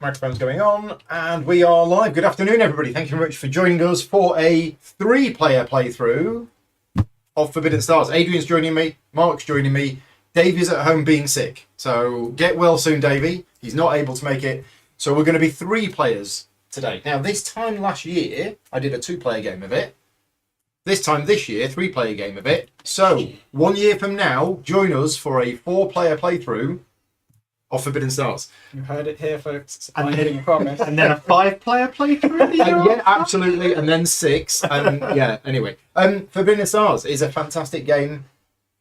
Microphone's going on, and we are live. Good afternoon, everybody. Thank you very much for joining us for a 3-player playthrough of Forbidden Stars. Adrian's joining me, Mark's joining me, Davey's at home being sick. So get well soon, Davey. He's not able to make it. So we're going to be 3 players today. Now, this time last year, I did a 2-player game of it. This time this year, 3-player game of it. So, 1 year from now, join us for a 4-player playthrough of Forbidden Stars. You heard it here, folks. It's a And binding promise. And then a 5-player playthrough? Yeah, absolutely. And then 6. Yeah, anyway. Forbidden Stars is a fantastic game.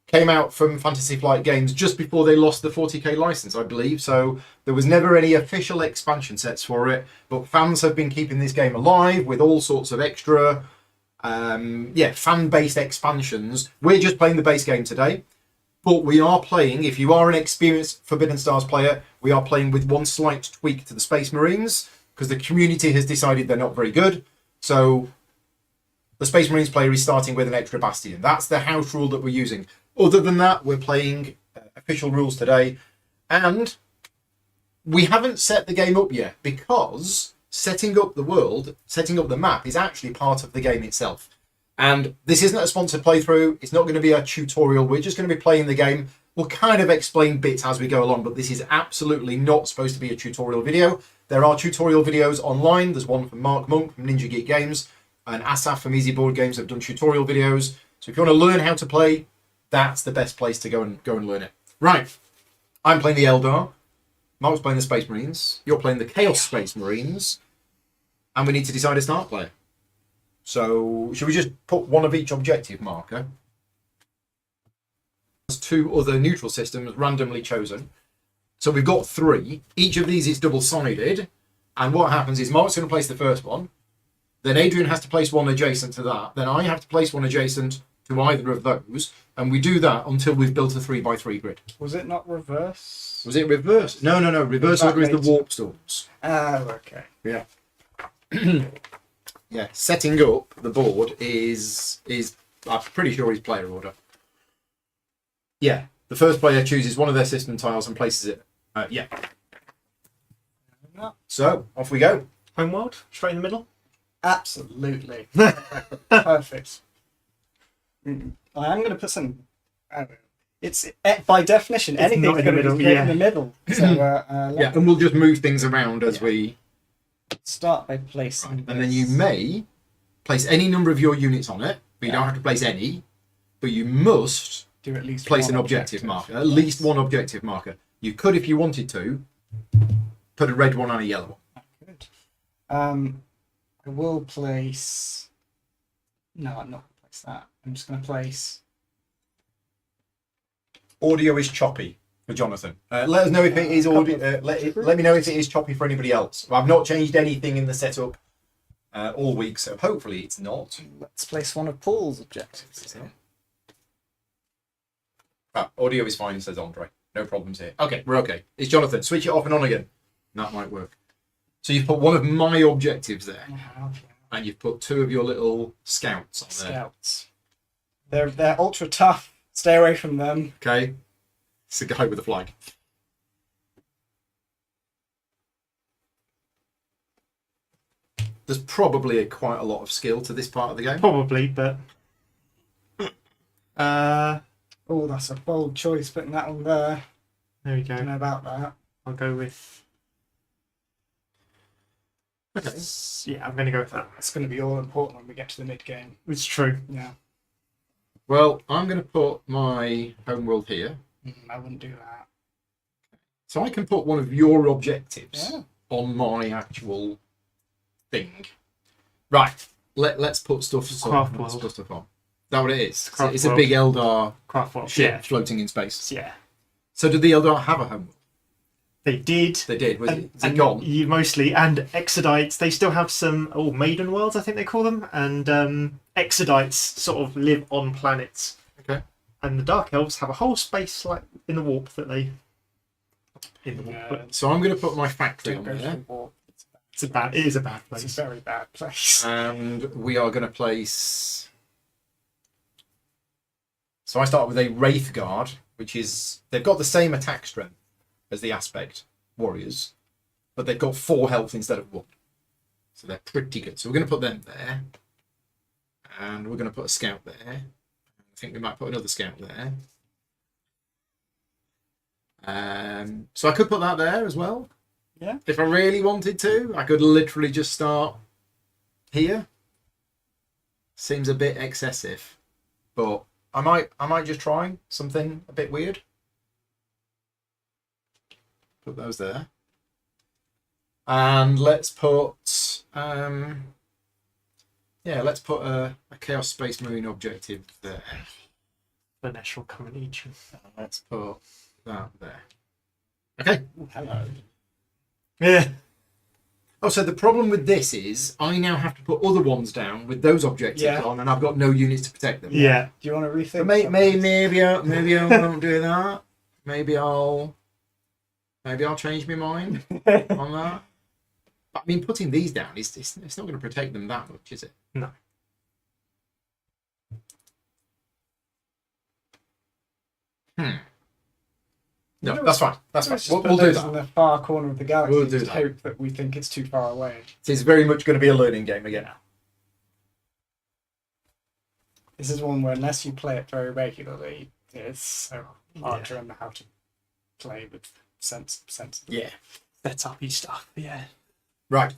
Came out from Fantasy Flight Games just before they lost the 40k license, I believe. So there was never any official expansion sets for it. But fans have been keeping this game alive with all sorts of extra, fan-based expansions. We're just playing the base game today. But we are playing, if you are an experienced Forbidden Stars player, we are playing with one slight tweak to the Space Marines because the community has decided they're not very good. So the Space Marines player is starting with an extra Bastion. That's the house rule that we're using. Other than that, we're playing official rules today. And we haven't set the game up yet because setting up the world, setting up the map is actually part of the game itself. And this isn't a sponsored playthrough. It's not going to be a tutorial. We're just going to be playing the game. We'll kind of explain bits as we go along, but this is absolutely not supposed to be a tutorial video. There are tutorial videos online. There's one from Mark Monk from Ninja Geek Games, and Asaf from Easy Board Games have done tutorial videos. So if you want to learn how to play, that's the best place to go and learn it. Right. I'm playing the Eldar. Mark's playing the Space Marines. You're playing the Chaos Space Marines. And we need to decide a start player. So, should we just put one of each objective marker? There's 2 other neutral systems randomly chosen. So we've got 3. Each of these is double-sided. And what happens is Mark's going to place the first one. Then Adrian has to place one adjacent to that. Then I have to place one adjacent to either of those. And we do that until we've built a 3x3 grid. Was it not reverse? Was it reverse? No. Reverse order is the warp storms. Oh, okay. Yeah. Yeah, setting up the board is I'm pretty sure is player order. Yeah, the first player chooses one of their system tiles and places it. Yeah. So off we go. Homeworld, straight in the middle. Absolutely. Perfect. I am going to put some. It's by definition It's anything's not in the going to middle, be yeah. in the middle. So Yeah, and we'll just move things around as we. start by placing. Right. And then you may place any number of your units on it, but you don't have to place any. But you must do at least place one an objective marker, at least one objective marker. You could, if you wanted to, put a red one and a yellow one. Good. I will place. No, I'm not going to place that. I'm just going to place. Audio is choppy for Jonathan. Let us know if it is audio. Let me know if it is choppy for anybody else. I've not changed anything in the setup all week, so hopefully it's not. Let's place one of Paul's objectives. Audio is fine, says Andre. No problems here. Okay, we're okay. It's Jonathan. Switch it off and on again. That might work. So you've put one of my objectives there, and you've put 2 of your little scouts on there. Scouts. They're ultra tough. Stay away from them. Okay. It's the guy with the flag. There's probably quite a lot of skill to this part of the game. Probably, but... Oh, that's a bold choice, putting that on there. There we I don't go. know about that. I'll go with... Okay. Yeah, I'm going to go with that. It's going to be all important when we get to the mid-game. It's true. Yeah. Well, I'm going to put my homeworld here. I wouldn't do that. So I can put one of your objectives Yeah. on my actual thing. Right. Let's put stuff on. Craft Let's world. put stuff on. Is that what it is? Craft It's a world. big Eldar Craft world. ship Yeah. floating in space. Yeah. So did the Eldar have a homeworld? They did. They did. Is it And gone? you mostly, and Exodites, they still have some maiden worlds, I think they call them, and Exodites sort of live on planets. Okay. And the Dark Elves have a whole space like in the warp that they in the warp. But So I'm going to put my factory Don't on go there. through war. it is a bad It's place. a very bad place. And we are going to place... So I start with a Wraith Guard, which is... They've got the same attack strength as the Aspect Warriors. but they've got 4 health instead of 1. So they're pretty good. So we're going to put them there. And we're going to put a scout there. I think we might put another scout there. So I could put that there as well. Yeah. If I really wanted to, I could literally just start here. Seems a bit excessive, but I might just try something a bit weird. Put those there. And let's put let's put a Chaos Space Marine objective there. Finesse will come and eat you. Let's put that there. Okay. Hello. Yeah. Oh, so the problem with this is I now have to put other ones down with those objectives on, and I've got no units to protect them. Yeah. Do you want to rethink? So maybe I won't do that. Maybe I'll change my mind on that. But I mean, putting these down it's not going to protect them that much, is it? No. No, You know, that's fine. That's fine. Let's just We'll put do those in that. the far corner of the galaxy. We'll and do just that. hope that we think it's too far away. It is very much going to be a learning game again. This is one where unless you play it very regularly, it's so hard to remember how to play with sense. Yeah. Set up stuff. Yeah. Right.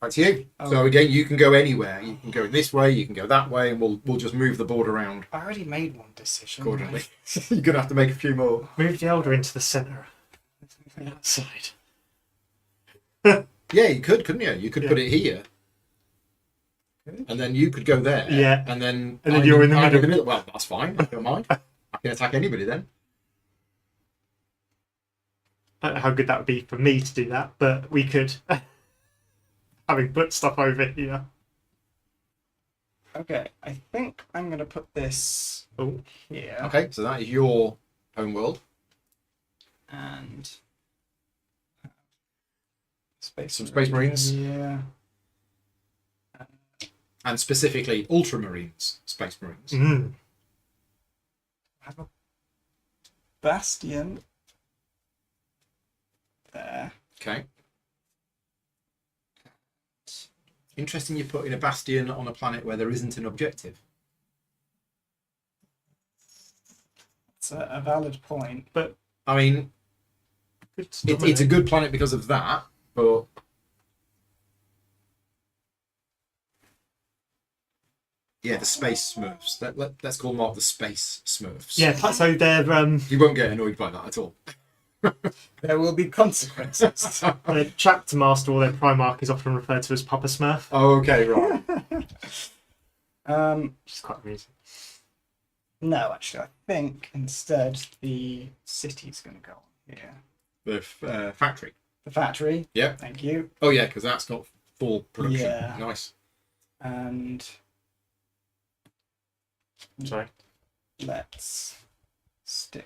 Right to you. Oh. So again, you can go anywhere. You can go this way. You can go that way, and we'll just move the board around I already made one decision. accordingly. You're going to have to make a few more. Move the elder into the centre. Outside. Yeah, you could, couldn't you? You could put it here. And then you could go there. Yeah. And then you're in the I'm middle. Well, that's fine. I don't mind. I can attack anybody then. I don't know how good that would be for me to do that, but we could. Having put stuff over here. Okay, I think I'm going to put this Oh. here. Okay, so that is your home world. And Some Space Marines. Yeah. And specifically Ultramarines, Space Marines. Mm. Have a bastion there. Okay. Interesting you're putting a bastion on a planet where there isn't an objective. It's a valid point. But I mean, it's a good planet because of that, but yeah, the Space Smurfs. Let's call them all the Space Smurfs. Yeah, so they're You won't get annoyed by that at all. There will be consequences. their chapter master or their Primarch is often referred to as Papa Smurf. Oh, okay, right. Which is quite amusing. No, actually, I think instead the city's going to go on here. The factory. The factory. Yeah. Thank you. Oh, yeah, because that's got full production. Yeah. Nice. And Sorry. let's stick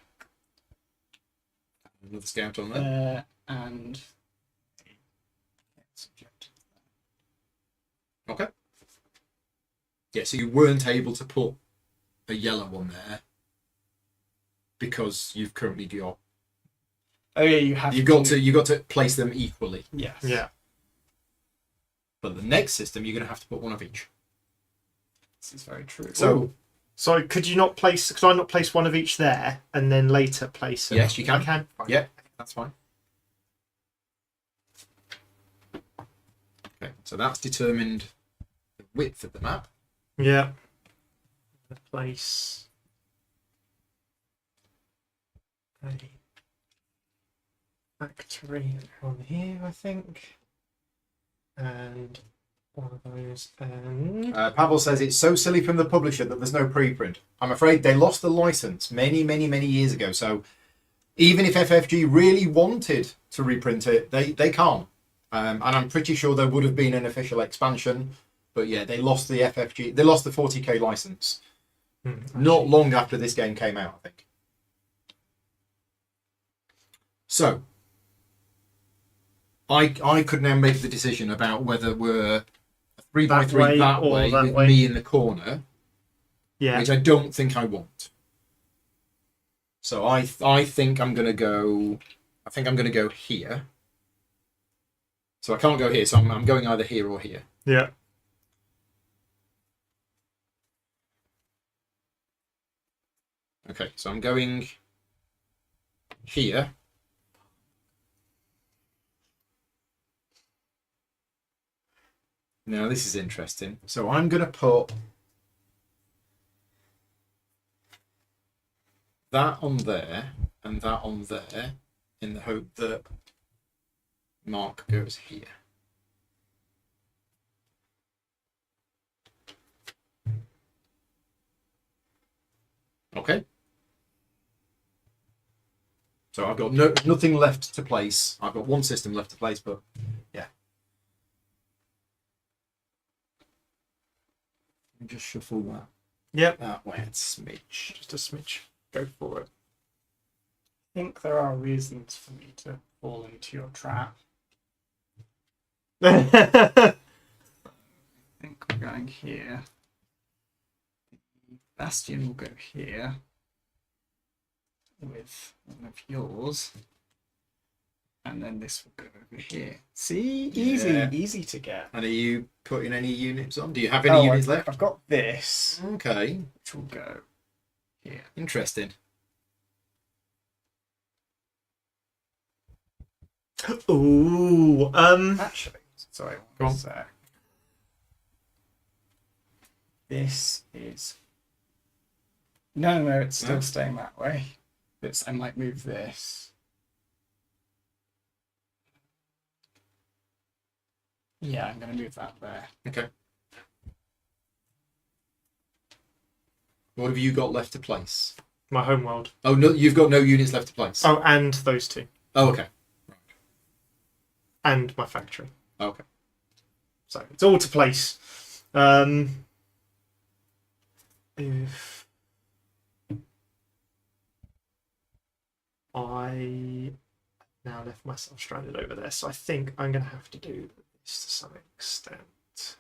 Another scout on there. there and subject. Okay. Yeah, so you weren't able to put a yellow one there because you've currently got. Oh yeah, you have. You got to place them equally. Yes. Yeah. But the next system, you're going to have to put one of each. This is very true. So could you not place? Could I not place one of each there and then later place them? Yes, you can. I can. Fine. Yeah, that's fine. Okay, so that's determined the width of the map. Yeah. Place. A factory on here, I think. And one of those. And Pavel says it's so silly from the publisher that there's no preprint. I'm afraid they lost the license many, many, many years ago. So even if FFG really wanted to reprint it, they can't. And I'm pretty sure there would have been an official expansion. But yeah, they lost the FFG. They lost the 40k license not long after this game came out, I think. So I could now make the decision about whether we're a 3x3 that way with me in the corner, yeah. which I don't think I want. So I think I'm going to go. I think I'm going to go here. So I can't go here, so I'm going either here or here. Yeah. Okay, so I'm going here. Now this is interesting. So I'm going to put that on there and that on there in the hope that Mark goes here. Okay. So I've got nothing left to place. I've got one system left to place, but yeah. Just shuffle that. Yep. That way, it's smidge. Just a smidge. Go for it. I think there are reasons for me to fall into your trap. I think we're going here. The Bastion will go here with one of yours. And then this will go over here. See? Easy. Yeah. Easy to get. And are you putting any units on? Do you have any units left? I've got this, Okay. which will go here. Interesting. Ooh. Actually, sorry, Go on. one sec. This is. No, it's still No? staying that way. I might move this. Yeah, I'm going to move that there. Okay. What have you got left to place? My homeworld. Oh, no, you've got no units left to place. Oh, and those two. Oh, okay. And my factory. Okay. So it's all to place. If I now left myself stranded over there, so I think I'm going to have to do this to some extent.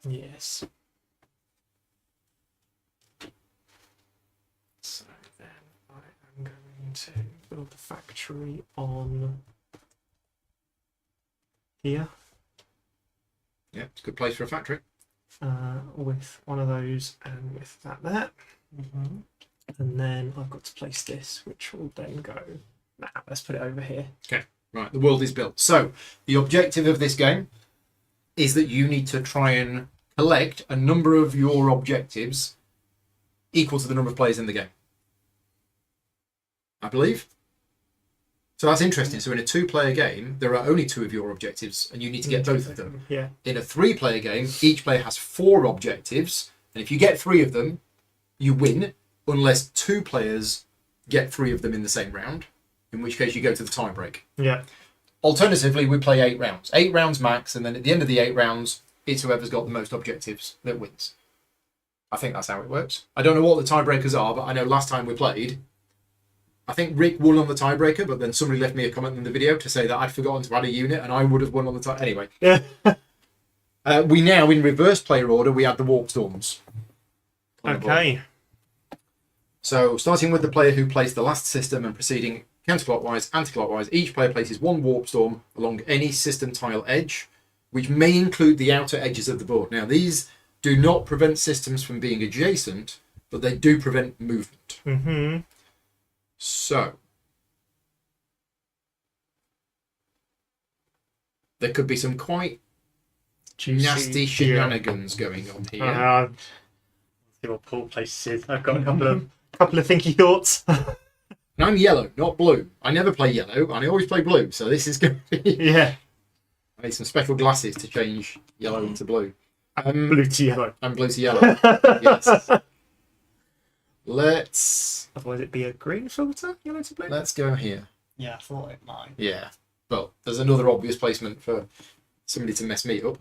Yes. So then I am going to build a factory on here. Yeah, it's a good place for a factory. With one of those and with that there. Mm-hmm. And then I've got to place this, which will then go. Nah, let's put it over here. Right, the world is built. So the objective of this game is that you need to try and collect a number of your objectives equal to the number of players in the game. I believe. So that's interesting. So in a 2-player game, there are only 2 of your objectives, and you need to get both of them. Yeah. In a 3-player game, each player has 4 objectives, and if you get 3 of them, you win, unless 2 players get 3 of them in the same round, in which case you go to the tiebreak. Yeah. Alternatively, we play 8 rounds. 8 rounds max, and then at the end of the 8 rounds, it's whoever's got the most objectives that wins. I think that's how it works. I don't know what the tiebreakers are, but I know last time we played, I think Rick won on the tiebreaker, but then somebody left me a comment in the video to say that I'd forgotten to add a unit, and I would have won on the tie. Anyway. Yeah. We now, in reverse player order, we add the warp storms. Okay. So, starting with the player who placed the last system and proceeding counterclockwise, anti-clockwise, each player places 1 warp storm along any system tile edge, which may include the outer edges of the board. Now, these do not prevent systems from being adjacent, but they do prevent movement. Mm-hmm. So, there could be some quite nasty shenanigans going on here. See what Paul places. I've got a couple of thinky thoughts. And I'm yellow, not blue. I never play yellow, and I always play blue, so this is going to be... Yeah. I need some special glasses to change yellow into blue. Blue to yellow. And blue to yellow. Yes. Otherwise it'd be a green filter, yellow to blue. Let's go here. Yeah, I thought it might. Yeah. Well, there's another obvious placement for somebody to mess me up.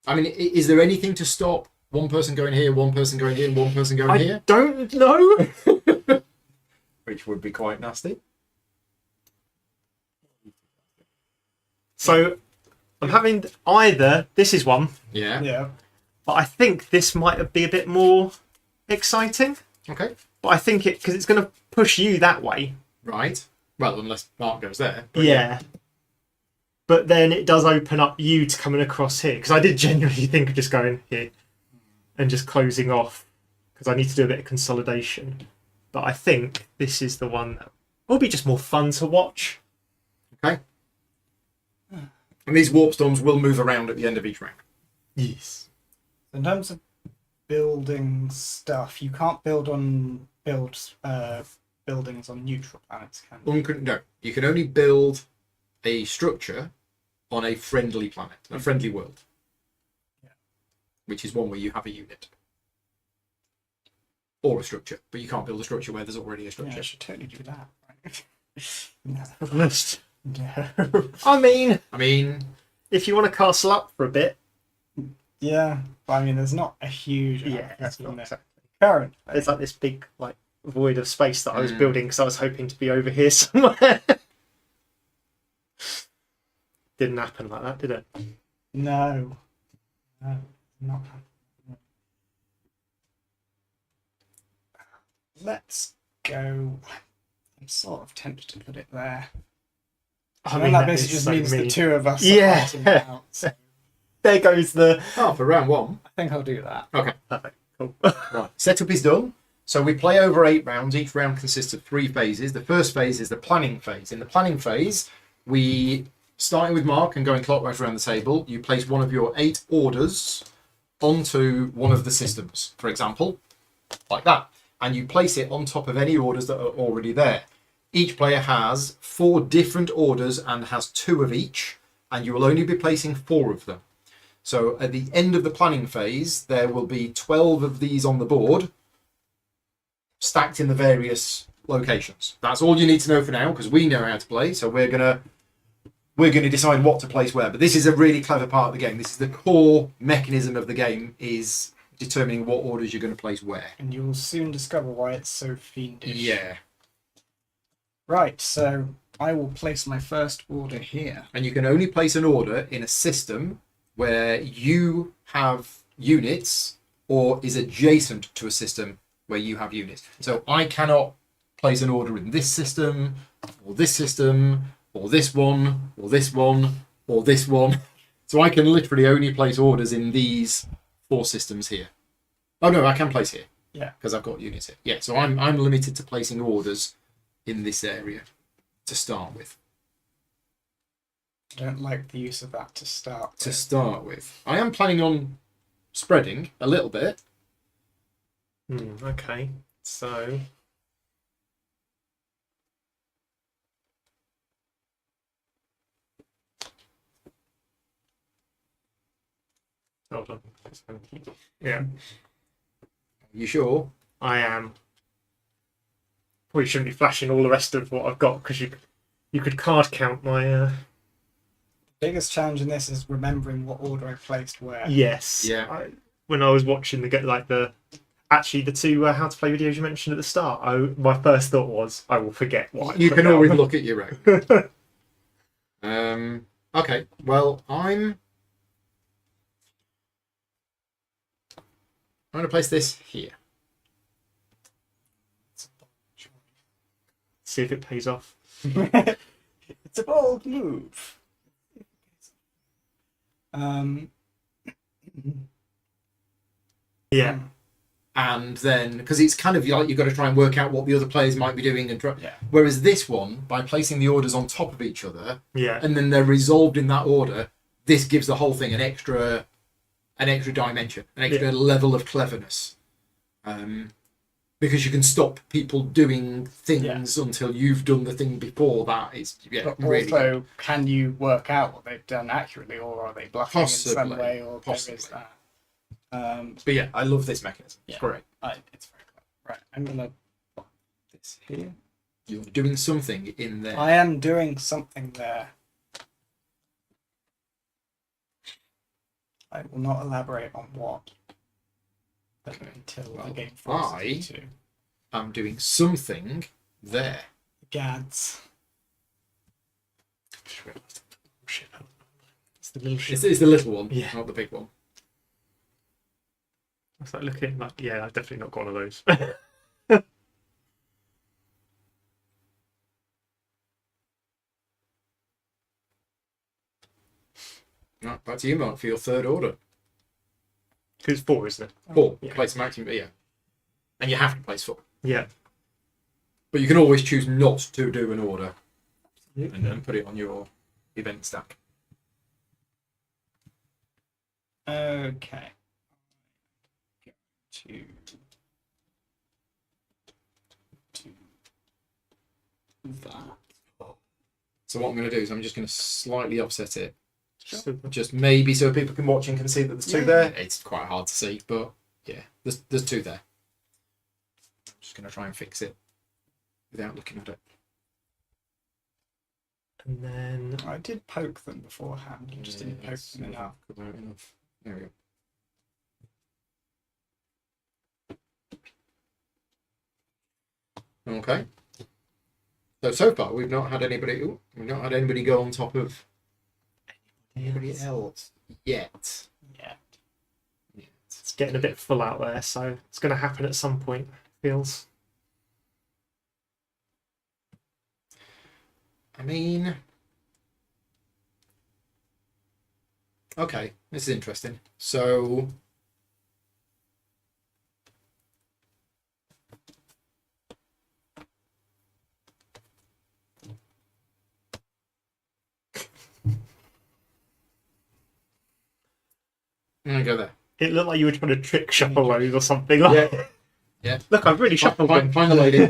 I mean, is there anything to stop one person going here, one person going here, and one person going here? I don't know. Which would be quite nasty. So I'm having either, this is one, Yeah. Yeah. but I think this might be a bit more exciting. Okay. But I think because it's going to push you that way. Right. Well, unless Mark goes there. But Yeah. But then it does open up you to coming across here, because I did genuinely think of just going here and just closing off, because I need to do a bit of consolidation. But I think this is the one that will be just more fun to watch. Okay. And these warp storms will move around at the end of each round. Yes. In terms of building stuff, you can't build buildings on neutral planets, can you? No, you can only build a structure on a friendly planet, a friendly world. Yeah. Which is one where you have a unit. Or a structure, but you can't build a structure where there's already a Yeah, structure. I should totally do that. Right? No. I mean, if you want to castle up for a bit, Yeah, but I mean, there's not a huge amount yeah, of that's people not in there. exactly. Currently. There's like this big like void of space that I was Mm. building because I was hoping to be over here somewhere. Didn't happen like that, did it? No, not. Let's go. I'm sort of tempted to put it there. I And that that basically is just so means mean. the two of us Yeah. are fighting it out. So There goes the for round one. I think I'll do that. Okay. perfect. Cool. Right. Setup is done. So we play over 8 rounds. Each round consists of 3 phases. The first phase is the planning phase. In the planning phase, we, starting with Mark and going clockwise around the table, you place one of your 8 orders onto one of the systems, for example, like that. And you place it on top of any orders that are already there. Each player has 4 different orders and has 2 of each, and you will only be placing 4 of them. So at the end of the planning phase, there will be 12 of these on the board, stacked in the various locations. That's all you need to know for now, because we know how to play. So we're gonna decide what to place where. But this is a really clever part of the game. This is the core mechanism of the game, is determining what orders you're going to place where. And you will soon discover why it's so fiendish. Yeah. Right, so I will place my first order here. And you can only place an order in a system where you have units or is adjacent to a system where you have units. So I cannot place an order in this system, or this system, or this one, or this one, or this one. So I can literally only place orders in these 4 systems here. Oh no, I can place here. Yeah. Because I've got units here. Yeah, so I'm limited to placing orders in this area to start with. I don't like the use of that to start with. To start with. I am planning on spreading a little bit. Okay. So hold on. Yeah, You sure? I am. Probably shouldn't be flashing all the rest of what I've got because you could card count my. Biggest challenge in this is remembering what order I placed where. Yes. Yeah. When I was watching the 2 how to play videos you mentioned at the start, my first thought was I will forget what I You put can down. always look at your own. Okay, well, I'm going to place this here. See if it pays off. It's a bold move. Yeah. And then, because it's kind of like you've got to try and work out what the other players might be doing. Yeah. Whereas this one, by placing the orders on top of each other, Yeah. and then they're resolved in that order, this gives the whole thing an extra dimension, an extra level of cleverness. Because you can stop people doing things until you've done the thing before that. It's But really also, good. can you work out what they've done accurately, or are they bluffing in some Possibly, way, or there possibly. is that? But yeah, I love this mechanism. It's Yeah. great. It's very clever. Right, I'm gonna put this here. You're doing something in there. I am doing something there. I will not elaborate on what until the game forces me to. I'm doing something there. Gads. It's the little ship. It's the little one, Yeah. not the big one. I was like looking like, yeah, I've definitely not got one of those. Back to you, Mark, for your third order. Because 4, isn't it? 4. Yeah. Place maximum, yeah. And you have to place 4. Yeah. But you can always choose not to do an order and then put it on your event stack. Okay. Go to that. So what I'm going to do is I'm just going to slightly offset it. Sure. Just maybe so people can watch and can see that there's 2 Yeah. there. It's quite hard to see, but yeah, there's 2 there. I'm just going to try and fix it without looking at it. And then I did poke them beforehand. I just didn't poke Yes, them enough. come out enough. There we go. Okay. So far we've not had anybody. We've not had anybody go on top of anybody else yet. Yeah. it's getting a bit full out there, so it's going to happen at some point, feels. I mean, okay, this is interesting. So, I'm gonna go there. It looked like you were trying to trick shuffle load or something. Like, Yeah, yeah. Look, I've really shuffled them. Find the lady.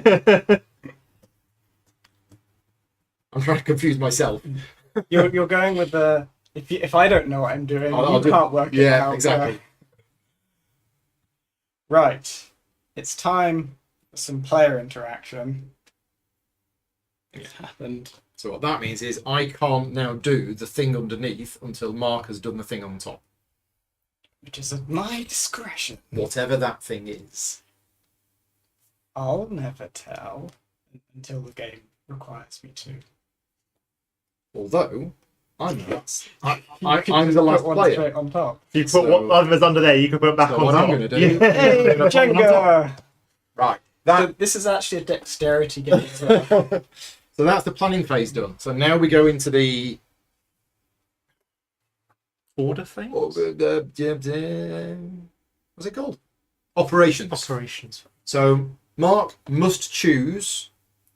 I'm trying to confuse myself. You're going with the if I don't know what I'm doing, I'll you can't work it Yeah, out. exactly. Right. It's time for some player interaction. It's happened. So what that means is I can't now do the thing underneath until Mark has done the thing on top. Which is at my discretion. Whatever that thing is. I'll never tell until the game requires me to. Although, I'm not. I'm Just the last put one player. straight on top. If you put So- whatever's under there, you can put it back So on what top. I'm gonna do- Yeah. Hey, Put one on Jenga! Right. So this is actually a dexterity game as well. So that's the planning phase done. So now we go into the Order thing? what's it called? Operations. Operations. So Mark must choose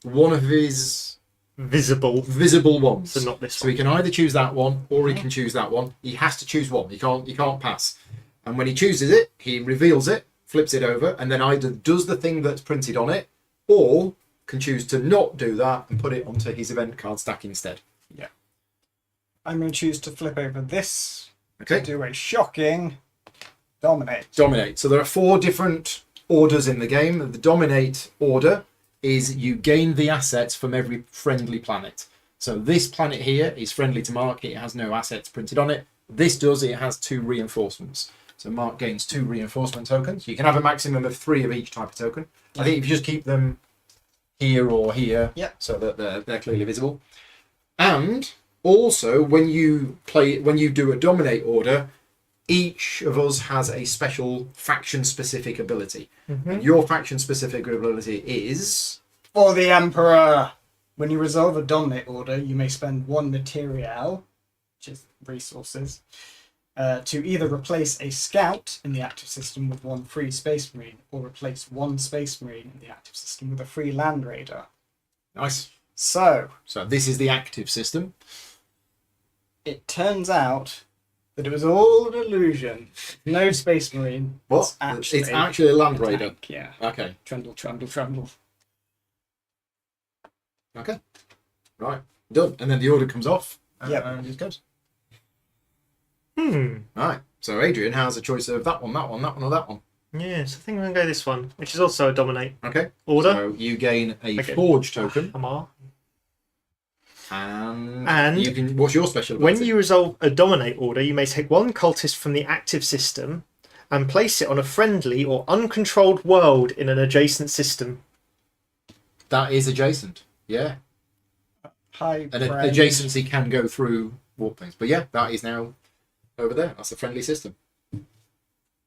one of his Visible. visible ones. So not this So one. he can either choose that one or he can choose that one. He has to choose one. He can't pass. And when he chooses it, he reveals it, flips it over, and then either does the thing that's printed on it, or can choose to not do that and put it onto his event card stack instead. I'm going to choose to flip over this Okay. to do a shocking dominate. Dominate. So there are 4 different orders in the game. The dominate order is you gain the assets from every friendly planet. So this planet here is friendly to Mark. It has no assets printed on it. This does. It has 2 reinforcements. So Mark gains 2 reinforcement tokens. You can have a maximum of 3 of each type of token. I think if you just keep them here or here, Yep. so that they're clearly visible. And also, when you do a dominate order, each of us has a special faction-specific ability. And your faction-specific ability is For the Emperor! When you resolve a dominate order, you may spend 1 material, which is resources, to either replace a scout in the active system with 1 free space marine, or replace 1 space marine in the active system with a free land raider. nice. So, So this is the active system. it turns out that it was all an illusion. No space marine. What? It's actually a land a raider. tank, yeah. Okay. Trundle, trundle, trundle. Okay. Right. Done. And then the order comes off. Yep. And it just goes. Hmm. Right. So Adrian has a choice of that one, or that one. Yes, I think I'm going to go this one, which is also a dominate Okay. order. So you gain a Okay. forge token, Hamar. and you can. What's your special When ability? you resolve a dominate order, you may take 1 cultist from the active system and place it on a friendly or uncontrolled world in an adjacent system. That is adjacent. Yeah. High And range. adjacency can go through warp things. But yeah, that is now over there. That's a friendly system.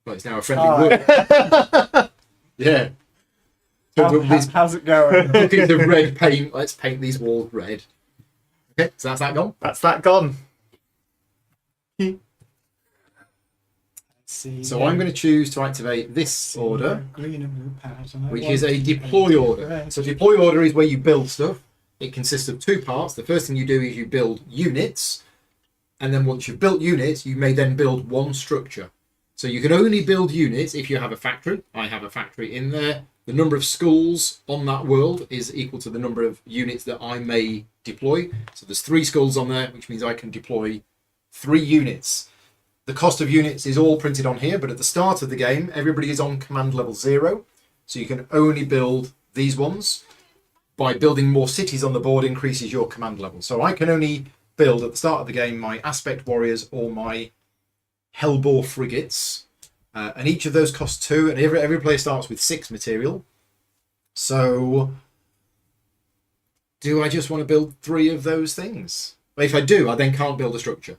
Well, it's now a friendly world. Yeah. How's it going? Buckets of red paint. Let's paint these walls red. Okay, so that's that gone. That's that gone. See, So I'm going to choose to activate this order, green and blue patch, and I which want is a to deploy paint order. red. So deploy order is where you build stuff. It consists of two parts. The first thing you do is you build units, and then once you've built units, you may then build one structure. So you can only build units if you have a factory. I have a factory in there. The number of schools on that world is equal to the number of units that I may deploy. So there's 3 schools on there, which means I can deploy 3 units. The cost of units is all printed on here, but at the start of the game, everybody is on command level 0. So you can only build these ones. By building more cities on the board increases your command level. So I can only build at the start of the game my aspect warriors or my hellbore frigates. And each of those costs 2, and every player starts with 6 material. So do I just want to build 3 of those things? Well, if I do, I then can't build a structure.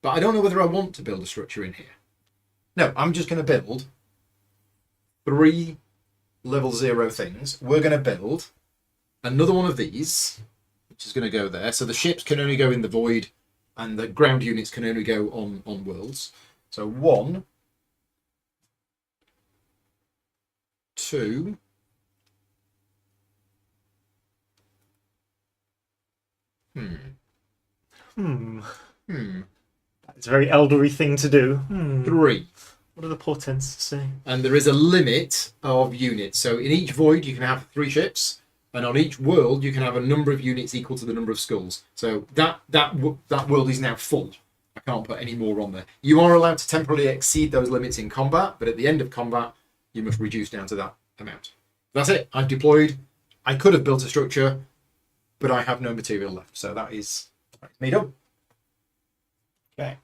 But I don't know whether I want to build a structure in here. No, I'm just going to build 3 level 0 things. We're going to build another one of these, which is going to go there. So the ships can only go in the void, and the ground units can only go on worlds. So 1, 2, It's a very elderly thing to do. 3. What are the portents say? And there is a limit of units. So in each void, you can have 3 ships, and on each world, you can have a number of units equal to the number of schools. So that world is now full. I can't put any more on there. You are allowed to temporarily exceed those limits in combat, but at the end of combat, you must reduce down to that amount. That's it. I've deployed. I could have built a structure, but I have no material left. So that is me done. Okay.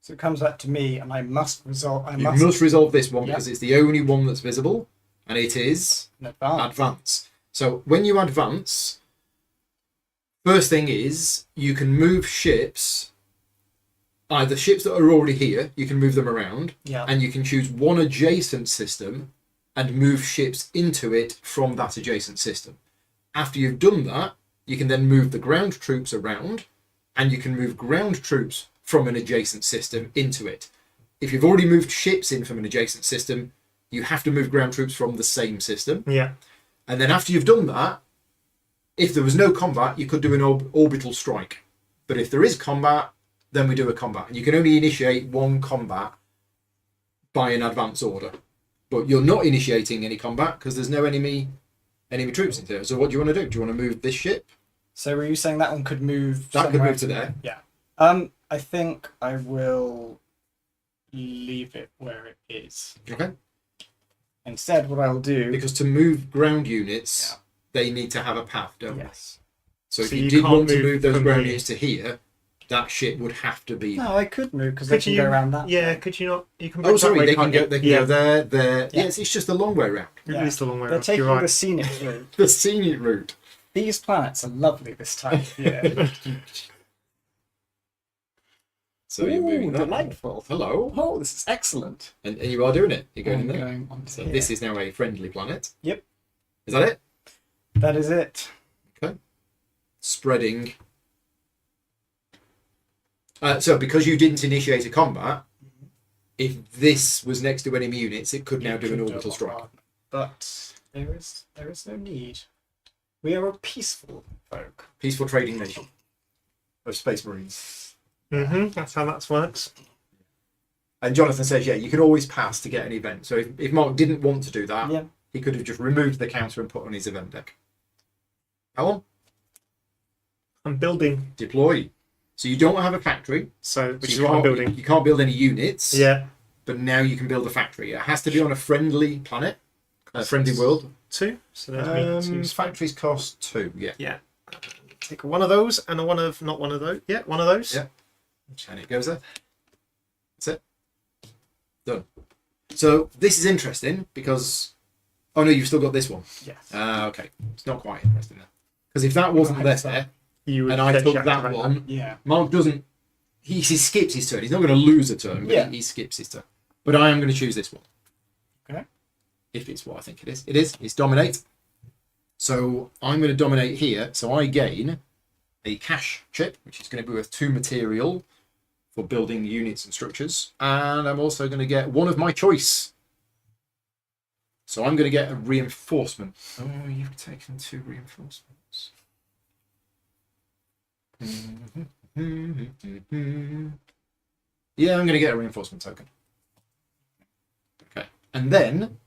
So it comes back to me, and I must resolve. You must resolve this one Yeah. because it's the only one that's visible, and it is an advance. advance. So when you advance, first thing is you can move ships, either ships that are already here, you can move them around, Yeah. and you can choose one adjacent system and move ships into it from that adjacent system. After you've done that, you can then move the ground troops around, and you can move ground troops from an adjacent system into it. If you've already moved ships in from an adjacent system, you have to move ground troops from the same system. Yeah. And then after you've done that, if there was no combat, you could do an orbital strike. But if there is combat, then we do a combat. And you can only initiate one combat by an advance order. But you're not initiating any combat because there's no enemy troops in there. So what do you want to do? Do you want to move this ship? So were you saying that one could move? That could somewhere move to there. Yeah. I think I will leave it where it is. Okay. Instead, what I'll do. Because to move ground units, they need to have a path, don't they? Yes. So if So you you did can't want to move move those from ground here. units to here, that ship would have to be. No, I could move because they Could can you go around that. Yeah, way. could you not? You can. Oh, break that sorry, way, they can can't go. you? They can go there. Yeah. Yes, it's just a long way round. It is the long way They're around. taking You're right. the scenic route. The scenic route. These planets are lovely this time of year. So you're moving that. delightful. Hello. Oh, this is excellent. And you are doing it. You're going in I'm there. going onto So here. this is now a friendly planet. Yep. Is that it? That is it. Okay. Spreading. So because you didn't initiate a combat, if this was next to enemy units, it could now do an orbital strike. But there is no need. We are a peaceful folk. Peaceful trading nation of Space Marines. That's how that works. And Jonathan says, yeah, you can always pass to get an event. So if Mark didn't want to do that, Yeah. he could have just removed the counter and put on his event deck. How on? I'm building, Deploy. So you don't have a factory. which So is what I'm building. You can't build any units. Yeah. But now you can build a factory. It has to be on a friendly planet, a friendly world. 2. So there's me 2. Factories cost 2. Yeah. Yeah. Take one of those and a one of not one of those. Yeah, one of those. Yeah. And it goes there. That's it. Done. So this is interesting because. Oh no, you've still got this one. Yes. Okay. It's not quite interesting then. Because if that wasn't Right, there, You would and I potentially took that activate one, Yeah. Mark doesn't. He skips his turn. He's not going to lose a turn, but Yeah. he skips his turn. But I am going to choose this one. Okay. If it's what I think it is. It is. It's dominate. So I'm going to dominate here. So I gain a cash chip, which is going to be worth 2 material for building units and structures. And I'm also going to get one of my choice. So I'm going to get a reinforcement. Oh, you've taken 2 reinforcements. Yeah, I'm going to get a reinforcement token. Okay. And then,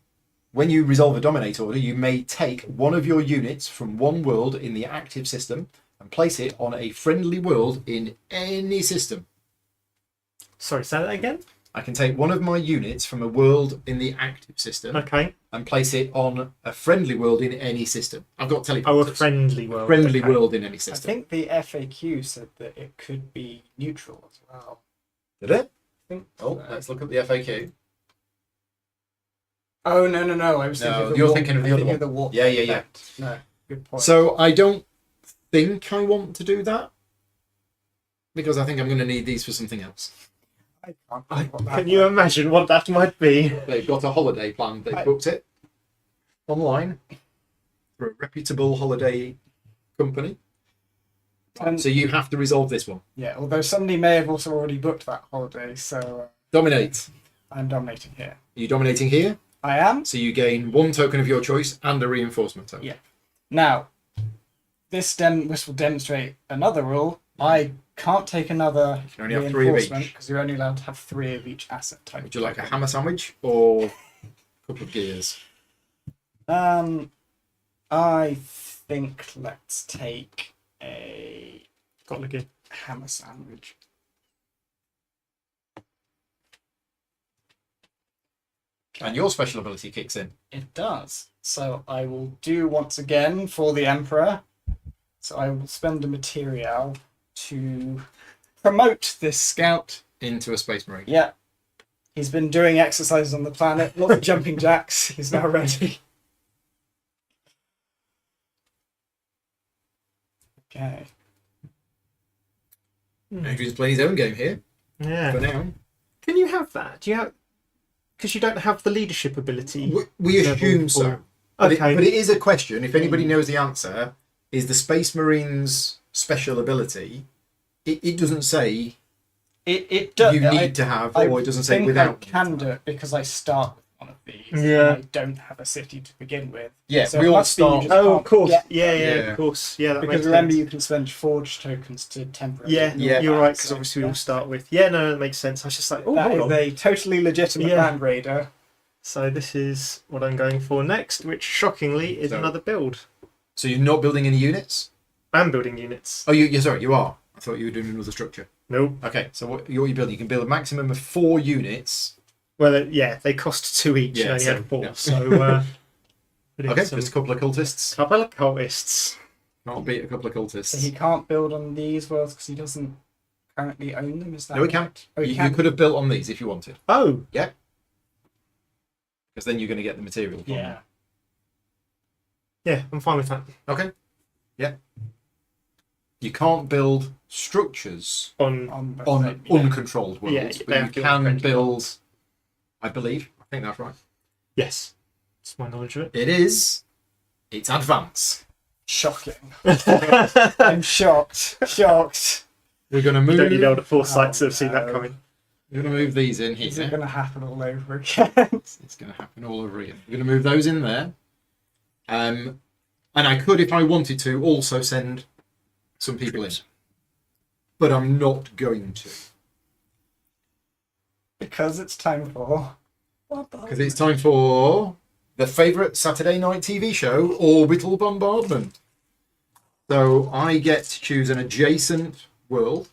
when you resolve a dominate order, you may take one of your units from one world in the active system and place it on a friendly world in any system. Sorry, say that again? I can take one of my units from a world in the active system Okay. and place it on a friendly world in any system. I've got teleporters. Oh, a friendly world. Friendly okay. world in any I system. think the FAQ said that it could be neutral as well. Did it? I think Oh, let's look at the FAQ. Oh, no. I was No, thinking of the you're warp, thinking of the I'm other thinking one. of the warp Yeah. effect. No, good point. So I don't think I want to do that because I think I'm going to need these for something else. I can't think what that Can you was. imagine what that might be? They've got a holiday planned. They've Right. booked it online for a reputable holiday company. And- So you have to resolve this one. Yeah, although somebody may have also already booked that holiday, so Dominate. I'm dominating here. Are you dominating here? I am. So you gain 1 token of your choice and a reinforcement token. Yeah. Now, this will demonstrate another rule. I can't take another You can only have 3 of reinforcement each. because you're only allowed to have 3 of each asset type. Would you like a hammer sandwich or a couple of gears? I think let's take a Got lucky. hammer sandwich. And your special ability kicks in. It does. So I will do once again for the Emperor. So I will spend a material to promote this scout. Into a space marine. Yeah. He's been doing exercises on the planet, lots of jumping jacks. He's now ready. Okay. Andrew's playing his own game here Yeah. for now. Can you have that? Do you have? Because you don't have the leadership ability. We level assume so. for- But, Okay. but it is a question. If anybody knows the answer, is the Space Marines special ability? It doesn't say It does. you need to have, I or it doesn't say think without. I can do it because I start with one of these. Yeah. And I don't have a city to begin with. Yeah, So we it all must be you start. just Oh, can't of course. get- Yeah, Yeah. of course. Yeah, that Because makes remember, sense. you can spend forge tokens to temporarily. Yeah, Yeah. you're right. Because So, obviously we all yeah. start with. Yeah, no, that makes sense. I was just like, oh, That hold is on. a totally legitimate Yeah. land raider. So this is what I'm going for next, which shockingly is So- another build. So you're not building any units? I'm building units. Oh, you're sorry, you are. I thought you were doing another structure. Nope. Okay, so what you build? You can build a maximum of 4 units. Well, yeah, they cost 2 each, Yeah, and I only so- had 4. yeah. So, put in Okay, some just a couple of cultists. couple of cultists. Can't beat a couple of cultists. So he can't build on these worlds because he doesn't currently own them. Is that No, he right? can't. Oh, he You can. could have built on these if you wanted, Oh, because then you're going to get the material from Yeah. yeah, I'm fine with that. them. Okay. Yeah. You can't build structures On On, both on sides, yeah. uncontrolled worlds, Yeah, but they you have to can be build. I believe. I think that's right. yes, that's my knowledge of It is. It's advance. Shocking. it. I'm shocked. Shocked. We're going to You move. don't need older foresight to have seen that no. coming. We're going to move these in Is it here. going to happen all over again? It's going to happen all over here. We're going to move those in there. And I could, if I wanted to, also send some people in. But I'm not going to. Because it's time for. Because it's time for the favourite Saturday night TV show, Orbital Bombardment. So I get to choose an adjacent world.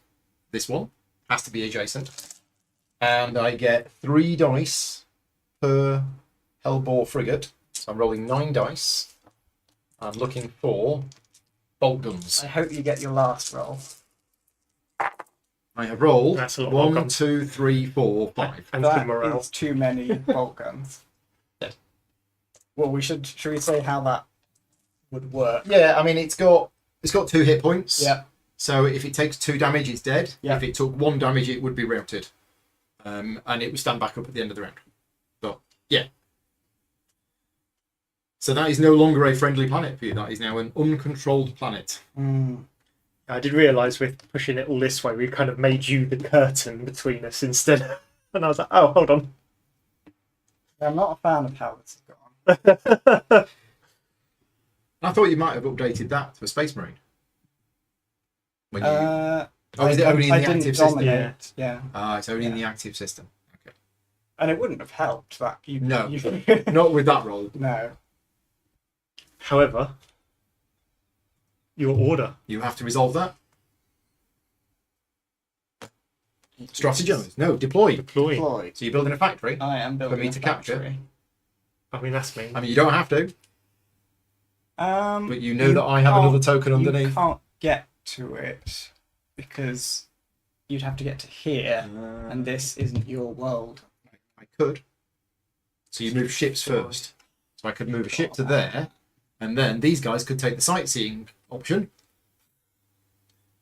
This one has to be adjacent. And I get 3 dice per Hellbore frigate. So I'm rolling 9 dice. I'm looking for bolt guns. I hope you get your last roll. I have rolled That's a lot of bolt 1, guns. 2, 3, 4, 5. And good That morale. is too many bolt guns. Yeah. Well, should we say how that would work? Yeah, I mean it's got 2 hit points. Yeah. So if it takes 2 damage, it's dead. Yeah. If it took 1 damage, it would be routed. And it would stand back up at the end of the round. But, yeah. So that is no longer a friendly planet for you. That is now an uncontrolled planet. Mm. I did realise with pushing it all this way, we kind of made you the curtain between us instead. And I was like, oh, hold on. I'm not a fan of how this has gone. I thought you might have updated that to a Space Marine. When you... oh, is it only in I the didn't active system? dominate, yeah. Ah, it's only in the active system. Okay. And it wouldn't have helped that you. No. You, Not with that roll. no. However, your order. You have to resolve that. Strategize. No, deploy. Deploy. Deployed. So you're building a factory. I am building me a to capture. factory. I mean, that's me. I mean, you don't have to, But but you know that I have another token You underneath. can't get to it because you'd have to get to here, and this isn't your world. I could. So you move ships first. So I could move a ship to there, and then these guys could take the sightseeing option.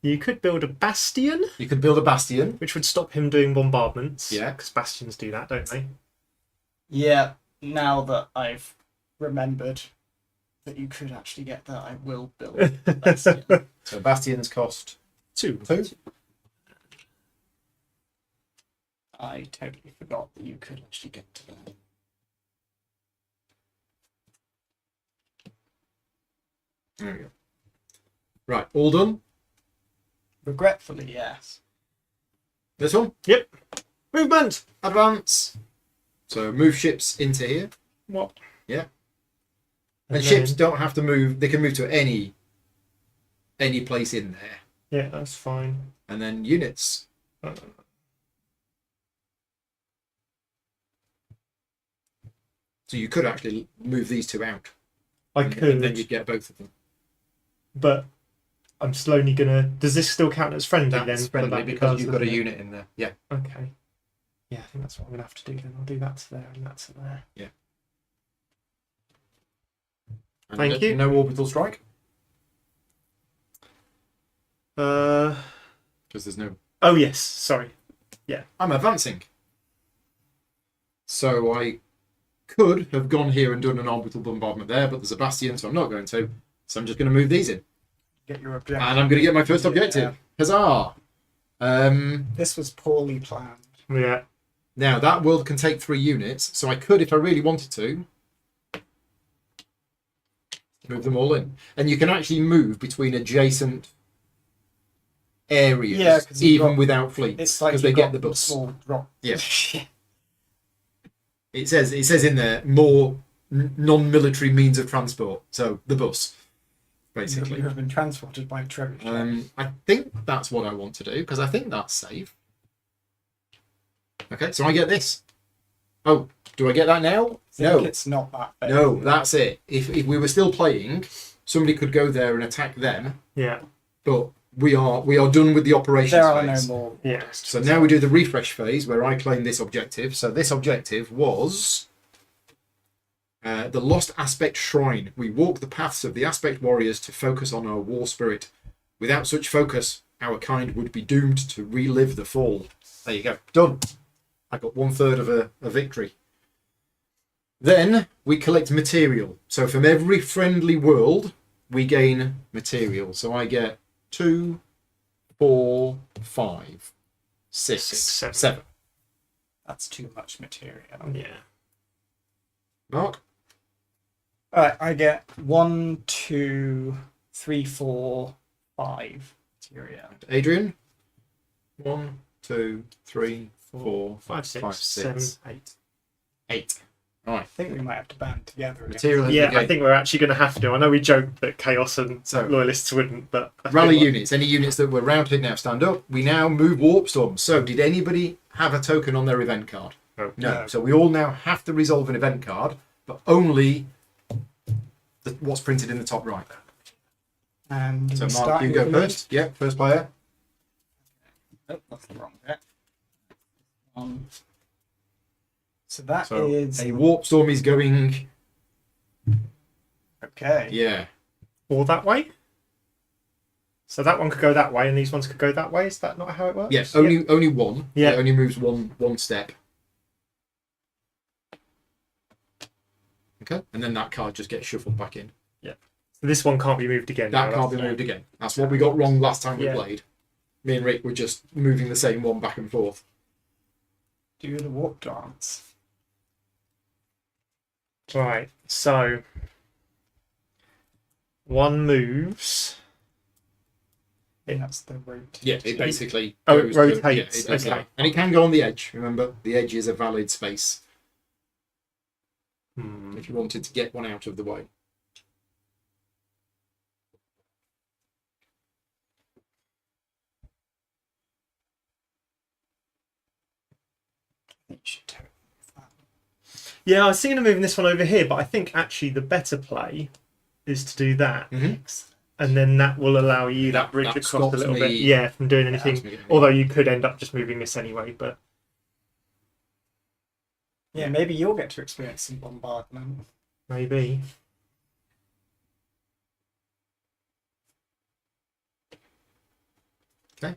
You could build a bastion, You could build a bastion. which would stop him doing bombardments. Yeah. Because bastions do that, don't they? Yeah, now that I've remembered that you could actually get that, I will build a bastion. So bastions cost 2. 2. I totally forgot that you could actually get to that. There we go. Right, all done. Regretfully, yes. This one. Yep. Movement! Advance. So move ships into here. What? Yeah. And And ships then- don't have to move. They can move to any place in there. Yeah, that's fine. And then units. Uh, So you could actually move these two out. I And could, then you'd get both of them. but I'm slowly gonna. Does this still count as friendly then? That's for friendly that because does, you've got a doesn't it? unit in there. Yeah. Okay. Yeah, I think that's what I'm gonna have to do then. I'll do that to there and that to there. And Thank you. No orbital strike Uh. because there's no. Oh yes. Sorry. I'm advancing. So I could have gone here and done an orbital bombardment there, but there's a bastion, so I'm not going to. So I'm just going to move these in, Get your objective. and I'm going to get my first objective. Huzzah! This was poorly planned. Yeah. Now that world can take 3 units, so I could, if I really wanted to, move them all in, and you can actually move between adjacent areas, Yeah, 'cause you've even got- without fleets, It's like because they you've get got the bus. Small drop. Yeah. It says in there more non-military means of transport, so the bus, basically. You have been transported by trebuchet. I think that's what I want to do because I think that's safe. Okay, so I get this. Oh, do I get that now? I think No, it's not that bad. no, that's it. If we were still playing, somebody could go there and attack them, Yeah. but we are done with the operations There are phase. no more. Yeah. So now we do the refresh phase where I claim this objective. So this objective was the Lost Aspect Shrine. We walk the paths of the Aspect Warriors to focus on our war spirit. Without such focus, our kind would be doomed to relive the fall. There you go. Done. I got 1/3 of a victory. Then we collect material. So from every friendly world, we gain material. So I get 2, 4, 5, 6, 6, 7. That's too much material. Yeah. Mark? Alright, I get 1, 2, 3, 4, 5 material. Adrian? 1, 2, 3, 4, 5, 6, 5, 6, 7, 8. 8. Right. I think we might have to band together again. Material has Yeah, been I gained. think we're actually going to have to. I know we joked that Chaos and So- Loyalists wouldn't, but I Rally think units. Any units that were routed now stand up. We now move Warp Storm. So did anybody have a token on their event card? No. No. So we all now have to resolve an event card, but only what's printed in the top right. And So we Mark, start you with go me. first. Yeah, first player. Oh, that's the wrong bit. So that So is a Warp Storm is going. okay. Yeah. Or that way? So that one could go that way and these ones could go that way? Is that not how it works? Yes. Only one. Yeah. It only moves one step. Okay. And then that card just gets shuffled back in. This one can't be moved again. That no, can't be that's- moved again. That's what we got wrong last time we Yeah. played. Me and Rick were just moving the same one back and forth. Do the walk dance. Right, so one moves. And that's the rotate. Yeah, it basically Oh, it goes rotates, it does okay. that. And it can go on the edge. Remember, the edge is a valid space if you wanted to get one out of the way. I think you should totally move that. Yeah, I was thinking of moving this one over here, but I think actually the better play is to do that, and then that will allow you that bridge that across a stops little me- bit. Yeah, from doing That anything. helps me get- Although you could end up just moving this anyway, but Yeah, maybe you'll get to experience some bombardment. maybe. Okay.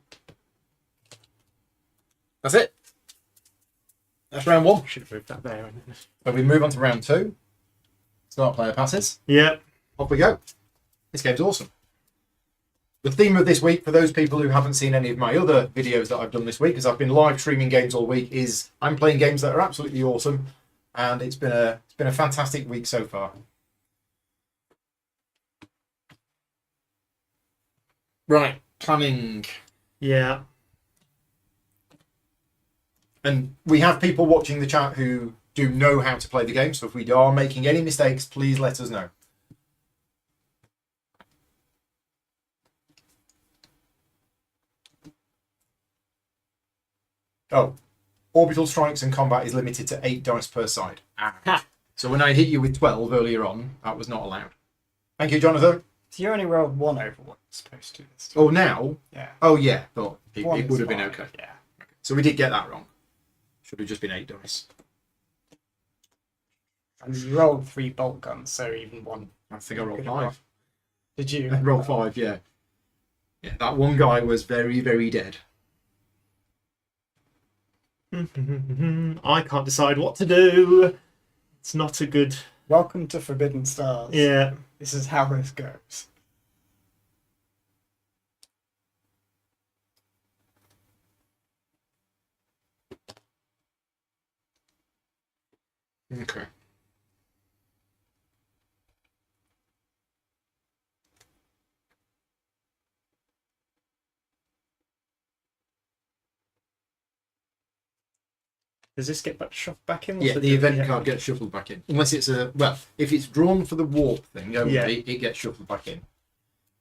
That's it. That's round one. Should have moved that there. So we move on to round two. Start player passes. Yeah. Off we go. This game's awesome. The theme of this week, for those people who haven't seen any of my other videos that I've done this week, because I've been live streaming games all week, is I'm playing games that are absolutely awesome, and it's been a fantastic week so far. Right, planning. Yeah. And we have people watching the chat who do know how to play the game, so if we are making any mistakes, please let us know. Oh, orbital strikes and combat is limited to 8 dice per side. So when I hit you with 12 earlier on, that was not allowed. Thank you, Jonathan. So you only rolled one over what you're supposed to this time. Oh, now? Yeah. Oh, yeah, but it One would is have been fine, okay. Yeah. So we did get that wrong. Should have just been 8 dice. And you rolled 3 bolt guns, so even one. I think I rolled Could have 5. Did you? I rolled 5, yeah. Yeah, that one guy was very, very dead. I can't decide what to do. It's not a good. Welcome to Forbidden Stars. Yeah. This is how this goes. Okay. Does this get shoved back in? Yeah, the event card gets shuffled back in. Unless it's if it's drawn for the warp thing only, Yeah. it gets shuffled back in.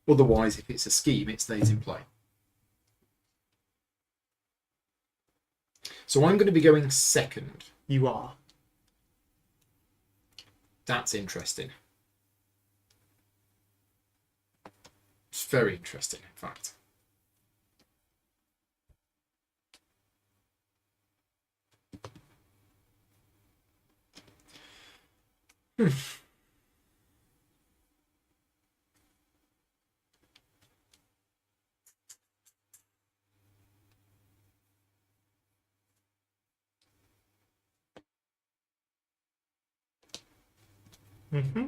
Otherwise, if it's a scheme, it stays in play. So I'm going to be going second. You are. That's interesting. It's very interesting, in fact. Mm-hmm.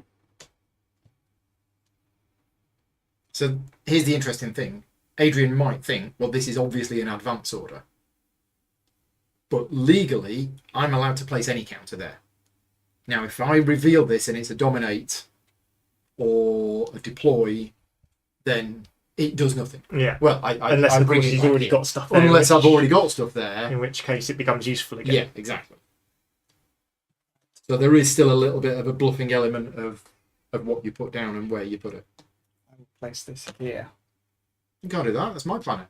So here's the interesting thing. Adrian might think, well, this is obviously an advance order. But legally, I'm allowed to place any counter there. Now, if I reveal this and it's a dominate or a deploy, then it does nothing. Yeah. Well, Unless I of bring course it you've back already in. got stuff there. Unless I've already got stuff there. In which case it becomes useful again. Yeah, exactly. So there is still a little bit of a bluffing element of what you put down and where you put it. I'll place this here. You can't do that. That's my planet.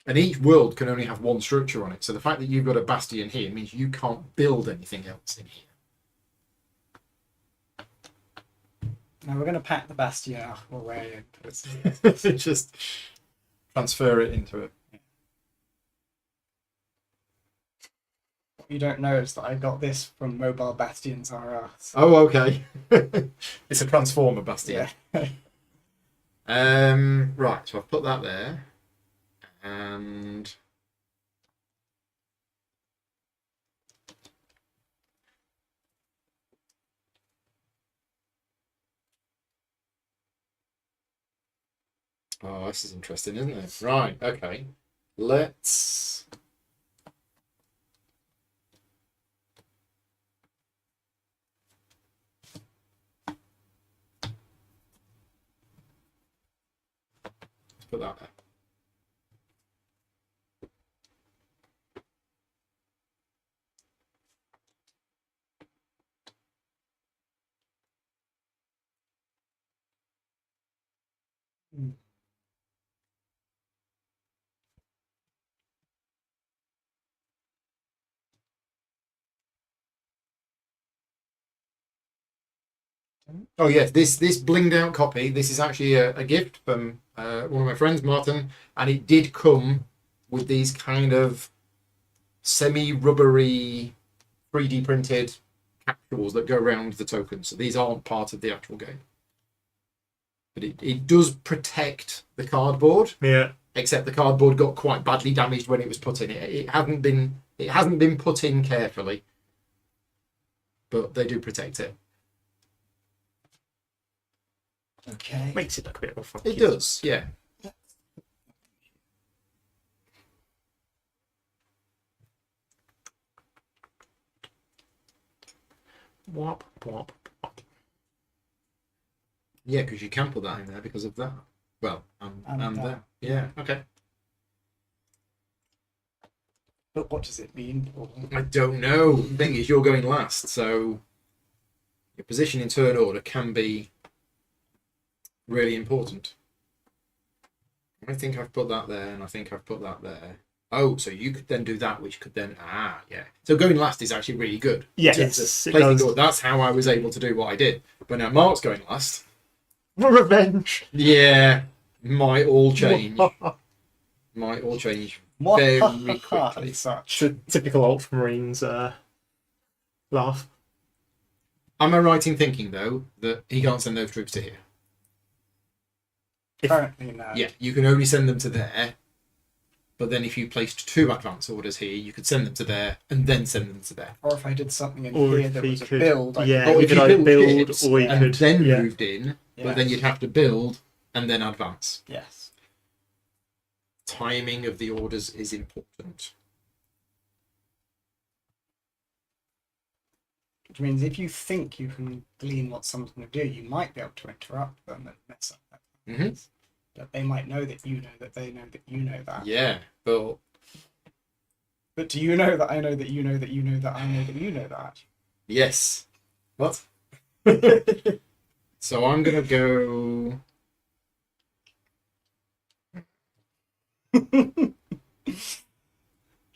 And each world can only have one structure on it. So the fact that you've got a bastion here means you can't build anything else in here. Now we're going to pack the bastion away and put it Just transfer it into it. What you don't know is that I got this from Mobile Bastions R Us. Oh, okay. It's a transformer bastion. Yeah. Right, so I've put that there. And Oh, this is interesting, isn't it? Right, okay. Let's... put that there. Oh yes, this blinged out copy. This is actually a gift from one of my friends, Martin, and it did come with these kind of semi-rubbery 3D printed capsules that go around the tokens. So these aren't part of the actual game, but it does protect the cardboard. Yeah. Except the cardboard got quite badly damaged when it was put in. It hasn't been put in carefully, but they do protect it. Okay. Makes it look a bit more funky. It does, yeah. Wop, wop, wop. Yeah, because you can put that in there because of that. Well, and that. Yeah, okay. But what does it mean? I don't know. The thing is, you're going last, so your position in turn order can be really important. I think I've put that there, and I think I've put that there. Oh, so you could then do that, which could then yeah. So going last is actually really good. Yes, it Placing does. order. That's how I was able to do what I did. But now Mark's going last. Revenge. Yeah, might all change. Might all change very quickly. Such. It's a typical Ultramarines laugh. Am I right in thinking though that he can't send those troops to here? Apparently no. Yeah, you can only send them to there. But then if you placed 2 advance orders here, you could send them to there and then send them to there. Or if I did something in Or here if that he was a could- build, yeah, Or we if could you either build build ships or we and could then yeah. moved in, Yes. but then you'd have to build and then advance. Yes. Timing of the orders is important. Which means if you think you can glean what someone's going to do, you might be able to interrupt them and mess up that. Mhm. But they might know that you know that they know that you know that. Yeah, but But do you know that I know that you know that you know that I know that you know that? yes. What? So I'm going to go...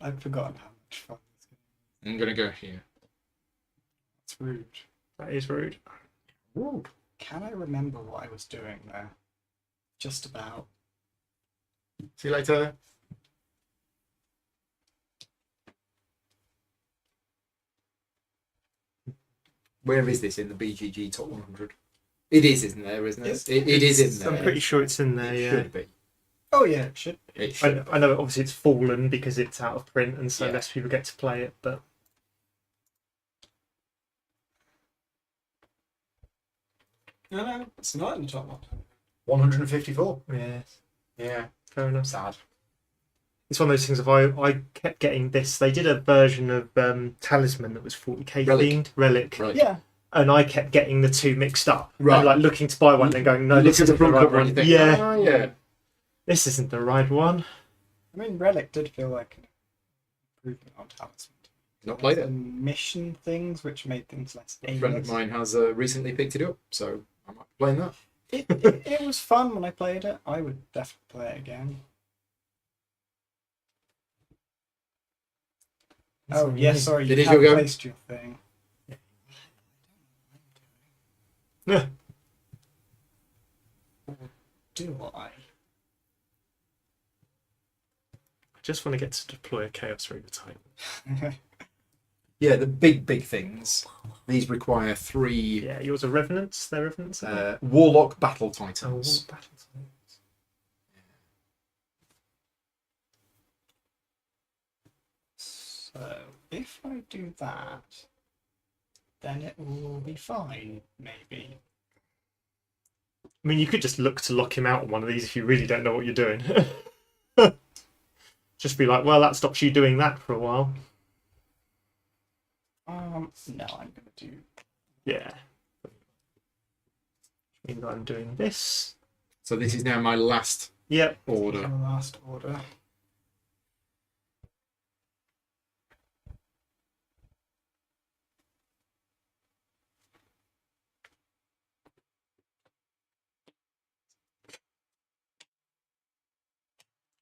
I've forgotten how much fun this game is. I'm going to go here. It's rude. That is rude. Ooh. Can I remember what I was doing there? Just about. See you later. Where is this in the BGG top 100? It is, isn't there? Isn't it? It is in there. I'm pretty sure it's in there. It Yeah. should be. Oh yeah, it should. It should. I know obviously it's fallen because it's out of print and so Yeah. less people get to play it, but No, it's not in the top 100. 154. yeah, Yeah. fair enough. Sad. It's one of those things. If I kept getting this, they did a version of Talisman that was 40k Relic. themed, Relic, Right. Yeah. and I kept getting the two mixed up. Right. And like looking to buy one, and then going, no, You this look at the isn't the front right cover and you one. think, Yeah, oh, yeah. this isn't the right one. I mean, Relic did feel like an improvement on Talisman. Not played The it. mission things, which made things less A friend of aimless. mine has recently picked it up, so I might be playing that. It was fun when I played it. I would definitely play it again. Oh, yes, sorry, you It is have your go. placed your thing. Yeah. Do I? I just want to get to deploy a Chaos Reaver type. Yeah, the big things. These require 3 Yeah, yours are Revenants. They're Revenants. Warlock Battle Oh, Titans. battle types. So, if I do that, then it will be fine, maybe. I mean, you could just look to lock him out on one of these if you really don't know what you're doing. Just be like, well, that stops you doing that for a while. No, I'm gonna do. Yeah. Which means I'm doing this. So this is now my last Yep. order. The last order.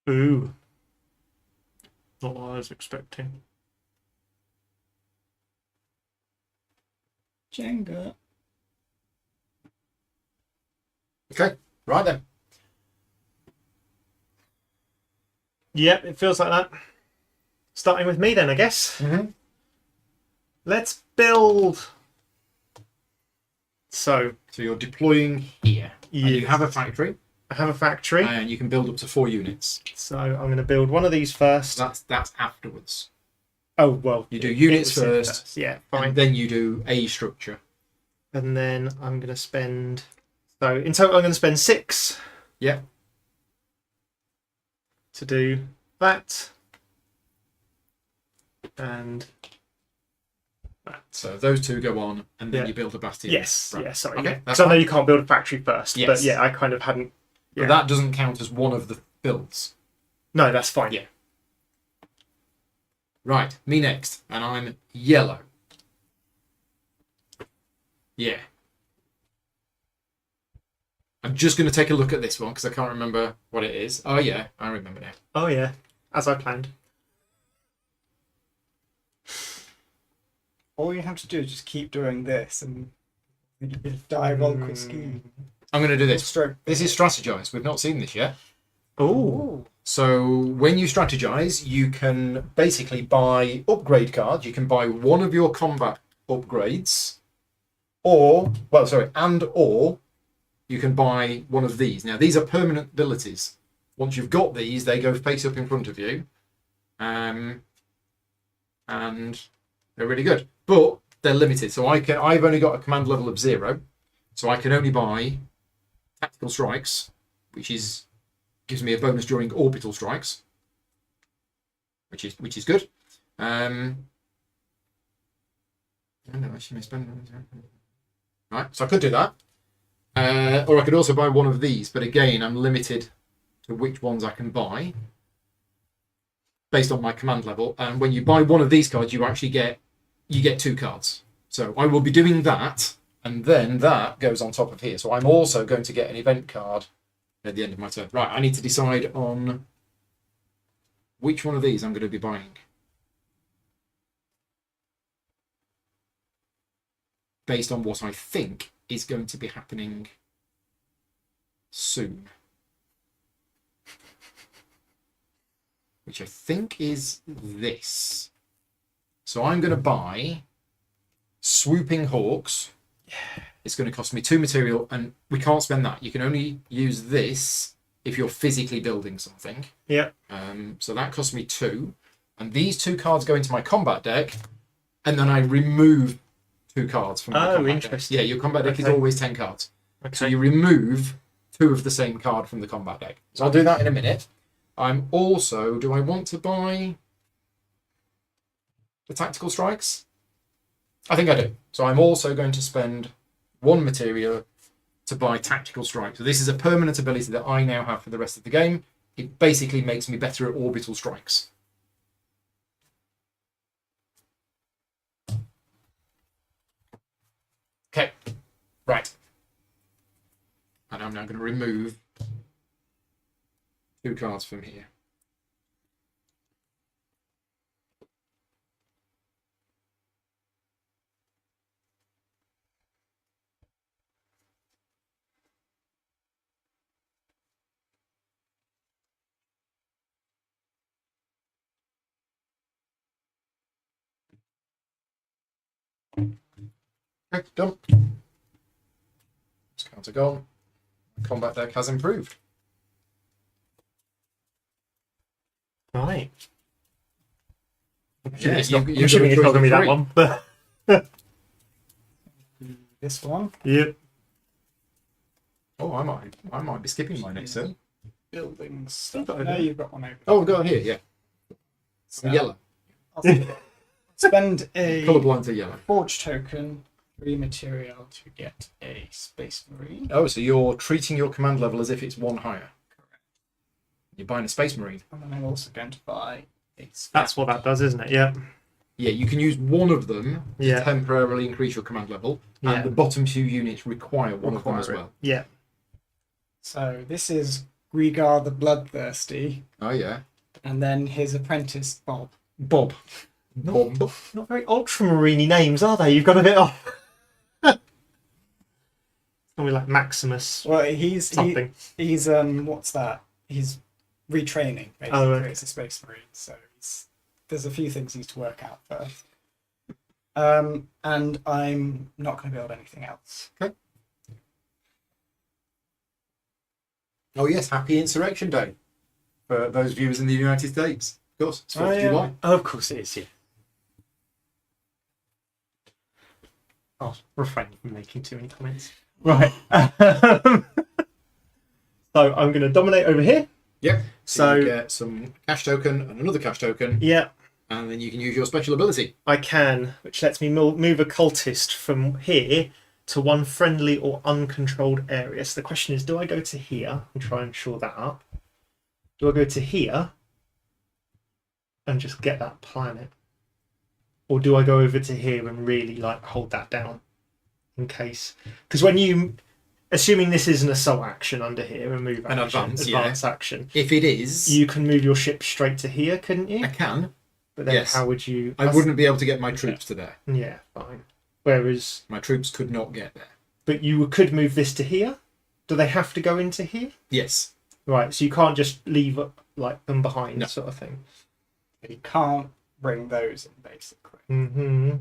Ooh. Not what I was expecting. Jenga. Okay, right then. Yep, it feels like that. Starting with me then, I guess. Mm-hmm. Let's build. So you're deploying here. And you yes. have a factory. I have a factory. And you can build up to 4 units. So I'm going to build one of these first. That's afterwards. Oh, well. You do units it was first. Yeah, fine. And then you do a structure. And then I'm going to spend. So in total, I'm going to spend 6. Yep. To do that. And that. So those 2 go on, and then Yeah. you build a bastion. Yes, Right. yeah, sorry. Okay, Yeah. that's So I know fine. you can't build a factory first, Yes. but yeah, I kind of hadn't. But Yeah. that doesn't count as one of the builds. No, that's fine. Yeah. Right, me next, and I'm yellow. Yeah. I'm just going to take a look at this one because I can't remember what it is. Oh yeah, I remember now. Oh, yeah, as I planned. All you have to do is just keep doing this, and you can diabolical scheme. I'm going to do this. Stroke. This is strategize. We've not seen this yet. Oh, So when you strategize, you can basically buy upgrade cards. You can buy one of your combat upgrades, or you can buy one of these. Now these are permanent abilities. Once you've got these, they go face up in front of you, and they're really good. But they're limited. So I've only got a command level of 0, so I can only buy tactical strikes, which gives me a bonus during orbital strikes, which is good. I don't know, actually may spend. Right, so I could do that, or I could also buy one of these. But again, I'm limited to which ones I can buy based on my command level. And when you buy one of these cards, you actually get 2 cards. So I will be doing that, and then that goes on top of here. So I'm also going to get an event card at the end of my turn. Right, I need to decide on which one of these I'm going to be buying. Based on what I think is going to be happening soon. Which I think is this. So I'm going to buy Swooping Hawks. It's going to cost me 2 material, and we can't spend that. You can only use this if you're physically building something. yeah. So that costs me 2. And these 2 cards go into my combat deck, and then I remove 2 cards from my combat interesting. deck. Yeah, your combat deck is Okay. always 10 cards. Okay. So you remove 2 of the same card from the combat deck. So I'll do that in a minute. I'm also... Do I want to buy the tactical strikes? I think I do. So I'm also going to spend 1 material to buy tactical strikes. So this is a permanent ability that I now have for the rest of the game. It basically makes me better at orbital strikes. Okay, right. And I'm now going to remove 2 cards from here. Okay, done. Those cards are gone. The combat deck has improved. Right. Yeah, It's not, you've I'm got assuming a it's not choice going to be of that 3. one. But This one. yep. Oh, I might be skipping my next turn. Building stuff. got it No, there. you've got one over. Oh, we've got it here, yeah. So, I'm yellow. I'll spend a Colourblind are yellow. forge token, 3 material to get a space marine. Oh, so you're treating your command level as if it's 1 higher. Correct. You're buying a space marine. And then I'm also going to buy a That's what that does, isn't it? Yeah. Yeah, you can use one of them to Yeah. temporarily increase your command level, Yeah. and the bottom 2 units require one of them as Require it. well. Yeah. So this is Grigar the Bloodthirsty, Oh, yeah. and then his apprentice Bob. Bob. Bob. Not very ultramarine names, are they? You've got a bit off. It's gonna be like Maximus Well, he's something. he's what's that? He's retraining basically Oh, okay. as a space marine. So there's a few things he needs to work out first. And I'm not going to build anything else. Oh, yes. Happy Insurrection Day for those viewers in the United States. Of course. It's 4th of yeah. July. Oh, of course it is, yeah. I'll refrain from making too many comments. Right. So I'm going to dominate over here. Yep. So- you get some cash token and another cash token, Yeah, and then you can use your special ability. I can, which lets me move a cultist from here to one friendly or uncontrolled area. So the question is, do I go to here and try and shore that up? Do I go to here and just get that planet? Or do I go over to here and really like hold that down in case? Because when you, assuming this is an assault action under here, a move An action, advance, action, If it is, you can move your ship straight to here, couldn't you? I can. But then yes. how would you? I wouldn't be able to get my troops to there. Yeah, fine. Whereas, My troops could not get there. but you could move this to here. Do they have to go into here? Yes. Right, so you can't just leave like them behind, No. sort of thing. You can't bring those in basically. Mm-hmm.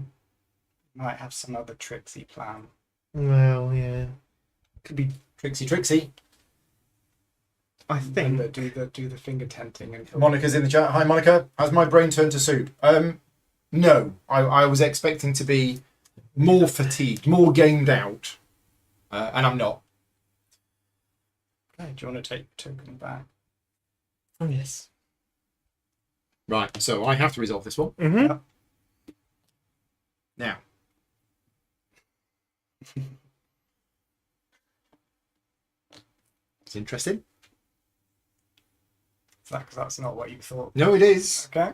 Might have some other tricksy plan. Well, yeah. Could be. Trixie. I think. And do the finger tenting and Monica's in the chat. Hi, Monica. Has my brain turned to soup? No. I was expecting to be more fatigued, more gamed out, and I'm not. Okay, do you want to take the token back? Oh yes. Right, so I have to resolve this one. Mm-hmm. Now. It's interesting. Is that 'cause that's not what you thought? No, it is. Okay.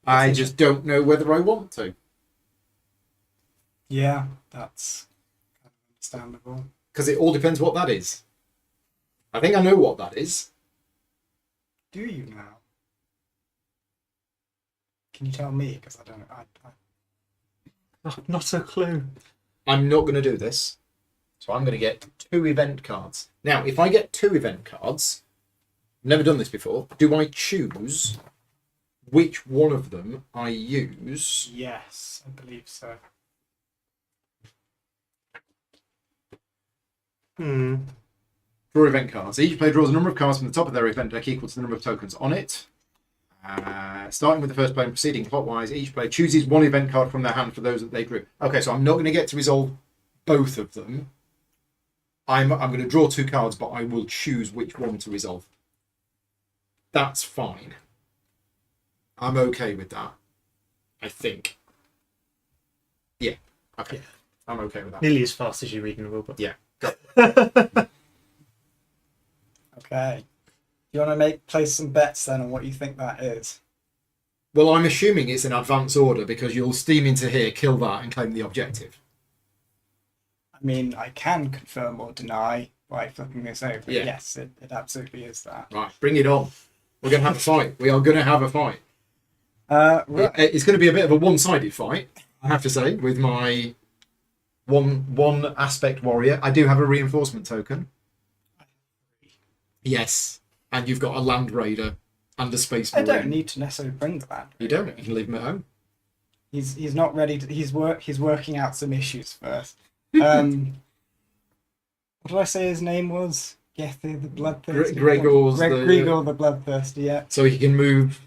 I just don't know whether I want to. Yeah, that's kind of understandable. Because it all depends what that is. I think I know what that is. Do you now? Can you tell me? Because I don't. Not a clue. I'm not going to do this. So I'm going to get 2 event cards. Now, if I get 2 event cards, I've never done this before, do I choose which one of them I use? Yes, I believe so. Draw event cards. Each player draws a number of cards from the top of their event deck equal to the number of tokens on it. Starting with the first player and proceeding clockwise, each player chooses 1 event card from their hand for those that they drew. Okay, so I'm not going to get to resolve both of them. I'm going to draw 2 cards, but I will choose which one to resolve. That's fine. I'm okay with that. I think. Yeah. Okay. I'm okay with that. Nearly as fast as you read in the rulebook. Yeah. Okay. Do you want to place some bets then on what you think that is? Well, I'm assuming it's an advance order because you'll steam into here, kill that, and claim the objective. I mean, I can confirm or deny by flipping this over. Yeah. Yes, it absolutely is that. Right, bring it on. We're going to have a fight. We are going to have a fight. Right. It's going to be a bit of a one-sided fight, I have to say, with my one aspect warrior. I do have a reinforcement token. Yes, and you've got a land raider and a space I marine. don't need to necessarily bring the land. You don't. You can leave him at home. He's not ready to. He's working out some issues first. What did I say his name was? Gethy the Bloodthirsty. Gregor's Gregor the Bloodthirsty. Yeah. So he can move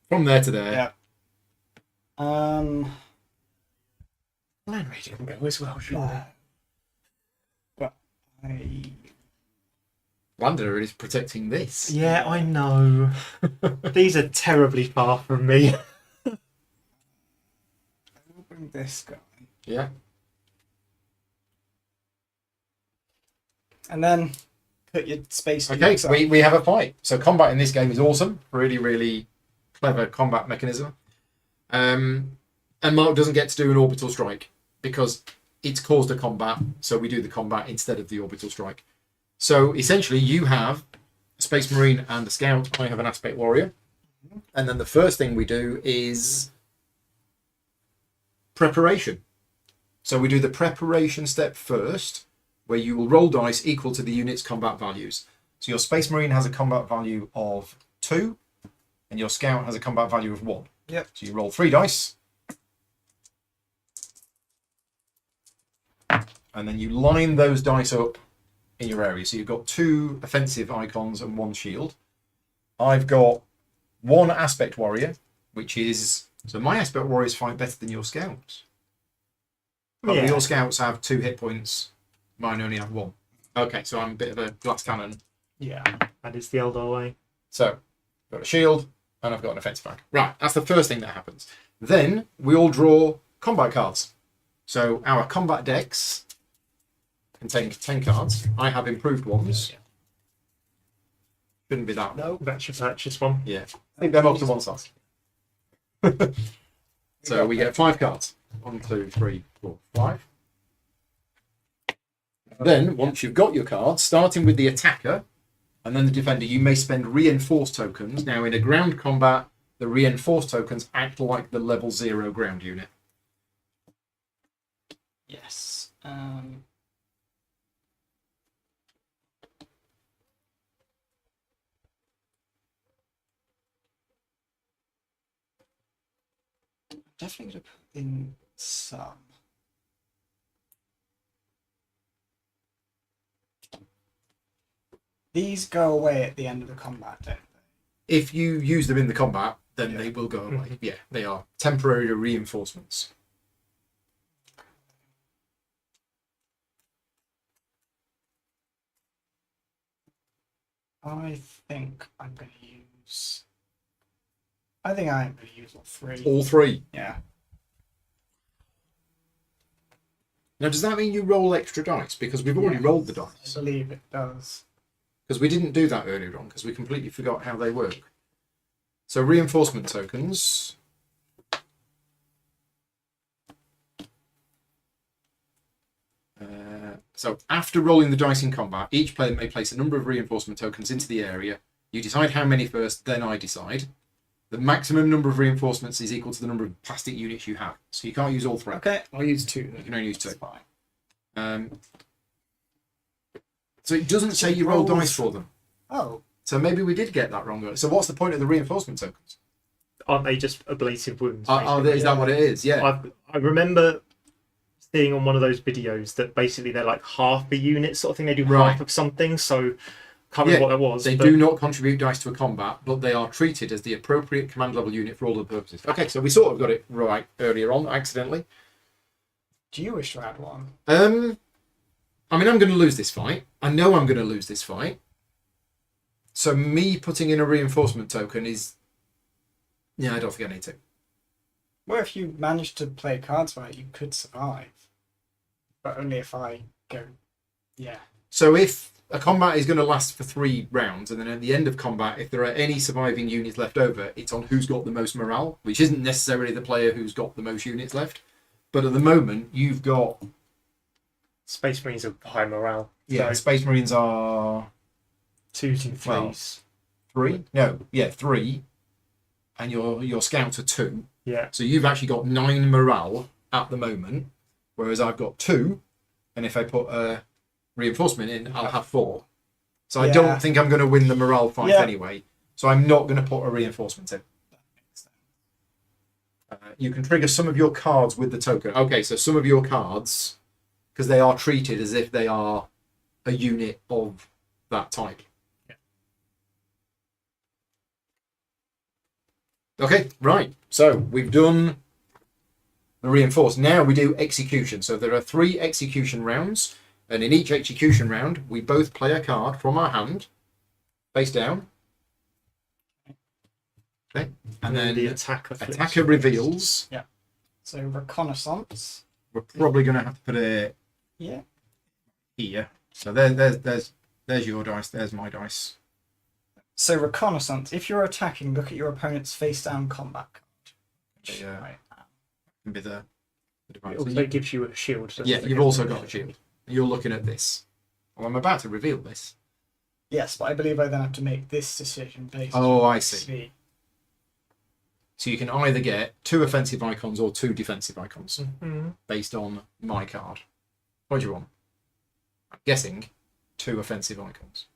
from there to there. Yeah. Land Raider can go as well, surely. Lander is protecting this. Yeah, I know. These are terribly far from me. I will bring this guy. Yeah. And then put your space. Okay, dukes up. we have a fight. So combat in this game is awesome. Really, really clever combat mechanism. And Mark doesn't get to do an orbital strike because it's caused a combat. So we do the combat instead of the orbital strike. So essentially you have a Space Marine and a Scout. I have an Aspect Warrior. And then the first thing we do is preparation. So we do the preparation step first, where you will roll dice equal to the unit's combat values. So your Space Marine has a combat value of 2, and your Scout has a combat value of 1. Yep. So you roll 3 dice, and then you line those dice up in your area. So you've got 2 offensive icons and 1 shield. I've got 1 Aspect Warrior, which is... So my Aspect Warriors fight better than your Scouts. Oh, Yeah. your Scouts have 2 hit points. Mine only have 1. Okay, so I'm a bit of a glass cannon. Yeah, that is the Eldar way. So, I've got a shield, and I've got an offensive back. Right, that's the first thing that happens. Then, we all draw combat cards. So, our combat decks contain 10 cards. I have improved ones. Yeah. Shouldn't be that. No, that's your purchase one. Yeah. I think them off to one side. So, we get 5 cards. 1, 2, 3, 4, 5. Then, once you've got your cards, starting with the attacker and then the defender, you may spend reinforced tokens. Now, in a ground combat, the reinforced tokens act like the level 0 ground unit. Yes. Definitely going to put in some. These go away at the end of the combat, don't they? If you use them in the combat, then Yeah. they will go away. Yeah, they are temporary reinforcements. I think I'm going to use. I think I'm going to use all 3. All 3. Yeah. Now, does that mean you roll extra dice? Because we've already rolled the I dice. believe it does. Because we didn't do that earlier on, because we completely forgot how they work. So reinforcement tokens. So after rolling the dice in combat, each player may place a number of reinforcement tokens into the area. You decide how many first, then I decide. The maximum number of reinforcements is equal to the number of plastic units you have. So you can't use all 3. Okay, I'll use 2 You then. can only use 2. That's fine. So it doesn't say you roll rolls- dice for them. Oh, So maybe we did get that wrong. So what's the point of the reinforcement tokens? Aren't they just ablative wounds? Is that what it is? Yeah. I remember seeing on one of those videos that basically they're like half a unit sort of thing. They do Right. half of something. So can't remember what that was. They but do not contribute dice to a combat, but they are treated as the appropriate command level unit for all the purposes. Okay, so we sort of got it right earlier on, accidentally. do you wish to add one? I mean, I'm going to lose this fight. I know I'm going to lose this fight. So me putting in a reinforcement token is... Yeah, I don't think I need to. Well, if you manage to play cards right, you could survive. But only if I go. Yeah. So if a combat is going to last for 3 rounds, and then at the end of combat, if there are any surviving units left over, it's on who's got the most morale, which isn't necessarily the player who's got the most units left. But at the moment, you've got... Space Marines are high morale. Yeah, So Space Marines are 2s and 3s. Well, 3. No, yeah, 3. And your Scouts are 2. Yeah. So you've actually got 9 morale at the moment, whereas I've got 2. And if I put a reinforcement in, I'll have 4. So I Yeah. don't think I'm going to win the morale fight Yeah. anyway. So I'm not going to put a reinforcement in. You can trigger some of your cards with the token. Okay, so some of your cards, because they are treated as if they are a unit of that type. Yeah. Okay, right. So we've done the reinforced. Now we do execution. So there are 3 execution rounds. And in each execution round, we both play a card from our hand, face down. Okay. And then the attacker reveals. Yeah. So reconnaissance. We're probably going to have to put it here. So there's your dice. There's my dice. So reconnaissance. If you're attacking, look at your opponent's face down combat card. Yeah. Right. Can be the device. It also gives you a shield. doesn't Yeah, it? you've also got a shield. You're looking at this. Well, I'm about to reveal this. Yes, but I believe I then have to make this decision based Oh, on I see. So you can either get 2 offensive icons or 2 defensive icons based on my card. What do you want? I'm guessing 2 offensive icons.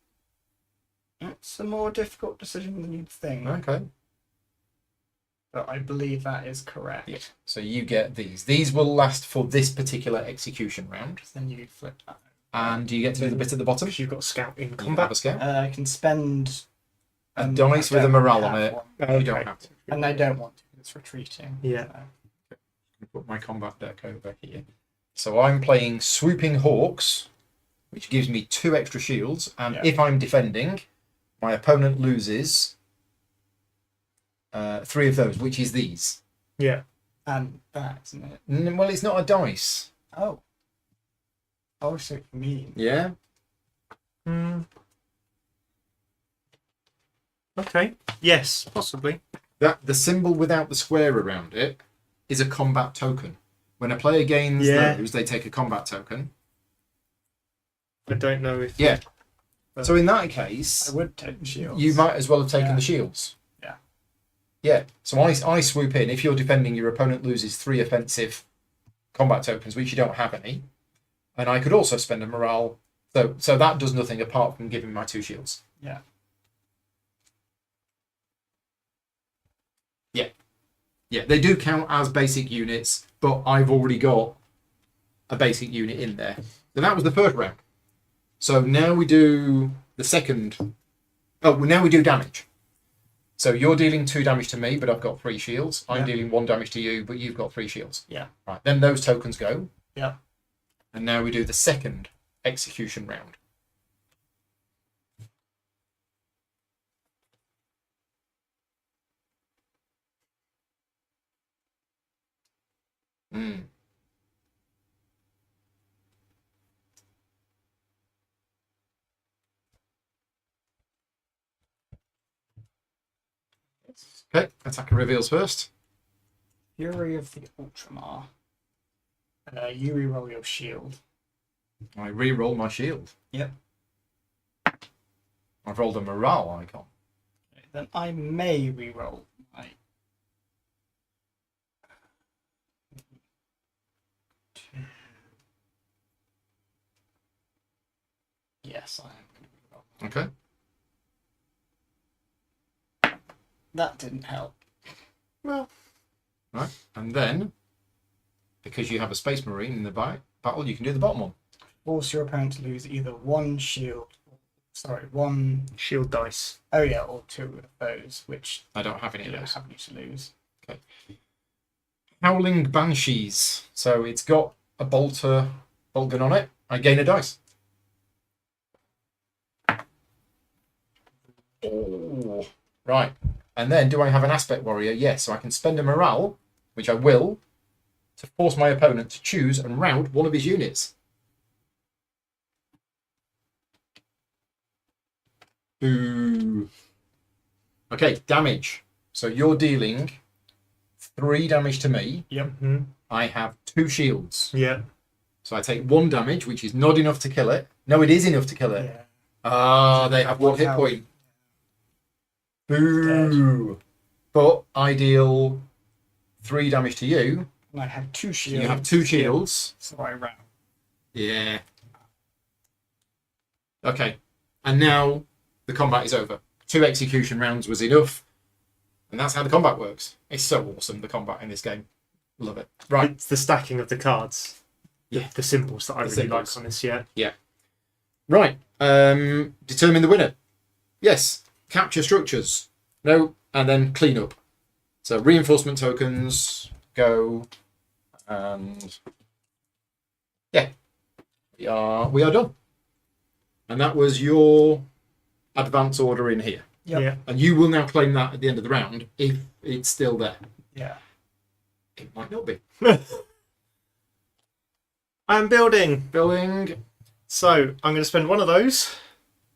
It's a more difficult decision than you'd think, Okay. but I believe that is correct. Yeah. So you get these. These will last for this particular execution round. Then you flip that. And you get to the bit at the bottom. Because you've got scout in You have combat. a scout. I can spend A dice with a morale on it. one. You don't have to. And I don't want to. It's retreating. Yeah. So. I'll put my combat deck over here. So I'm playing Swooping Hawks, which gives me 2 extra shields. And if I'm defending, my opponent loses 3 of those, which is these. Yeah. And that, isn't it? Well, it's not a dice. Oh. Oh, so what you mean. Yeah. Okay. Yes, possibly. That the symbol without the square around it is a combat token. When a player gains those, they take a combat token. I don't know if. Yeah. So in that case, I would take the shields. you might as well have taken the shields. Yeah. Yeah. So I swoop in. If you're defending, your opponent loses 3 offensive combat tokens, which you don't have any. And I could also spend a morale. So that does nothing apart from giving my 2 shields. Yeah. Yeah, they do count as basic units, but I've already got a basic unit in there. So that was the first round. So now we do the second. Oh, well, now we do damage. So you're dealing 2 damage to me, but I've got 3 shields. I'm dealing 1 damage to you, but you've got 3 shields. Yeah. Right. Then those tokens go. Yeah. And now we do the second execution round. Okay, attacker reveals first. Fury of the Ultramar. You reroll your shield. I re-roll my shield. Yep. I've rolled a morale icon. Then I may reroll my. Yes, I am going to reroll. Okay. That didn't help. Well, right. And then, because you have a Space Marine in the battle, you can do the bottom one. Force your opponent to lose either 1 shield. Sorry, 1. Shield dice. Oh, yeah, or 2 of those, which I don't have any you of don't those. have any to lose. Okay. Howling Banshees. So it's got a bolt gun on it. I gain a dice. Oh. Right. And then do I have an Aspect Warrior? Yes. So I can spend a morale, which I will, to force my opponent to choose and rout one of his units. Boo. Okay, damage. So you're dealing 3 damage to me. Yep. Mm-hmm. I have 2 shields. Yeah. So I take 1 damage, which is not enough to kill it. No, it is enough to kill it. Yeah. Ah, they have 1 hit Health. point. Boo. But I deal 3 damage to you. And I have 2 So shields. you have 2 shields. So I round. Yeah. Okay. And now the combat is over. 2 execution rounds was enough. And that's how the combat works. It's so awesome, the combat in this game. Love it. Right. It's the stacking of the cards. Yeah. The symbols that I The really symbols. like on this, yeah. Right. Determine the winner. Yes. Capture structures. No. And then clean up. So reinforcement tokens go. And yeah. We are done. And that was your advance order in here. Yep. Yeah. And you will now claim that at the end of the round if it's still there. Yeah. It might not be. I'm building. Building. So I'm going to spend one of those.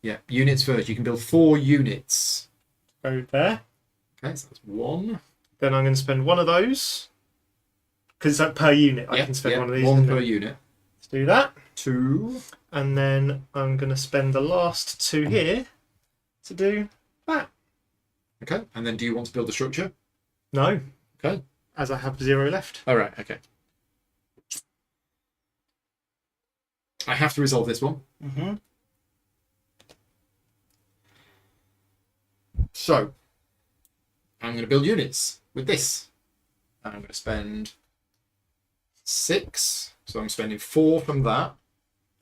Yeah, units first. You can build 4 units. Go there. Okay, so that's 1. Then I'm going to spend one of those. Because it's like per unit. I can spend one of these. 1 isn't per it? unit. Let's do that. 2. And then I'm going to spend the last 2 here to do that. Okay, and then do you want to build a structure? No. Okay. As I have 0 left. All right, okay. I have to resolve this one. Mm-hmm. So, I'm going to build units with this. And I'm going to spend 6. So I'm spending 4 from that.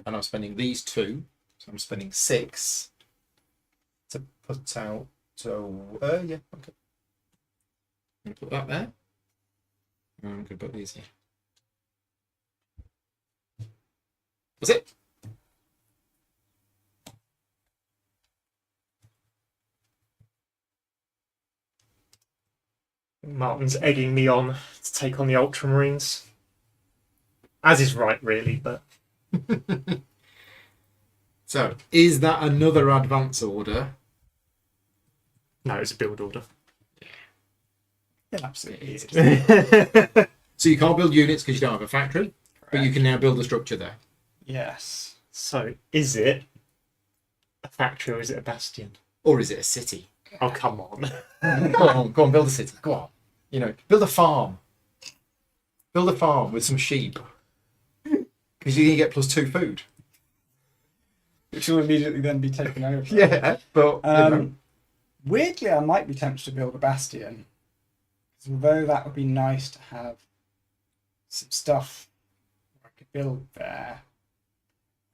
And I'm spending these 2. So I'm spending 6 to put out. So, yeah, okay. I'm going to put that there. And I'm going to put these here. That's it. Martin's egging me on to take on the Ultramarines. As is right, really, but So, is that another advance order? no, it's a build order. It absolutely is. So you can't build units because you don't have a factory, but you can now build a structure there. Yes. So, is it a factory or is it a bastion? Or is it a city? Oh, come on. Go on, build a city. Go on. You know, build a farm. Build a farm with some sheep. Because you're going to get +2 food. Which will immediately then be taken over. Yeah, but... you know. Weirdly, I might be tempted to build a bastion. 'Cause although that would be nice to have some stuff I could build there.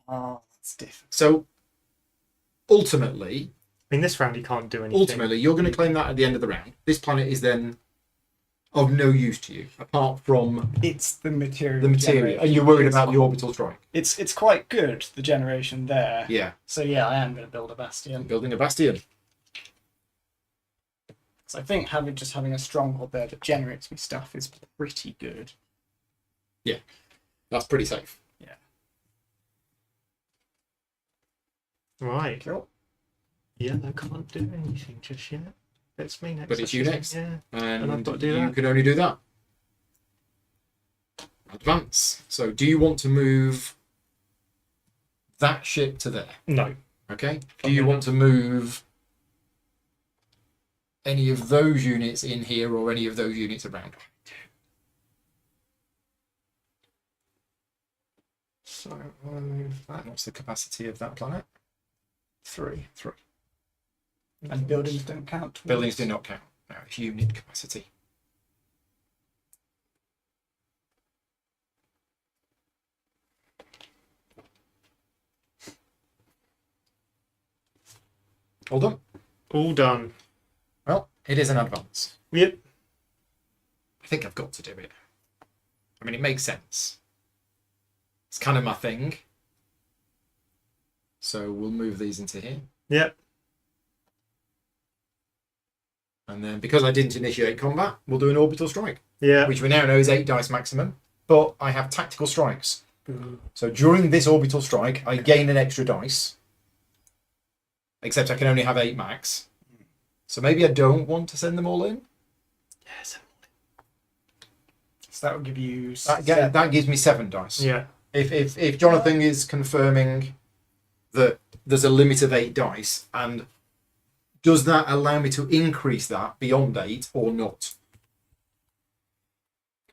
Oh, that's different. So, ultimately, In this round, you can't do anything. you're going to claim that at the end of the round. This planet is then of no use to you, apart from It's the material. the material. generation. And you're worried It's about the cool. orbital strike. It's quite good, the generation there. Yeah, So yeah, I am going to build a bastion. building a bastion. So I think having a stronghold there that generates me stuff is pretty good. That's pretty safe. Right. Cool. Yeah, I can't do anything just yet. It's me next. But it's you isn't it? next. Yeah. And I've got to do you that. can only do that. Advance. So do you want to move that ship to there? No. Okay. Do you want to move any of those units in here or any of those units around? So I'll move that. What's the capacity of that planet? 3. 3. And buildings don't count. towards- Buildings do not count. No, it's unit capacity. All done. All done. Well, it is an advance. Yep. I think I've got to do it. I mean, it makes sense. It's kind of my thing. So we'll move these into here. Yep. And then because I didn't initiate combat, we'll do an orbital strike, Yeah. which we now know is 8 dice maximum. But I have tactical strikes. So during this orbital strike, I gain an extra dice. Except I can only have 8 max. So maybe I don't want to send them all in. Yes. So that would give you. That gives me 7 dice. Yeah. If Jonathan is confirming that there's a limit of 8 dice, and does that allow me to increase that beyond 8 or not?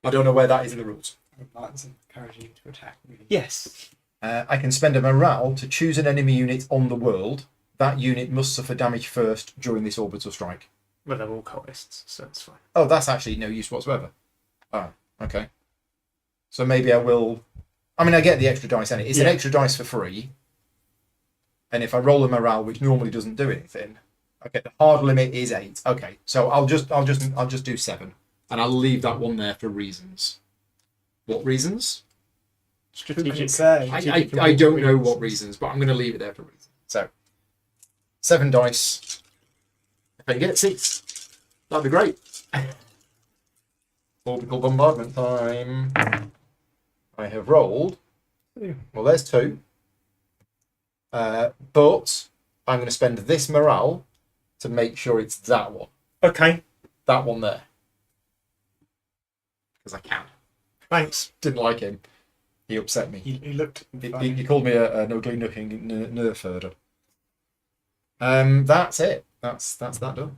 I don't know where that is in the rules. Martin's encouraging you to attack me. Yes. I can spend a morale to choose an enemy unit on the world. That unit must suffer damage first during this orbital strike. Well, they're all cultists, so it's fine. Oh, that's actually no use whatsoever. Oh, okay. So maybe I will... I mean, I get the extra dice, and it's an Yeah. extra dice for free. And if I roll a morale, which normally doesn't do anything, okay, the hard limit is 8. Okay, so I'll just do 7, and I'll leave that one there for reasons. What reasons? Who can Strategic. say? I don't know what reasons, but I'm going to leave it there for a reason. So, 7 dice. If I get 6, that'd be great. Orbital bombardment time. I have rolled. Well, there's 2. But I'm going to spend this morale to make sure it's that one. Okay. That one there. Because I can. Thanks. Didn't like him. He upset me. He looked. He called me an ugly-looking nerf herder. That's it. That's that done.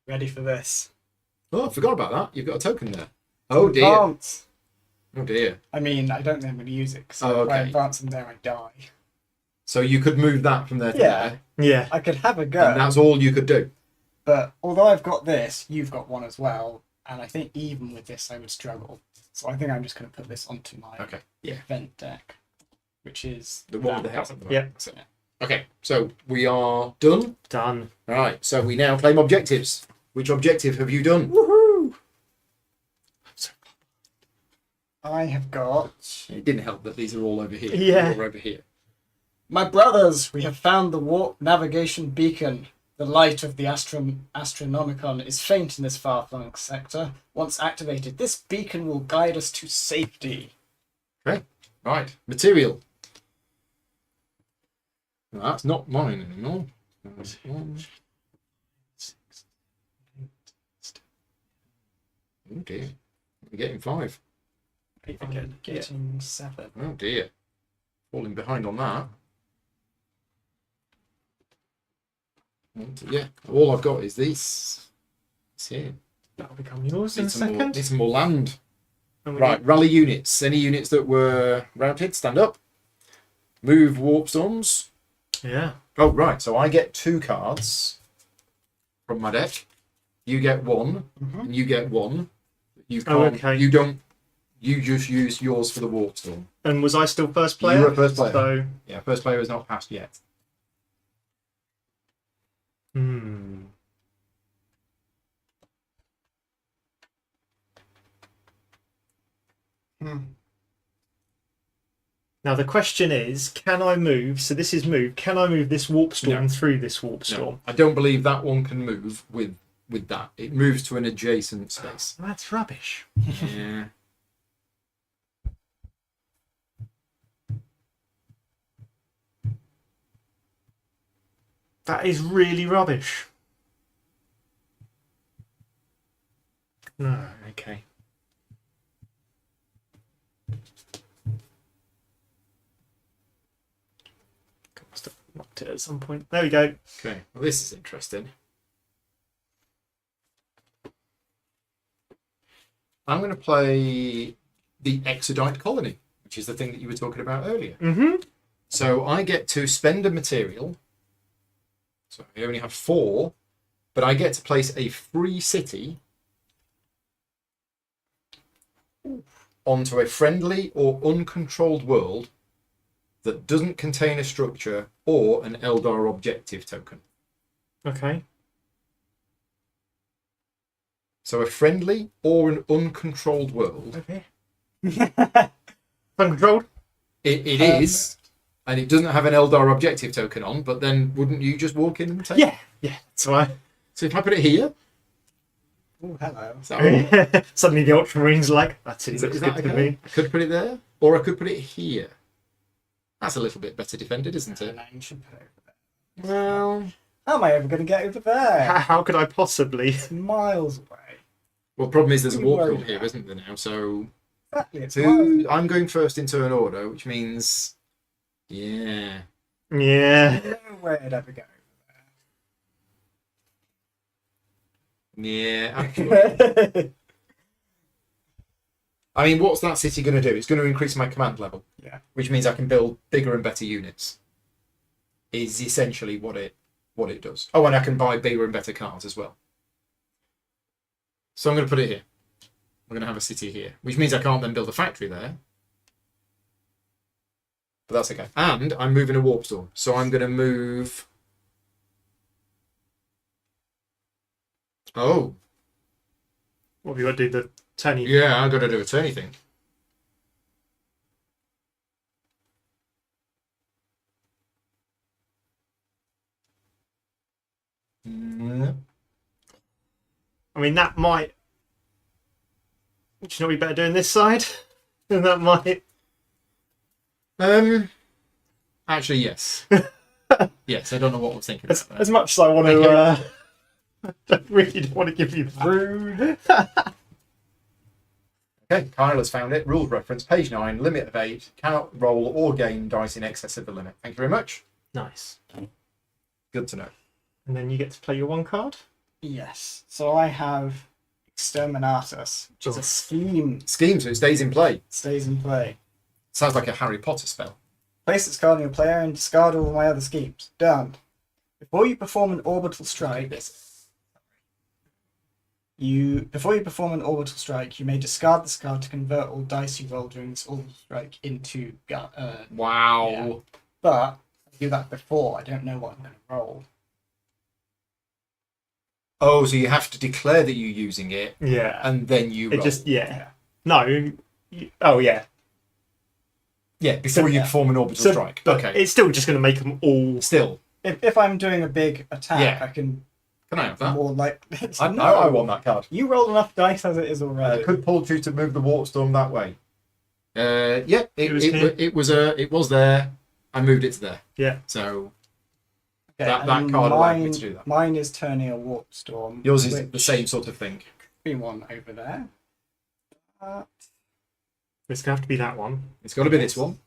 Ready for this? Oh, I forgot about that. You've got a token there. Oh dear. Advance. Oh dear. I mean, I don't think I'm going to use it because Oh, if I okay. advance in there, I die. So you could move that from there to Yeah. there, Yeah. I could have a and go, that's all you could do. but although I've got this, you've got one as well, and I think even with this, I would struggle. So I think I'm just going to put this onto my Okay. Yeah. event deck, which is The one with the that. house. Yeah. So, okay. So we are done. Done. All right. So we now claim objectives. Which objective have you done? Woohoo! I have got It didn't help that these are all over here. Yeah. All over here. my brothers. We have found the warp navigation beacon. The light of the Astronomicon is faint in this far-flung sector. Once activated, this beacon will guide us to safety. Okay. Right. Material. Well, that's not mine anymore. That's 1, 6, 8. Oh dear. We're getting 5. Getting 7. Oh dear. Falling behind on that. Yeah. All I've got is this. It's here. That'll become yours in a Need some more, second. need some more land. And we Right, rally units. Any units that were routed, stand up. Move warp storms. Yeah. Oh, right. So I get 2 cards from my deck. You get 1, and you get 1. You can't. Oh, okay. You don't. You just use yours for the warp storm. And was I still first player? You were first player. So. Yeah, first player is not passed yet. Hmm. Now the question is, can I move? So this is move. Can I move this warp storm No. through this warp storm? No, I don't believe that one can move with that. It moves to an adjacent space. That's rubbish. Yeah. That is really rubbish. No, okay. Must have knocked it at some point. There we go. Okay. Well, this is interesting. I'm going to play the Exodite Colony, which is the thing that you were talking about earlier. Mm-hmm. So I get to spend a material. So I only have 4, but I get to place a free city onto a friendly or uncontrolled world that doesn't contain a structure or an Eldar objective token. Okay. So a friendly or an uncontrolled world. Okay. Uncontrolled? It is, and it doesn't have an Eldar objective token on, but then wouldn't you just walk in and take it? Yeah. Yeah. That's why. So if I put it here, Oh, hello. is that all right? Suddenly the Ultramarines like, that Is looks that good to okay? me. I could put it there, or I could put it here. That's a little bit better defended, isn't it? No, you should put it over there. Well, How am I ever going to get over there? How could I possibly? It's miles away. well, problem is there's a What are you warp worried field here, about? isn't there now? So Exactly, it's miles. I'm going first in turn order, which means, yeah. Yeah. No way I'd ever get Yeah, over actually. there. I mean, what's that city going to do? It's going to increase my command level. Yeah. Which means I can build bigger and better units. Is essentially what it does. Oh, and I can buy bigger and better cars as well. So I'm going to put it here. I'm going to have a city here, which means I can't then build a factory there. But that's okay. And I'm moving a warp storm, so I'm going to move. Oh, What have you got to do? Turny. Yeah, I've got to do a turny thing. I mean, that might. Do you know what we better doing this side? And that might. Actually, yes. Yes, I don't know what I was thinking about that. As much as I want to. I really don't want to give you that. Rude. Okay, Kyle has found it. Rules reference, page 9, limit of 8. Cannot roll or gain dice in excess of the limit. Thank you very much. Nice. Good to know. And then you get to play your one card. Yes. So I have Exterminatus, which is a scheme. Scheme, so it stays in play. Stays in play. Sounds like a Harry Potter spell. Place this card on your player and discard all my other schemes. Done. Before you perform an orbital strike, you may discard this card to convert all dice you roll during this orbital strike into Wow. Yeah. But I do that before I don't know what I'm going to roll. Oh, so you have to declare that you're using it, Yeah. and then you roll. No. Oh, yeah. Yeah, before you perform an orbital strike. But Okay. it's still just going to make them all. Still. If I'm doing a big attack, Yeah. I can Can I have that? more like. I want that card. You rolled enough dice as it is I already. could pull you to move the Warpstorm that way. Yeah, It was here. it was there. I moved it to there. Yeah. So Okay, that and card allowed me to do that. Mine is turning a warp storm. Yours is which the same sort of thing. Be one over there. It's going to have to be that one. It's got to be this one.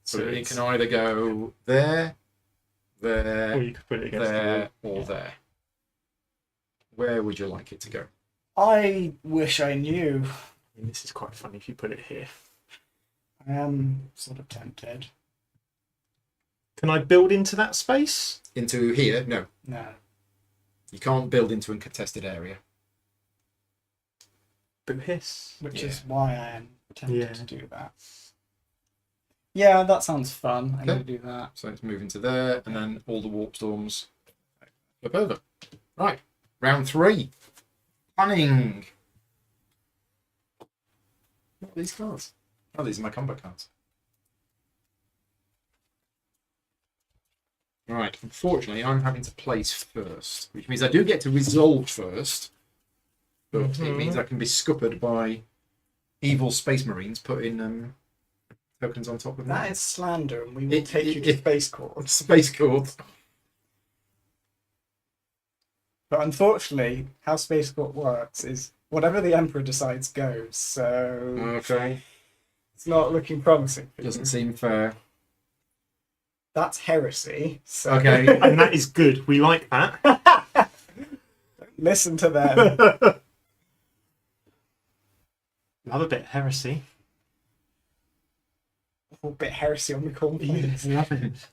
So So it it's- can either go there, Or there, you could put it against there, the or there. Where would you like it to go? I wish I knew. I mean, this is quite funny if you put it here. I am sort of tempted. Can I build into that space? Into here? No. No. You can't build into a contested area. Boo hiss. Which Yeah. is why I am tempted Yeah. to do that. Yeah, that sounds fun. I'm Okay. going to do that. So it's moving to there, and then all the warp storms flip over. Right, round 3. Planning. What are these cards? Oh, these are my combo cards. Right, unfortunately, I'm having to place first, which means I do get to resolve first, but it means I can be scuppered by evil space marines putting tokens on top of That mine. is slander, and we will take you to it- space court. Space Court. But unfortunately, how space court works is whatever the emperor decides goes. So Okay. it's not looking promising. For Doesn't you. seem fair. That's heresy. So Okay. And that is good. We like that. listen to them. Love a bit of heresy. A bit heresy on the cornflakes. Love it.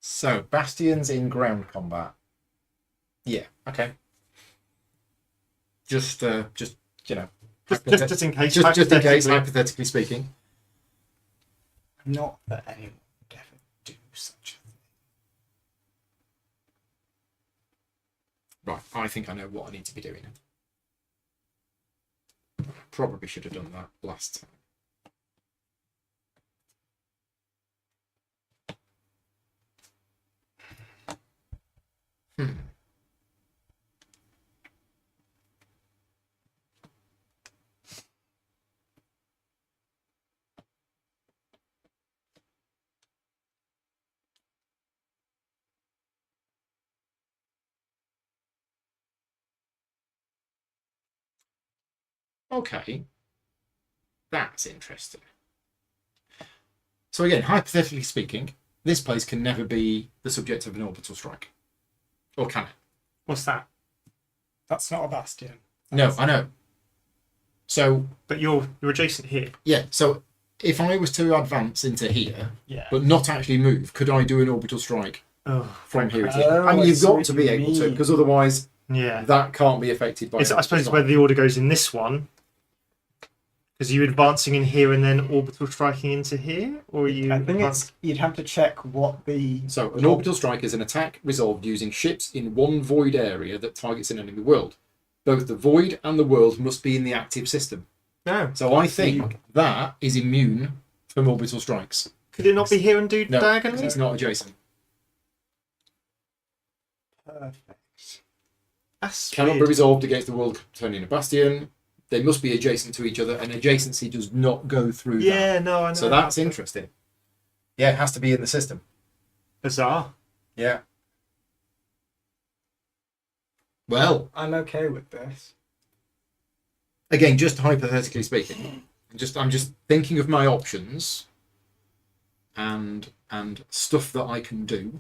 So, bastions in ground combat. Yeah, okay. Just you know, Just in case. just in case, hypothetically. hypothetically speaking. Not that anyone would ever do such a thing. Right, I think I know what I need to be doing. Probably should have done that last time. Okay. That's interesting. So again, hypothetically speaking, this place can never be the subject of an orbital strike. Or can it? What's that? That's not a bastion. No, I know. So, But you're adjacent here. yeah, so if I was to advance into here, Yeah. but not actually move, could I do an orbital strike Oh, from here? Oh, I mean, I you've see got what to you be able to, mean. because otherwise yeah. that can't be affected by. It's, I orbital suppose strike. whether the order goes in this one, because you're advancing in here and then orbital striking into here, or you. I think it's you'd have to check what the So, an orbital strike is an attack resolved using ships in one void area that targets an enemy world. both the void and the world must be in the active system. No. So I think that is immune from orbital strikes. Could it not be here and do No, diagonally? it's not adjacent. Perfect. That's Cannot be weird. resolved against the world turning a bastion. They must be adjacent to each other, and adjacency does not go through that. Yeah, no, I know. So that's interesting. Yeah, it has to be in the system. Bizarre. Yeah. Well, I'm okay with this. again, just hypothetically speaking, I'm just thinking of my options and stuff that I can do.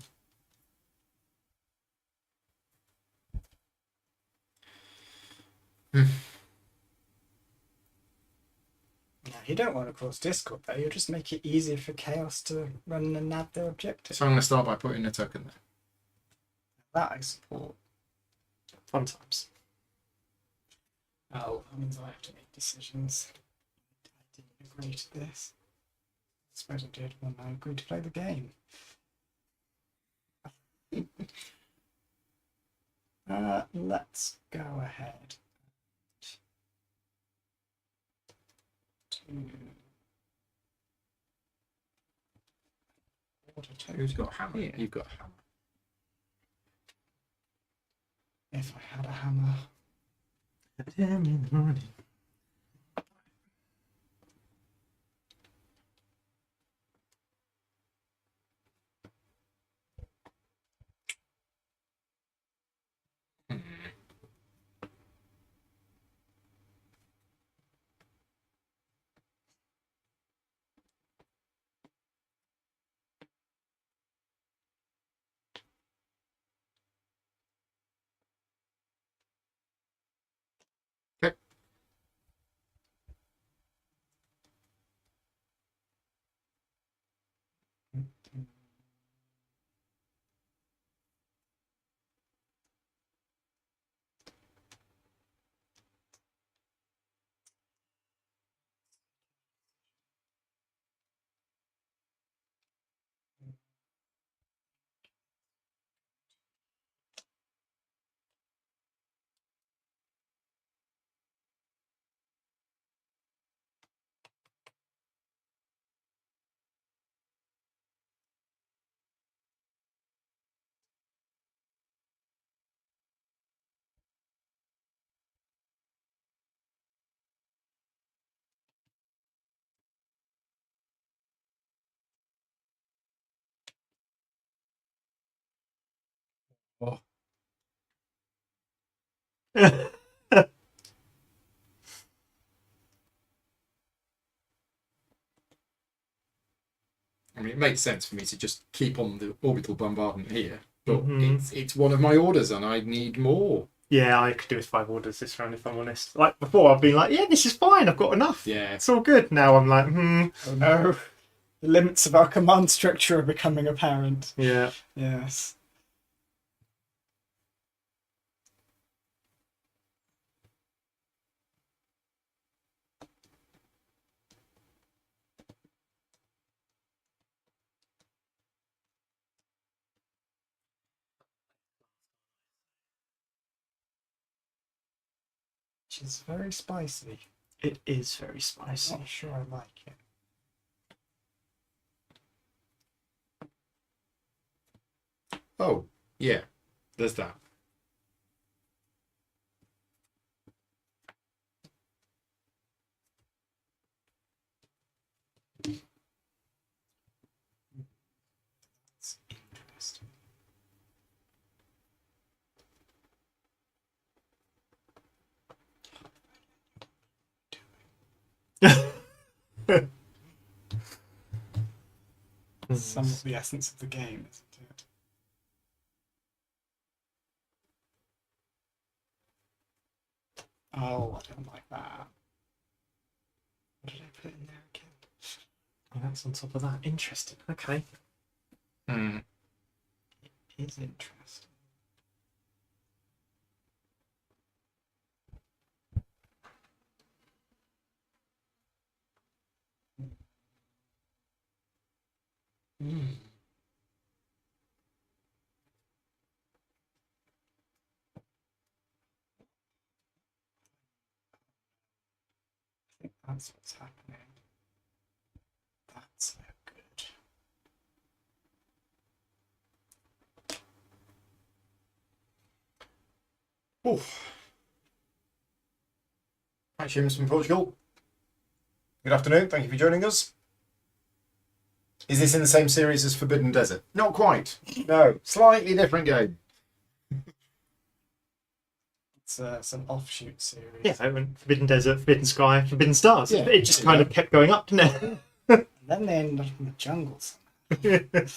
Yeah, you don't want to cause discord though. You'll just make it easier for chaos to run and nab their objective. So I'm going to start by putting a token there. That I support. Fun times. Oh, that means I have to make decisions. I didn't agree to this. I suppose I did when I agreed to play the game. Let's go ahead. Who's got a hammer? You've got a hammer. If I had a hammer. In the morning. Okay. Oh. I mean, it makes sense for me to just keep on the orbital bombardment here, but it's one of my orders, and I need more. Yeah, I could do with 5 orders this round if I'm honest. Like before, I've been like, yeah, this is fine. I've got enough. Yeah. It's all good. Now I'm like, Oh no. The limits of our command structure are becoming apparent. Yeah. Yes. Which is very spicy. It is very spicy. I'm not sure I like it. Oh, yeah. There's that. It's interesting. Some of the essence of the game, isn't it? Oh, I don't like that. What did I put in there again? Oh, that's on top of that. Interesting. Okay. Hmm. It is interesting. Mm. think that's what's happening. That's no good. Hi, Shims from Portugal. Good afternoon. Thank you for joining us. Is this in the same series as Forbidden Desert? Not quite. No, slightly different game. It's an offshoot series. Yeah, I went Forbidden Desert, Forbidden Sky, Forbidden Stars. Yeah, It just there you kind of kept going up, didn't it? And then they ended up in the jungles. I think we're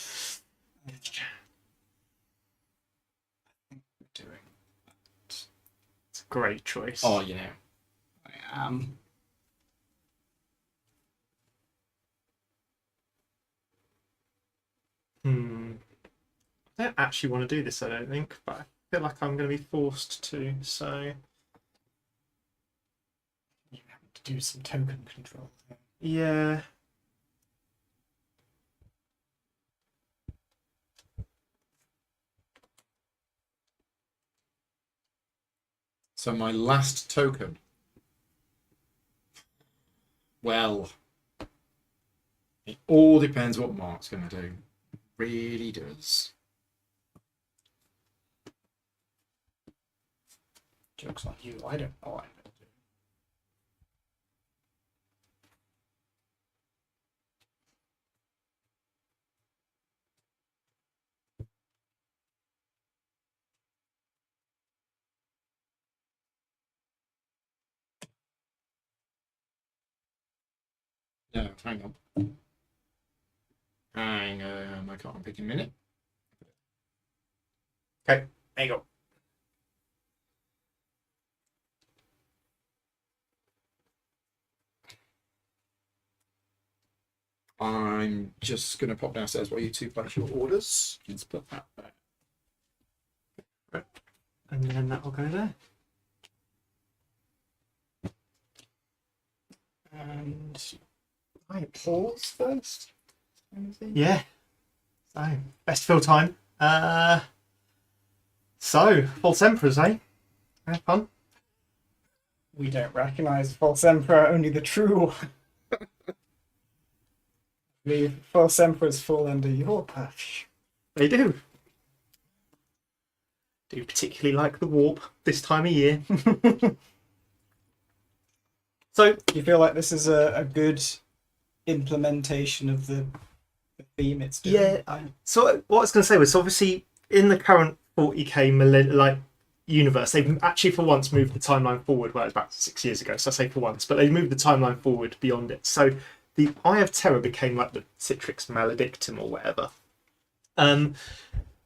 doing. It's a great choice. Oh, you know. I am. I don't actually want to do this, I don't think, but I feel like I'm going to be forced to, so... You have to do some token control. Yeah. So my last token. Well, it all depends what Mark's going to do. It really does. Joke's on you. I don't know what I'm going to do. No, hang on. Hang on, I can't pick a minute. Okay, there you go. I'm just going to pop downstairs while you two place your orders. Let's put that there. And then that will go there. And I pause first. Yeah. So, best fill time. So, False Emperors, eh? Have fun. We don't recognise False Emperor, only the true one. The False Emperors fall under your purview. They do. Do particularly like the warp this time of year. So, Do you feel like this is a good implementation of the theme it's doing? yeah. So, what I was going to say was obviously in the current 40k universe, they've actually for once moved the timeline forward. Well, it was about 6 years ago, so I say for once, but they moved the timeline forward beyond it. So, the Eye of Terror became like the Citrix Maledictum or whatever. And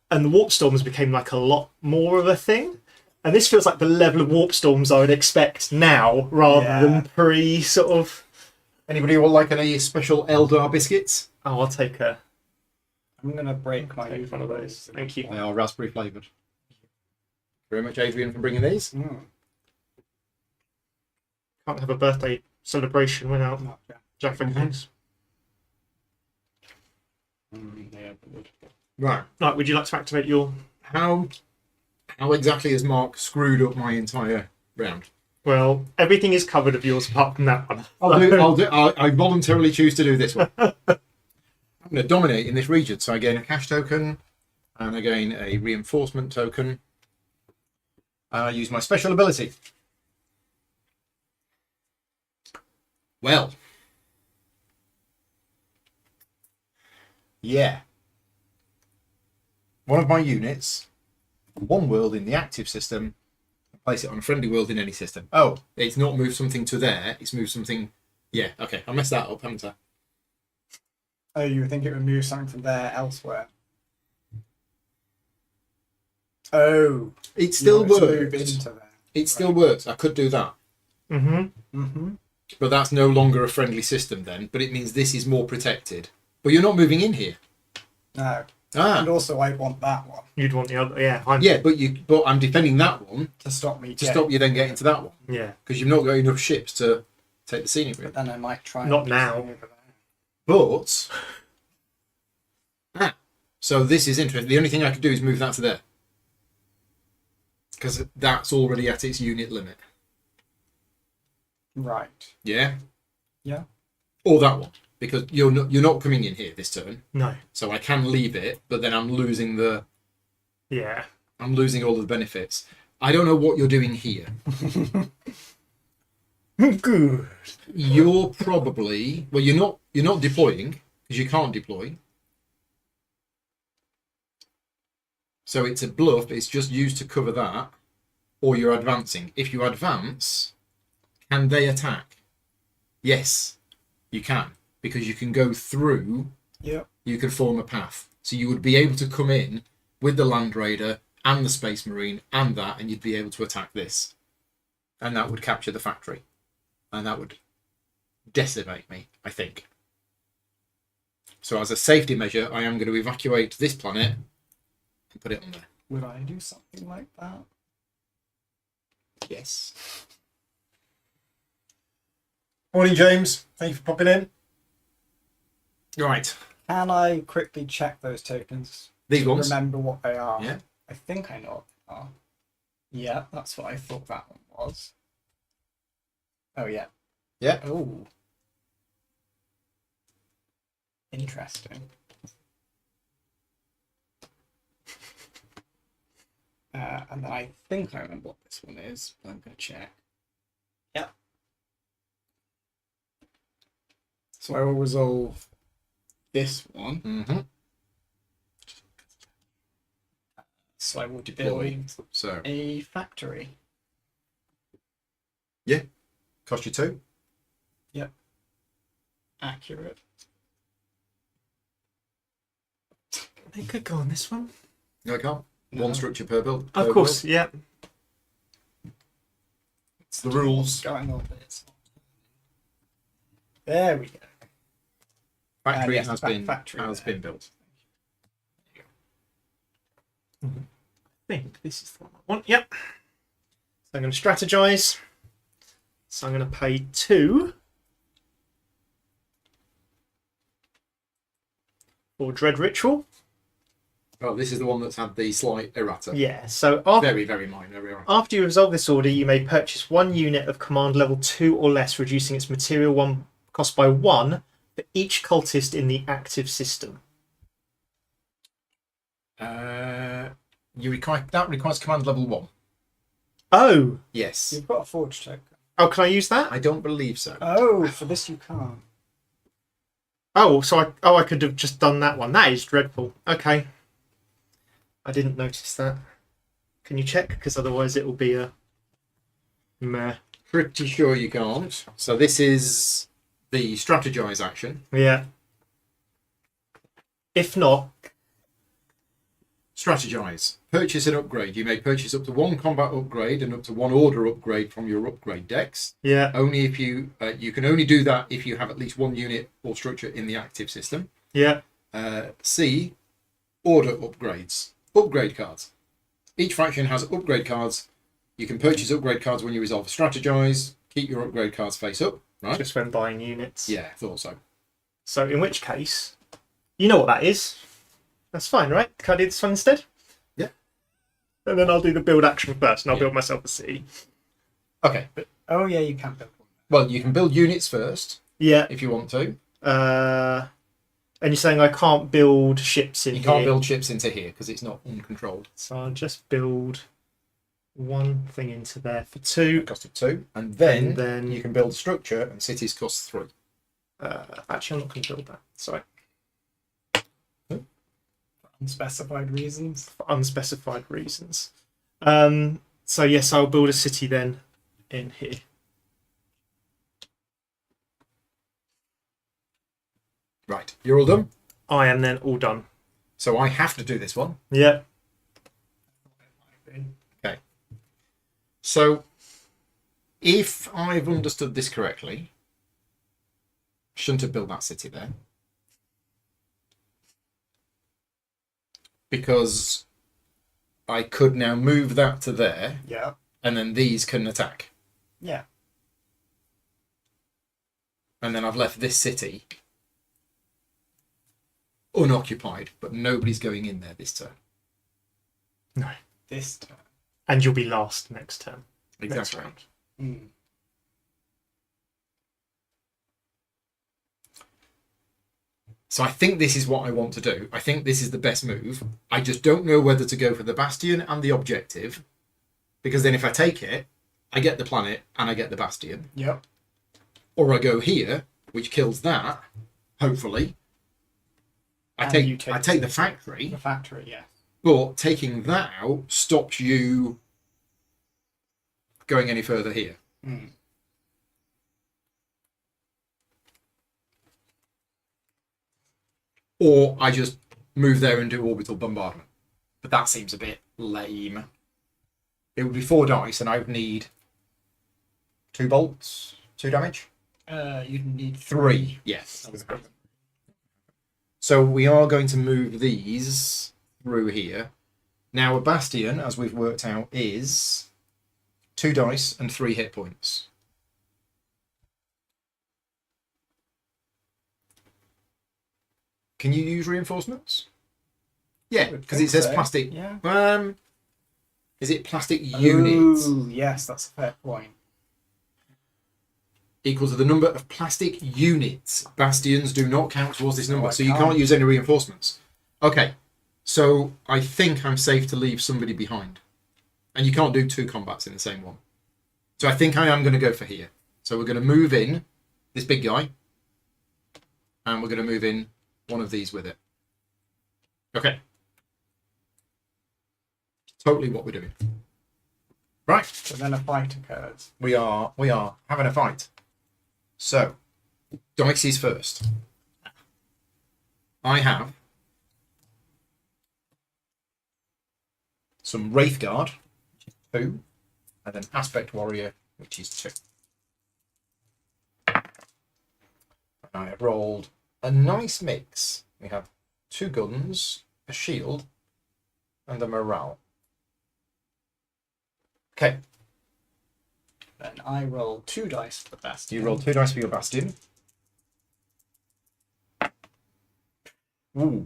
the warp storms became like a lot more of a thing. And this feels like the level of warp storms I would expect now rather than pre sort of. Anybody would like any special Eldar biscuits? Oh, I'll take a. I'm going to break my Take one of those. Thank you. They are raspberry flavoured. Very much, Adrian, for bringing these. Can't have a birthday celebration without Not yet. Jaffa cakes. Yeah, Right. Right, would you like to activate your? How exactly has Mark screwed up my entire round? Well, everything is covered of yours apart from that one. I voluntarily choose to do this one. I'm going to dominate in this region, so I gain a cash token, and I gain a reinforcement token. And I use my special ability. Well. Yeah. One of my units, one world in the active system, and place it on a friendly world in any system. Oh, it's not moved something to there, it's moved something... Yeah, okay, I messed that up, haven't I? Oh, you think it would move something from there elsewhere? Oh, It still you want it to move works. into there. It still works. I could do that. Mm-hmm. But that's no longer a friendly system then. But it means this is more protected. But you're not moving in here. No. Ah. And also, I want that one You'd want the other, yeah. Yeah, but I'm defending that one to stop me. to stop you then getting to that one. Yeah. Because you've not got enough ships to take the scenic route. But then I might try. Not and now. over there. But... So this is interesting. The only thing I could do is move that to there. Because that's already at its unit limit. Right. Yeah. Yeah. Or that one, because you're not coming in here this turn, No. so I can leave it, but then I'm losing Yeah. I'm losing all of the benefits. I don't know what you're doing here. Good. You're probably you're not deploying because you can't deploy. So it's a bluff. It's just used to cover that, or you're advancing. If you advance, can they attack? Yes, you can, because you can go through. Yep. You can form a path, so you would be able to come in with the Land Raider and the Space Marine and that, and you'd be able to attack this, and that would capture the factory, and that would decimate me, I think. So as a safety measure, I am going to evacuate this planet and put it on there. Would I do something like that? Yes. Morning, James. Thank you for popping in. Right. Can I quickly check those tokens? These to ones? remember what they are. Yeah. I think I know what they are. Yeah, that's what I thought that one was. Oh, yeah. Yeah. Oh. Interesting. And then I think I remember what this one is, but I'm going to check. Yeah. So I will resolve this one. Mm-hmm. So I will Deploy. build So a factory. cost you 2. Accurate. They could go on this one. No, I can't. No. One structure per build. Of per course, build. yeah. It's the rules. Going on this. There we go. Factory yes, has factory there. been built. I think this is the one I want. Yep. So I'm going to strategize. So I'm going to pay 2 for Dread Ritual. Oh, this is the one that's had the slight errata. Yeah. So after, Very, very minor errata. after you resolve this order, you may purchase 1 unit of command level 2 or less, reducing its material 1 cost by 1 for each cultist in the active system. That requires command level 1. Oh. Yes. You've got a forge token. Oh, can I use that? I don't believe so. Oh, for this you can't. Oh, so I could have just done that one. That is dreadful. Okay. I didn't notice that. Can you check? Because otherwise it will be a meh. Pretty sure you can't. So this is the strategize action. Yeah. If not, Strategize. Purchase an upgrade. You may purchase up to 1 combat upgrade and up to 1 order upgrade from your upgrade decks. yeah. Only if you can only do that if you have at least 1 unit or structure in the active system. Yeah. C. Order upgrades. Upgrade cards. Each faction has upgrade cards. You can purchase upgrade cards when you resolve strategize. Keep your upgrade cards face up. Right? Just when buying units. Yeah, thought so. So in which case, you know what that is. That's fine, right? Can I do this one instead? Yeah. And then I'll do the build action first, and I'll Yeah. build myself a city. Okay. Oh, yeah, you can build one. Well, you can build units first Yeah. if you want to. And you're saying I can't build ships in You here? can't build ships into here because it's not uncontrolled. So I'll just build 1 thing into there for 2. Cost of 2, and then And then- you can build structure, and cities cost 3. Actually, I'm not going to build that. Sorry. Unspecified reasons. For unspecified reasons. So yes, I'll build a city then in here. Right, you're all done. I am then all done. So I have to do this one. Yeah. Okay. So if I've understood this correctly, I shouldn't have built that city there. Because I could now move that to there, Yeah. and then these can attack. Yeah. And then I've left this city unoccupied, but nobody's going in there this turn. No. This turn. And you'll be last next turn. Next Exactly. round. Hmm. So I think this is what I want to do. I think this is the best move. I just don't know whether to go for the bastion and the objective, because then if I take it, I get the planet and I get the bastion. Yep. Or I go here, which kills that, hopefully. I And take you take the factory, The factory, yeah. but taking that out stops you going any further here. Mm. Or I just move there and do orbital bombardment. But that seems a bit lame. It would be 4 dice and I would need 2 bolts, 2 damage. You'd need 3. Yes. So we are going to move these through here. Now a bastion, as we've worked out, is 2 dice and 3 hit points. Can you use reinforcements? Yeah, because it says so. plastic. Yeah. Is it plastic units Ooh, yes, that's a fair point. equal to the number of plastic units? Bastions do not count towards this number, I so you can't. can't use any reinforcements. Okay, so I think I'm safe to leave somebody behind, and you can't do 2 combats in the same one. So I think I am going to go for here. So we're going to move in this big guy, and we're going to move in one of these with it. Okay. Totally what we're doing. Right. So then a fight occurs. We are having a fight. So, dice first. I have some Wraithguard, which is 2, and an Aspect Warrior, which is 2. And I have rolled a nice mix. We have 2 guns, a shield, and a morale. Okay. Then I roll 2 dice for the best. You roll 2 dice for your bastion. Ooh.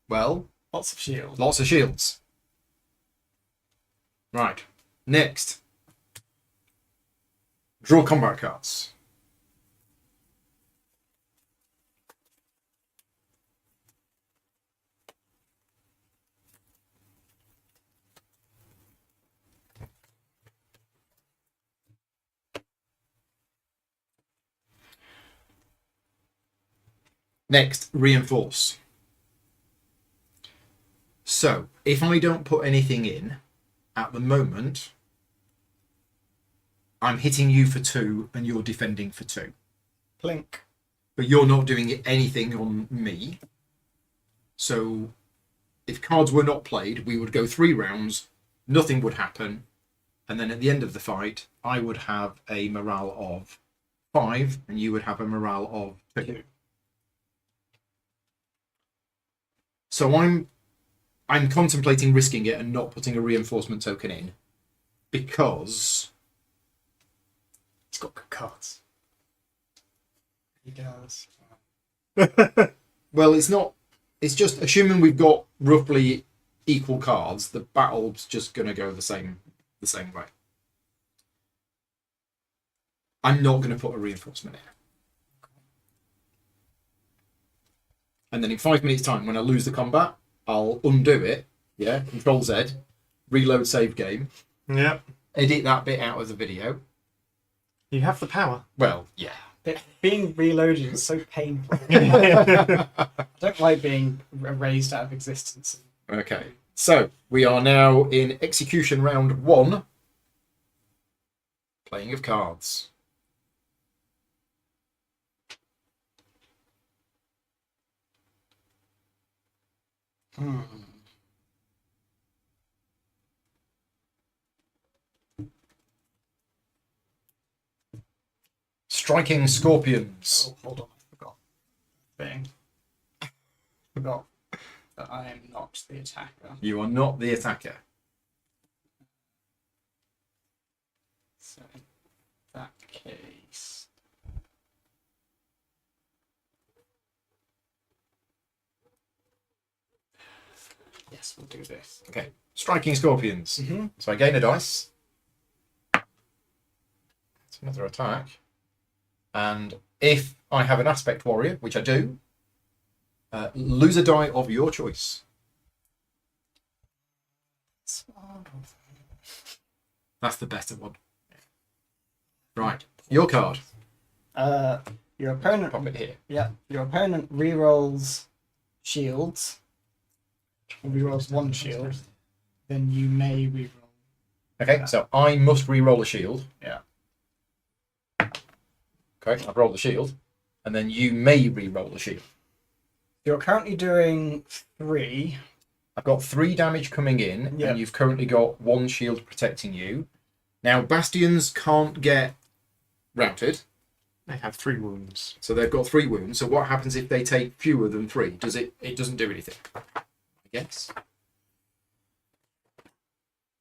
Well, Lots of shield. lots of shields. Right. Next. Draw combat cards. Next, reinforce. So, if I don't put anything in at the moment, I'm hitting you for 2 and you're defending for 2. Plink. But you're not doing anything on me. So, if cards were not played, we would go 3 rounds, nothing would happen, and then at the end of the fight, I would have a morale of 5 and you would have a morale of 2. So I'm contemplating risking it and not putting a reinforcement token in because He's got good cards. He does. well, it's not. It's just assuming we've got roughly equal cards. The battle's just going to go the same way. I'm not going to put a reinforcement in. And then in 5 minutes' time, when I lose the combat, I'll undo it. Yeah, Control Z, reload save game, Yep. edit that bit out of the video. You have the power. Well, yeah. Being reloaded is so painful. I don't like being erased out of existence. Okay, so we are now in execution round 1. Playing of cards. Striking Scorpions. Oh, hold on, I forgot. Forgot that I am not the attacker. You are not the attacker. So in that case, yes, we'll do this. Okay, Striking Scorpions. Mm-hmm. So I gain a dice. It's another attack. And if I have an Aspect Warrior, which I do, Lose a die of your choice. That's the better one. Right, your card. Your opponent. Pop it here. Yeah, your opponent rerolls shields. Rerolls one shield. Then you may reroll. Okay, so I must re-roll a shield. Yeah. Okay, I've rolled the shield, and then you may re-roll the shield. You're currently doing 3. I've got 3 damage coming in, Yeah. and you've currently got 1 shield protecting you. Now, bastions can't get routed, They have 3 wounds. so they've got 3 wounds. So what happens if they take fewer than 3? Does it? It doesn't do anything, I guess.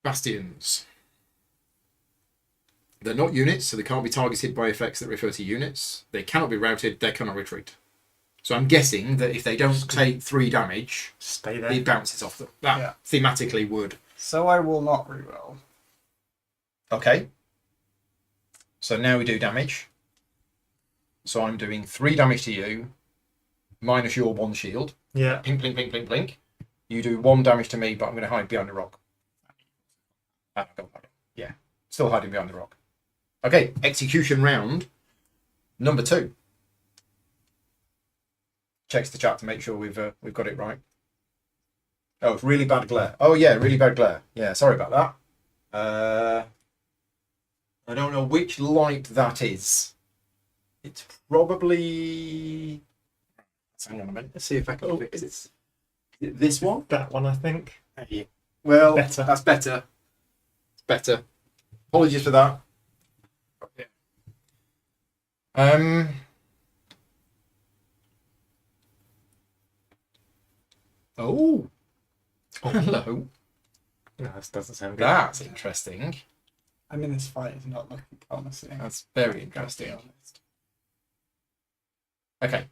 Bastions. They're not units, so they can't be targeted by effects that refer to units. They cannot be routed. They cannot retreat. So I'm guessing that if they don't take 3 damage, Stay there. it bounces off them. That thematically would. So I will not reroll. Okay. So now we do damage. So I'm doing 3 damage to you, minus your 1 shield. Yeah. Blink, blink, blink, blink, blink. You do 1 damage to me, but I'm going to hide behind a rock. Yeah, still hiding behind the rock. Okay, execution round number 2. Checks the chat to make sure we've got it right. Oh, it's really bad glare. Oh yeah, really bad glare. Yeah, sorry about that. I don't know which light that is. It's probably. Hang on a minute. Let's see if I can fix it. Is it this one? That one, I think. Well, Better. that's better. It's better. Apologies for that. Oh. Hello. No, this doesn't sound good. That's interesting. I mean, this fight is not looking promising. That's very interesting. I'll be honest. Okay.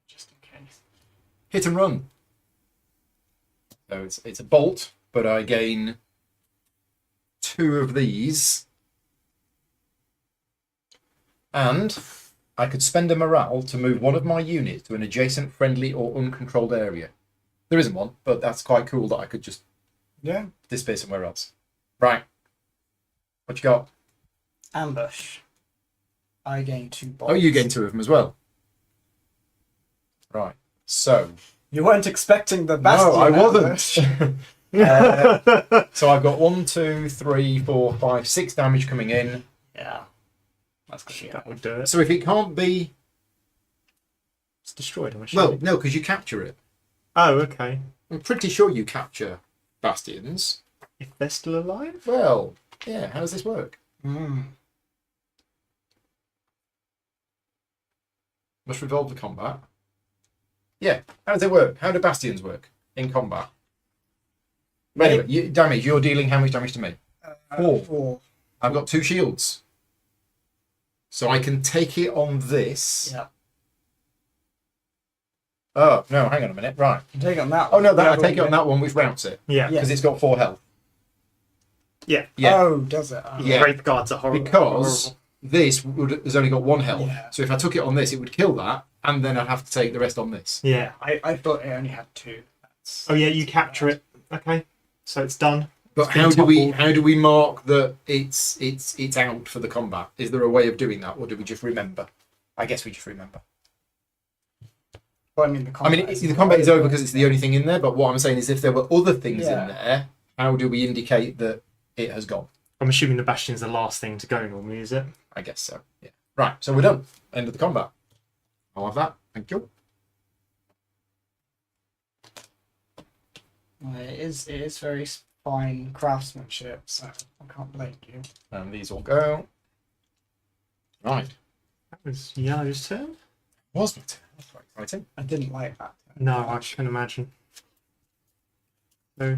Just in case. Hit and run. So it's a bolt, but I gain 2 of these. And I could spend a morale to move one of my units to an adjacent friendly or uncontrolled area. There isn't one, but that's quite cool that I could just disappear somewhere else. Right. What you got? Ambush. I gain 2 bolts. Oh, you gain 2 of them as well. Right. So. You weren't expecting the bastion. No, I ambush. wasn't. So I've got 1, 2, 3, 4, 5, 6 damage coming in. Yeah. That's good. That would do it. So if it can't be. It's destroyed, I'm Well, assuming. no, because you capture it. Oh, okay. I'm pretty sure you capture bastions. If they're still alive? Well, yeah, how does this work? Mm. Must revolve the combat. Yeah, how does it work? How do bastions work in combat? Anyway, damage, you're dealing how much damage to me? 4. I've got 2 shields. So I can take it on this. Yeah. Oh, no, hang on a minute. Right. You take it on that Oh, one. no, The I other take it one, on that one, which routes it. Yeah. Yeah. Because it's got 4 health. Yeah. Yeah. Oh, does it? Oh. Yeah. Wraith Guards are horrible. Because this has only got 1 health. Yeah. So if I took it on this, it would kill that, and then I'd have to take the rest on this. Yeah. I thought it only had 2. That's... Oh, yeah, you capture it. Okay. So it's done. But It's been how do we mark that it's out for the combat? Is there a way of doing that, or do we just remember? I guess we just remember. Well, I mean, the combat, The combat is over because it's the only thing in there. But what I'm saying is, if there were other things Yeah. in there, how do we indicate that it has gone? I'm assuming the Bastion's the last thing to go normally, is it? I guess so. Yeah. Right. So we're done. End of the combat. I'll have that. Thank you. Well, it is very fine craftsmanship, so I can't blame you. And these all go. Right. That was Yellow's turn? Wasn't it? That's quite exciting. I didn't like that. No, I can imagine. So,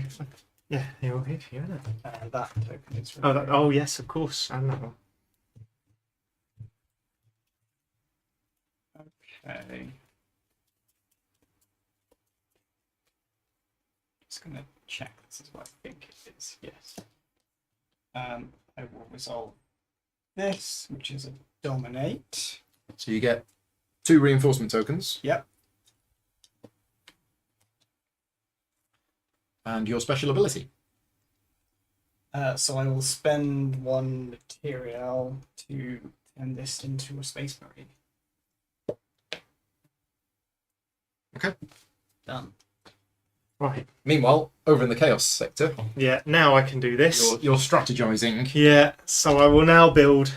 yeah, you're here, isn't it? That token is Oh, really oh, yes, of course. And that one. okay. Just gonna check this is what I think it is. Yes. I will resolve this, which is a dominate. So you get 2 reinforcement tokens. Yep. And your special ability. So I will spend 1 material to turn this into a space marine. Okay. Done. Right. Meanwhile, over in the chaos sector, Yeah. Now I can do this. you're strategizing. Yeah. So I will now build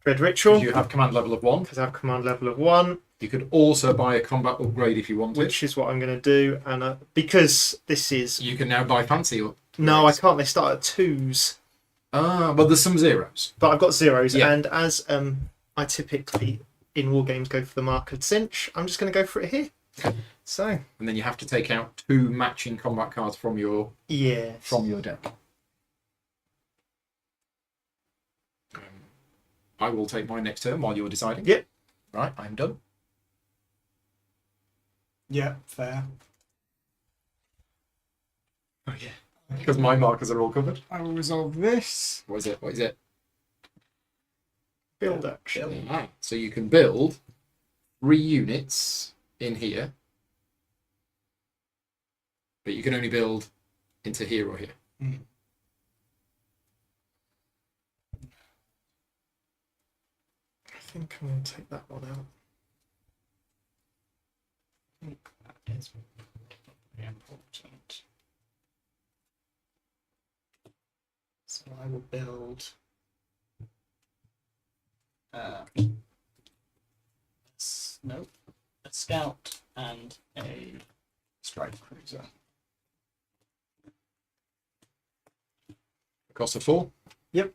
Dread Ritual You have command level of 1. because I have command level of 1, You could also buy a combat upgrade if you wanted. which is what I'm going to do. And because this is You can now buy fancy upgrades. no, I can't. They start at 2s, Ah, well, there's some zeros. but I've got 0s. Yeah. And as I typically in war games go for the marked cinch, I'm just going to go for it here. So And then you have to take out 2 matching combat cards from your yeah, deck. I will take my next turn while you're deciding. Yep. Right, I'm done. Yeah, fair. Oh yeah. Because my markers are all covered. I will resolve this. What is it? What is it? build action. Ah, so you can build 3 units in here. But you can only build into here or here. Mm. I think I'm going to take that one out. That is very important. So I will build nope, a scout and a strike cruiser. Cost of 4. Yep.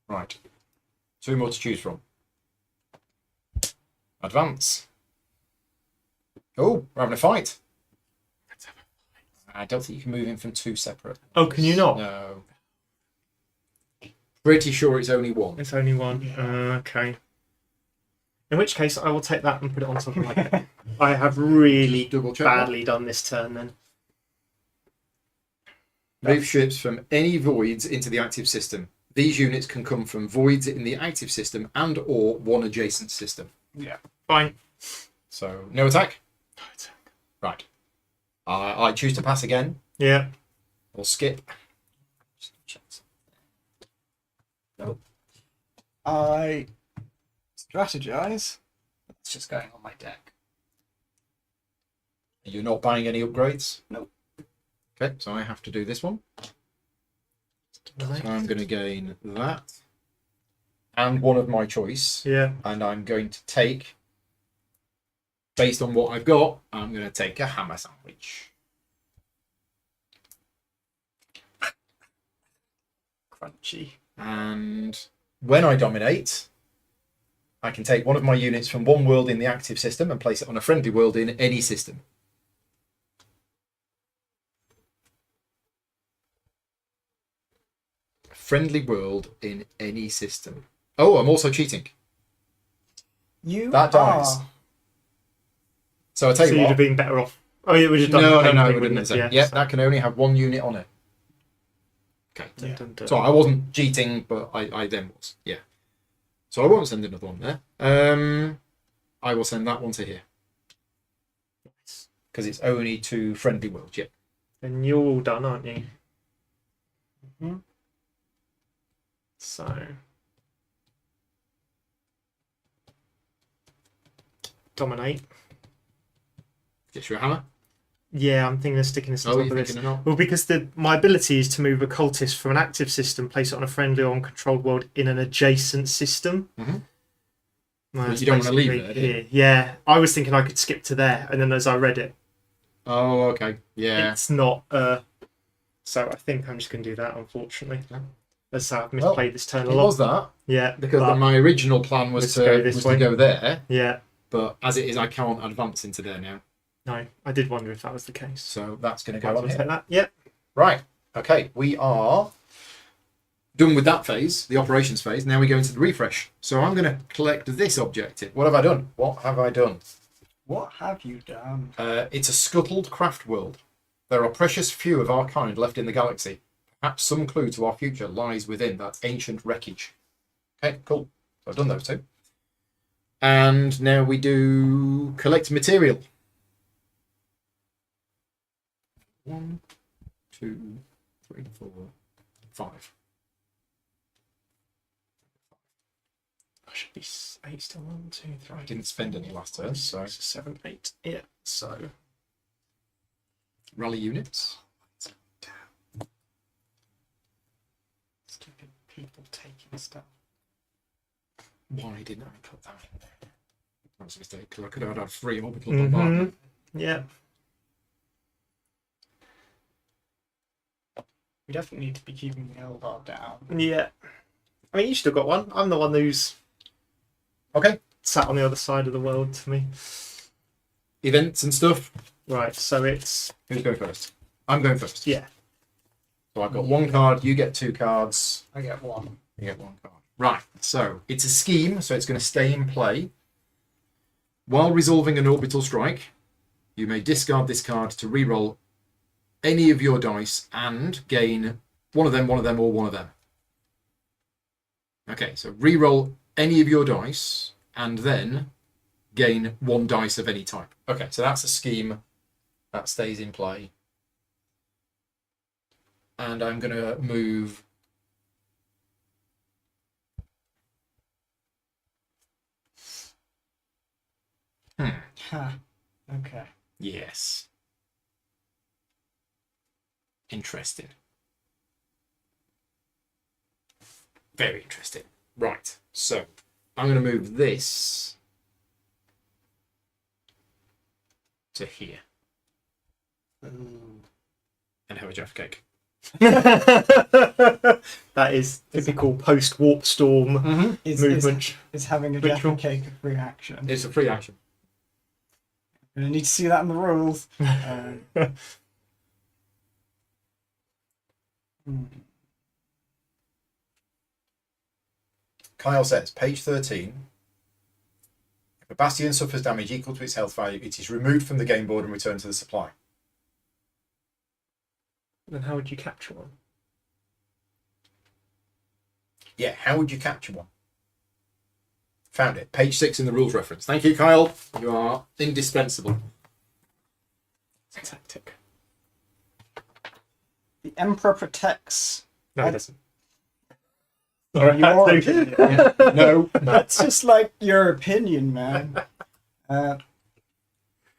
Right. 2 more to choose from. Advance. Oh, we're having a fight. I don't think you can move in from 2 separate. Oh, can you not? No. Pretty sure it's only 1. It's only one. Yeah. Okay. In which case, I will take that and put it on top of my deck. I have really Double check badly done this turn then. Move ships from any voids into the active system. These units can come from voids in the active system and or one adjacent system. Yeah. Fine. So, no attack? Right. I choose to pass again. Yeah. Or skip. Nope. I strategize. It's just going on my deck. You're not buying any upgrades? Nope. Okay, so I have to do this one. So I'm going to gain that. And one of my choice. Yeah. And I'm going to take, based on what I've got, I'm going to take a hammer sandwich. Crunchy. And when I dominate, I can take one of my units from one world in the active system and place it on a friendly world in any system. Friendly world in any system. Oh, I'm also cheating. You That dies. are. So I'll tell So you you'd what. have been better off. Oh, it would have done the No, same it thing, wouldn't wouldn't have said. it? Yeah, so- that can only have one unit on it. Okay. Dun, dun, dun. So I wasn't cheating, but I then was. Yeah. So I won't send another one there. I will send that one to here. Because it's only to friendly worlds, yeah. And you're all done, aren't you? Mhm. So. Dominate. Gets you a hammer. Yeah, I'm thinking of sticking this on Oh, top you're of this. thinking of not? Well, because my ability is to move a cultist from an active system, place it on a friendly or uncontrolled world in an adjacent system. Mhm. Well, But you don't wanna leave basically it there, do you? here. Yeah, I was thinking I could skip to there, and then as I read it, Oh, okay. Yeah. it's not. So I think I'm just going to do that, unfortunately. Yeah. As I've Well, misplayed this turn a It lot. was that. Yeah, Because but- my original plan was Let's to go this way. go there. yeah. But as it is, I can't advance into there now. No, I did wonder if that was the case. So that's going to Might go as on well here. take that. Yeah. Right. Okay. We are done with that phase, the operations phase. Now we go into the refresh. So I'm going to collect this objective. What have I done? What have I done? What have you done? It's a scuttled craft world. There are precious few of our kind left in the galaxy. Perhaps some clue to our future lies within that ancient wreckage. Okay, cool. So I've done those two. And now we do collect material. 1, 2, 3, 4, 5. I should be 8 still. 1, 2, 3. I didn't spend any last turn, so 7, 8. Yeah. So rally units. stupid people taking stuff. Why didn't I put that in there? That was a mistake, because I could have had 3 orbital Mhm. bombardment. Yeah. We definitely need to be keeping the Eldar down. Yeah. I mean, you still got one. I'm the one who's Okay. sat on the other side of the world to me. Events and stuff. Right. So it's Who's going first? I'm going first. yeah. So I've got 1 card, you get 2 cards. I get 1. You get 1 card. Right, so it's a scheme, so it's going to stay in play. While resolving an orbital strike, you may discard this card to reroll any of your dice and gain one of them, or one of them. Okay, so reroll any of your dice and then gain 1 dice of any type. Okay, so that's a scheme that stays in play. And I'm going to move... Ha. Okay. Yes. Interesting. Very interesting. Right, so I'm going to move this to here and have a Jaffa cake. That is typical post warp storm Is movement. is having a Ritual. Jaffa cake a free action? It's a free action. We're gonna need to see that in the rules. Kyle says, page 13. If a bastion suffers damage equal to its health value, it is removed from the game board and returned to the supply. Then how would you capture one? Yeah, how would you capture one? Found it. Page 6 in the rules reference. Thank you, Kyle. You are indispensable. It's a tactic. The Emperor protects. No, I- it doesn't. Your Sorry, opinion. No. That's just like your opinion, man.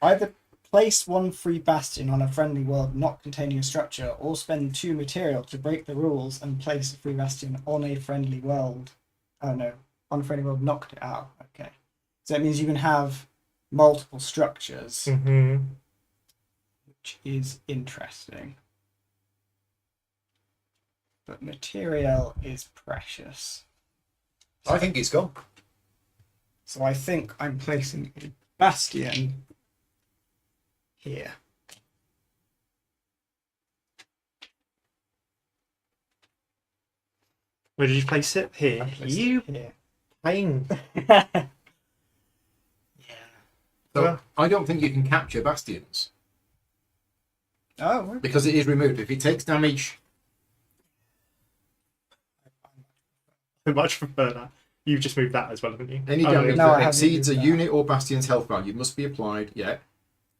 Either place 1 free bastion on a friendly world not containing a structure, or spend 2 material to break the rules and place a free bastion on a friendly world. Oh no, on a friendly world knocked it out. Okay, so that means you can have multiple structures, which is interesting. But material is precious. I think it's gone. So I think I'm placing a bastion here. Where did you place it? Here. I placed You it here. pain. Yeah. So I don't think you can capture bastions Oh, okay. because it is removed. If it takes damage, I much prefer that. You've just moved that as well, haven't you? any Oh, damage no, I that haven't exceeds a moved that. unit or bastion's health value must be applied. Yeah.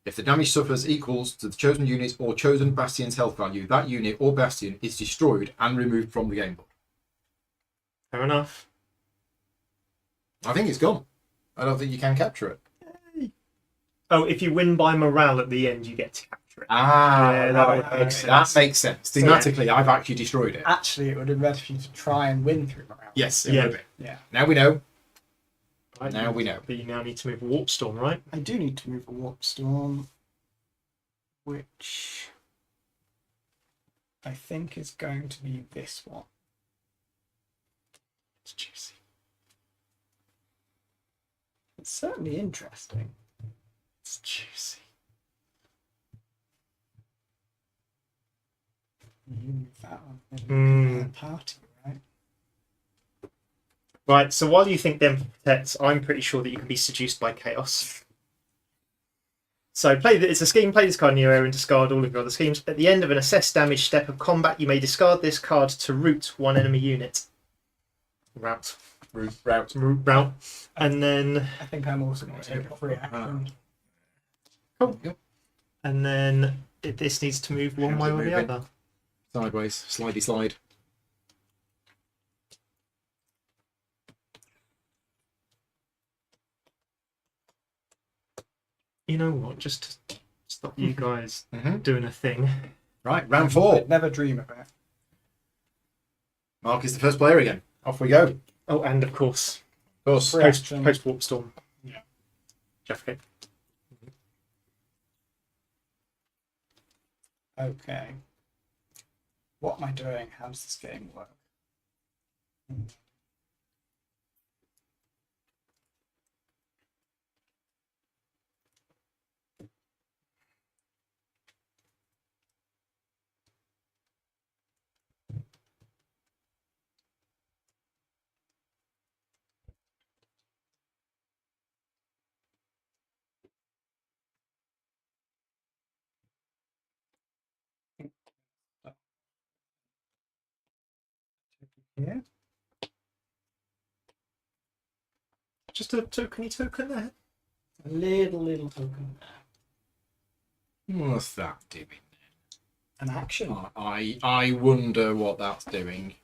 If the damage suffers equals to the chosen unit or chosen bastion's health value, that unit or bastion is destroyed and removed from the game board. Fair enough. I think it's gone. I don't think you can capture it. Oh, if you win by morale at the end, you get to capture it. Ah, Yeah, that would make sense. That makes sense. Thematically, I've actually destroyed it. Actually, it would have been better for you to try and win through morale. Yes, it Yeah. would be. Yeah. Now we know. Right, Now we know. But you now need to move a warp storm, right? I do need to move a warp storm, which I think is going to be this one. It's juicy. It's certainly interesting. It's juicy. You move that one. Mm. Party, right? Right, so while you think them protects, I'm pretty sure that you can be seduced by chaos. So it's a scheme. Play this card in your area and discard all of your other schemes. At the end of an assessed damage step of combat, you may discard this card to route one enemy unit. Route. And then... I think I'm also going to take a free action. Cool. And then this needs to move one How's way it or the moving? other. Sideways, slidey slide. You know what? Just to stop you guys Mm-hmm. doing a thing. Right, round 4. I'd never dream of it. Mark is the first player again. Off we go. Of Oh, and of course, course. Free post action. warp storm. Yeah. Jeff. Okay. Okay. What am I doing? How does this game work? Yeah. Just a tokeny token there. A little token there. What's that doing? An action. I wonder what that's doing.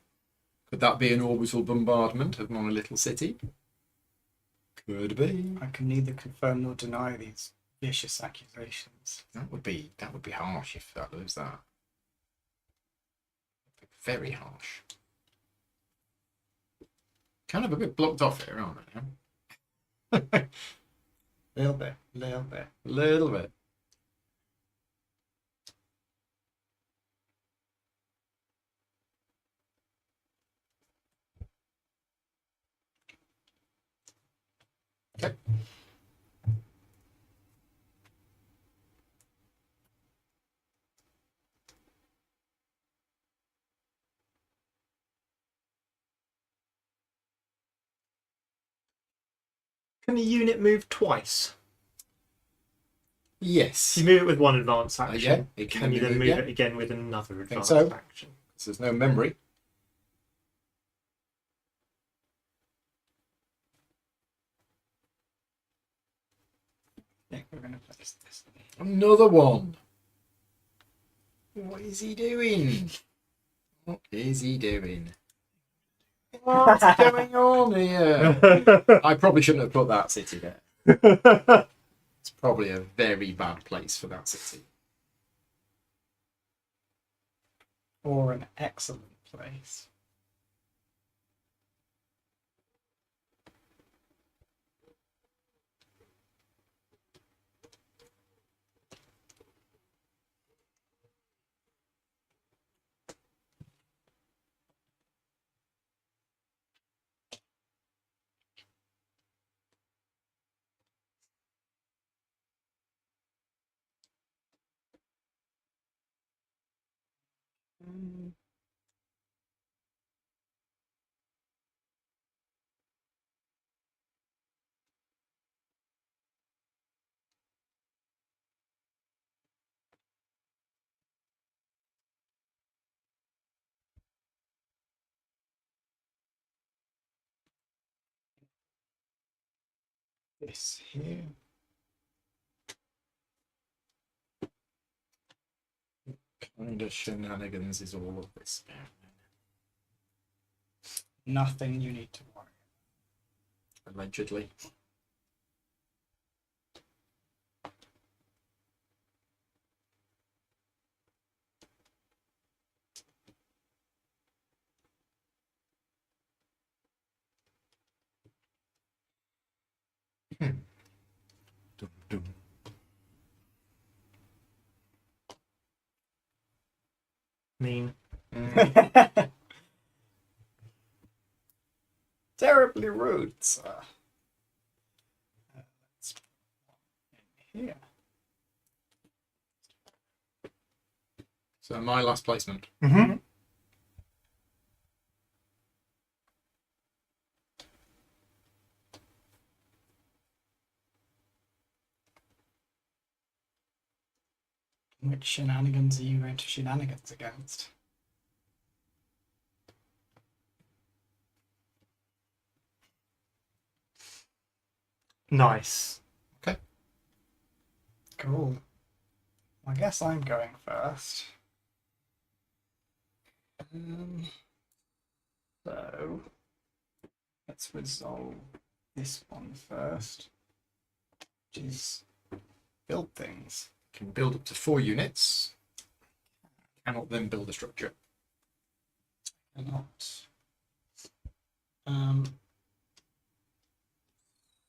Could that be an orbital bombardment of my little city? Could be. I can neither confirm nor deny these vicious accusations. That would be harsh if that was that. Very harsh. Kind of a bit blocked off here, aren't I? Little bit. A little bit. Okay. Can the unit move twice? Yes. If you move it with one advance action, yeah, it can you then move yeah. it again with another advance so. action? So there's no memory. I think we're going to place this. Another one. What is he doing? What is he doing? What's going on here? I probably shouldn't have put that city there. It's probably a very bad place for that city. Or an excellent place. This here. Kind of shenanigans is all of this. Nothing you need to worry. Allegedly. Dum, dum. Mean. Terribly rude, sir. Let's put one in here. So my last placement. Mm-hmm. Which shenanigans are you going to shenanigans against? Nice. Cool. I guess I'm going first. So let's resolve this one first, which is build things. Can build up to 4 units. Cannot then build a structure. Cannot.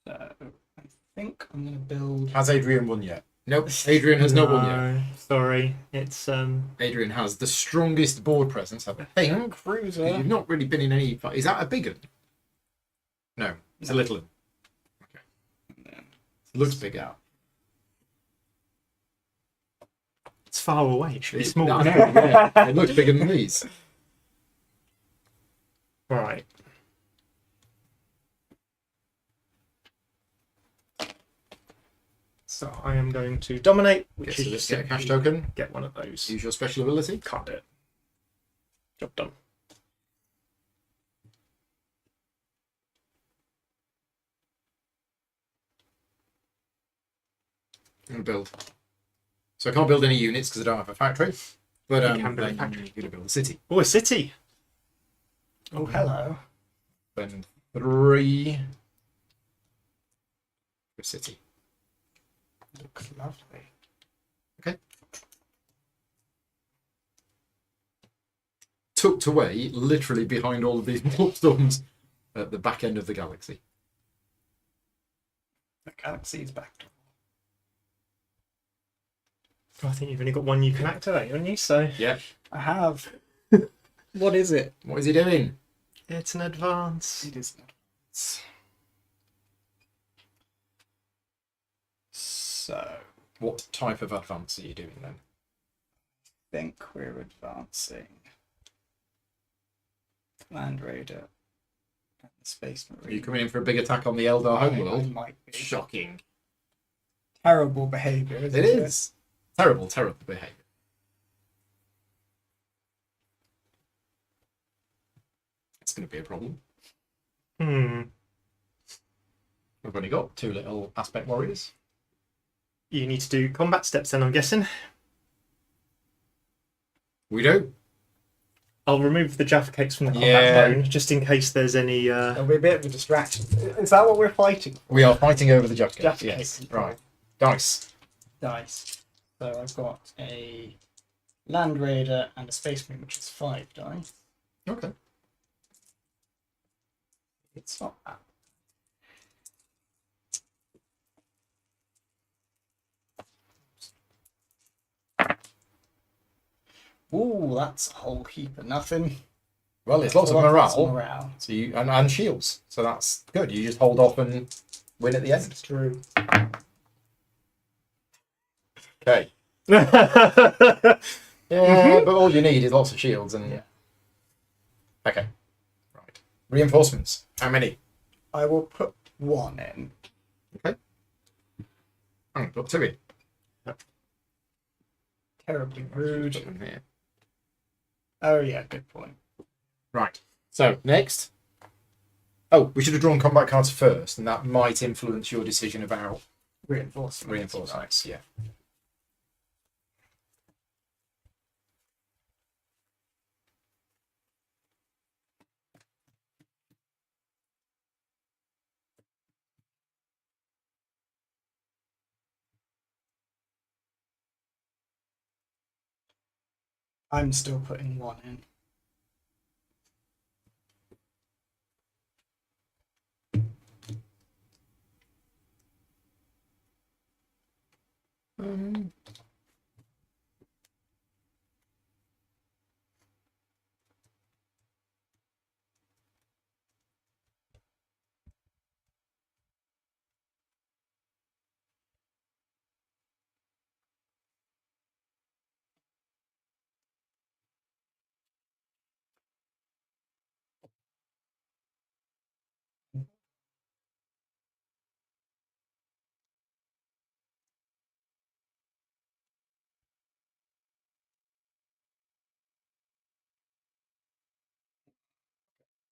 So I think I'm going to build. Has Adrian won yet? Nope. Adrian has not won yet. No, sorry. It's Adrian has the strongest board presence, I think. Cruiser. You've not really been in any. Is that a big one? No, it's a little one. Okay. It looks bigger. it's far away. It should be I small. know, yeah. It looks bigger than these. Right. So I am going to dominate, which Okay, so is let's just get a cash simply token. Get one of those. Use your special ability. Can't do it. Job done. I'm going to build. So I can't build any units because I don't have a factory. But You can build a then factory. you're going to build a city. Oh, a city. Oh, hello. Spend 3 for a city. Looks lovely. Tucked away, literally behind all of these warp storms at the back end of the galaxy. The galaxy is back to. I think you've only got one you can activate, haven't you? So Yep. I have. What is it? What is he doing? it's an advance. It is not. So, What type of advance are you doing then? I think we're advancing. Land Raider and the Space Marine. Are you coming in for a big attack on the Eldar I homeworld? might be. Shocking. Terrible behaviour, isn't It is. Terrible, terrible behaviour. It's going to be a problem. We've only got 2 little aspect warriors. You need to do combat steps then, I'm guessing. We do. I'll remove the Jaffa cakes from the combat Yeah. zone, just in case there's any... There'll be a bit of a distraction. Is that what we're fighting? We are fighting over the Jaffa Jaffa cakes. Yes. cakes. Right. Dice. Dice. So I've got a Land Raider and a Space Marine, which is 5 dice. Okay. It's not that. Ooh, that's a whole heap of nothing. Well, it's lots of Lots morale. morale. So you and shields. So that's good. You just hold off and win at the end. It's true. Okay. uh, Yeah, but all you need is lots of shields and. Yeah. Okay. Right. Reinforcements. How many? I will put 1 in. Put 2 in. Terribly Put rude. them here. Oh yeah, good point. Right. So next. Oh, we should have drawn combat cards first, and that might influence your decision about Reinforcements. reinforcements. Yeah. I'm still putting 1 in.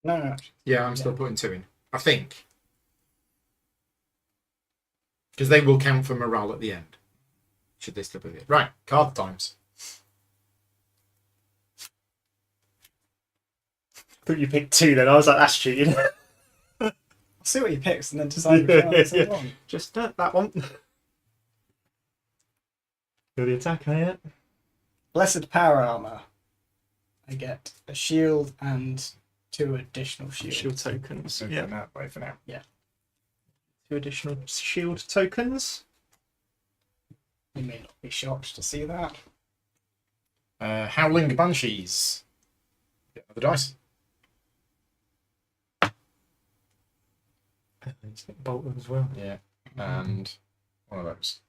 No. Yeah, I'm still putting 2 in. I think. Because they will count for morale at the end. Should they slip of it. Right, card times. I thought you picked 2 then. I was like, that's cheating. I'll see what he picks and then decide which one I want. Just that one. You're the attacker, yeah? Blessed Power Armor. I get a shield and 2 additional shields. Shield tokens. So Yeah. that way for now. 2 additional shield tokens. You may not be shocked to see that. Howling Banshees. Get another dice. He's got Bolton as well. Yeah. And one of those.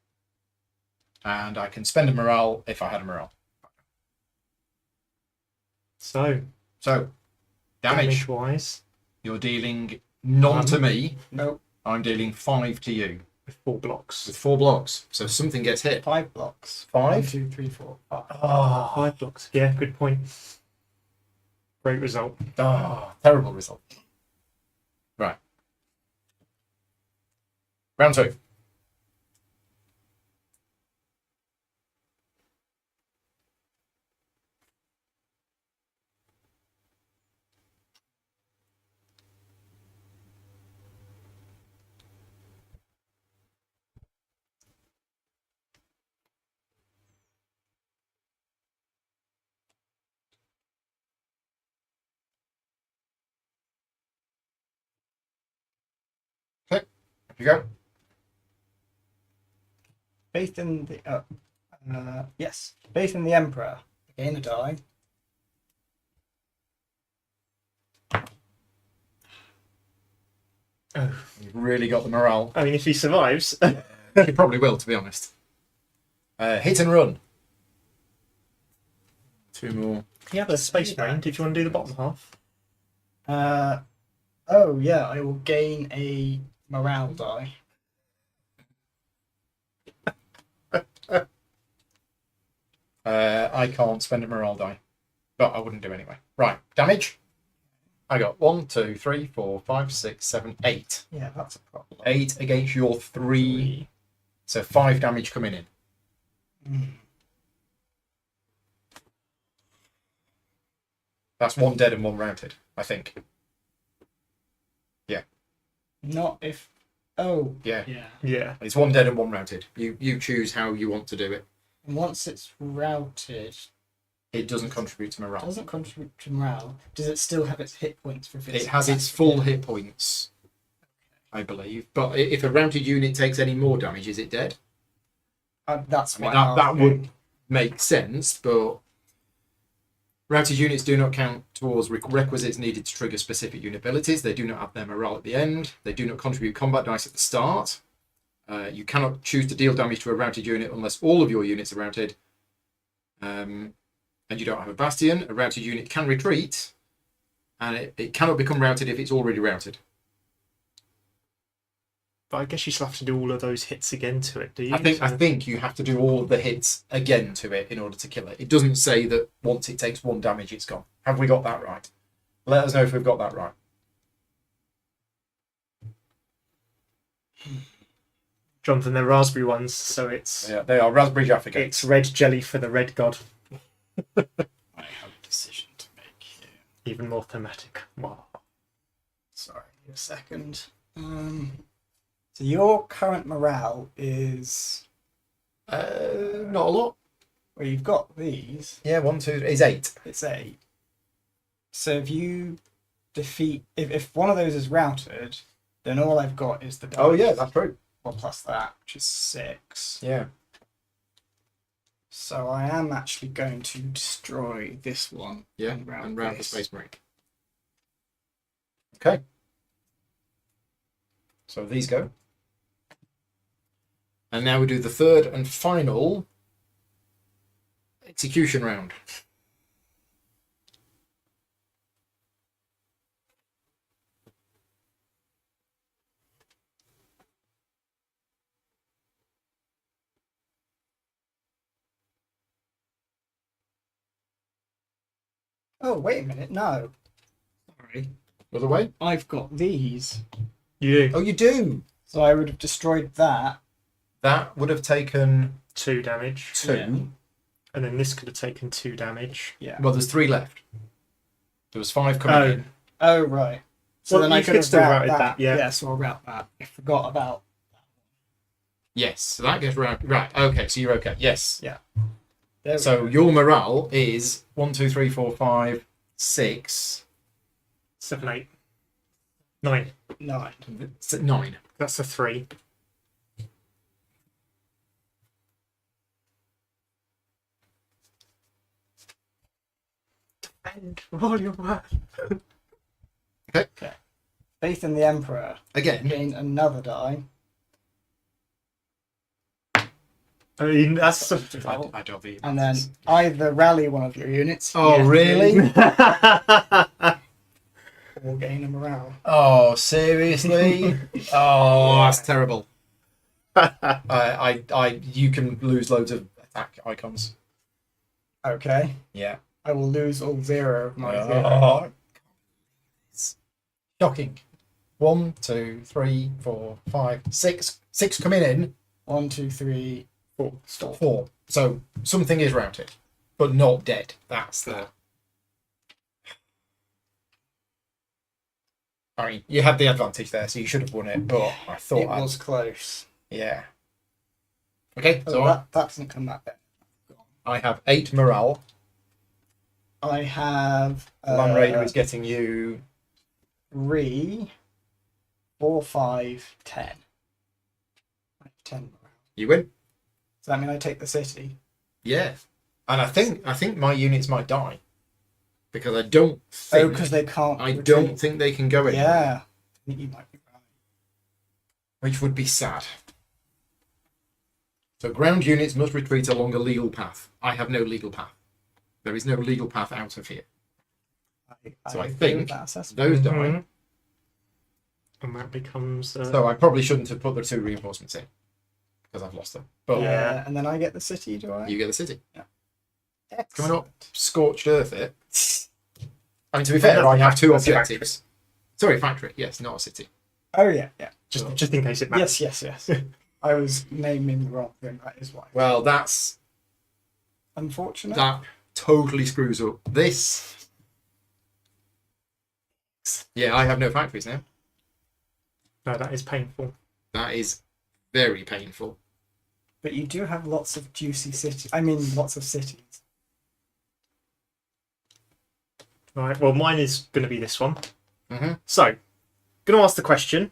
And I can spend a morale if I had a morale. So, damage. wise, You're dealing none to me. Nope. I'm dealing 5 to you. with 4 blocks. With 4 blocks. So something gets hit. 5 blocks. 5? 1, 2, 3, 4, 5. Oh, 5 blocks. Yeah, good point. Great result. Terrible result. Right. Round 2. Okay, here you go. Faith in the... yes. Faith in the Emperor. Gain a die. Oh. You've really got the morale. I mean, if he survives. You probably will, to be honest. Hit and run. 2 more. Yeah, the Space Marine. Did you want to do the bottom half? Oh, yeah. I will gain a morale die. I can't spend a morale die, but I wouldn't do anyway. Right, damage. I got 1, 2, 3, 4, 5, 6, 7, 8. Yeah, that's a problem. 8 against your 3. So 5 damage coming in. That's 1 dead and 1 routed, I think. Yeah. Not if... Oh. Yeah. Yeah. Yeah. It's 1 dead and 1 routed. You choose how you want to do it. And once it's routed, It doesn't contribute to morale. doesn't contribute to morale. Does it still have its hit points for It has its full hit points, I believe. But if a routed unit takes any more damage, is it dead? That's I mean, why that would make sense, but routed units do not count towards requisites needed to trigger specific unit abilities. They do not have their morale at the end. They do not contribute combat dice at the start. You cannot choose to deal damage to a routed unit unless all of your units are routed. And you don't have a bastion. A routed unit can retreat, and it cannot become routed if it's already routed. But I guess you still have to do all of those hits again to it, do you? I think you have to do all of the hits again to it in order to kill it. It doesn't say that once it takes 1 damage, it's gone. Have we got that right? Let us know if we've got that right. Jonathan, they're raspberry ones, so it's Yeah, they are Raspberry Jaffa gates. it's red jelly for the red god. I have a decision to make here. Even more thematic. Wow. Sorry, a second. So your current morale is... Not a lot. Well, you've got these. Yeah, 1, 2, is 8. It's 8. So if you defeat... If one of those is routed, then all I've got is the dice. Oh yeah, that's true. Well, plus that, which is 6. Yeah. So I am actually going to destroy this one. Yeah, and round the this. Space Marine. Okay. So these go. And now we do the third and final execution round. Oh, wait a minute. No. Sorry. Other way? I've got these. You do. Oh, you do. So I would have destroyed that. That would have taken 2 damage. 2. Yeah. And then this could have taken 2 damage. Yeah. Well, there's 3 left. There was 5 coming in. Oh, right. So Well, then you I could could have still routed routed that. that, yeah. Yeah, so I'll route that. I forgot about. Yes, so that gets round. Right, okay, so you're okay. Yes. There we So go. your morale is 1, 2, 3, 4, 5, 6, 7, 8, 9. 9. 9. That's a 3. Defend. Roll your worth. Faith in the Emperor. Again, Gain another die. I mean, that's a... I don't think. And then either rally one of your units. Oh, really? Or gain a morale. Oh, seriously? Oh, that's terrible. You can lose loads of attack icons. Okay. Yeah. I will lose all 0 of my 0. Oh, it's shocking. 1, 2, 3, 4, 5, 6. 6 coming in. 1, 2, 3, 4. 4. So something is routed, but not dead. That's the. I mean, you had the advantage there, so you should have won it. But I It thought, was close. yeah. Okay, Oh, so that doesn't come back then. I have 8 morale. I have Land Raider is getting you 3, 4, 5, 10. I have 10 morale. You win. Does that mean I take the city? Yeah, and I think my units might die because I don't Oh, think because they can't. I retreat. don't think they can go anywhere, Yeah. I think you might be right. which would be sad. So ground units must retreat along a legal path. I have no legal path. There is no legal path out of here. So I agree think with that assessment. Those die. Mhm. And that becomes... So I probably shouldn't have put the 2 reinforcements in because I've lost them. But Yeah. And then I get the city, do I? you get the city. Excellent. Coming up, scorched earth it. I mean, to be fair, I have 2 That's a objectives. Sorry, factory. Yes, not a city. Oh, yeah, yeah. Just in case it matters. Yes. I was naming the wrong thing. That is why. Well, that's Unfortunate. that totally screws up this. Yeah, I have no factories now. No, that is painful. That is very painful. But you do have lots of juicy cities. I mean, lots of cities. Right, well, mine is going to be this one. Mm-hmm. So, going to ask the question.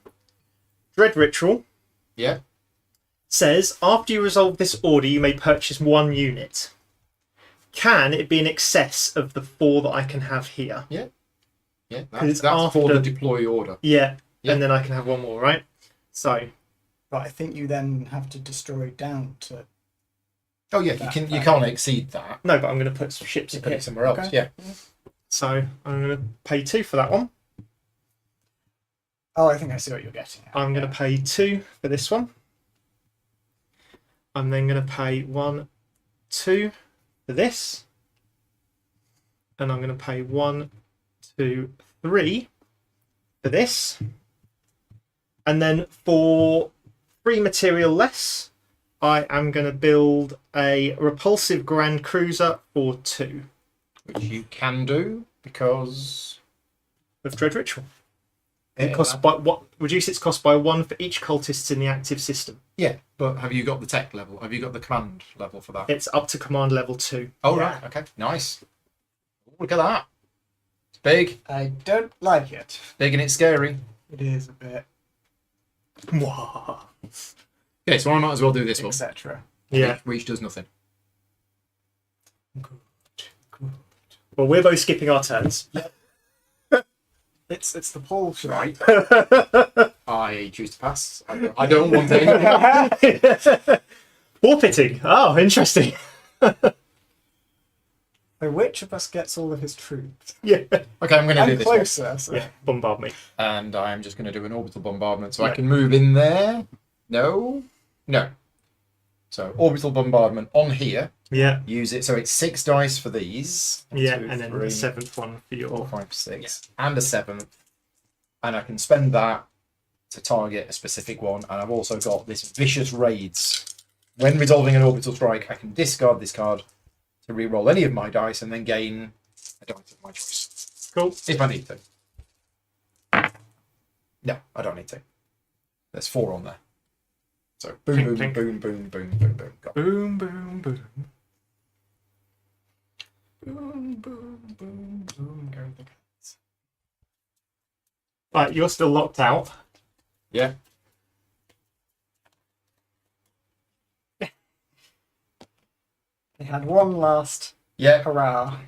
Dread Ritual Yeah. says, after you resolve this order, you may purchase 1 unit. Can it be in excess of the 4 that I can have here? Yeah, 'Cause it's that's for after- the deploy order. Yeah, Yeah. and then I can have 1 more, right? So, But I think you then have to destroy down to. Oh yeah, you can't exceed that. no, but I'm going to put some ships You in put here. it somewhere else. Okay. Yeah. So, I'm going to pay 2 for that one. Oh, I think I see what you're getting at. I'm going to pay 2 for this one. I'm then going to pay 1, 2 for this. And I'm going to pay 1, 2, 3 for this. And then for 3 material less, I am going to build a repulsive Grand Cruiser for 2 Which you can do because of Dread Ritual. Yeah, It costs by what? Reduce its cost by 1 for each cultist in the active system. yeah, but have you got the tech level? Have you got the command level for that? It's up to command level 2. Oh Yeah. right, okay, nice. Look at that. It's big, I don't like it. big, and it's scary. It is a bit, Okay, so I might as well do this one, etc. Yeah. which does nothing. Well, we're both skipping our turns. It's the Paul show. Right. I choose to pass. I don't want any. Forfeiting. Oh, interesting. So which of us gets all of his troops? Yeah. Okay, I'm going to do I'm this one. closer. So. Yeah. Bombard me. And I'm just going to do an orbital bombardment so I No. can move in there. No. So orbital bombardment on here. Yeah. Use it. So it's 6 dice for these. One, Yeah. two, And then three, the 7th one for 4, your. 5, 6, and a 7th and I can spend that to target a specific one. And I've also got this vicious raids. When resolving an orbital strike, I can discard this card to re-roll any of my dice and then gain a dice of my choice. Cool. If I need to. No, I don't need to. There's 4 on there. So boom, Clink, boom, clink. boom, boom, boom, boom, boom. Got it. Boom, boom, boom. Boom, boom, boom, boom. Go the cards. Right, you're still locked out. Yeah. They had one last Yeah. hurrah.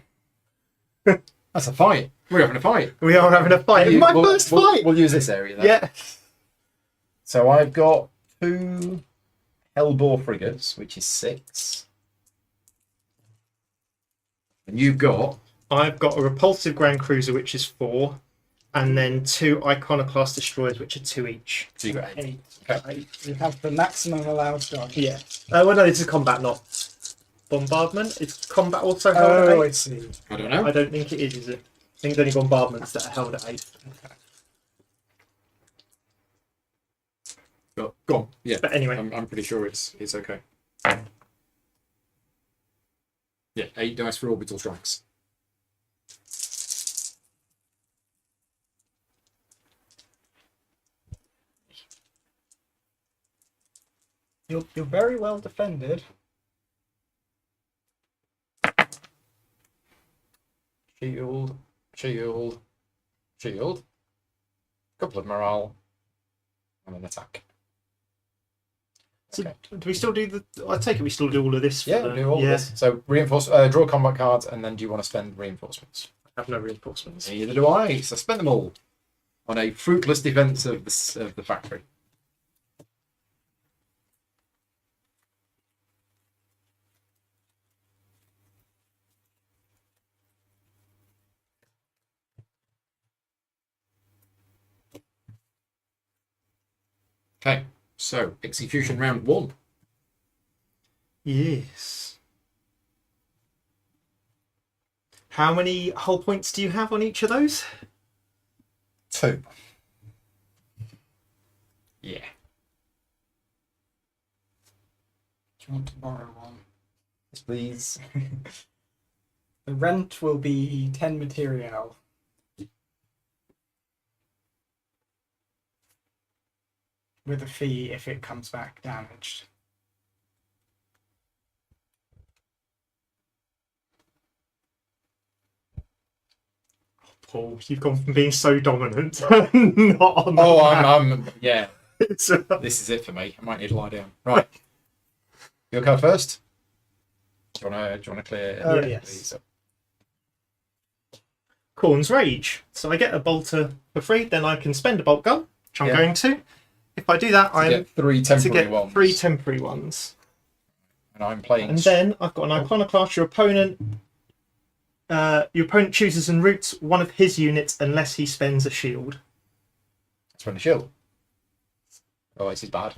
That's a fight. We're having a fight. We are having a fight. You- My we'll- first we'll- fight. We'll use this area then. Yeah. So I've got 2 Hellbore frigates, which is 6. And you've got I've got a repulsive Grand Cruiser, which is 4, and then 2 Iconoclast Destroyers, which are 2 each. so you got 8. Okay. You have the maximum allowed dodge. Yeah. Well, no, this is combat, not bombardment. Is combat also held Oh, at I 8? see. I don't know. I don't think it is it? I think it's only bombardments that are held at 8. Go on. Yeah. But anyway, I'm pretty sure it's okay. Yeah, 8 dice for orbital strikes. You're very well defended. Shield, shield, shield. Couple of morale, and an attack. so Okay. do we still do the? I take it we still do all of this. For Yeah, the, do all of this. So reinforce, draw combat cards, and then do you want to spend reinforcements? I have no reinforcements. Neither do I. So spend them all on a fruitless defense of the factory. Okay, so execution round 1. Yes. How many hull points do you have on each of those? 2. Yeah. Do you want to borrow one? Yes, please. The rent will be 10 material. With a fee if it comes back damaged. Paul, you've gone from being so dominant to not on the Oh, map. I'm yeah. It's, This is it for me. I might need to lie down. Right. Your card first. Do you want to clear? Oh, Yeah. yes. these up? Corn's Rage. So I get a bolter for free, then I can spend a bolt gun, which I'm Yeah. going to. If I do that, To I'm get 3 to temporary get ones. 3 temporary ones. And I'm playing. And then I've got an Iconoclast. Your opponent chooses and routes one of his units unless he spends a shield. Spend a shield. Oh, this is bad.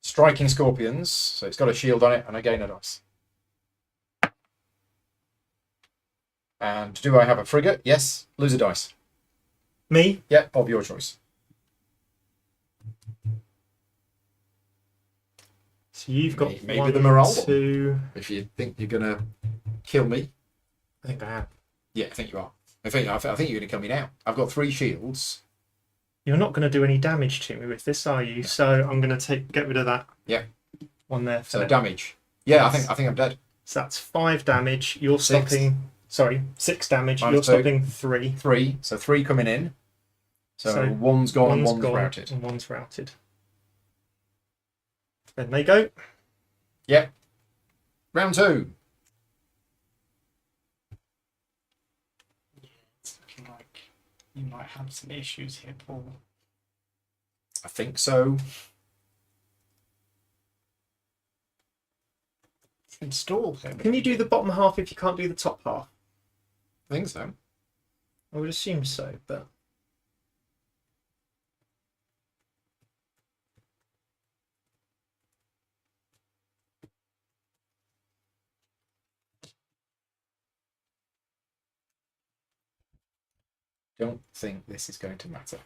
Striking Scorpions. So it's got a shield on it, and I gain a dice. And do I have a frigate? Yes. Lose a dice. Me? Yeah, of your choice. So you've got Maybe one, the morale one. 2. If you think you're gonna kill me, I think I have. yeah, I think you are. I think you're gonna kill me now. I've got 3 shields. You're not going to do any damage to me with this, are you? So I'm going to get rid of that. Yeah. One there. For So now. damage. Yeah, Yes. I think I'm dead. So that's 5 damage. You're 6. stopping. Sorry, 6 damage. Minus You're 2. stopping 3. 3. So 3 coming in. So, So one's gone and One's one's gone routed. and one's routed. Then they go. Yep. Round 2. It's looking like you might have some issues here, Paul. I think so. Install him. Can you do the bottom half if you can't do the top half? I think so. I would assume so, but don't think this is going to matter.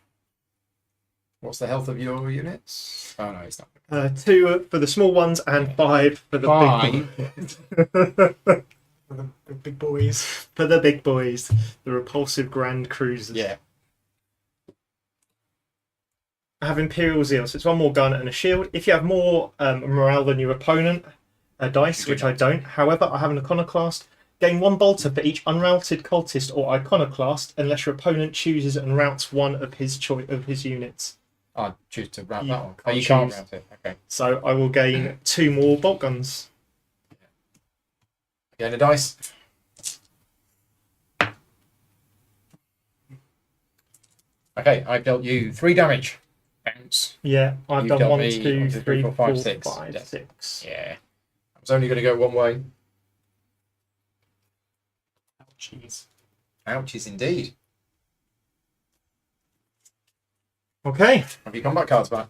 What's the health of your units? Oh no, it's not. 2 for the small ones and 5 for the big ones. For the big boys. For the big boys, the repulsive Grand Cruisers. Yeah. I have Imperial Zeal, so it's 1 more gun and a shield. If you have more morale than your opponent, a dice, which I don't. However, I have an Iconoclast. Gain 1 bolter for each unrouted cultist or iconoclast, unless your opponent chooses and routes one of his units. I choose to route You that one. can't You can't choose. route it. Okay. So I will gain 2 more bolt guns. Again, a dice. Okay, I've dealt you 3 damage. Bounce. Yeah, I've You've done dealt 1, me 2, 1, 2, 3, 4, 5, 6. 6. Yeah. I was only going to go one way. Ouchies. Ouchies indeed. Okay. Have your combat cards back?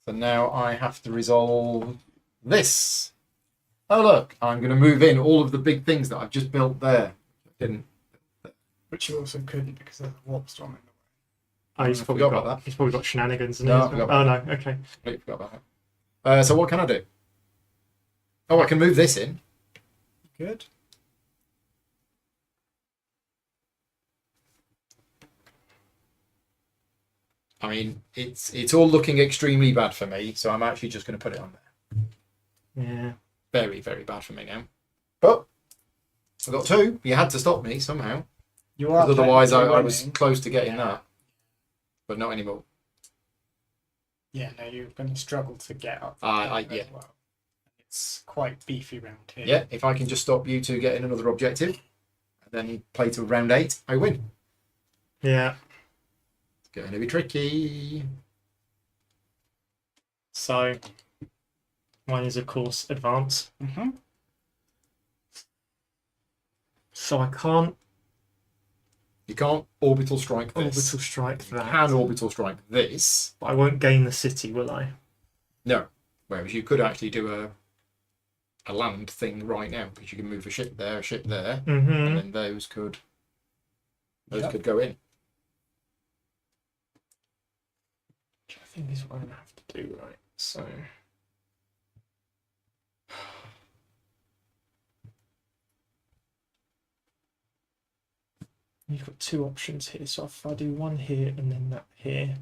So now I have to resolve this. Oh look, I'm going to move in all of the big things that I've just built there. Didn't. Which you also couldn't because there's a warp storm in the way. Oh, he's I probably forgot got about that. He's probably got shenanigans in No, there. I forgot Oh about no, okay. Completely forgot about that. So what can I do? Oh, I can move this in. Good. I mean, it's all looking extremely bad for me, so I'm actually just going to put it on there. Yeah. Very, very bad for me now. But I got 2. You had to stop me somehow. You are. Because otherwise I was winning. close to getting Yeah. that. But not anymore. Yeah, no, you're going to struggle to get up. Yeah. as well. It's quite beefy round here. Yeah, if I can just stop you 2 getting another objective, and then play to round 8, I win. Yeah. It's going to be tricky. So mine is of course advance. Mm-hmm. So I can't You can't orbital strike this. orbital strike You that. can orbital strike this. But I won't gain the city, will I? No. Whereas you could actually do a land thing right now, because you can move a ship there, Mm-hmm. and then those could go in. Which I think is what I'm gonna have to do, right? So you've got 2 options here. So if I do 1 here and then that here,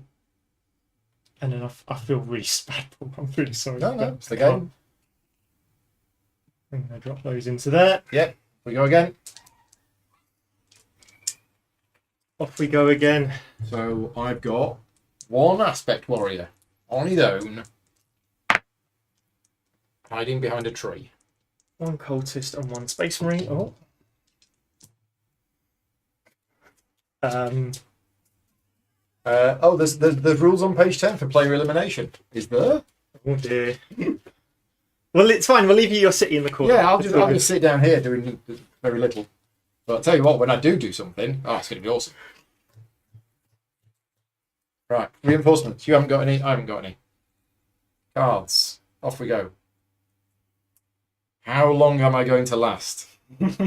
and then I feel really bad. I'm really sorry. No, but it's the I can't. game. I'm gonna drop those into there. Yep. We go again. Off we go again. So I've got 1 aspect warrior on his own, hiding behind a tree. 1 cultist and 1 space marine. Oh. There's rules on page 10 for player elimination. Is there? Oh dear. Well, it's fine. We'll leave you your city in the corner. Yeah, I'll It's just all I'll good. just sit down here doing very little. But I'll tell you what, when I do something, it's going to be awesome. Right, reinforcements. You haven't got any. I haven't got any. Cards. Off we go. How long am I going to last? That's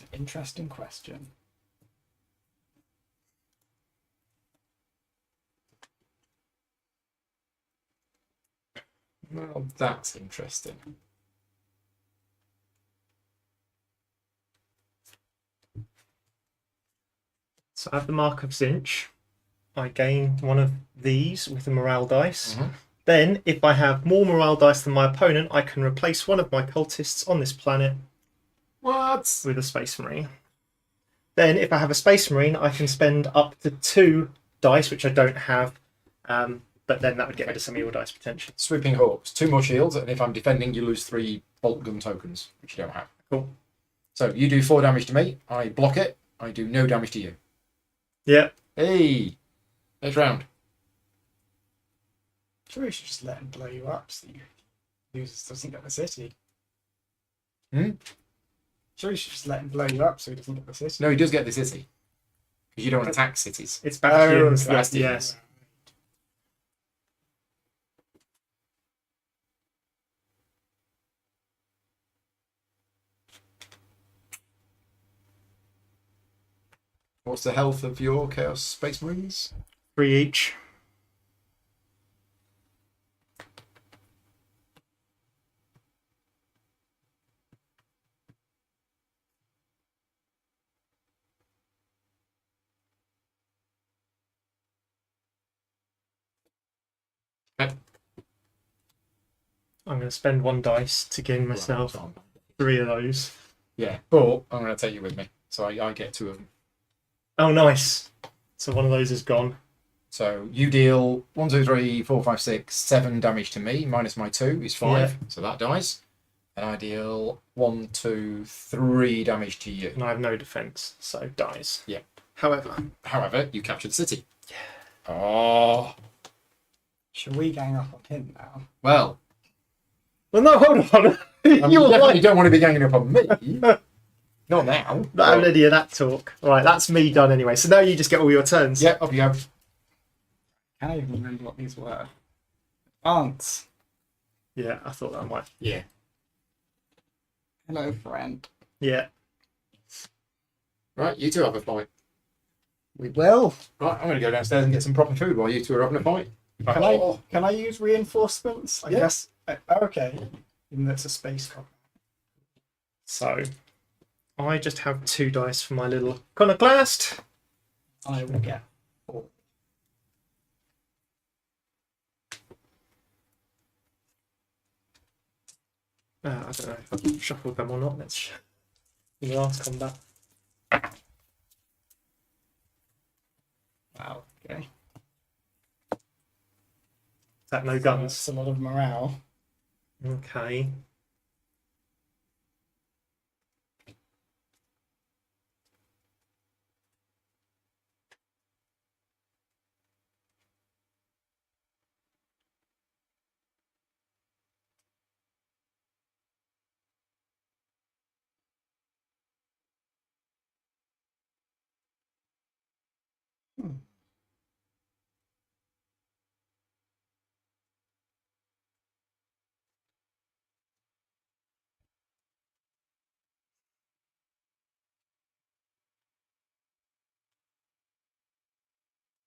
an interesting question. Well, that's interesting. So I have the Mark of Zinch. I gain 1 of these with a morale dice. Mhm. Then, if I have more morale dice than my opponent, I can replace 1 of my cultists on this planet What? with a space marine. Then, if I have a space marine, I can spend up to 2 dice, which I don't have. But then that would get rid of some of your dice potential. Sweeping hawks. 2 more shields, and if I'm defending, you lose 3 bolt gun tokens, which you don't have. Cool. So you do 4 damage to me. I block it. I do no damage to you. Yeah. Hey, next round. Sure, you should just let him blow you up so he doesn't get the city. Hmm? Sure, you should just let him blow you up so he doesn't get the city. No, he does get the city because you don't attack cities. It's bastions. Oh, that- bastions. Yes. What's the health of your Chaos Space Marines? 3 each. Okay. I'm going to spend 1 dice to gain myself Right, 3 of those. yeah, but I'm going to take you with me, so I get 2 of them. Oh, nice. So one of those is gone. So you deal 1, 2, 3, 4, 5, 6, 7 damage to me, minus my 2 is 5, so that dies. And I deal 1, 2, 3 damage to you. And I have no defense, so dies. Yeah. However, you capture the city. Yeah. Oh. Should we gang up on him now? Well, no, hold on. you You're definitely like, don't want to be ganging up on me. Not now. not having any of that talk. Right, that's me done anyway. So now you just get all your turns. Yeah, up you go. Can I even remember what these were? Aunts. Yeah, I thought that might. Yeah. Hello, friend. Yeah. Right, you two have a fight. We will. Right, I'm going to go downstairs and get some proper food while you two are having a fight. Can I use reinforcements? I Yeah. guess. Okay. Even though it's a space cop. So I just have 2 dice for my little iconoclast. I will get 4. I don't know if I've shuffled them or not. Let's in the last combat. Wow. Okay. Is that no guns? That's a lot of morale. Okay.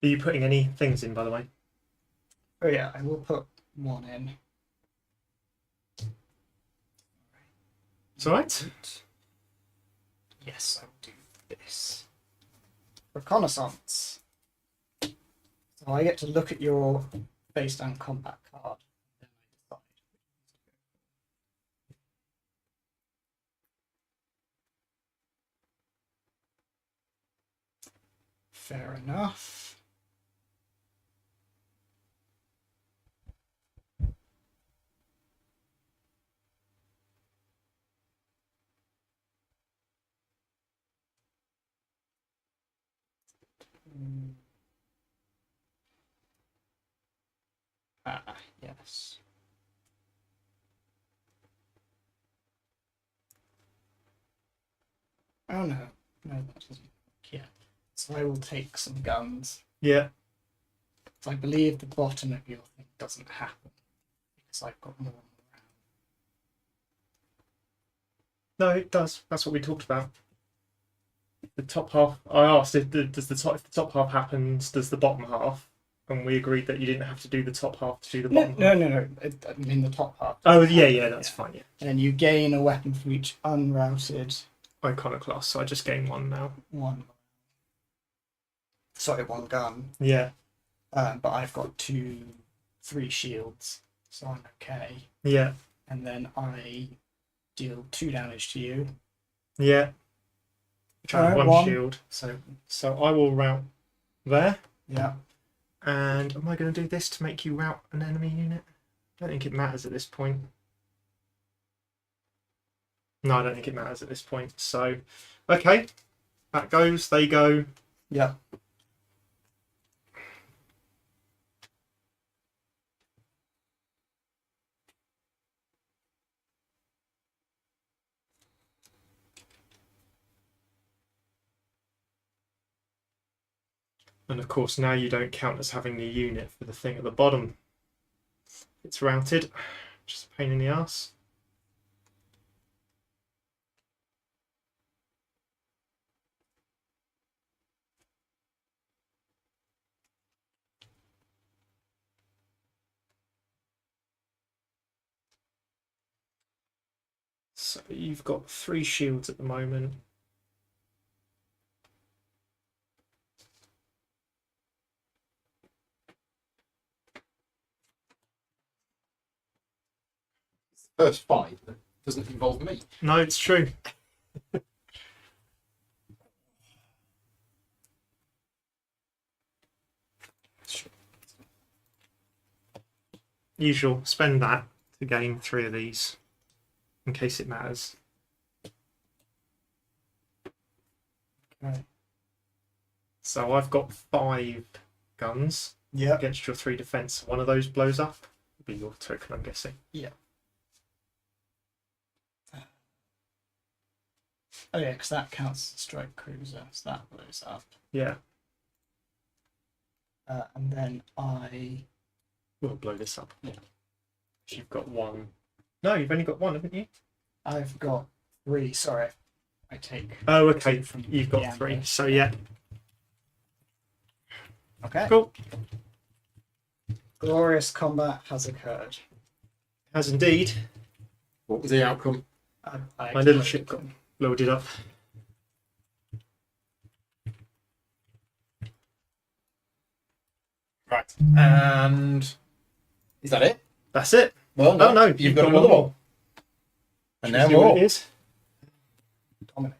Are you putting any things in, by the way? Oh yeah, I will put 1 in. It's alright. Yes, I will do this. Reconnaissance. So I get to look at your face down combat card. Then I decide. Fair enough. Yes. Oh no. No, that doesn't work yet. So I will take some guns. Yeah. So I believe the bottom of your thing doesn't happen because I've got more morale. No, it does. That's what we talked about. The top half. I asked if the top half happens, does the bottom half? And we agreed that you didn't have to do the top half to do the bottom half. No. I mean the top half. Oh, yeah, that's fine, yeah. And you gain a weapon for each unrouted Iconoclast, so I just gained 1 now. 1. Sorry, 1 gun. Yeah. But I've got 3 shields, so I'm okay. Yeah. And then I deal 2 damage to you. Yeah. Which I have Alright, 1 1. shield. So I will route there. Yeah. And am I going to do this to make you route an enemy unit? I don't think it matters at this point. No, I don't think it matters at this point. So, okay. That goes. They go. Yeah. And of course, now you don't count as having the unit for the thing at the bottom. It's routed. Just a pain in the ass. So you've got 3 shields at the moment. First 5 that doesn't involve me. No, it's true. Usual. Spend that to gain 3 of these, in case it matters. Okay. So I've got 5 guns Yeah. against your 3 defense. One of those blows up. Be your token, I'm guessing. Yeah. Oh yeah, because that counts as strike cruiser, so that blows up. Yeah. And then I. We'll blow this up. Yeah. You've got 1. No, you've only got 1, haven't you? I've got 3. Sorry, I take. Oh, okay. 2 from You've the got 3. ambush. So yeah. Okay. Cool. Glorious combat has occurred. Has indeed. What was the outcome? I My little exploded ship got them. loaded up. Right. And is that it? That's it. Well, Oh no, you've got another one. And now See what more. it is. Dominate.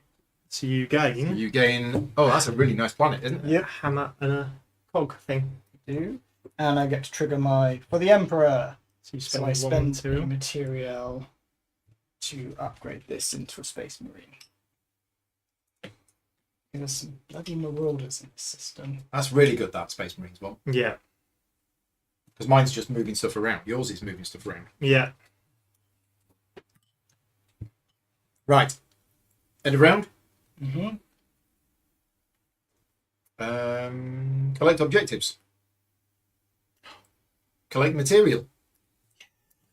So you gain You gain. Oh, that's a really nice planet, isn't it? a hammer and a cog thing. Do. And I get to trigger my for the Emperor. So you So spend I 1 spend material. a material to upgrade this into a Space Marine. There's some bloody marauders in the system. That's really good. That Space Marines one, Yeah. because mine's just moving stuff around. Yours is moving stuff around. Yeah. Right. End of round. Mm-hmm. Collect objectives. Collect material.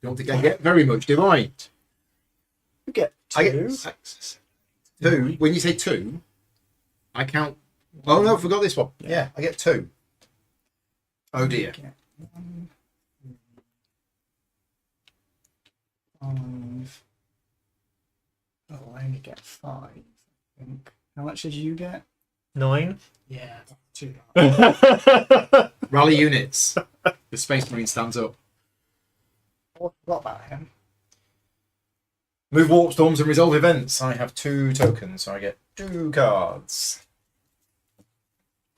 Don't think I get very much, do I? You get 2. I get 2. When you say 2, I count. Oh no, I forgot this one. Yeah, I get 2. Oh dear. Get 1, 5. Oh, I only get 5. I think. How much did you get? 9. Yeah, 2. Rally units. The Space Marine stands up. What about him? Move warp storms and resolve events. I have 2 tokens, so I get 2 cards.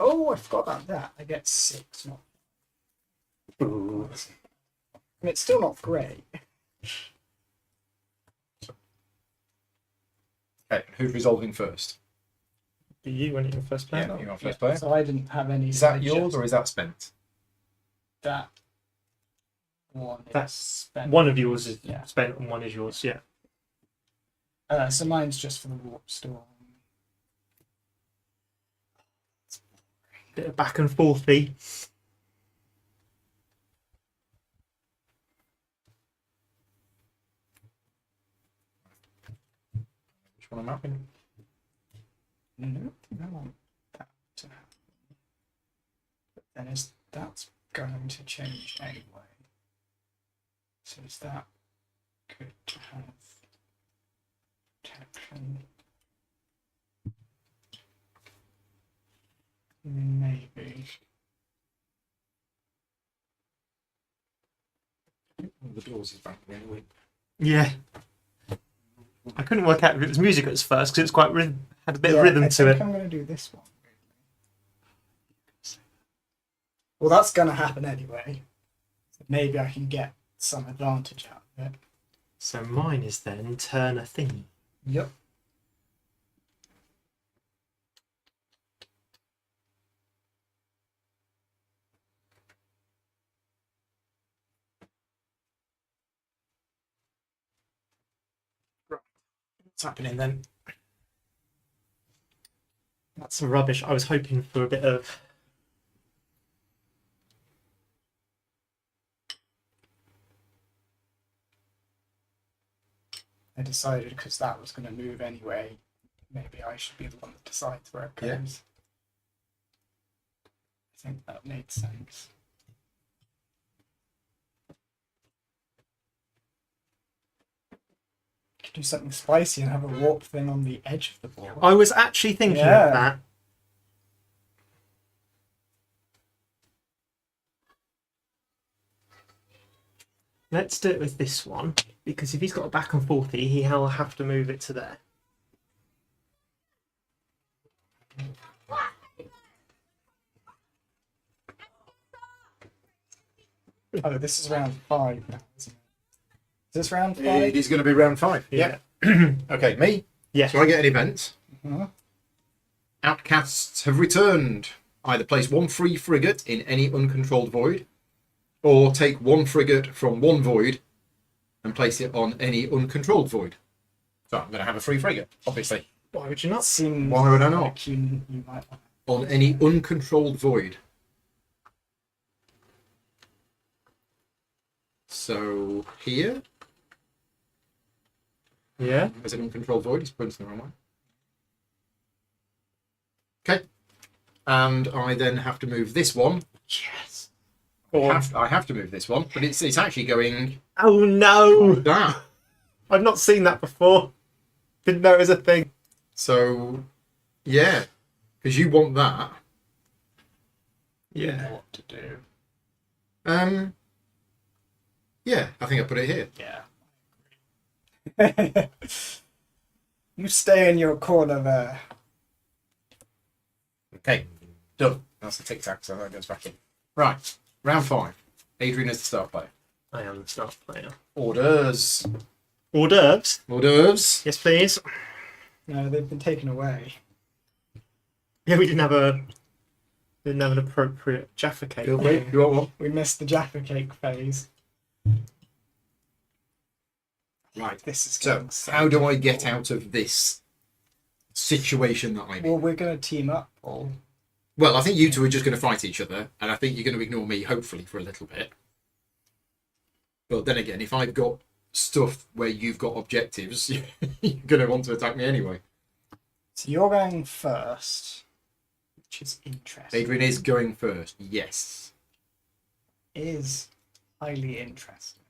Oh, I forgot about that. I get 6. Not. And it's still not great. Okay, who's resolving first? Be you when you're first player. Yeah, you're on first player. So I didn't have any. Is that yours or is that spent? That one? That's spent. One of yours is Yeah. spent and 1 is yours. Yeah. So mine's just for the warp storm. Bit of back and forthy. Which one am I mapping? No, I want that to happen. But then that's going to change anyway. So is that good to have protection? Maybe. The doors is back anyway. Yeah. I couldn't work out if it was music at first because it was quite had a bit of rhythm I to think it. I'm going to do this one. Well, that's going to happen anyway. So maybe I can get some advantage out of it. So mine is then turn a thingy. Yep. What's happening then? That's rubbish. I was hoping for a bit of. I decided because that was going to move anyway, maybe I should be the one that decides where it goes. Yeah. I think that made sense. could do something spicy and have a warp thing on the edge of the board. I was actually thinking Yeah. of that. Let's do it with this one, because if he's got a back and forthy, he'll have to move it to there. Oh, this is round 5 now, isn't it? Is this round 5? It is going to be round 5. Yeah. Okay, me. Yes. So I get an event. Mhm. Outcasts have returned. Either place 1 free frigate in any uncontrolled void, or take 1 frigate from 1 void and place it on any uncontrolled void. So I'm going to have a free frigate, obviously. Why would you not? Seems Why would I not? like you might want On any uncontrolled void. So here, Yeah. as an uncontrolled void, he's pointing the wrong way. Okay. And I then have to move this one. Yes. I have to move this one, but it's actually going Oh no! that. I've not seen that before. Didn't know it was a thing. So, yeah, because you want that. you know what to do. Yeah, I think I put it here. Yeah. You stay in your corner there. Okay, done. That's the tic tac, so that goes back in. Right, round 5. Adrian is the start player. I am the start player. Orders. Hors d'oeuvres. Hors d'oeuvres. Yes, please. No, they've been taken away. Yeah, we didn't have an appropriate Jaffa cake. You want one? We missed the Jaffa cake phase. Right. This is So, getting so how do I get out of this situation that I'm in? Well, we're going to team up, Paul. Well, I think you two are just going to fight each other, and I think you're going to ignore me, hopefully, for a little bit. But then again, if I've got stuff where you've got objectives, you're going to want to attack me anyway. So you're going first, which is interesting. Adrian is going first, yes. Is highly interesting.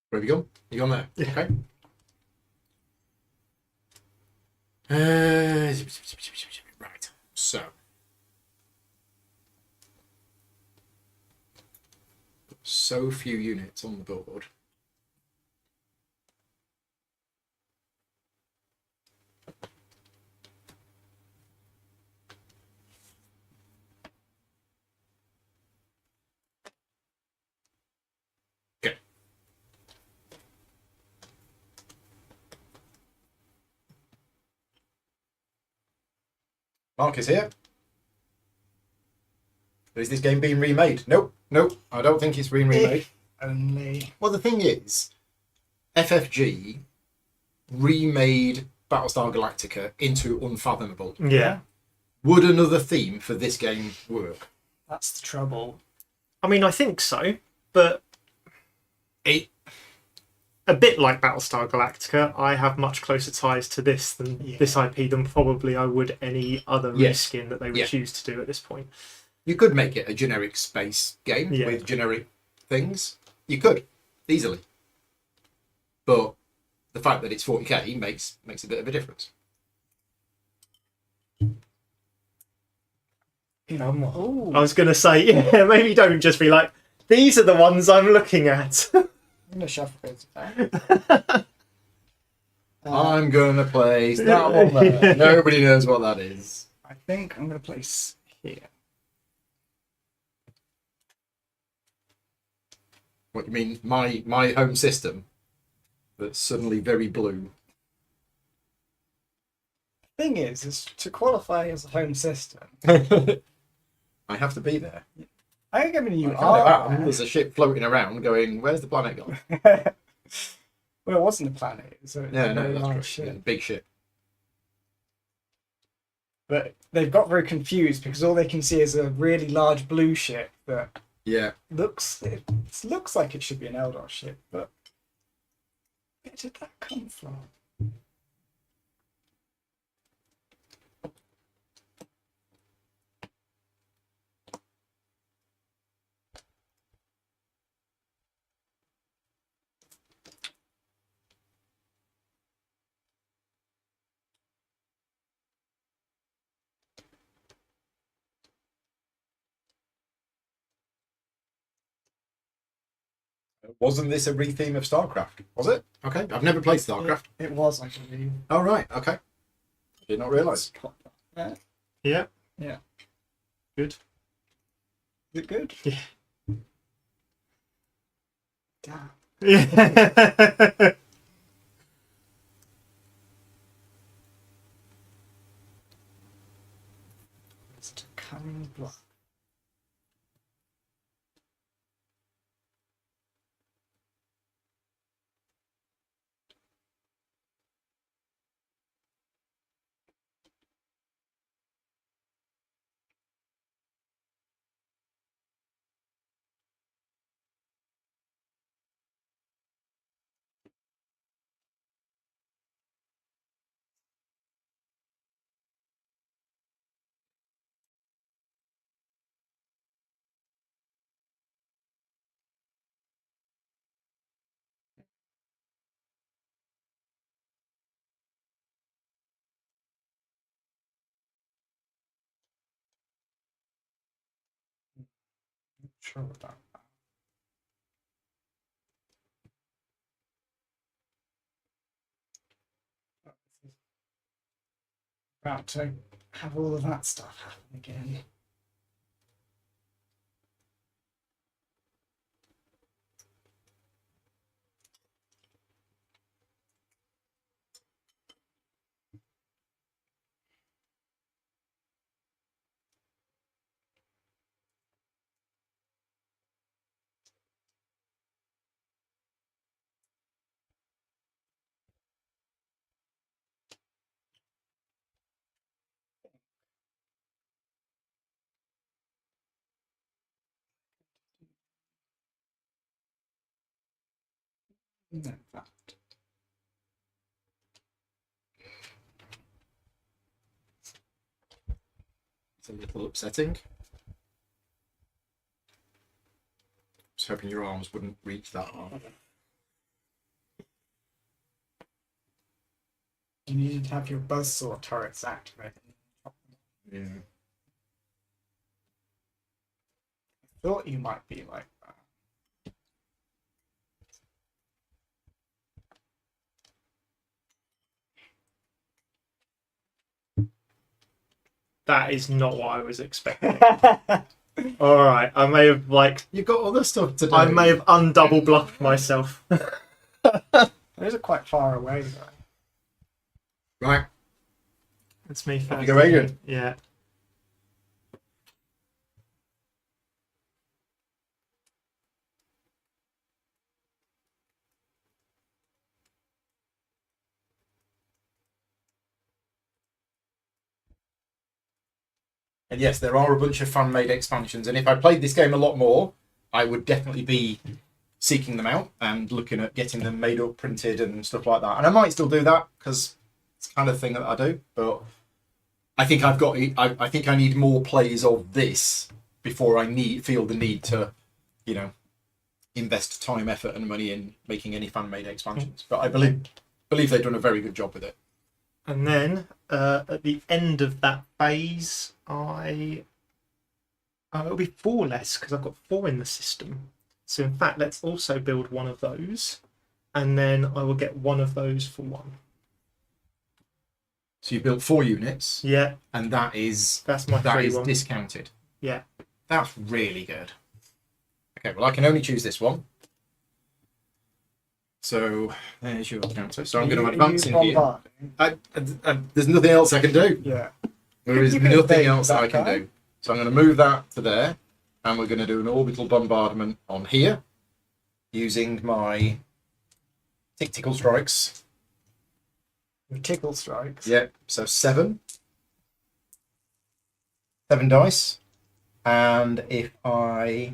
Where have you gone? You gone there? Yeah. Okay. Right. So. So few units on the board. Okay. Mark is here. Is this game being remade? Nope. Nope. I don't think it's being remade. Only. Well, the thing is, FFG remade Battlestar Galactica into Unfathomable. Yeah. Would another theme for this game work? That's the trouble. I mean, I think so, but It. a bit like Battlestar Galactica, I have much closer ties to this than this IP than probably I would any other Yes. reskin that they would Yeah. choose to do at this point. You could make it a generic space game Yeah. with generic things. You could easily, but the fact that it's 40k makes a bit of a difference. Ooh. I was going to say, yeah, maybe don't just be like, these are the ones I'm looking at. I'm going to shuffle those back. I'm gonna place that one there. Nobody knows what that is. I think I'm going to place here. What you mean? My home system that's suddenly very blue. Thing is to qualify as a home system, I have to be there. I think you I kind of are. am. There's a ship floating around going, where's the planet gone? Well, it wasn't a planet. It was a Yeah, no, very that's large correct. ship. Yeah, big ship. But they've got very confused because all they can see is a really large blue ship that Yeah. looks like it should be an Eldar ship, but where did that come from? Wasn't this a retheme of StarCraft? Was it? Okay. I've never played StarCraft. It was, I believe. Oh, right. Okay. Did not realise. Yeah. Yeah. Yeah. Good. Is it good? Yeah. Damn. Yeah. It's a cunning block. Not sure about that. About to have all of that stuff happen again. No, that. It's a little upsetting. I was hoping your arms wouldn't reach that far. You needed to have your buzzsaw turrets activated. Yeah. I thought you might be like that. That is not what I was expecting. All right, I may have You've got other stuff to do. I may have undouble bluffed myself. Those are quite far away though. Right. That's me first. you go, Adrian. Yeah. And yes, there are a bunch of fan-made expansions. And if I played this game a lot more, I would definitely be seeking them out and looking at getting them made up, printed, and stuff like that. And I might still do that because it's the kind of thing that I do. But I think I think I need more plays of this before I feel the need to, invest time, effort, and money in making any fan-made expansions. But I believe they've done a very good job with it. And then at the end of that phase, it'll be 4 less because I've got 4 in the system. So in fact, let's also build one of those, and then I will get one of those for 1. So you built 4 units, Yeah, and that's my that free is one. discounted. Yeah. That's really good. Okay, well I can only choose this one. So there's your counter. So I'm going to advance in here. There's nothing else I can do. Yeah. There is You can nothing evade else that I can guy. do. So I'm going to move that to there, and we're going to do an orbital bombardment on here using my tickle strikes. Your tickle strikes. Yep. So 7 dice, and if I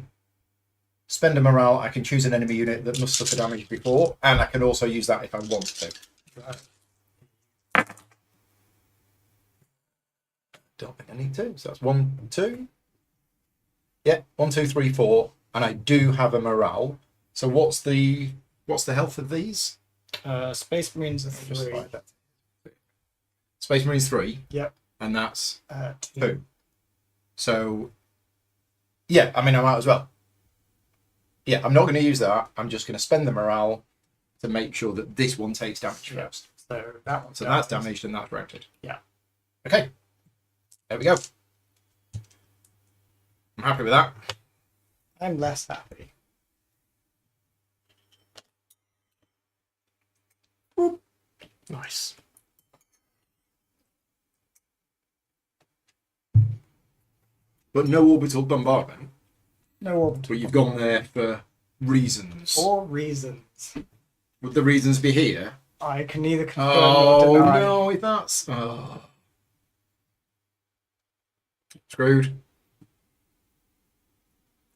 spend a morale, I can choose an enemy unit that must suffer damage before, and I can also use that if I want to. Right. Don't think I need to. So that's 1, 2. Yeah, 1, 2, 3, 4, and I do have a morale. So what's the health of these? Space Marines are Just 3. slide that. Space Marines 3. Yep. And that's 2. 2. So yeah, I mean I might as well. Yeah, I'm not going to use that. I'm just going to spend the morale to make sure that this one takes damage first. So that one's So that's damaged and that's routed. Yeah. Okay. There we go. I'm happy with that. I'm less happy. Nice. But no orbital bombardment. No orbital. But you've gone there for reasons. 4 reasons. Would the reasons be here? I can neither confirm Oh nor deny. no, if that's screwed.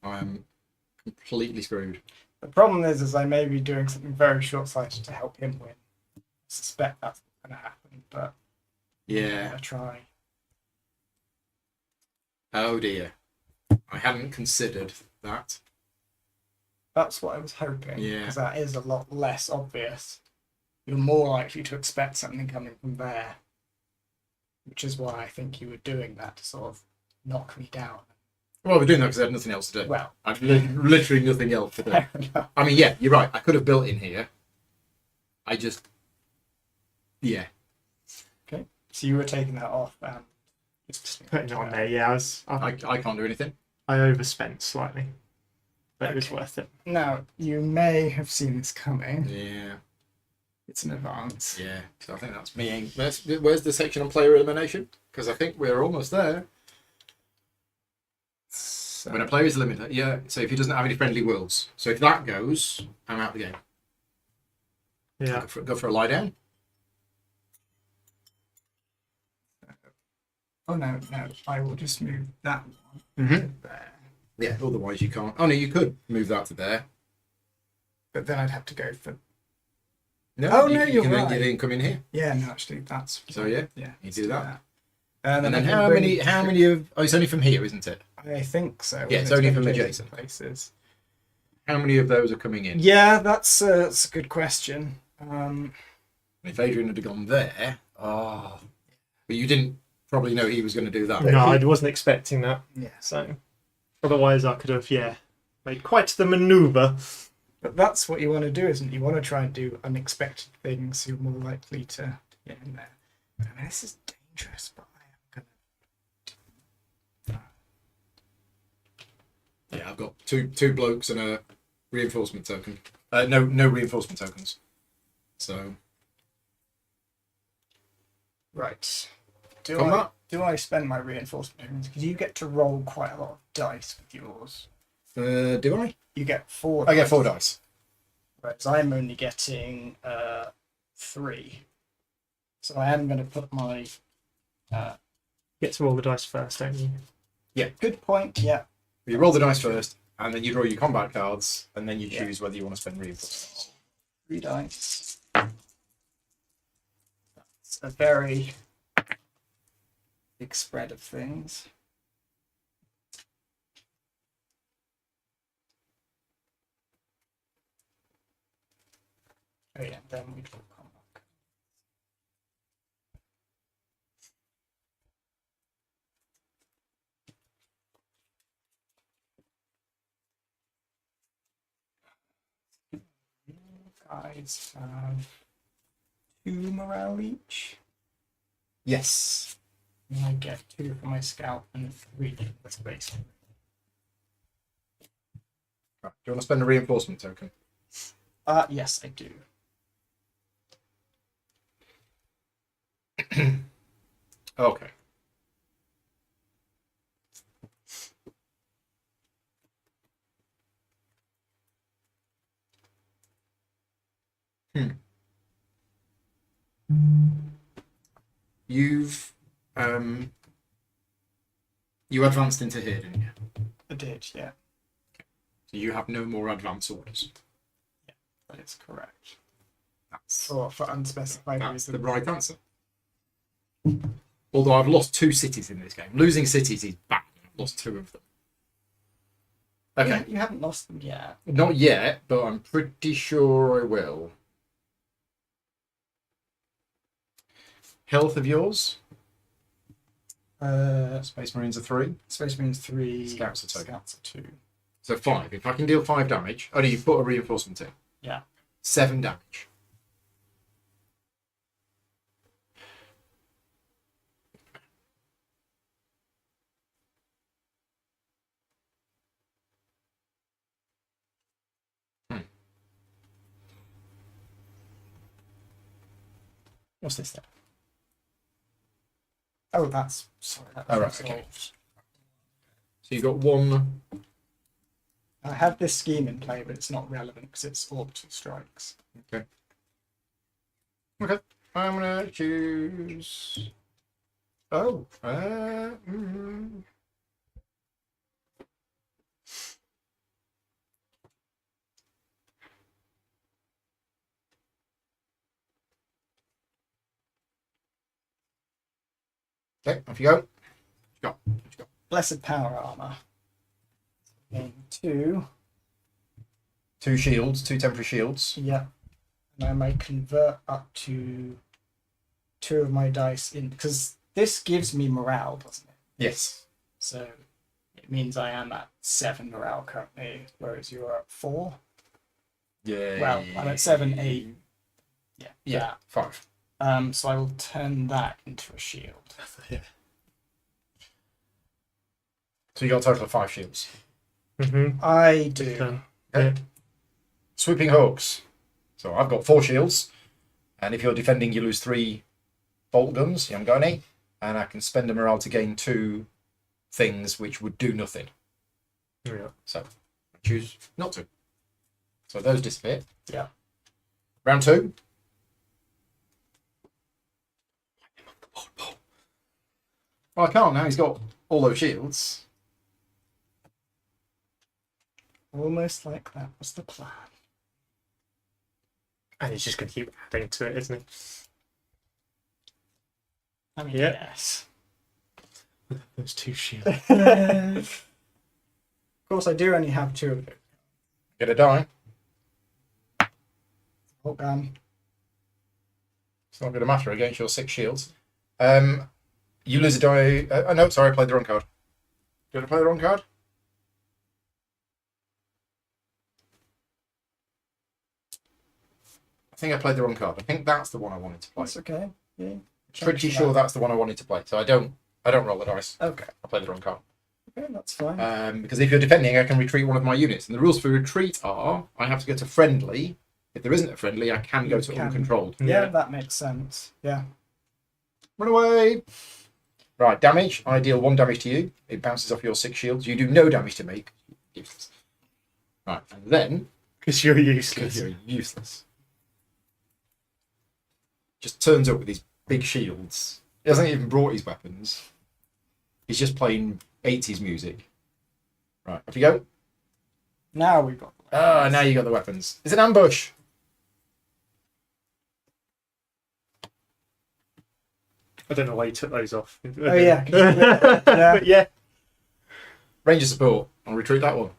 I am completely screwed. The problem is I may be doing something very short-sighted to help him win. I suspect that's going to happen, but I'm Yeah. going to try. Oh dear. I hadn't considered that. That's what I was hoping, Yeah. because that is a lot less obvious. You're more likely to expect something coming from there, which is why I think you were doing that to sort of knock me down. Well, we're doing that because I had nothing else to do. Well, I've literally nothing else to do. fair enough. I mean, yeah, you're right. I could have built in here. I just, yeah. Okay, so you were taking that off and just Putting it on there, yeah. I I can't do anything. overspent slightly, but it was Okay. worth it. Now, you may have seen this coming. Yeah, It's an advance. yeah. So I think that's me. Where's the section on player elimination? Because I think we're almost there. So, When a player is limited, yeah. So if he doesn't have any friendly wills, so if that goes, I'm out of the game. Yeah. Go for a lie down. oh no, I will just move that one Mm-hmm. to there. Yeah. Otherwise, you can't. Oh no, you could move that to there. But then I'd have to go for. No. Oh, no, you're can then- right. You didn't come in here. Yeah, no, actually, that's. So yeah, Yeah, you let's do that. And And then I can how bring many? How many of? Oh, it's only from here, isn't it? I think so. Yeah, and it's only going from to adjacent. places. How many of those are coming in? Yeah, that's a good question. If Adrian had gone there, but you didn't probably know he was going to do that. No, I wasn't expecting that. Yeah. So otherwise, I could have made quite the manoeuvre. But that's what you want to do, isn't it? You want to try and do unexpected things. You're more likely to get in there. I mean, this is dangerous, but I am gonna. Yeah, I've got two blokes and a reinforcement token. No reinforcement tokens. So Right. Combat? Do I spend my reinforcement tokens? Because you get to roll quite a lot of dice with yours. do I? You get 4. I get 4 dice. Whereas I'm only getting 3. So I am going to put my. Get to roll the dice first, don't you? Good point. Yeah. You roll the dice first, and then you draw your combat cards, and then you Yeah. choose whether you want to spend reinforcements. 3 dice. That's a very big spread of things. Oh yeah, then we draw combat. You guys have 2 morale each. Yes. And I get 2 for my scout and 3 for the space. Right. Do you want to spend a reinforcement token? Yes, I do. Okay. You've you advanced into here, didn't you? I did, yeah. So you have no more advance orders. That is correct. That's For unspecified That's the reasons. right answer. Although I've lost 2 cities in this game. Losing cities is bad. I've lost 2 of them. Okay. You haven't lost them yet. Not yet, but I'm pretty sure I will. Health of yours? Space Marines are 3. Space Marines 3. Scouts are 2. Scouts are 2. So 5. If I can deal 5 damage. Oh no, you've put a reinforcement in. Yeah. 7 damage. What's this then? Oh, that's sorry. That was Oh, right, resolved. okay. So you've got 1. I have this scheme in play, but it's not relevant because it's orbital strikes. Okay. Okay. I'm gonna choose. Oh. Okay, off you go. What you got? What you got? Blessed power armor. Gain 2. 2 shields, 2 temporary shields. Yeah. And I might convert up to 2 of my dice in because this gives me morale, doesn't it? Yes. So it means I am at 7 morale currently, whereas you're at 4. Yeah. Well, I'm at 7, 8. Yeah. Yeah. 5. So I will turn that into a shield. So you got a total of 5 shields. I do. Turn. Okay. Sweeping hawks. So I've got 4 shields, and if you're defending, you lose 3 bolt guns. You haven't got any, and I can spend a morale to gain 2 things which would do nothing. Yeah. So I choose not to. So those disappear. Yeah. Round 2. Well, I can't now. He's got all those shields. Almost like that was the plan. And he's just going to keep adding to it, isn't he? I mean, Yeah. yes. Those 2 shields. Of course, I do only have 2 of them. Get a die. Oh, gun. It's not going to matter against your 6 shields. You lose a die. Oh no, sorry, I played the wrong card. Did I play the wrong card? I think I played the wrong card. I think that's the one I wanted to play. That's okay. Yeah. Pretty sure that's the one I wanted to play. So I don't roll the dice. Okay. I played the wrong card. Okay, that's fine. Because if you're defending, I can retreat one of my units. And the rules for retreat are I have to go to friendly. If there isn't a friendly, I can go to uncontrolled. Yeah, that makes sense. Yeah. Run away! Right, damage. I deal 1 damage to you. It bounces off your 6 shields. You do no damage to me. Useless. Right, and then Because you're useless. you're useless. Just turns up with these big shields. He hasn't even brought his weapons. He's just playing 80s music. Right, off you go. Now we've got. Ah, now you got the weapons. It's an ambush. I don't know why you took those off. Oh, yeah. Yeah. But yeah. Ranger support. I'll retreat that one.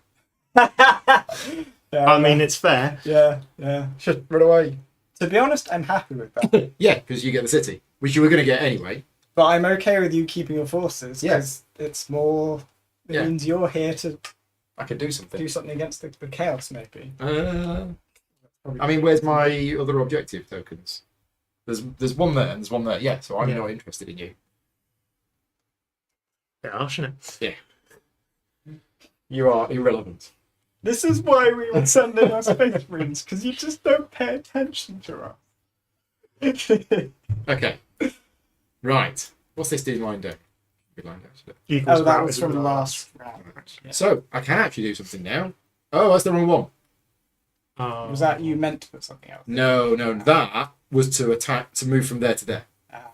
Yeah, I mean, it's fair. yeah. Just run away. To be honest, I'm happy with that. Yeah, because you get the city, which you were going to get anyway. But I'm okay with you keeping your forces because it's more. It Yeah. means you're here to I could do something. do something against the chaos, maybe. I mean, where's my other objective tokens? There's one there and there's one there. Yeah, so I'm not interested in you. Bit harsh, isn't it? Yeah. You are irrelevant. This is why we would send in our space marines because you just don't pay attention to us. Okay. Right. What's this dude line doing? Good line, actually. Equals Oh, that power was is from the last round. Yeah. So I can actually do something now. Oh, that's the wrong one. Oh. Was that you meant to put something out? No, that was to attack, to move from there to there. Ah,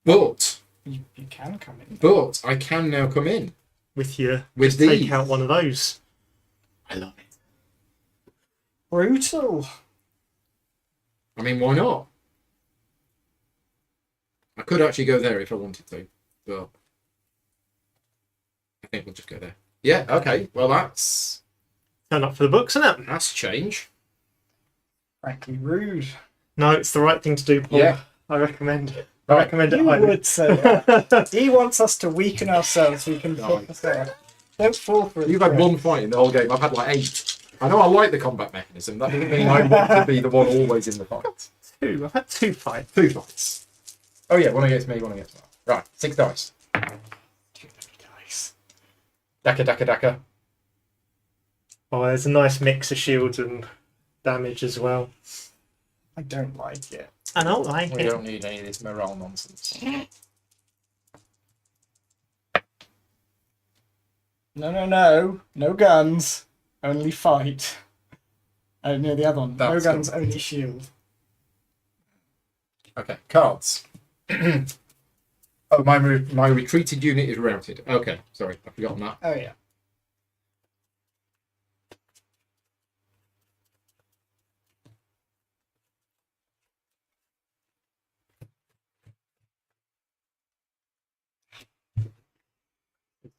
But you can come in. But I can now come in with your with just these. take out one of those. I love it. Brutal. I mean, why not? I could actually go there if I wanted to, but I think we'll just go there. Yeah, okay. Well, that's Turn up for the books, isn't it? a change. Frankly rude. No, it's the right thing to do, Paul. Yeah. I recommend it. I Right. recommend it You highly. would say that. He wants us to weaken ourselves so we can No. fuck us out. Don't fall for it. You've had one fight in the whole game. I've had like 8. I know I like the combat mechanism. That doesn't mean I want to be the one always in the fight. Two. I've had 2 fights. 2 fights. Oh yeah, one against me, one against me. Right, 6 dice. Too many dice. Daka. Oh, there's a nice mix of shields and damage as well. I don't like it. I don't like We it. don't need any of this morale nonsense. No. No guns. Only fight. Oh, no, the other one. No That's guns, cool. only shield. Okay, cards. Oh, my retreated unit is routed. Okay, sorry, I've forgotten that. Oh, yeah.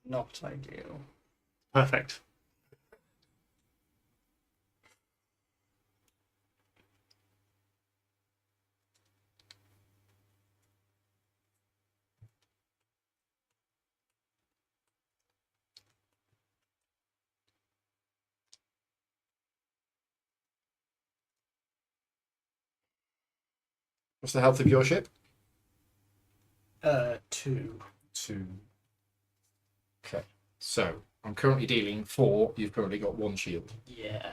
Not ideal. Perfect. What's the health of your ship? 2. 2. Okay, so I'm currently dealing 4. You've currently got 1 shield. Yeah.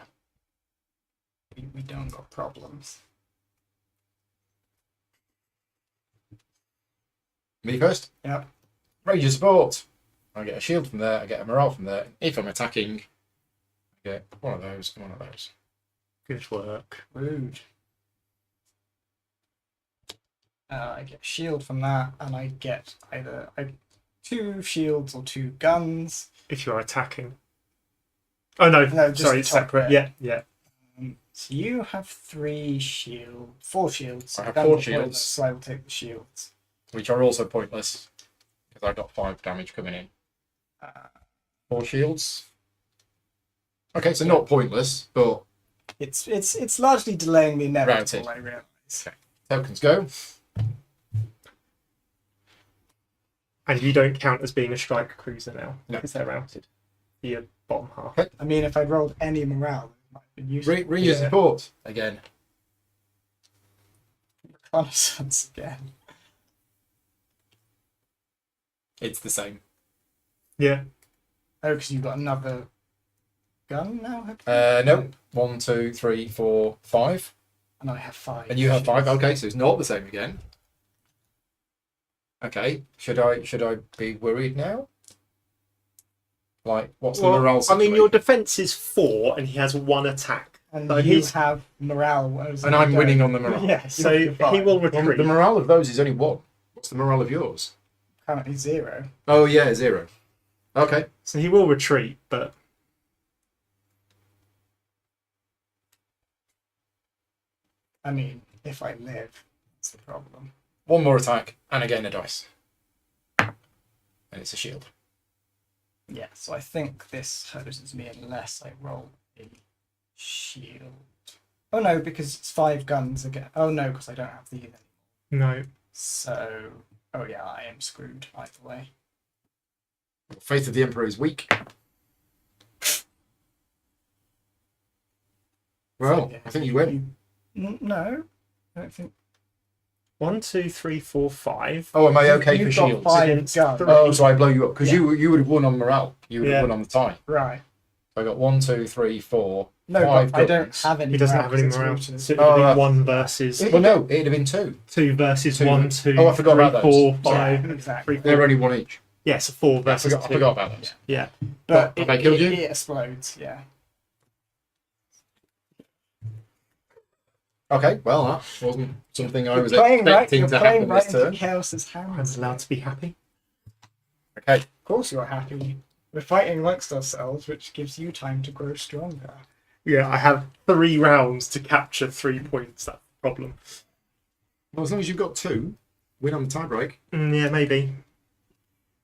We don't got problems. Me first? Yep. Ranger support. I get a shield from there, I get a morale from there. If I'm attacking, I get one of those and one of those. Good work. Rude. I get a shield from that, and I get either 2 shields or 2 guns. If you're attacking. Oh no, No, just sorry, the it's top separate. bit. Yeah. So you have 4 shields. I have Guns 4 are pointless, shields. So I will take the shields. Which are also pointless because I got 5 damage coming in. 4 shields. Okay, so not pointless, but It's largely delaying the inevitable. Routed. I realise. tokens go. And you don't count as being a strike cruiser now No. because they're routed. The bottom half. I mean, if I'd rolled any morale, it might have been useful. Ranger Yeah. support again. Reconnaissance again. It's the same. Yeah. Oh, because you've got another gun now. have you? No. 1, 2, 3, 4, 5. And I have 5. And you have 5. Okay, so it's not the same again. Okay, should I be worried now? Like, what's the morale I situation? mean, your defense is 4 and he has 1 attack. And So you he's- have morale. Whereas And I I'm don't. winning on the morale. Yeah, So you're fine. he will Well, retreat. the morale of those is only 1. What's the morale of yours? Currently 0. Oh yeah, 0. Okay. So he will retreat, but I mean, if I live, that's the problem. 1 more attack, and again a dice. And it's a shield. Yeah, so I think this hoses me unless I roll a shield. Oh no, because it's 5 guns again. Oh no, because I don't have these anymore. no. So, oh yeah, I am screwed either way. Faith of the Emperor is weak. Well, Yeah. I think you win. No, I don't think. 1, 2, 3, 4, 5. Oh, am I okay You've for got shields? 5 Against guns. 3. Oh, so I blow you up because Yeah. you would have won on morale. You would have Yeah. won on the tie. Right. So I got 1, 2, 3, 4, No, 5 but I don't guns. have any. He doesn't morale have any 'cause it's morale. rooted. So it Oh, would right. be 1 versus Well, no, it'd have been 2. 2 versus Two. 1, 2, Oh, I forgot 3, about those. 4, Sorry. 5, Exactly. 3, They're 4. only 1 each. Yeah, so 4 I versus forgot, 2. I forgot about those. Yeah. But Have I killed you? it explodes, yeah. Okay, well, that wasn't something I was Playing right, expecting you're to playing happen right this into turn. Chaos's I'm hands. allowed to be happy. Okay. Of course you're happy. We're fighting amongst ourselves, which gives you time to grow stronger. Yeah, I have 3 rounds to capture 3 points. That's the problem. Well, as long as you've got 2, win on the tiebreak. Yeah, maybe.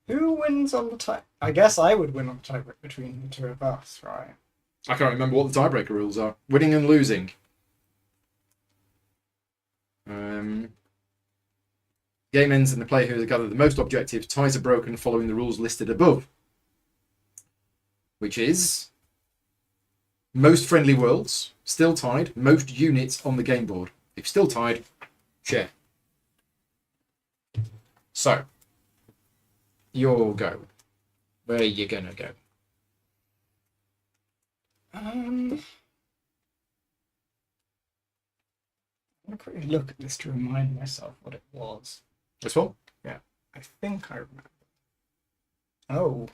Who wins on the tie? I guess I would win on the tiebreak between the two of us, right? I can't remember what the tiebreaker rules are. Winning and losing. Game ends and the player who has gathered the most objectives ties are broken following the rules listed above. Which is most friendly worlds, still tied, most units on the game board. If still tied, share. So, your go. Where are you gonna go? I'm gonna quickly look at this to remind myself what it was. This one? I think I remember. Oh,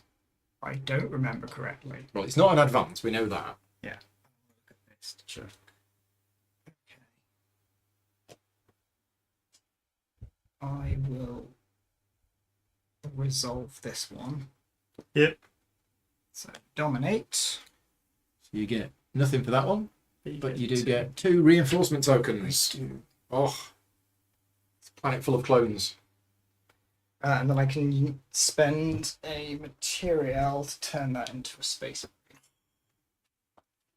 I don't remember correctly. Well, it's not an advance, we know that. Yeah. Look at this to check. Okay. I will resolve this one. Yep. So dominate. So you get nothing for that one, but you do two. get 2 reinforcement I tokens. do. Oh, it's a planet full of clones. And then I can spend a material to turn that into a space marine.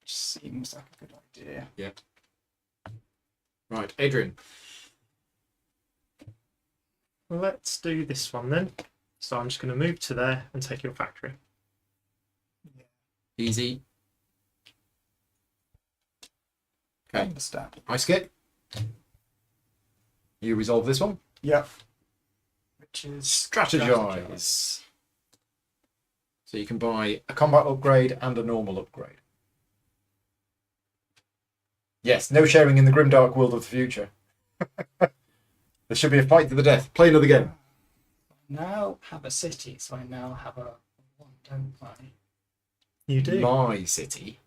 Which seems like a good idea. Right, Adrian. Let's do this one then. So I'm just going to move to there and take your factory. Easy. I Okay, understand. I skip. You resolve this one. Yep. Which is Strategize. So you can buy a combat upgrade and a normal upgrade. Yes, no sharing in the grimdark world of the future. There should be a fight to the death. Play another game. Now have a city, so I now have a one, don't I? You do. My city.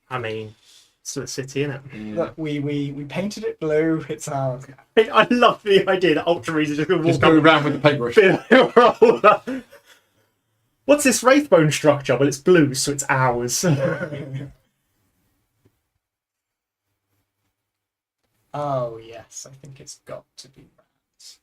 I mean, it's still a city, isn't it? Look, we painted it blue. It's ours. I love the idea that Ultramarines are just going to Just walk go up. around with the paintbrush. What's this Wraithbone structure? Well, it's blue, so it's ours. Oh yes, I think it's got to be rats.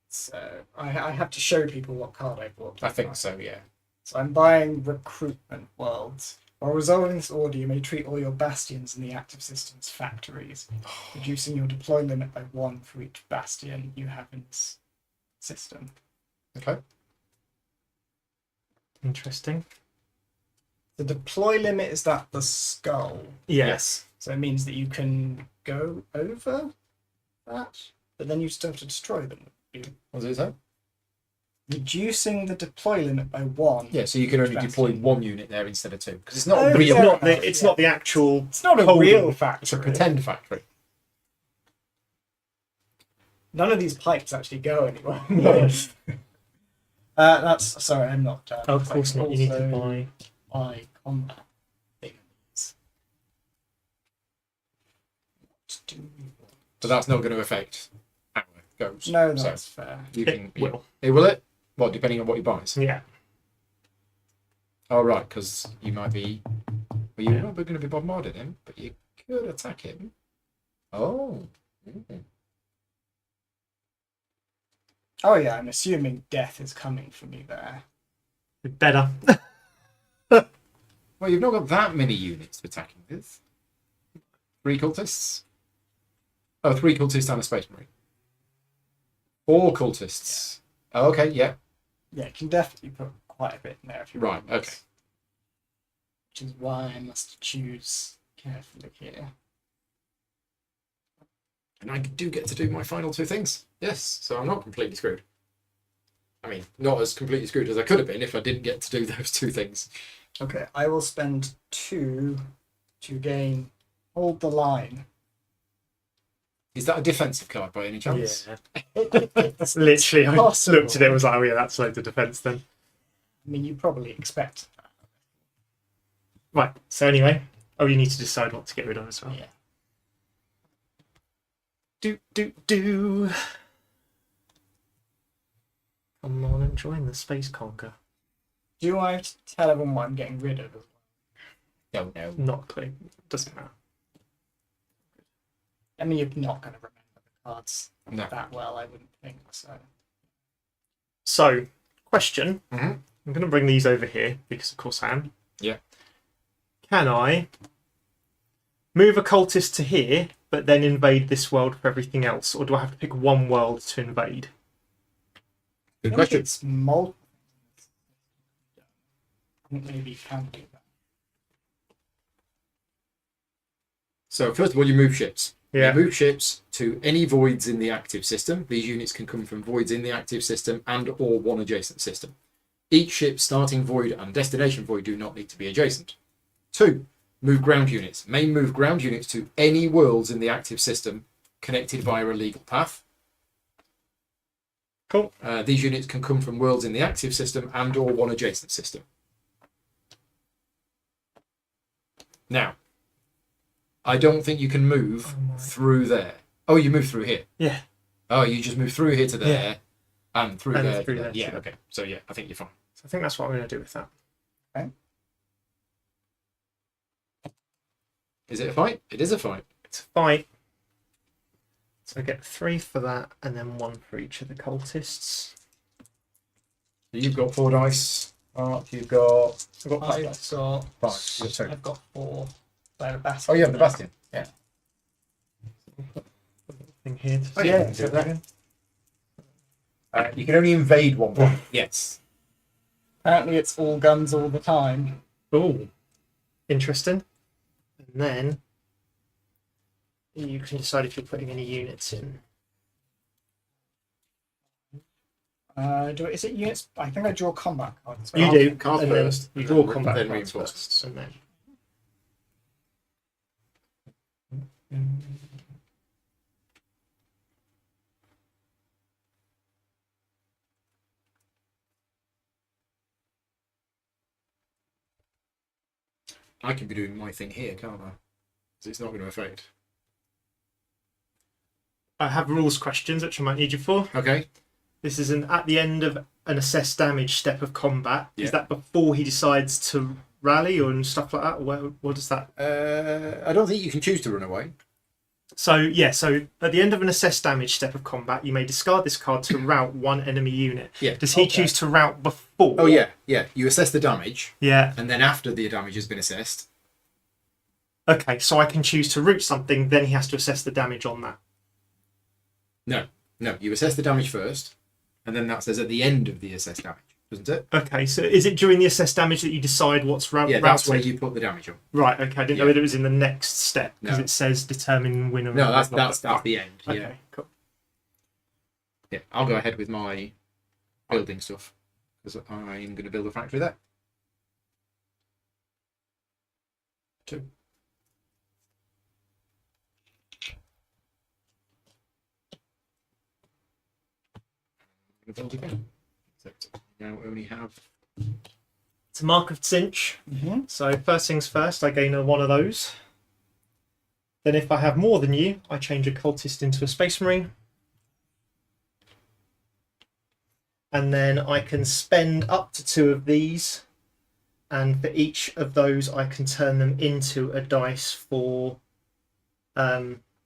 So I have to show people what card I bought. I think so, yeah. So I'm buying Recruitment Worlds. While resolving this order, you may treat all your bastions in the active system's factories, reducing your deploy limit by 1 for each bastion you have in this system. Okay. Interesting. The deploy limit is that the skull. Yes. So it means that you can go over that, but then you still have to destroy them. What does it say? Reducing the deploy limit by 1. Yeah, so you can only deploy Bastion. 1 unit there instead of 2. Because it's not Oh, a real... yeah. It's not the actual. It's not a holding. real It's a factory. pretend factory. None of these pipes actually go anywhere. That's sorry, I'm not. Oh, of course not. You need to also buy. buy combat things. What do we want? So that's not going to affect our goes. No, So that's fair. you It can... will. Will it? Well, depending on what he buys. Yeah. Oh, right, because you might be... Well, you're not going to be bombarding him, but you could attack him. Oh. Mm. Oh yeah, I'm assuming death is coming for me there. Better. Well, you've not got that many units to attack him with. 3 cultists? Oh, 3 cultists and a space marine. 4 cultists. Oh, okay, yeah. Yeah, you can definitely put quite a bit in there if you Right, want. okay. Which is why I must choose carefully here. And I do get to do my final 2 things. Yes, so I'm not completely screwed. I mean, not as completely screwed as I could have been if I didn't get to do those 2 things. Okay, I will spend 2 to gain hold the line. Is that a defensive card by any chance? Yeah. It's Literally, I just possible. looked at it and was like, oh yeah, that's loads of defense then. I mean, you probably expect that. Right, so anyway, Oh, you need to decide what to get rid of as well. Yeah. Do. Come on and join the Space Conquer. Do I have to tell everyone what I'm getting rid of? Don't know. Not clear. Doesn't matter. I mean, you're not going to remember the cards No. that well, I wouldn't think so. So, question. Mhm. I'm going to bring these over here because, of course, I am. Yeah. Can I move a cultist to here, but then invade this world for everything else, or do I have to pick one world to invade? Good I think question. it's multiple. I think maybe you can do that. So first of all, you move ships. Yeah. You move ships to any voids in the active system. These units can come from voids in the active system and or one adjacent system. Each ship's starting void and destination void do not need to be adjacent. 2. Move ground units. May move ground units to any worlds in the active system connected via a legal path. Cool. These units can come from worlds in the active system and or one adjacent system. Now, I don't think you can move through there. Oh, you move through here. Yeah. Oh, you just move through here to there and through And there. through to there, Yeah, sure. okay. So yeah, I think you're fine. So I think that's what I'm going to do with that. Is it a fight? It is a fight. It's a fight. So I get 3 for that, and then 1 for each of the cultists. So you've got 4 dice. Mark, you've got... I've got 5 I've dice. got, Five. You've got 2. I've got 4. So the bastion. Oh, you have the Bastion. Yeah. Thing here to Oh, yeah, see so it that- again. You can only invade one point. Yes. Apparently it's all guns all the time. Oh, interesting. And then you can decide if you're putting any units in. Is it units? I think I draw combat cards. You right? do. Cards and first, then you draw then combat cards reinforcements. first, and then. I can be doing my thing here, can't I? So it's not going to affect. I have rules questions which I might need you for. Okay. This is at the end of an assess damage step of combat. Yeah. Is that before he decides to rally or stuff like that? Or what does that? I don't think you can choose to run away. So yeah, so at the end of an assess damage step of combat, you may discard this card to rout one enemy unit. Yeah. Does he Okay. choose to rout before? Oh, yeah. Yeah. You assess the damage, Yeah. and then after the damage has been assessed. Okay, so I can choose to root something, then he has to assess the damage on that. No, you assess the damage first, and then that says at the end of the assessed damage, doesn't it? Okay, so is it during the assess damage that you decide what's Yeah, that's where routed? you put the damage on. Right, okay, I didn't know Yeah. whether it was in the next step, because No. it says determine winner. No, and that's whatnot, that's but at the end. fine. Yeah. Okay, cool. Yeah. I'll go ahead with my building stuff because I'm going to build a factory there. 2. I'm going to build again. Except I now only have. It's a mark of cinch. Mm-hmm. So first things first, I gain one of those. Then if I have more than you, I change a cultist into a space marine. And then I can spend up to 2 of these. And for each of those, I can turn them into a dice for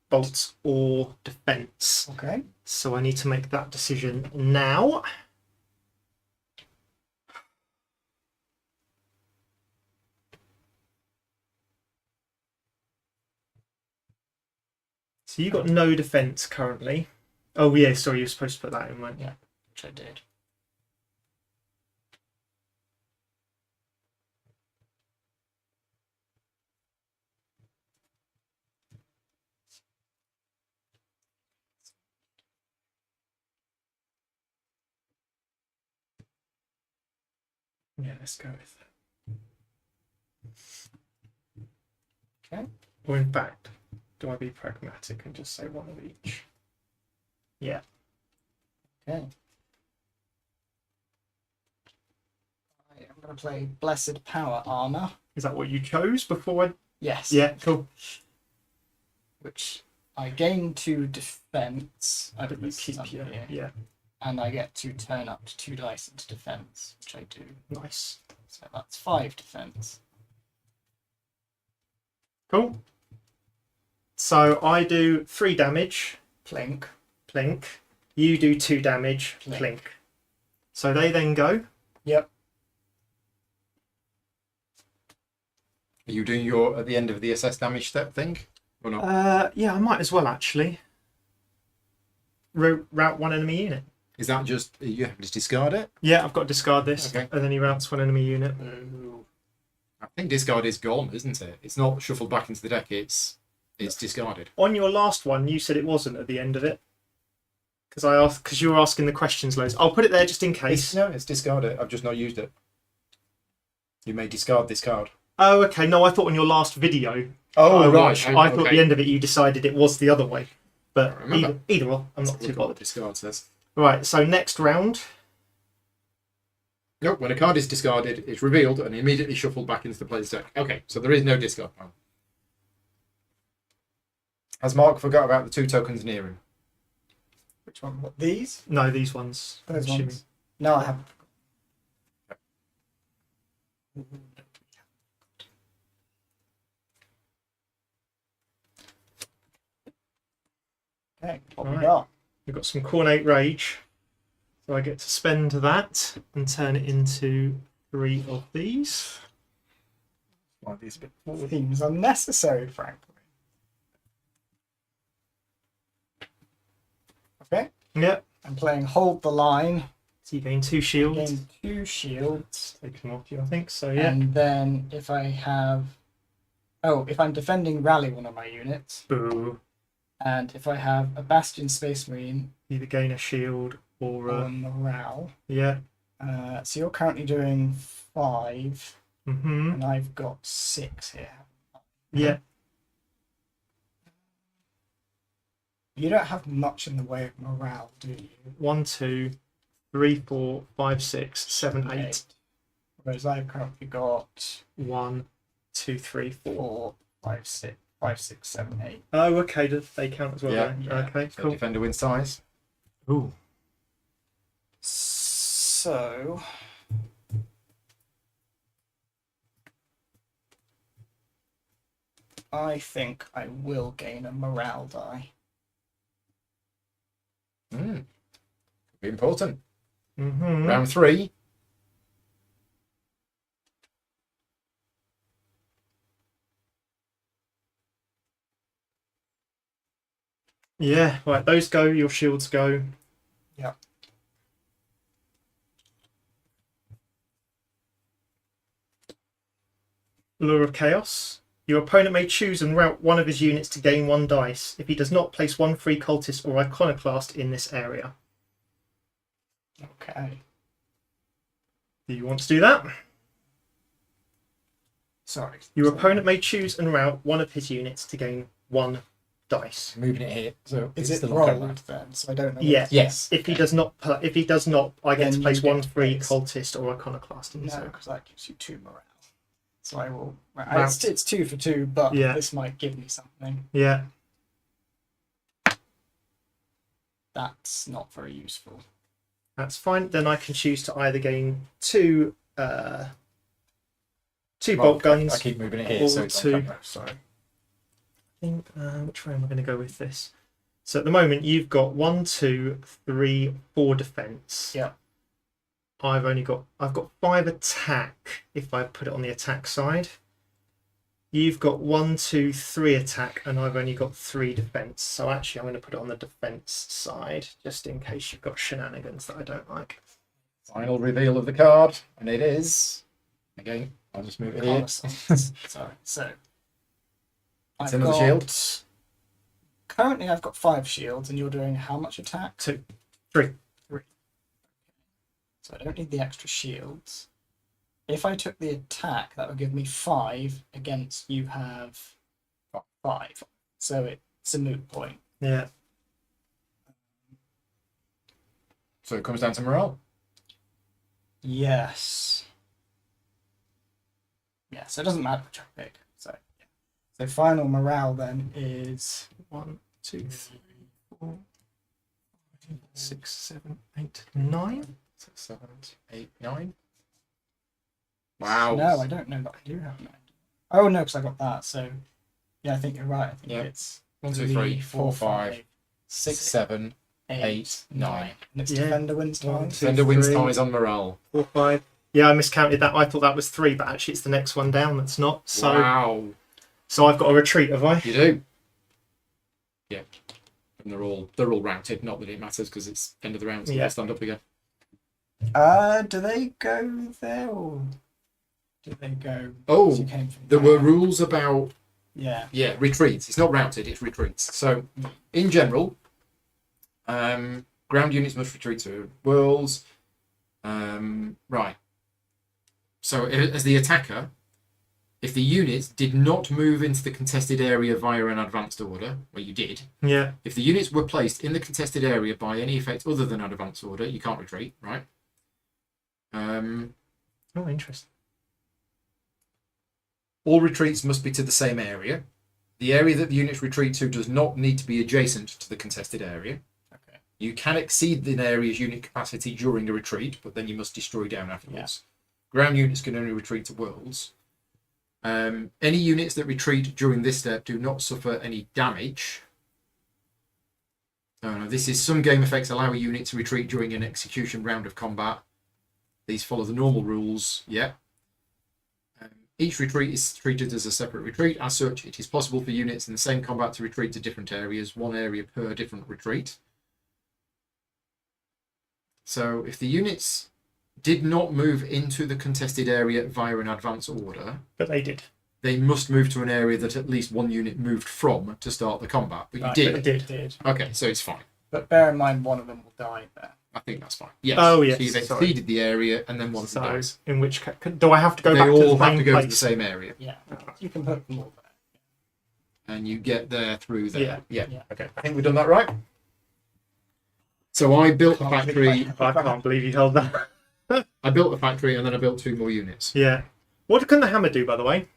bolts or defense. Okay. So I need to make that decision now. So you got no defense currently. Oh yeah, sorry, you're supposed to put that in, weren't you? Yeah. Which I did. Yeah, let's go with that. Okay. Or in fact, do I be pragmatic and just say 1 of each? Yeah. Okay. I'm going to play Blessed Power Armor. Is that what you chose before I Yes. Yeah, cool. Which I gain 2 defense. I But you keep here. yeah, And I get to turn up to 2 dice into defense, which I do. nice. So that's 5 defense. Cool. So I do 3 damage, Plink. plink. You do 2 damage, Plink. plink. So they then go. Yep. Are you doing your at the end of the assess damage step thing or not? Yeah, I might as well actually. Route 1 enemy unit. Is that just you have to discard it? Yeah, I've got to discard this, Okay. and then he routes 1 enemy unit. I think discard is gone, isn't it? It's not shuffled back into the deck. It's discarded. On your last one, you said it wasn't at the end of it. Because you were asking the questions loads. I'll put it there just in case. It's discarded. I've just not used it. You may discard this card. Oh, okay. No, I thought on your last video. Oh, I right. watched, I thought at the end of it you decided it was the other way. But I remember. either or, I'm not Let's too look at what bothered. discard says. Right, so next round. Nope, when a card is discarded, it's revealed and immediately shuffled back into the player's deck. Okay, so there is no discard. Has Mark forgot about the 2 tokens near him? Which one? What, these? No, these ones. Those I'm assuming. ones. No, I haven't. Okay, what we Right. got? We've got some Cornate Rage. So I get to spend that and turn it into 3 of these. One of these seems unnecessary, frankly. Okay, Yep. I'm playing Hold the Line. So you gain 2 shields. Gain 2 shields. Taken off you, I think. So yeah. And then if I have... Oh, if I'm defending Rally one of my units, Boo. and if I have a Bastion Space Marine Either gain a shield or or Morale. yeah. So you're currently doing 5, Mm-hmm. and I've got 6 here. Yeah. You don't have much in the way of morale, do you? 1, 2, 3, 4, 5, 6, 7, 8. Whereas I've currently got 1, 2, 3, 4. 4, 5, 6, 5, 6, 7, 8. Oh, okay. They count as well. Yeah. Then. Yeah. Okay, So cool. defender wins size. Ooh. So I think I will gain a morale die. Could be important. Mm-hmm. Round 3. Yeah. Right. Those go. Your shields go. Yeah. Lure of Chaos. Your opponent may choose and route 1 of his units to gain 1 dice if he does not place 1 free cultist or iconoclast in this area. Okay. Do you want to do that? Sorry. Your opponent may choose and route 1 of his units to gain 1 dice. Moving it here. So Is it's it still rolled then? So I don't know. Yeah. Yes. If he does not, I get Then to you place get 1 to free place- cultist or iconoclast in this No, area. because that gives you 2 morale. So I will. Route. It's 2 for 2, but Yeah. this might give me something. Yeah. That's not very useful. That's fine. Then I can choose to either gain 2 bolt guns. I keep moving it here, Or so it's 2. on camera. Sorry. I think which way am I going to go with this? So at the moment you've got 1, 2, 3, 4 defense. Yeah. I've got 5 attack if I put it on the attack side. You've got 1, 2, 3 attack, and I've only got 3 defense. So actually, I'm going to put it on the defense side just in case you've got shenanigans that I don't like. Final reveal of the card, and it is again. I'll just move it here. Reconnaissance. Sorry. So It's another shield. Currently, I've got 5 shields, and you're doing how much attack? 2, 3. So I don't need the extra shields. If I took the attack, that would give me 5 against you have 5. So it's a moot point. Yeah. So it comes down to morale. Yes. Yeah, so it doesn't matter which I pick. So So final morale then is 1, 2, 3, 4, 5, 6, 7, 8, 9. 6, 7, 8, 9. Wow. No, I don't know that I do have 9. Oh no, because I got that. So yeah, I think you're right. I think Yeah. it's 1, 2, 3, 3, 4, 4, 5, 5, 6, 7, 8, 9. And it's Yeah. defender wins One, time. two, Defender wins 3, ties on morale. 4, 5. Yeah, I miscounted that. I thought that was 3, but actually it's the next one down that's not. So, Wow. so I've got a retreat, have I? You do. Yeah. And they're all routed. Not that it matters because it's end of the round, so Yeah. they'll stand up again. Do they go there or do they go? Oh, as you came from there were down? rules about Yeah. retreats. It's not routed, it's retreats. So in general, ground units must retreat to worlds. Right. So as the attacker, if the units did not move into the contested area via an advanced order, well, you did. Yeah. If the units were placed in the contested area by any effect other than an advanced order, you can't retreat, right? Oh, interesting. All retreats must be to the same area. The area that the units retreat to does not need to be adjacent to the contested area. Okay. You can exceed the area's unit capacity during a retreat, but then you must destroy down afterwards. Ground units can only retreat to worlds. Any units that retreat during this step do not suffer any damage. No, this is some game effects allow a unit to retreat during an execution round of combat. These follow the normal rules. Yeah. Each retreat is treated as a separate retreat. As such, it is possible for units in the same combat to retreat to different areas, one area per different retreat. So if the units did not move into the contested area via an advance order, But they did. they must move to an area that at least one unit moved from to start the combat. But you Right, did. But they did. Did. Okay, so it's fine. But bear in mind, one of them will die there. I think that's fine. Yes. Oh, yes, So you've sorry. exceeded the area, and then one of them So, dies. in which case, do I have to go They back to all the have same to go place? to the same area, Yeah. You can put them all there. and you get there through there. Yeah. Yeah. Okay. I think we've done that right. So I built a Can't factory. believe I can't believe you held that. I built a factory, and then I built 2 more units. Yeah. What can the hammer do, by the way?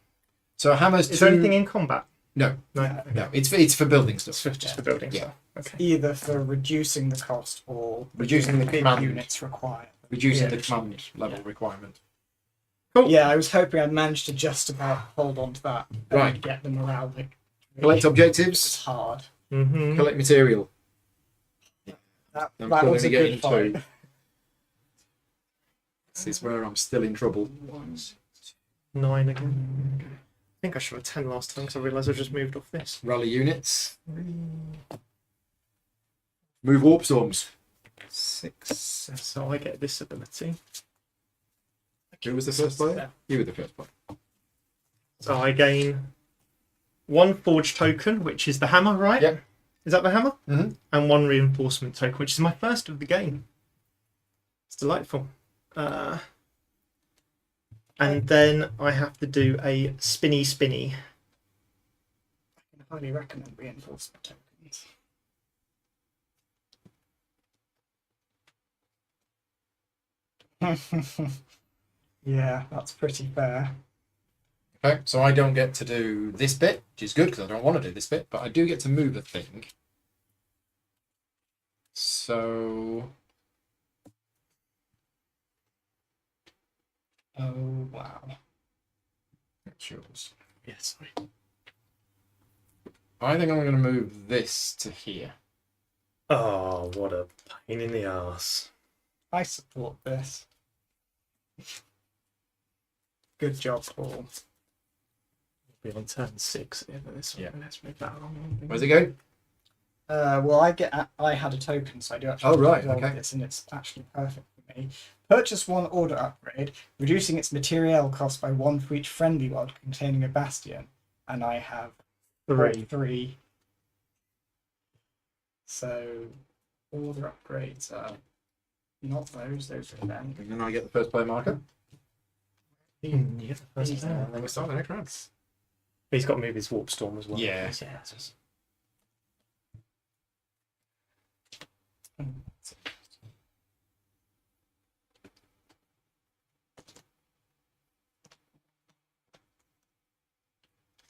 So hammers. Is there anything in combat? No, No. Yeah. no. It's for building It's stuff. just for building Yeah. stuff. Okay. Either for reducing the cost or Reducing the big command. units required. Reducing Yeah. the command level Yeah. requirement. Cool. Yeah, I was hoping I'd managed to just about hold on to that and Right. get the morale. Like, Collect it's objectives. hard. Mm-hmm. Collect material. That I'm was currently a getting good fight. 2. This is where I'm still in trouble. 9 again. I think I should have 10 last time because I realised I just moved off this. Rally units. Move warp storms. 6. So I get this ability. Who was the first player? You were the first player. So I gain 1 forge token, which is the hammer, right? Yep. Is that the hammer? Mm-hmm. And 1 reinforcement token, which is my first of the game. It's delightful. And then I have to do a spinny. I can highly recommend reinforcement tokens. Yeah, that's pretty fair. Okay, so I don't get to do this bit, which is good because I don't want to do this bit, but I do get to move a thing. So, Oh wow. that's yours. Yes. I think I'm going to move this to here. Oh, what a pain in the ass. I support this. Good job, Paul. We're on turn 6 here, but this one. Yeah. Let's move that along. Where's it going? Well, I had a token, so I do actually. Oh, right, resolve okay. This, and it's actually perfect for me. Purchase 1 order upgrade, reducing its material cost by 1 for each friendly world containing a bastion, and I have 3. So order upgrades are not those. Those are them. And then I get the first player marker. You get the first These turn. are- And then we start the next round. He's got to move his warp storm as well. Yeah.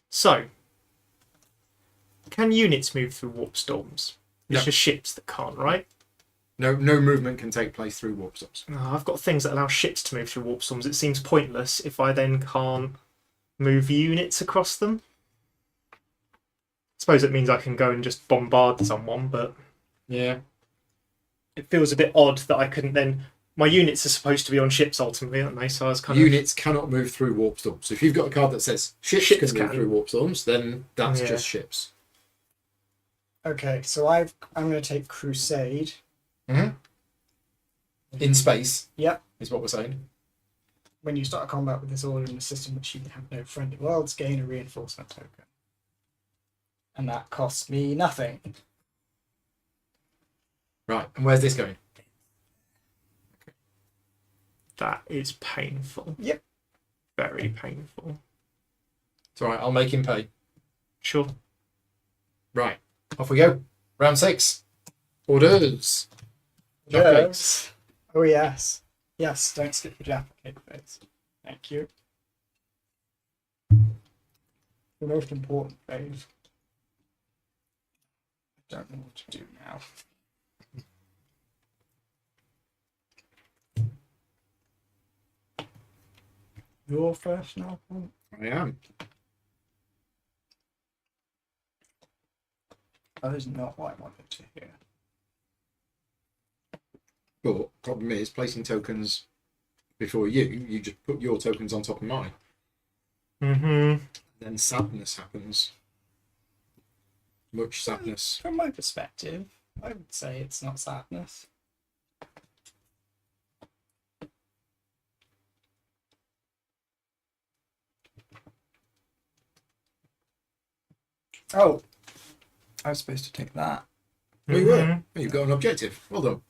So, can units move through warp storms? It's No. just ships that can't, right? No movement can take place through warp storms. Oh, I've got things that allow ships to move through warp storms. It seems pointless if I then can't move units across them. I suppose it means I can go and just bombard someone, but Yeah. it feels a bit odd that I couldn't then. My units are supposed to be on ships ultimately, aren't they? So I was kind Units cannot move through warp storms. So if you've got a card that says ships Ships can move can. through warp storms, then that's Yeah. just ships. Okay, so I'm going to take Crusade. Mm-hmm. In space. Yep. Is what we're saying. When you start a combat with this order in a system which you have no friendly worlds, gain a reinforcement token. And that costs me nothing. Right. And where's this going? That is painful. Yep. Very painful. It's all right. I'll make him pay. Sure. Right. Off we go. Round 6. Orders. Yes. Oh, yes. Yes, don't skip the Jaffa cake phase. Thank you. The most important phase. I don't know what to do now. Your first now? I am. That is not what I wanted to hear. But problem is, placing tokens before you just put your tokens on top of mine. Mm-hmm. Then sadness happens. Much sadness. From my perspective, I would say it's not sadness. Oh, I was supposed to take that. We were. Well, you've got an objective. Well done.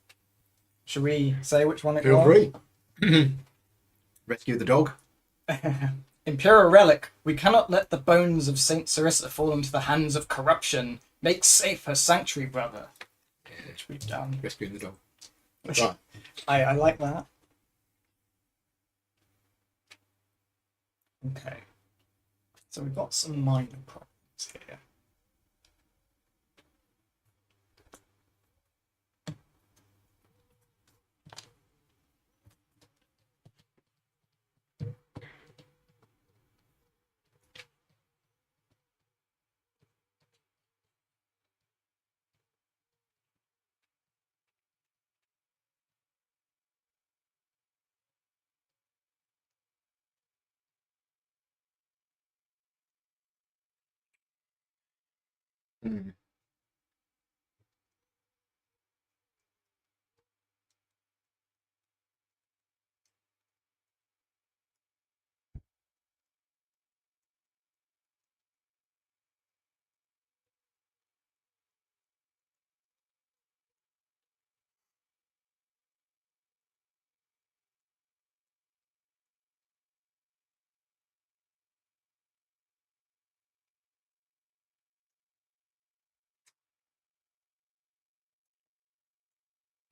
Should we say which one it Feel was? free. Rescue the dog. Imperial relic. We cannot let the bones of Saint Sarissa fall into the hands of corruption. Make safe her sanctuary, brother. Which we've done. Rescuing the dog. Right. I like that. Okay. So we've got some minor problems here. Mm.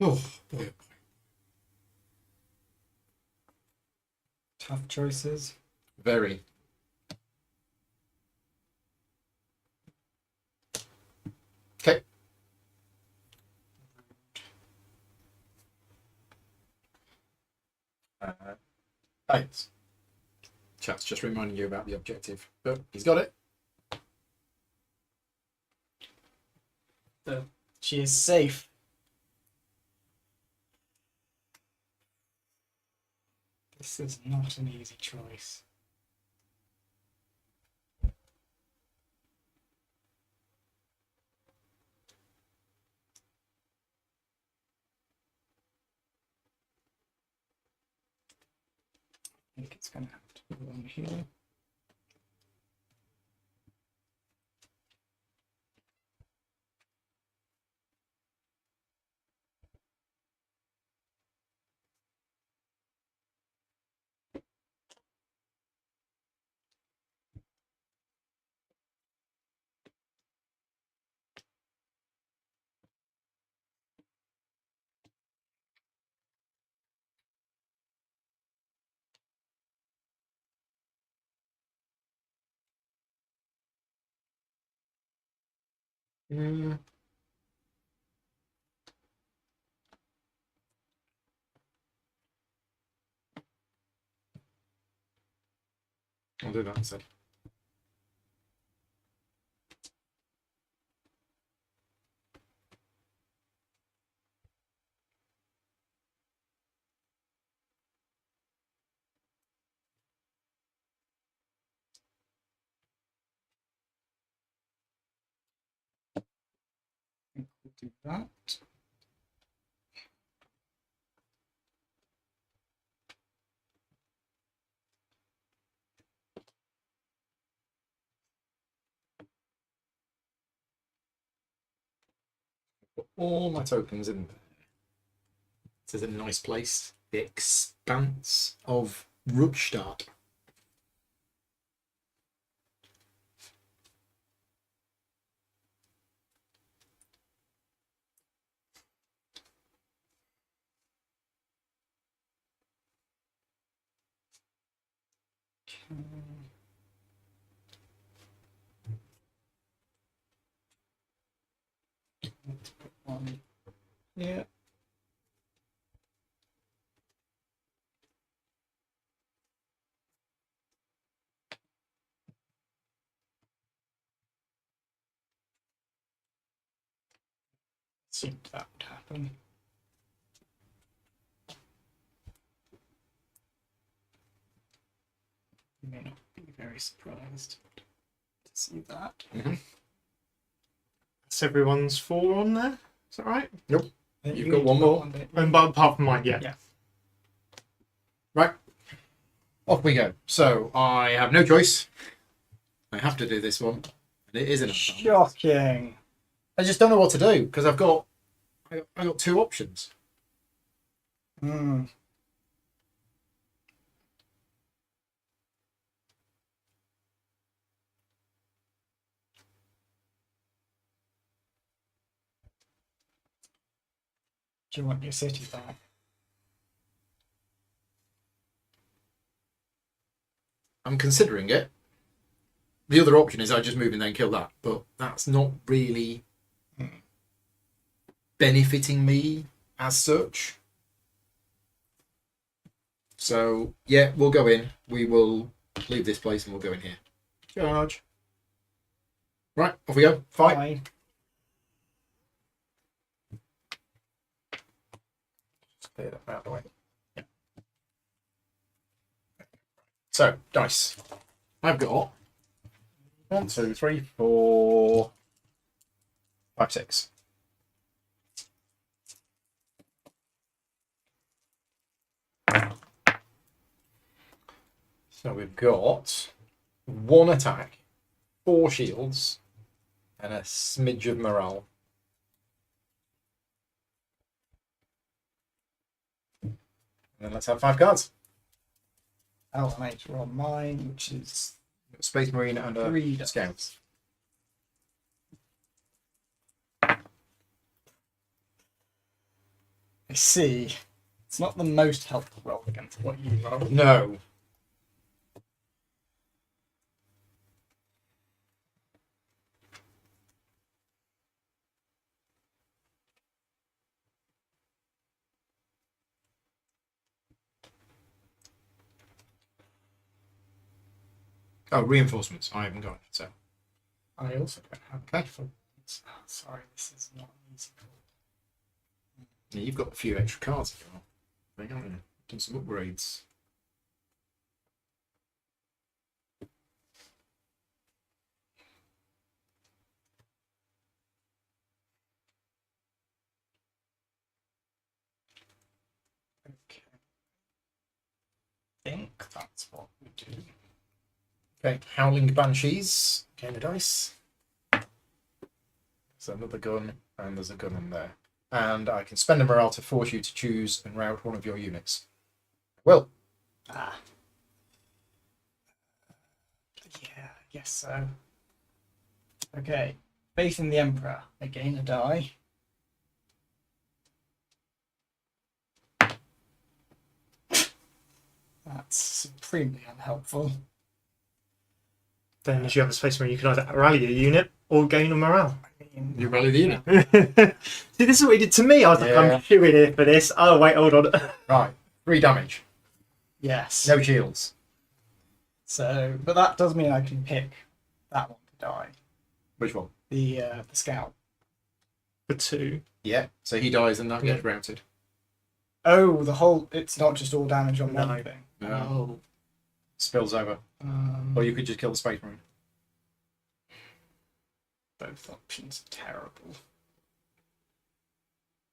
Oh boy. Tough choices. Very. Okay. Thanks. Chat's just reminding you about the objective, but he's got it. She is safe. This is not an easy choice. I think it's going to have to be one here. Mm. I'll do that instead. We'll do that. Put all my tokens in there. This is a nice place. The expanse of Rückstadt. Let's put one here. Assumed that would happen. You may not be very surprised to see that. That's everyone's 4 on there. Is that right? You've got one more. But apart from mine, yeah. Yeah. Right. Off we go. So I have no choice. I have to do this one. And it is an advance. Shocking. I just don't know what to do because I got 2 options. Hmm. Do you want your city back? I'm considering it. The other option is I just move and then kill that, but that's not really benefiting me as such. So yeah, we'll go in. We will leave this place and we'll go in here. Charge. Right, off we go. Fight. Fine. Just clear that out of the way. Yeah. So dice. I've got 1, 2, 3, 4, 5, 6. So we've got 1 attack, 4 shields, and a smidge of morale. And then let's have 5 cards. Alamator on mine, which is Space Marine and a 3 dice. Scout. I see. It's not the most helpful roll against what you roll. No. Oh, reinforcements. I haven't got it, so. I also don't have Okay. points. Oh, sorry, this is not an easy call. Yeah, you've got a few extra cards as well. There you go. Done some upgrades. Okay. I think that's what we do. Okay, Howling Banshees. Game of dice. There's another gun, and there's a gun in there. And I can spend a morale to force you to choose and route one of your units. Well, Ah. Yeah, I guess so. Okay. Faith in the Emperor. I gain a die. That's supremely unhelpful. Then as you have a Space Marine, you can either rally a unit or gain a morale. I mean, mean, You rally the unit. See, this is what he did to me. I was like, Yeah. I'm shooing here for this. Oh, wait, hold on. Right. 3 damage. yes. No shields. So, but that does mean I can pick that one to die. Which one? The scout. For 2. Yeah. So he dies and that gets routed. Oh, the whole. It's not just all damage on No. one thing. No. Oh. Spills over. Or you could just kill the Space Marine. Both options are terrible.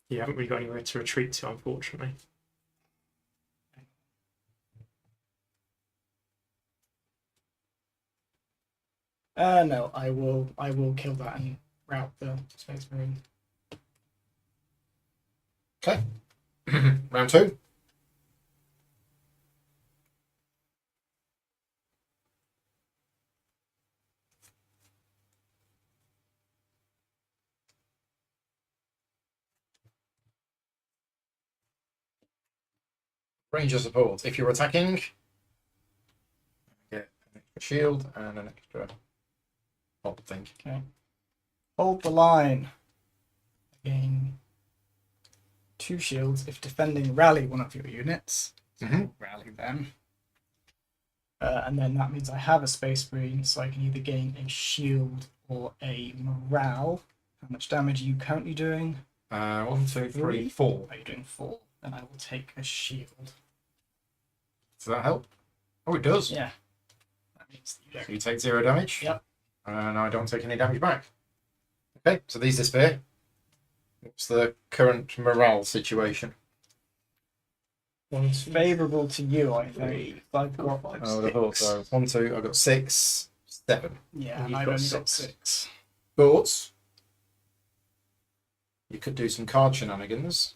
You haven't really got anywhere to retreat to, unfortunately. No, I will kill that and route the Space Marine. Okay. Round 2. Ranger support. If you're attacking, get an extra shield and an extra pop thing. Okay. Hold the line. Gain 2 shields if defending. Rally one of your units. Mm-hmm. Rally them. And then that means I have a Space Marine, so I can either gain a shield or a morale. How much damage are you currently doing? 1, 2, 3, 4. Are you doing 4? Then I will take a shield. Does that help? Oh, it does. Yeah. That means you So don't. you take 0 damage. Yep. And I don't take any damage back. Okay, so these disappear. What's the current morale situation? Favourable to you, I think. I've got I would have thought 6. so. 1, 2, I've got 6, 7. Yeah, And and you've I've got only got 6. 6. But you could do some card shenanigans.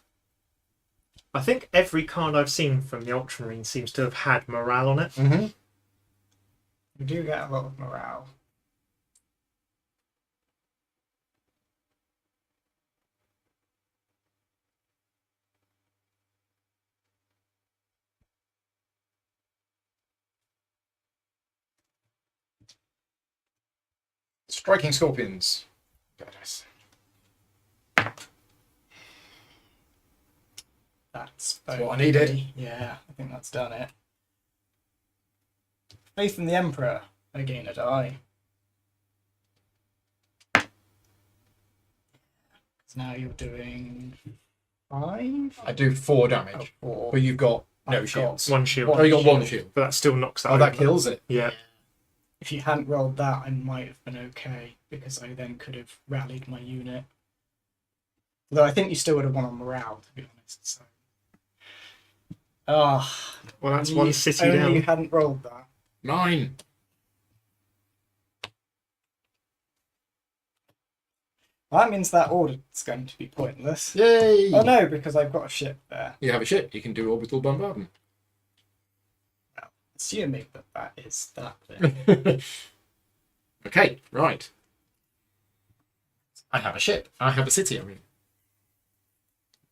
I think every card I've seen from the Ultramarine seems to have had morale on it. Mm-hmm. You do get a lot of morale. Striking Scorpions. Goodness. That's what I needed. Yeah, I think that's done it. Faith in the Emperor. I gain a die. Now you're doing 5? I do 4 damage. Oh, 4. But you've got no I've got shields. 1 shield. Oh, you got 1 shield. But that still knocks that Oh, that over. kills it. Yeah. If you hadn't rolled that, I might have been okay, because I then could have rallied my unit. Although I think you still would have won on morale, to be honest. So. Ah, Well, that's 1 city only down. you hadn't rolled that. 9. That means that order is going to be pointless. Yay! Oh no, because I've got a ship there. You have a ship. You can do orbital bombardment. Assuming that that is that thing. Okay, right. I have a ship. I have a city. I mean,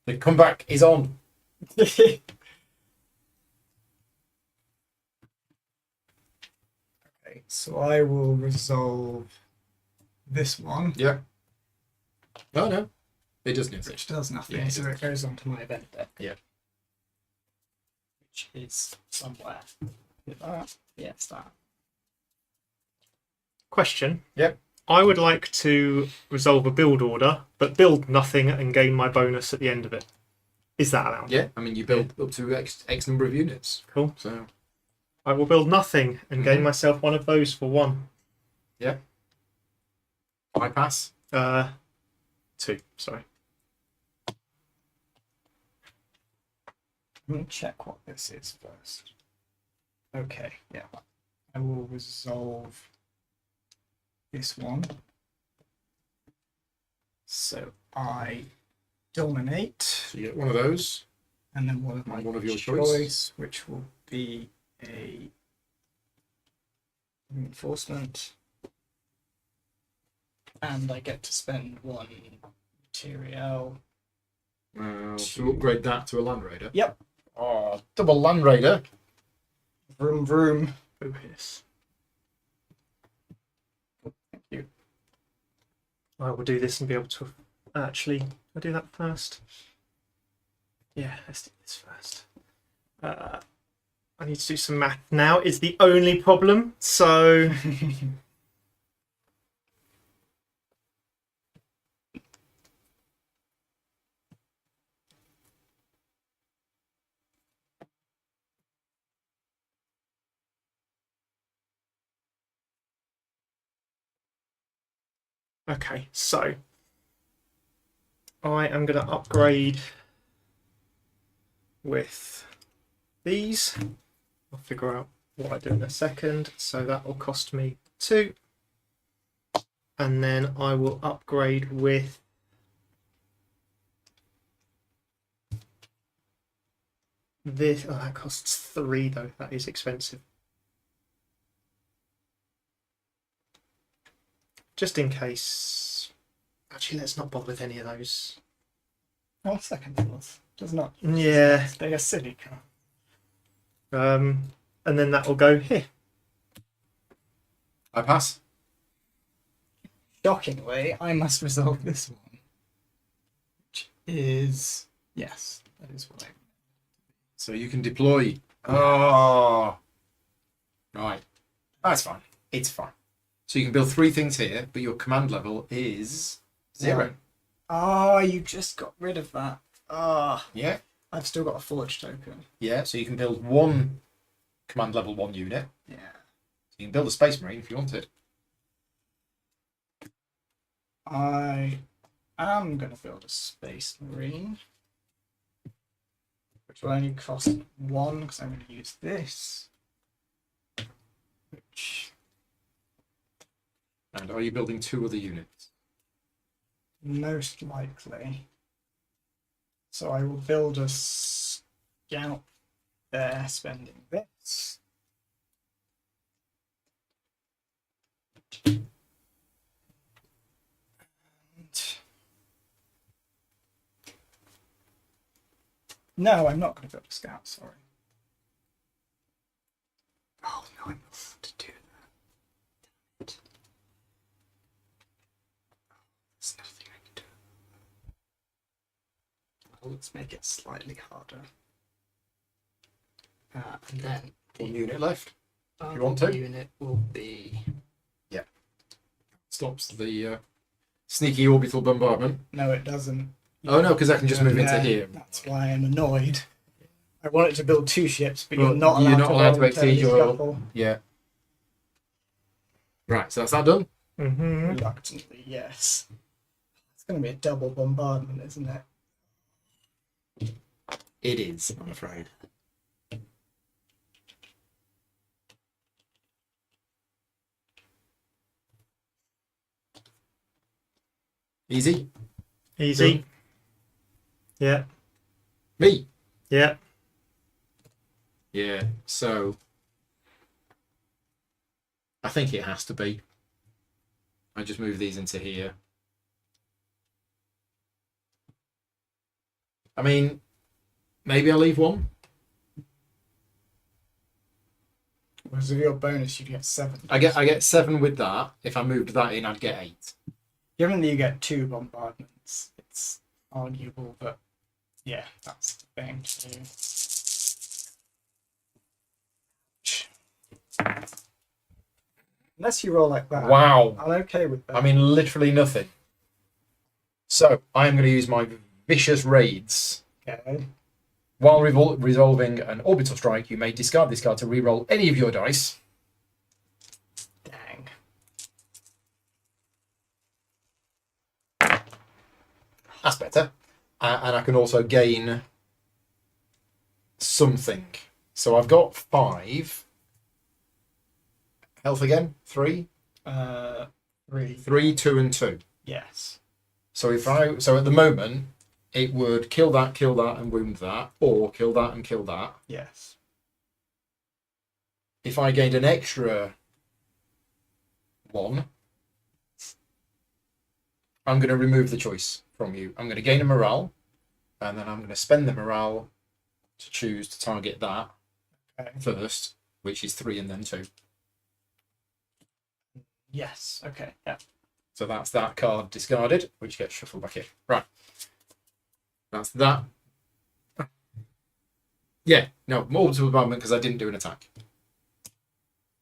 the comeback is on. Okay, so I will resolve this one, Yeah. No, it does need which does nothing, Yeah, it so it goes onto my event deck. Yeah. Which is somewhere. Is that? Yes, that. Question. Yep. I would like to resolve a build order, but build nothing and gain my bonus at the end of it. Is that allowed? Yeah, I mean, you build up to X number of units. Cool. So, I will build nothing and gain Mhm. myself one of those for 1. I pass. 2. Sorry. Let me check what this is first. Okay, yeah. I will resolve this one. So I dominate, So you get one of those. and then one of my One of your choice, which will be a reinforcement. And I get to spend 1 material. To upgrade that to a Land Raider. Yep. Oh, double Land Raider. Vroom vroom. Focus. Thank you. I will do this and be able to actually. I'll do that first. Yeah, let's do this first. I need to do some math now. It's the only problem. So okay, so I am going to upgrade with these. I'll figure out what I do in a second. So that will cost me 2. And then I will upgrade with this. Oh, that costs 3 though. That is expensive. Just in case. Actually, let's not bother with any of those. Oh, second thoughts. Does not. Yeah. They are silly. And then that will go here. I pass. Shockingly, I must resolve this one. Which is... Yes, that is what I... So you can deploy. Oh. Right. That's fine. It's fine. So you can build 3 things here, but your command level is 0. Right. Oh, you just got rid of that. Ah, Yeah. I've still got a forge token. Yeah. So you can build 1 command level 1 unit. Yeah. So you can build a Space Marine if you wanted. I am going to build a Space Marine, which will only cost 1 because I'm going to use this. Which And are you building 2 other units? most likely. So I will build a scout there, spending this. No, I'm not going to build a scout, sorry. Oh, no, I'm not allowed to do that. Damn it. There's nothing I can do. Well, let's make it slightly harder. And then the 1 unit left. other you want to. unit will be... Stops the sneaky orbital bombardment. No, it doesn't. Oh no, because I can just move into Yeah, here. That's why I'm annoyed. I wanted to build 2 ships, but you're Well, not you're allowed not to allowed to voluntarily exceed your- scuffle. Yeah. Right, so that's that done. Mm-hmm. Reluctantly, yes. It's going to be a double bombardment, isn't it? It is, I'm afraid. Easy. Easy. Done. Yeah. Me. Yeah. Yeah. So I think it has to be. I just move these into here. I mean, maybe I'll leave 1. Whereas with your bonus, you get 7. I get 7 with that. If I moved that in, I'd get 8. Given that you get 2 bombardments, it's arguable, but yeah, that's the thing to do. Unless you roll like that, Wow. I'm okay with that. I mean, literally nothing. So I'm going to use my vicious raids. Okay. While resolving an orbital strike, you may discard this card to reroll any of your dice. Dang. That's better. And I can also gain something. So I've got 5. Health again? 3? 3. 3, 2, and 2. Yes. So at the moment, it would kill that, and wound that, or kill that and kill that. Yes. If I gained an extra 1, I'm going to remove the choice from you. I'm going to gain a morale, and then I'm going to spend the morale to choose to target that first, which is 3 and then 2. Yes. Okay. Yeah. So that's that card discarded, which gets shuffled back in. Right. That's that. Yeah, no, more to bombardment because I didn't do an attack.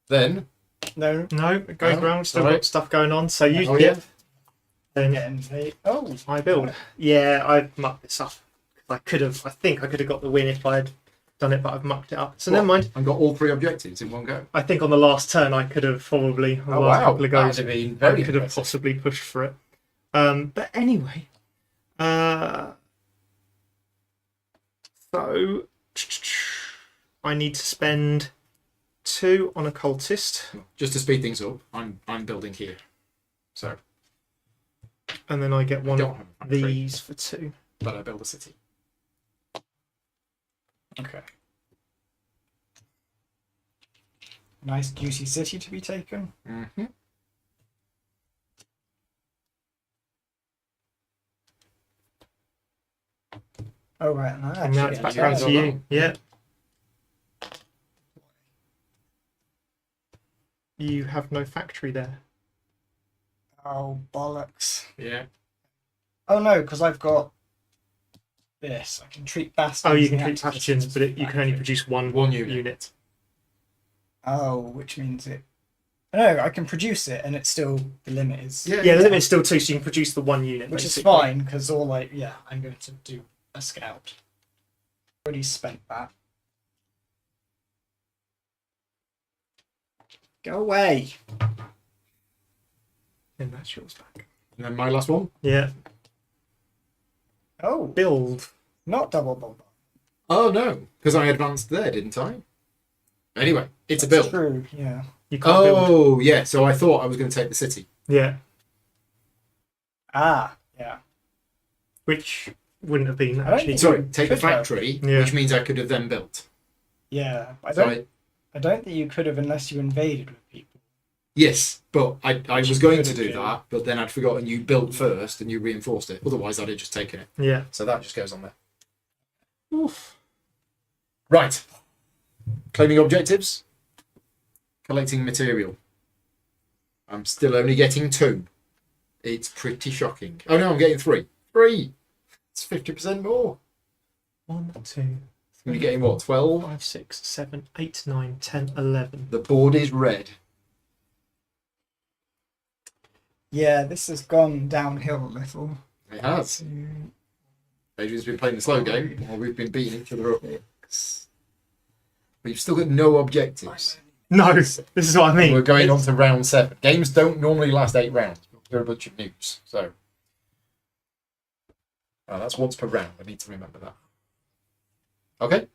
Then, No. No, it goes Oh, round. Still sorry. got stuff going on. So you Oh, get. yeah. Then Getting a... Oh, I build. Yeah, I mucked this up. I think I could have got the win if I'd done it, but I've mucked it up. So never mind. I got all 3 objectives in one go. I think on the last turn I could have probably, on the Oh, last wow. couple of That goes, would have been I very could have impressive. possibly pushed for it. But anyway, so I need to spend 2 on a cultist, Just to speed things up, I'm building here. So, and then I get one don't of have a factory, these for 2. but I build a city. okay. Nice juicy city to be taken. Mm-hmm. Oh, right. No, And now it's back round to you. Yeah. You have no factory there. Oh, bollocks. Yeah. Oh, no, because I've got this. I can treat bastions. Oh, you can in treat active bastions, systems but as you can only factory. produce one unit. unit. Oh, which means it... No, I can produce it, and it's still... The limit is... Yeah, the limit is still 2, so you can produce the 1 unit, Which basically. is fine, because all I... Yeah, I'm going to do a scout. Already spent that. Go away! And that's yours back. And then my last one. Yeah. Oh, Build. not double bomb. Oh, no, because I advanced there, didn't I? Anyway, it's a That's build. true, yeah. You can't build. Oh, yeah, so I thought I was going to take the city. Yeah. Ah, yeah. Which wouldn't have been I don't actually. think- Sorry, take the Could have. factory, Yeah. which means I could have then built. Yeah, I So don't. I don't think you could have unless you invaded with people. yes, but I was you going could to have do done. that, but then I'd forgotten you built first and you reinforced it. Otherwise, I'd have just taken it. Yeah. So that just goes on there. Oof. Right. Claiming objectives. Collecting material. I'm still only getting 2. It's pretty shocking. Oh no, I'm getting 3. 3! It's 50% more. 1, 2, You're getting what, 12? 5, 6, 7, 8, 9, 10, 11. The board is red. Yeah, this has gone downhill a little. It has. Adrian's been playing the slow game while we've been beating each other up. We've still got no objectives. No, this is what I mean. We're going on to round 7. Games don't normally last 8 rounds, but we're a bunch of noobs. So that's once per round. I need to remember that. Okay.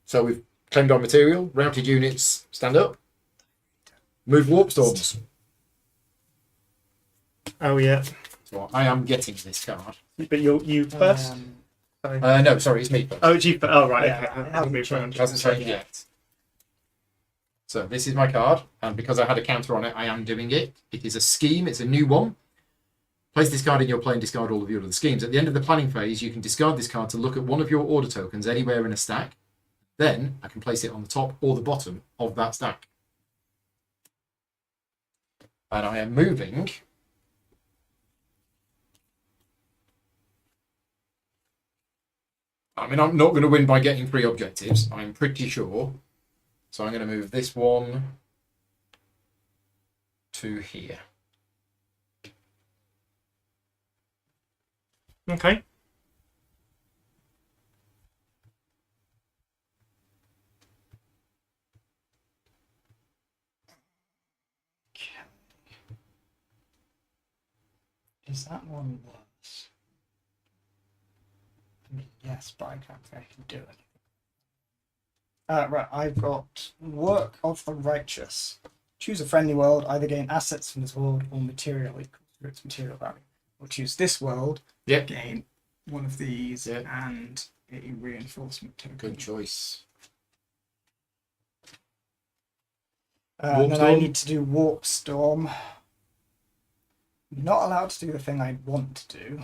So we've claimed our material. Routed units stand up. Move warp storms. Oh yeah, So I am getting this card. but you first. Sorry. No, sorry, it's me first. Oh, it's you. Oh right. Yeah, Okay. it I'll hasn't move around. changed. It hasn't changed yet. So this is my card, and because I had a counter on it, I am doing it. It is a scheme. It's a new one. Place this card in your play and discard all of your other schemes. At the end of the planning phase, you can discard this card to look at one of your order tokens anywhere in a stack. Then I can place it on the top or the bottom of that stack. And I am moving. I mean, I'm not going to win by getting 3 objectives. I'm pretty sure. So I'm going to move this one to here. Okay. Is that one worse? I mean, yes, but I can't think I can do anything. Right, I've got Work of the Righteous. Choose a friendly world, either gain assets from this world or material equal to its material value. Or choose this world, Yep. gain one of these Yep. and a reinforcement token. Good choice. And Warp then I Storm? need to do Warp Storm. Not allowed to do the thing I want to do.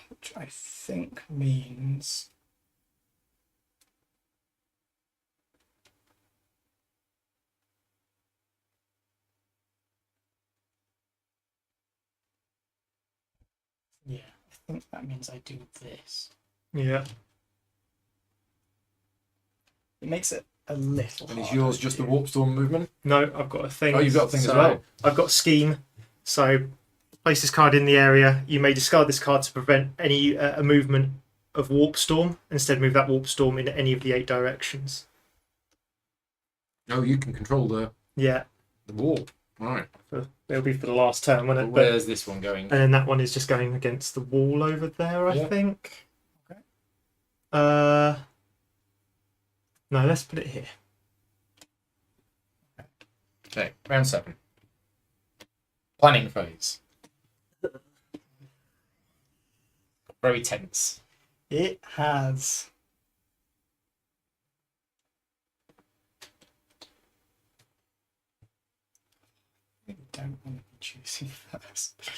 Which I think means... Yeah, I think that means I do this. Yeah. It makes it a little. And is harder yours to just the do. warp storm movement? No, I've got a thing. Oh, you've got a thing as So, well. I've got scheme. So place this card in the area. You may discard this card to prevent any a movement of warp storm. Instead, move that warp storm in any of the 8 directions. Oh, you can control the Yeah. warp. Right. It'll be for the last turn, won't it? But where's this one going? And then that one is just going against the wall over there, I Yeah. think. Okay. No, let's put it here. Okay, round 7. Planning phase. Very tense. It has. I don't want to be choosing first.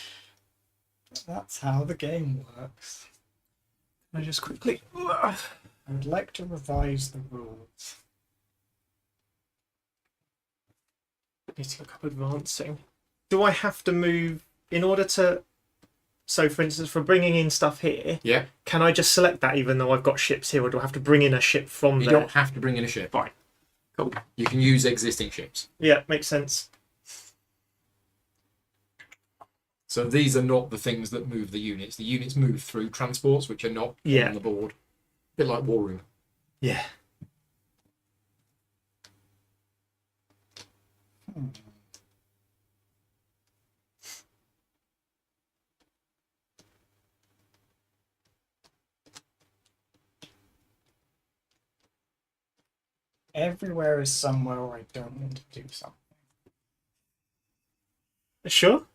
But that's how the game works. I just quickly. I would like to revise the rules. Need to go up advancing. Do I have to move in order to? So, for instance, for bringing in stuff here, Yeah. can I just select that even though I've got ships here, or do I have to bring in a ship from You there? don't have to bring in a ship. Fine. Cool. You can use existing ships. Yeah, makes sense. So these are not the things that move the units. The units move through transports, which are not Yeah. on the board. A bit like War Room. Yeah. Everywhere is somewhere where I don't want to do something. Sure.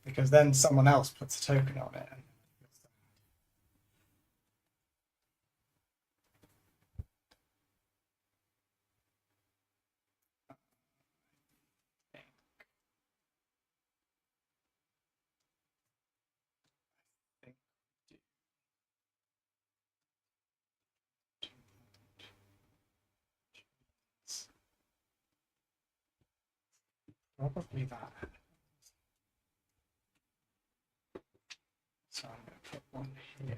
Because then someone else puts a token on it. Probably that. So I'm going to put one here.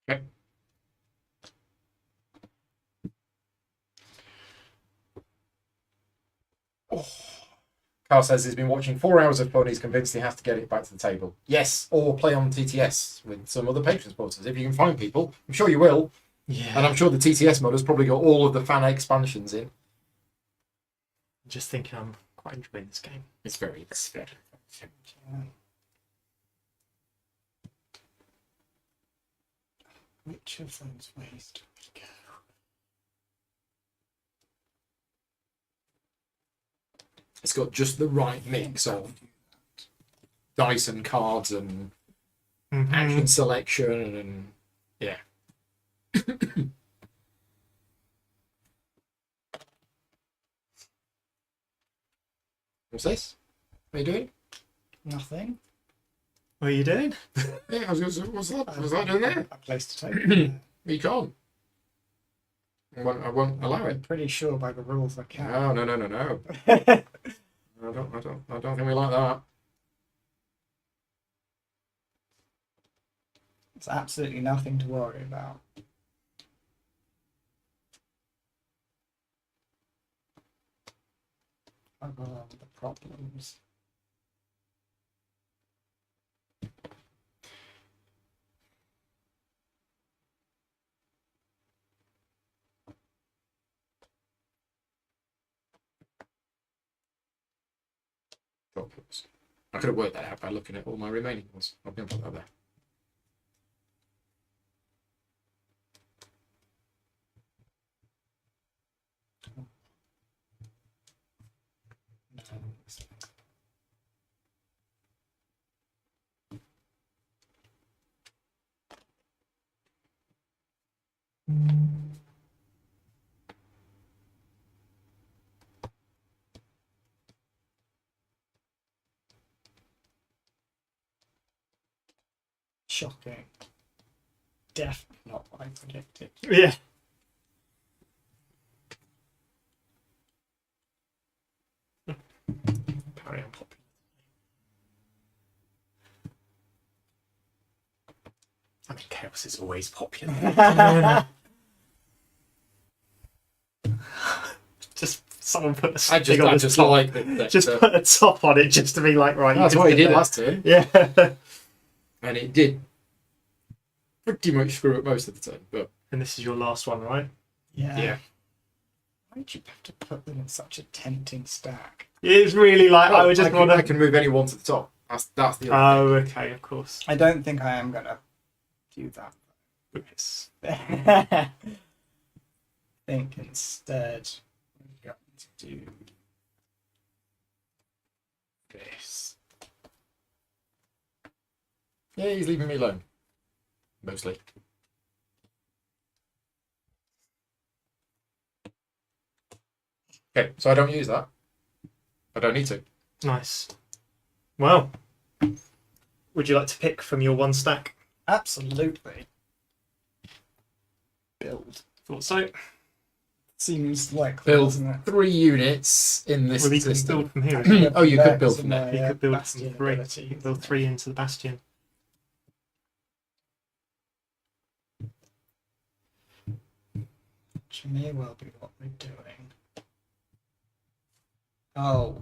Okay. Carl says he's been watching 4 hours of fun. He's convinced he has to get it back to the table. Yes, or play on TTS with some other patron supporters. If you can find people, I'm sure you will. Yeah. And I'm sure the TTS mod has probably got all of the fan expansions in. Just thinking I'm quite enjoying this game. It's very good. Yeah. Which of those ways do we go? It's got just the right mix of dice and cards and action selection and yeah. What's this? What are you doing? Nothing. What are you doing? Yeah, I was going to say, what's that? What's that doing there? I placed a token. You can't. I won't allow I'm it. pretty sure by the rules I can. No. I don't think we like that. It's absolutely nothing to worry about. Other than the problems. Droplets. I could have worked that out by looking at all my remaining ones. I'll be able to put that there. shocking. Definitely not what I predicted. Yeah. Very unpopular. I mean, chaos is always popular. Just someone put a I thing on the just top. like that. Just put a top on it just to be like, right. That's you what he can did do that. last turn, Yeah. and it did pretty much screw up most of the time. But And this is your last one, right? Yeah. Why'd you have to put them in such a tempting stack? It's really like I would just I want to. can move anyone to the top. That's the other Oh, okay, of course. I don't think I am gonna do that. Yes. I think instead I'm going to do this. thing. Yeah, he's leaving me alone. Mostly. Okay, so I don't use that. I don't need to. Nice. Well, would you like to pick from your one stack? Absolutely. Build. Thought so. Seems like Build doesn't it? 3 units in this Well, you can system. build from here. Isn't it? Oh, you could build from there. You could build Bastion from 3. ability. You could build 3 into the bastion. Which may well be what we're doing. Oh.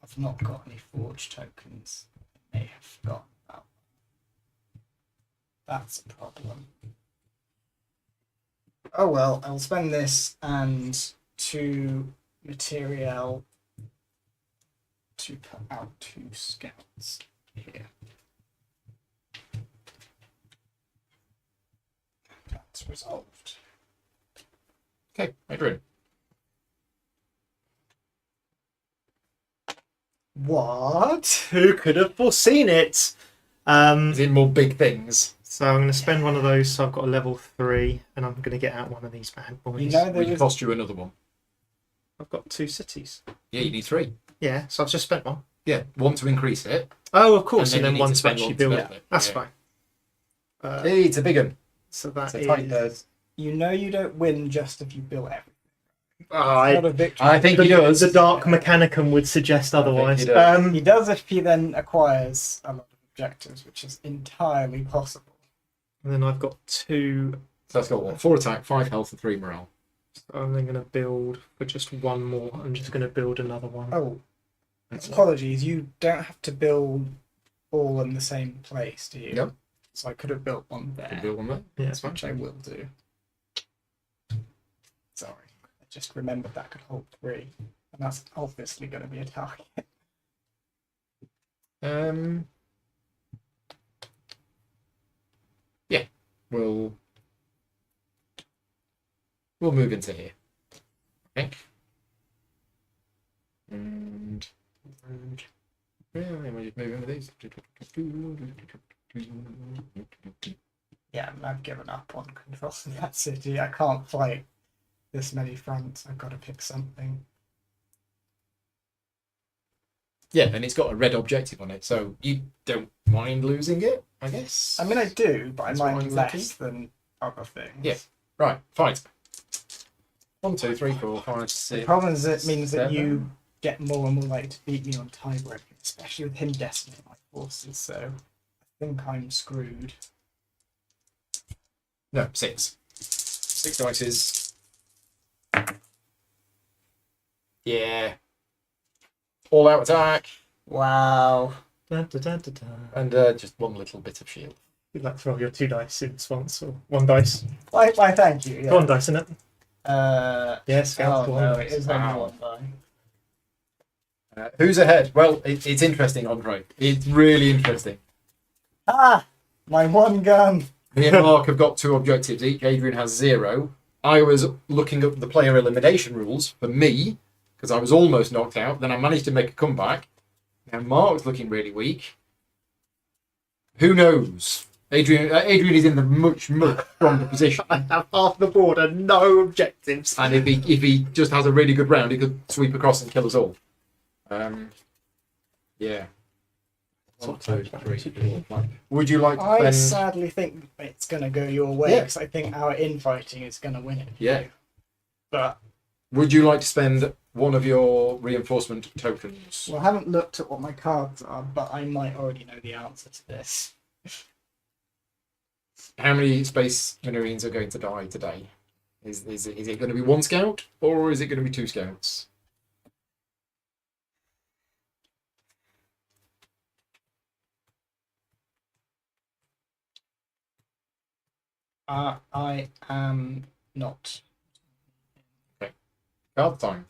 I've not got any forge tokens. I may have forgotten that. That's a problem. Oh well, I'll spend this and 2 material to put out 2 scouts here. That's resolved. Okay, Adrian. What? Who could have foreseen it? Is in more big things. So I'm going to spend one of those. So I've got a level 3, and I'm going to get out one of these bad boys. You know there Which is cost you another one. I've got 2 cities. Yeah, you need 3. Yeah, so I've just spent one. Yeah, 1 to increase it. Oh, of course, And and then then you need one to to spend actually one to build build it. it. That's Yeah. fine. Hey, it's a big one. So that It's a tight is. You know you don't win just if you build everything. Oh, It's not a victory. I think he does. The Dark Mechanicum would suggest I think otherwise. he does. He does if he then acquires a lot of objectives, which is entirely possible. And then I've got 2. So that's got what? 4 attack, 5 health, and 3 morale. So I'm then going to build for just one more. I'm just going to build another one. Oh, That's apologies. You don't have to build all in the same place, do you? Nope. So I could have built one Can there, build one there. Yeah. That's fine. which I will do. Sorry. I just remembered that could hold 3. And that's obviously going to be a target. Yeah, we'll move into here. Okay. And yeah, we'll just move into these. Yeah, I've given up on controlling that city. I can't fight this many fronts. I've got to pick something. Yeah, and it's got a red objective on it, so you don't mind losing it, I guess. I mean, I do, but That's I what mind I'm less thinking. than other things. Yeah. Right, fight. 1, 2, 3, 4, 5, 6. The problem is it means that 7. you get more and more likely to beat me on tiebreaking, especially with him decimating my forces, so I think I'm screwed. No, 6. 6 dices. Yeah. All out attack. Wow. Dun, dun, dun, dun, dun. And just 1 little bit of shield. You'd like to throw your 2 dice in response, or 1 dice. Why, thank you. Yeah. 1 dice, isn't it? Oh, Yes, scout no, 1 it dice. is only Wow. 1 die. Who's ahead? Well, it's interesting, Andre. It's really interesting. Ah! My 1 gun! Me and Mark have got 2 objectives each. Adrian has 0. I was looking up the player elimination rules for me, because I was almost knocked out. Then I managed to make a comeback. Now Mark's looking really weak. Who knows? Adrian is in the much stronger position. I have half the board and no objectives. And if he just has a really good round, he could sweep across and kill us all. Yeah. 1, 2, 3, 4, 5. Would you like to I spend? sadly think it's going to go your way Yeah. because I think our infighting is going to win it. Yeah. But Would you like to spend one of your reinforcement tokens? well, I haven't looked at what my cards are, but I might already know the answer to this. How many space marines are going to die today? Is it going to be 1 scout or is it going to be 2 scouts? I am not. Card time.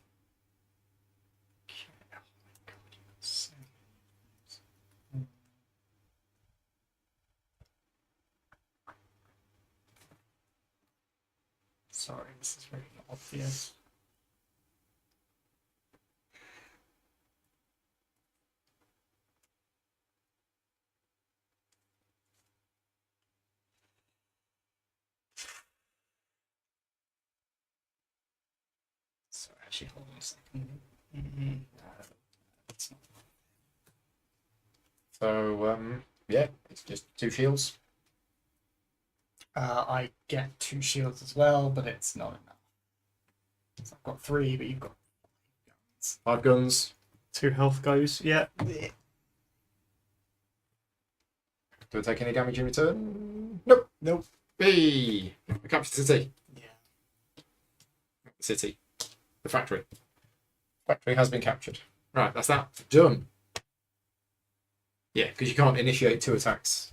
Sorry, this is very obvious. Sorry, actually, hold on a second. No, it's not. So yeah, it's just 2 shields. I get 2 shields as well, but it's not enough. So I've got 3, but you've got 5 guns. 2 health goes. Yeah. Do I take any damage in return? Nope. Nope. B. I captured the city. Yeah. The city. The factory. Factory has been captured. Right, that's that. Done. Yeah, because you can't initiate 2 attacks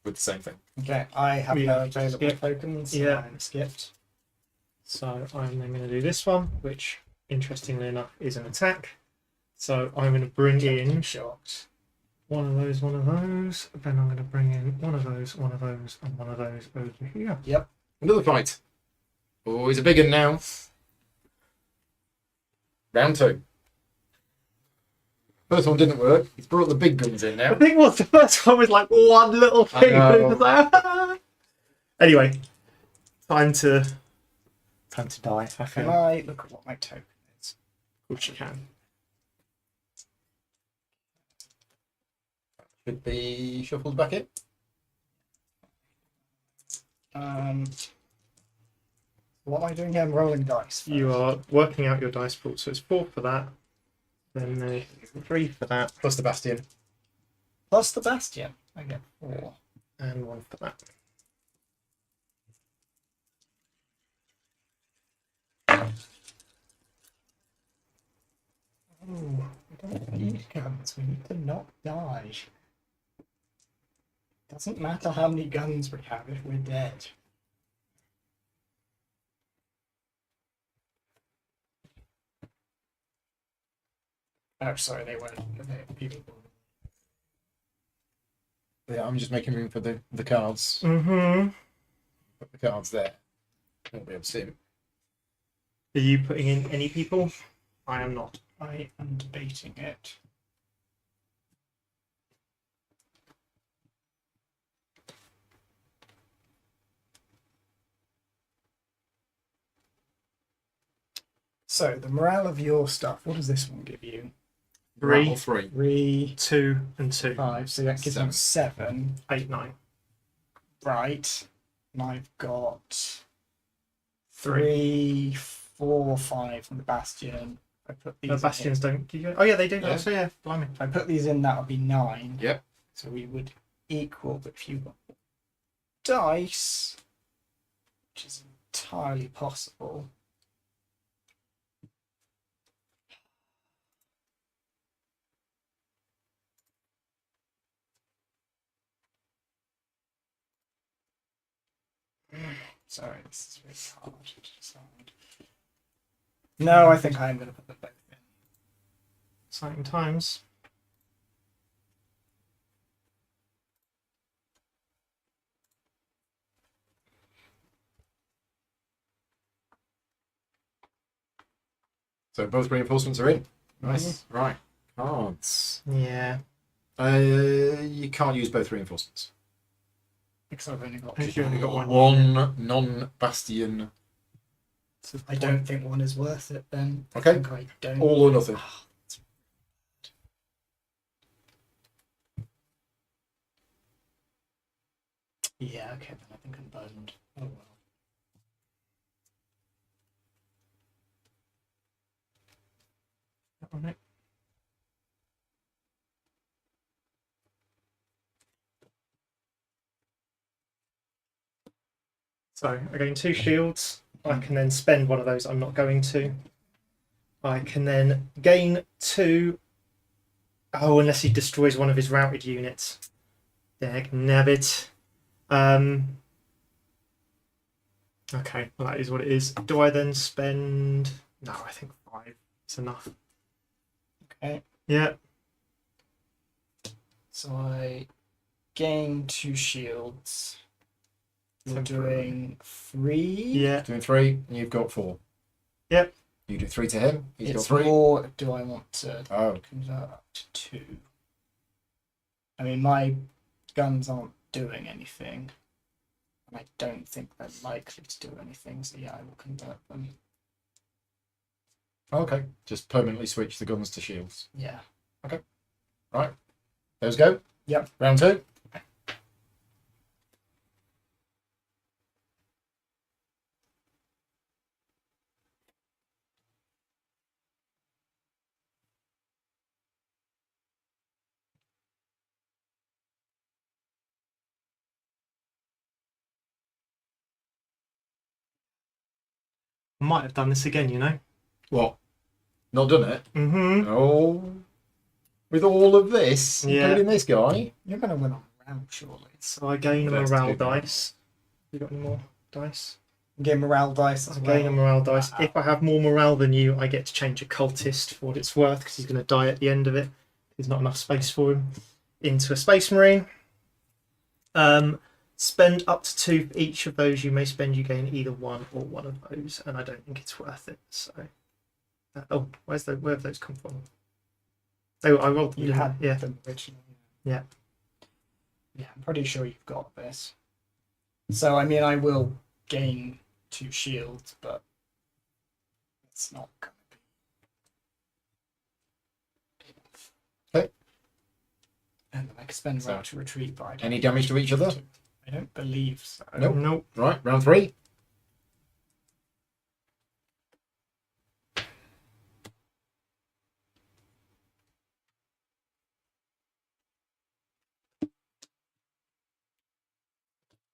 with the same thing. Okay, I have Yeah, no available skip. tokens. Yeah. I'm skipped. So I'm then going to do this one, which interestingly enough is an attack. So I'm going to bring in Shocked. one of those. Then I'm going to bring in one of those, and one of those over here. Yep. Another fight. Oh, he's a big one now. Round 2. First one didn't work. He's brought the big guns in I now. think what the first one was like one little I thing. know. And it was like, anyway, time to die. I Can feel. I look at what my token is? Of course you can. Should be shuffled back in. What am I doing here? I'm rolling dice. First. You are working out your dice pool, so it's 4 for that. Then 3 for that, Plus the Bastion. Plus the Bastion. I get 4. and 1 for that. Oh, we don't need guns. We need to not die. Doesn't matter how many guns we have if we're dead. Oh, sorry, they weren't. People. Yeah, I'm just making room for the cards. Mm-hmm. Put the cards there. Won't be able to see them. Are you putting in any people? I am not. I am debating it. So, the morale of your stuff, what does this one give you? 3, Rattle 3. 3, 2, and 2. 5, so that gives you 7. 8, 9. Right. And I've got 3, 4, 5 from the Bastion. I put these The bastions don't give you. Oh yeah, they do. Yeah. So yeah, blimey. If I put these in, that would be 9. Yep. So we would equal, but if you got dice, which is entirely possible. Sorry, this is really hard to decide. No, I think I'm going to put them both in. Exciting times. So both reinforcements are in. Nice. Right. Cards. Yeah. You can't use both reinforcements. Because I've only got. You've only got one. One non-bastion. I don't think one is worth it then. Okay. I think I don't. All or nothing. Yeah, okay, then I think I'm boned. Oh well. That one, So I gain 2 shields. I can then spend one of those. I'm not going to. I can then gain 2. Oh, unless he destroys one of his routed units. Dag nabbit. Okay, well, that is what it is. Do I then spend? No, I think 5 is enough. Okay, Yeah. so I gain 2 shields. You're doing 3. Yeah. Doing 3, and you've got 4. Yep. You do 3 to him. He's It's got 3. more. Do I want to Oh, convert up to 2? I mean, my guns aren't doing anything, and I don't think they're likely to do anything. So yeah, I will convert them. okay. Just permanently switch the guns to shields. Yeah. Those go. Yep. Round 2. I might have done this again, you know. What? Not done it? Mm-hmm. Oh. With all of this, Yeah. including this guy. You're gonna win a round, surely. So I gain a That's morale two. dice. You got any more dice? Get morale dice as I well. gain a morale dice. Wow. If I have more morale than you, I get to change a cultist for what it's worth because he's going to die at the end of it. There's not enough space for him. Into a space marine. Spend up to 2 for each of those you may spend. You gain either 1 or 1 of those, and I don't think it's worth it. So, oh, where have those come from? Oh, I rolled them. You didn't I? had Yeah. them originally. Yeah. Yeah, I'm pretty sure you've got this. So I mean, I will gain 2 shields, but it's not gonna be. Okay. And then I can spend So, route to retreat, but I don't Any damage to each other? I don't believe so. Nope. Nope. Right, round 3.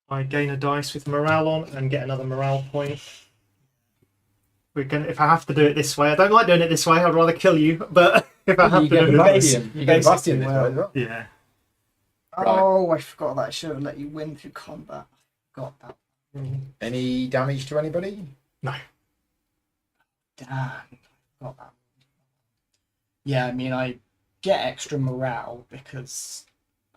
I gain a dice with morale on and get another morale point. If I have to do it this way, I don't like doing it this way. I'd rather kill you. But if I have You to get do the it, Bastion. You get the Bastion this way as well. yeah. Oh, I forgot that. I should have let you win through combat. I forgot that. Any damage to anybody? No. Damn, I forgot that. Yeah, I mean, I get extra morale because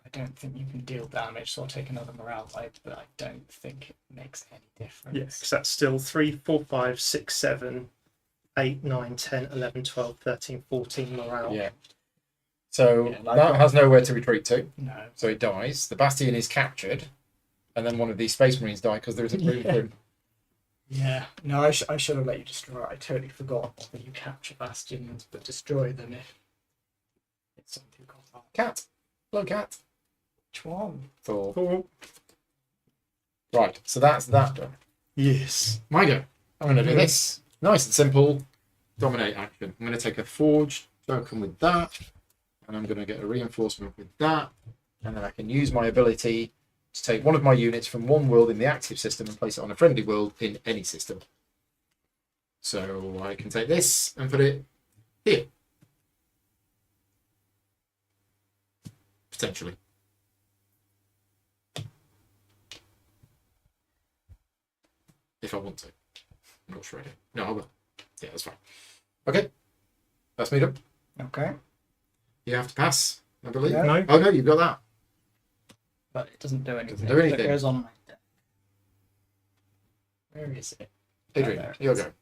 I don't think you can deal damage, so I'll take another morale light, but I don't think it makes any difference. Yeah, because that's still 3, 4, 5, 6, 7, 8, 9, 10, 11, 12, 13, 14 morale. Yeah. So Yeah, like that that. has nowhere to retreat to, No. so it dies. The Bastion is captured, and then one of these Space Marines die because there isn't room for him. Yeah. No, I should have let you destroy it. I totally forgot that you capture bastions, but destroy them if it's something combat. Cat. Hello, cat. Which one? Thor. Cool. Right, so that's that done. Yes. My go. I'm going to do this. Nice and simple. Dominate action. I'm going to take a forged token with that, and I'm going to get a reinforcement with that, and then I can use my ability to take one of my units from one world in the active system and place it on a friendly world in any system. So I can take this and put it here. Potentially. If I want to. I'm not sure I do. No, I will. Yeah, that's fine. Okay. That's me done. Okay. You have to pass, I believe. Yeah. No. Oh, no, you've got that. But it doesn't do anything. do anything. It goes on my deck. Where is it? Adrian, there it you is. go.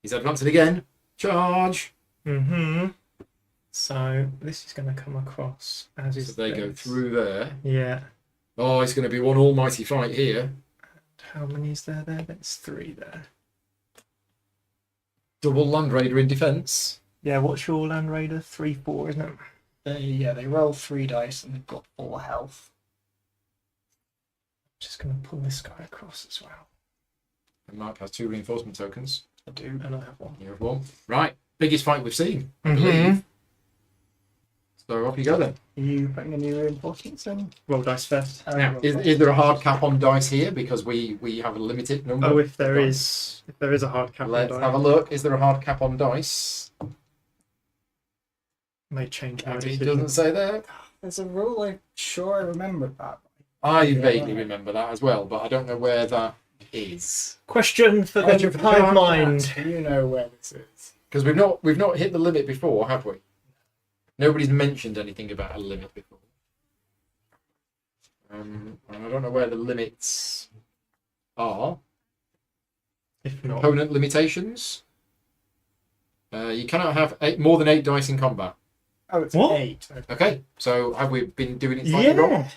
He's advanced it again. Charge. Mm-hmm. So this is going to come across as is. So they go this. through there. Yeah. Oh, it's going to be one almighty fight here. How many is there? There's 3 there. Double Land Raider in defence. Yeah. What's your Land Raider? 3, 4, isn't it? They roll 3 dice and they've got 4 health. Just going to pull this guy across as well. And Mark has 2 reinforcement tokens. I do. And I have one. You have 1. Right. Biggest fight we've seen, I Mhm. believe. So off you go then. Are you putting any reinforcements in? Roll dice first. Now, is there a hard cap on dice here? Because we have a limited number. Oh, if there of is a hard cap on Let's dice, have a look. Is there a hard cap on dice? may change my It decision. doesn't say there. There's a rule. I'm sure I remember that. I Yeah, vaguely right. remember that as well, but I don't know where that is. Question for Question the for the hive chat. mind. You know where this is. Because we've not hit the limit before, have we? Nobody's mentioned anything about a limit before. And I don't know where the limits are. If not, Opponent limitations. You cannot have more than 8 dice in combat. Oh, it's What? 8. Okay. Okay, so have we been doing it slightly wrong? yeah.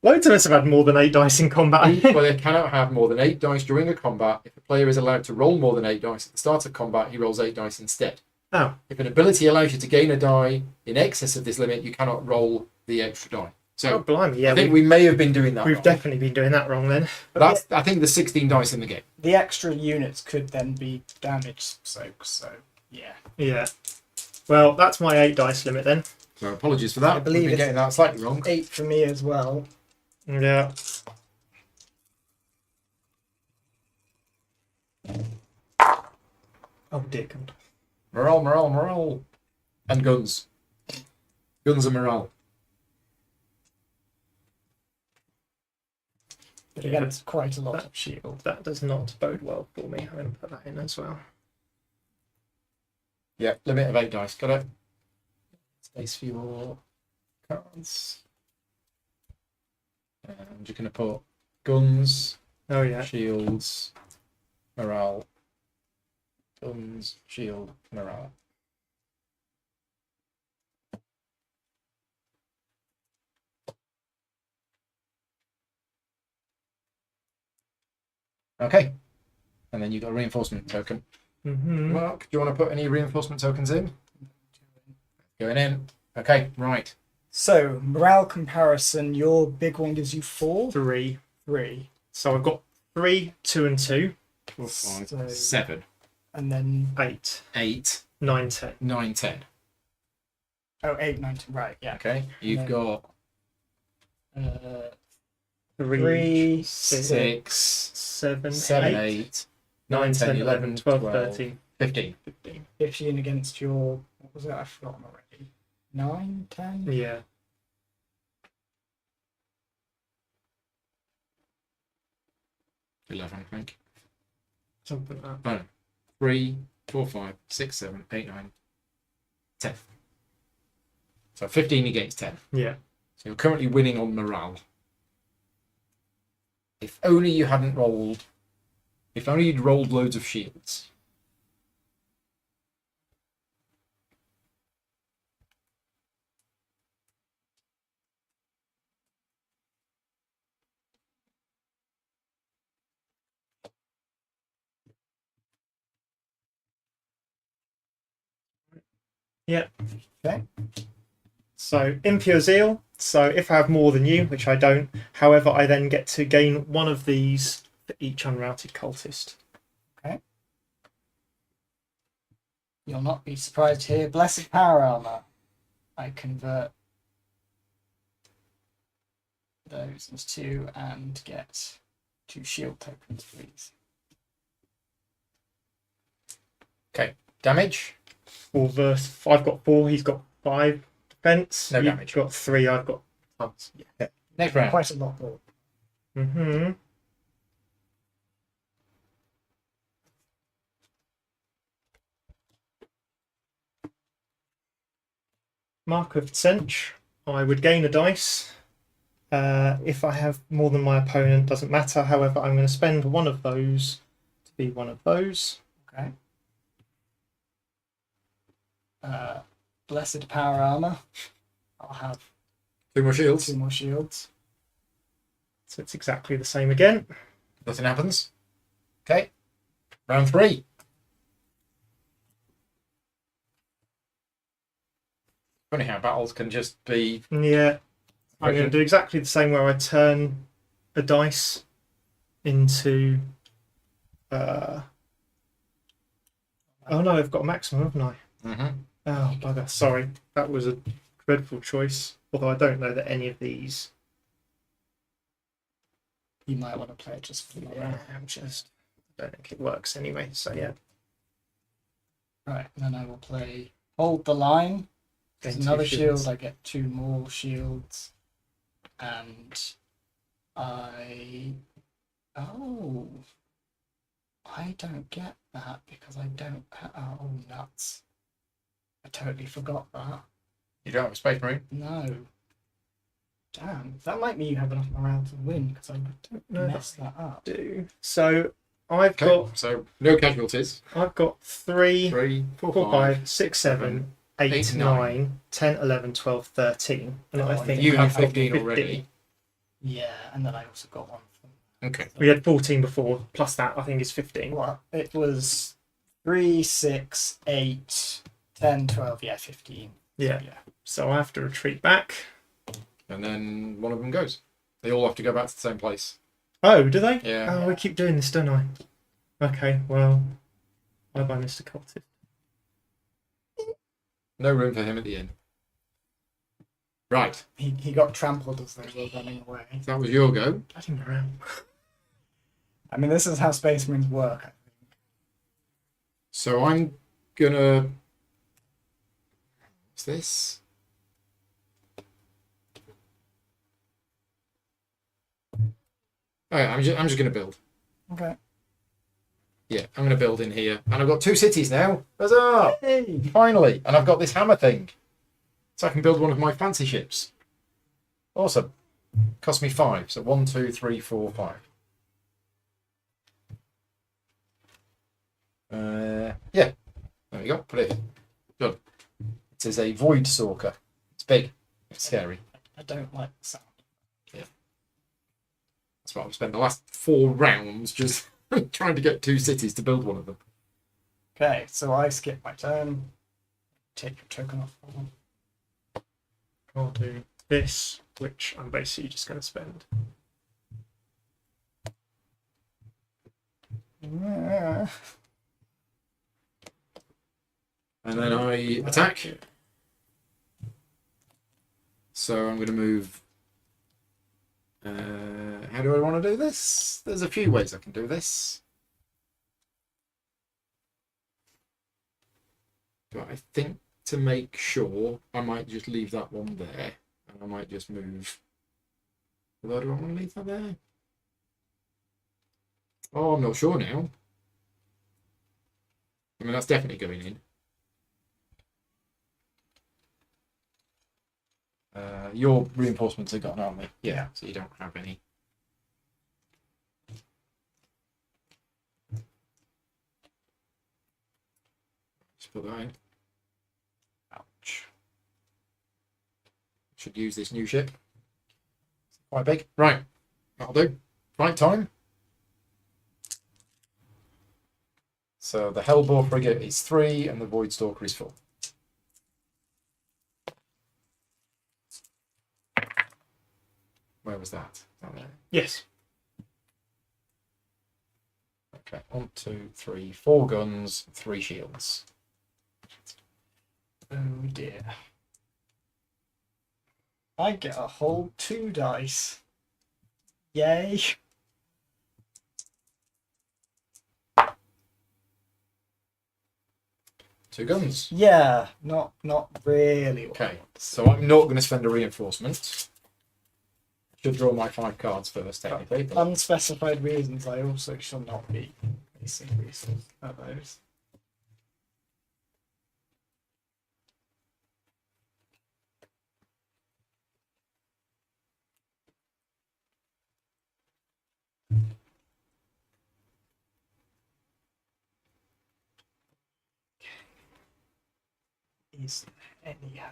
Loads of us have had more than 8 dice in combat. Well, they cannot have more than 8 dice during a combat. If a player is allowed to roll more than 8 dice at the start of combat, he rolls 8 dice instead. Oh. If an ability allows you to gain a die in excess of this limit, you cannot roll the extra die. Oh, So blimey, yeah. I think we may have been doing that We've wrong. definitely been doing that wrong then. But that's, I think, the 16 dice in the game. The extra units could then be damage soaks, so yeah. Yeah. Well, that's my 8 dice limit then. So apologies for that. I believe We've been it's- getting that slightly wrong. 8 for me as well. Yeah. Oh dear God. Morale, morale, morale. And guns. Guns and morale. But again, it's quite a lot of shield. That does not bode well for me. I'm going to put that in as well. Yeah, limit of 8 dice. Got it. Space for your cards. And you're going to put guns, Oh yeah. shields, morale. Guns, shield, morale. Okay. And then you've got a reinforcement token. Mm-hmm. Mark, do you want to put any reinforcement tokens in? Going in. Okay, right. So, morale comparison, your big one gives you 4? 3. 3. So I've got 3, 2 and 2. 4, 5, So- 7, And then, 8, 8, 9, 10. 9, 10. oh, 8, 9, 10. Right, yeah. Okay. You've then- got 3, 6, 7, 7, 8, 8, 9, 10, 11, 12, 12, 13, 15. 15. 15 against your, what was it? I've forgotten already. 9, 10? Yeah. Eleven, I think. Something like that. No. 3, 4, 5, 6, 7, 8, 9, 10. So 15 against 10. Yeah. So you're currently winning on morale. If only you hadn't rolled. If only you'd rolled loads of shields. Yeah. Okay. So impure zeal. So if I have more than you, which I don't, however, I then get to gain one of these for each unrouted cultist. You'll not be surprised to hear Blessed Power Armor. I convert those as 2 and get 2 shield tokens, please. Okay. Damage. 4 verse. I've got 4. He's got 5 defense. No You've damage. got 3. I've got tons. Yeah. Next round. Quite a lot more. Mm-hmm. Mark of Cinch. I would gain a dice. If I have more than my opponent, doesn't matter. However, I'm going to spend one of those to be one of those. Okay. Blessed Power Armor. I'll have 2 more shields. 2 more shields. So it's exactly the same again. Nothing happens. Okay. Round 3. Funny how battles can just be. Yeah. I'm going to do exactly the same where I turn a dice into. Oh no, I've got a maximum, haven't I? Mm-hmm. Oh bugger! Sorry, that was a dreadful choice. Although I don't know that any of these. You might want to play it just for the Yeah, round. I'm just. I don't think it works anyway. So yeah. Right, and then I will play Hold the Line. There's Gain two another shields. shield, I get 2 more shields. And I. Oh. I don't get that because I don't. Oh, nuts. I totally forgot that. You don't have a Space Marine? No. Damn, that might mean you have enough morale to win because I Don't know messed that up. do. So I've Okay, got so no casualties. 3, 3, 4, 4, 5, 6, 7, 8, 8, 9, 10, 11, 12, 13. And I Oh, think you we have had 15 already. Yeah, and then I also got one from. Okay. We had 14 before, plus that I think is 15. What? It was 3, 6, 8, 10, 12, yeah, 15. Yeah. Yeah. So I have to retreat back. And then one of them goes. They all have to go back to the same place. Oh, do they? Yeah. Oh, I keep doing this, don't I? Okay, well, bye bye, Mr. Cultist. No room for him at the end. Right. He got trampled as they were running away. That was your go. Bloody morale. I mean, this is how Space Marines work, I think. So I'm gonna. What's this? Alright, I'm just gonna build. Okay. Yeah, I'm gonna build in here, and I've got 2 cities now. Huzzah! Hey! Finally, and I've got this hammer thing, so I can build one of my fancy ships. Awesome. Cost me 5, so 1, 2, 3, 4, 5. Yeah, there you go. Put it in. Good. It is a void stalker. It's big. It's scary. I don't like the sound. That's why I've spent the last 4 rounds just trying to get 2 cities to build one of them. Okay, so I skip my turn. Take your token off. I'll do this, which I'm basically just going to spend. Yeah. And then I attack. So I'm going to move. How do I want to do this? There's a few ways I can do this. But I think to make sure, I might just leave that one there. And I might just move. Although, do I want to leave that there? Oh, I'm not sure now. I mean, that's definitely going in. Your reinforcements are gone, aren't they? Yeah, so you don't have any. Just put that in. Ouch. Should use this new ship. It's quite big. Right, that'll do. Right time. So the Hellbore frigate is 3 and the Void Stalker is 4. Where was that? Down there. Yes. Okay, 1, 2, 3, 4 guns, 3 shields. Oh dear. I get a whole 2 dice. Yay. Two guns. Yeah, not really. What I Okay, want to see. so I'm not going to spend a reinforcement. Should draw my 5 cards first, technically. But Unspecified reasons, I also shall not be placing resources at those. Is there any hope?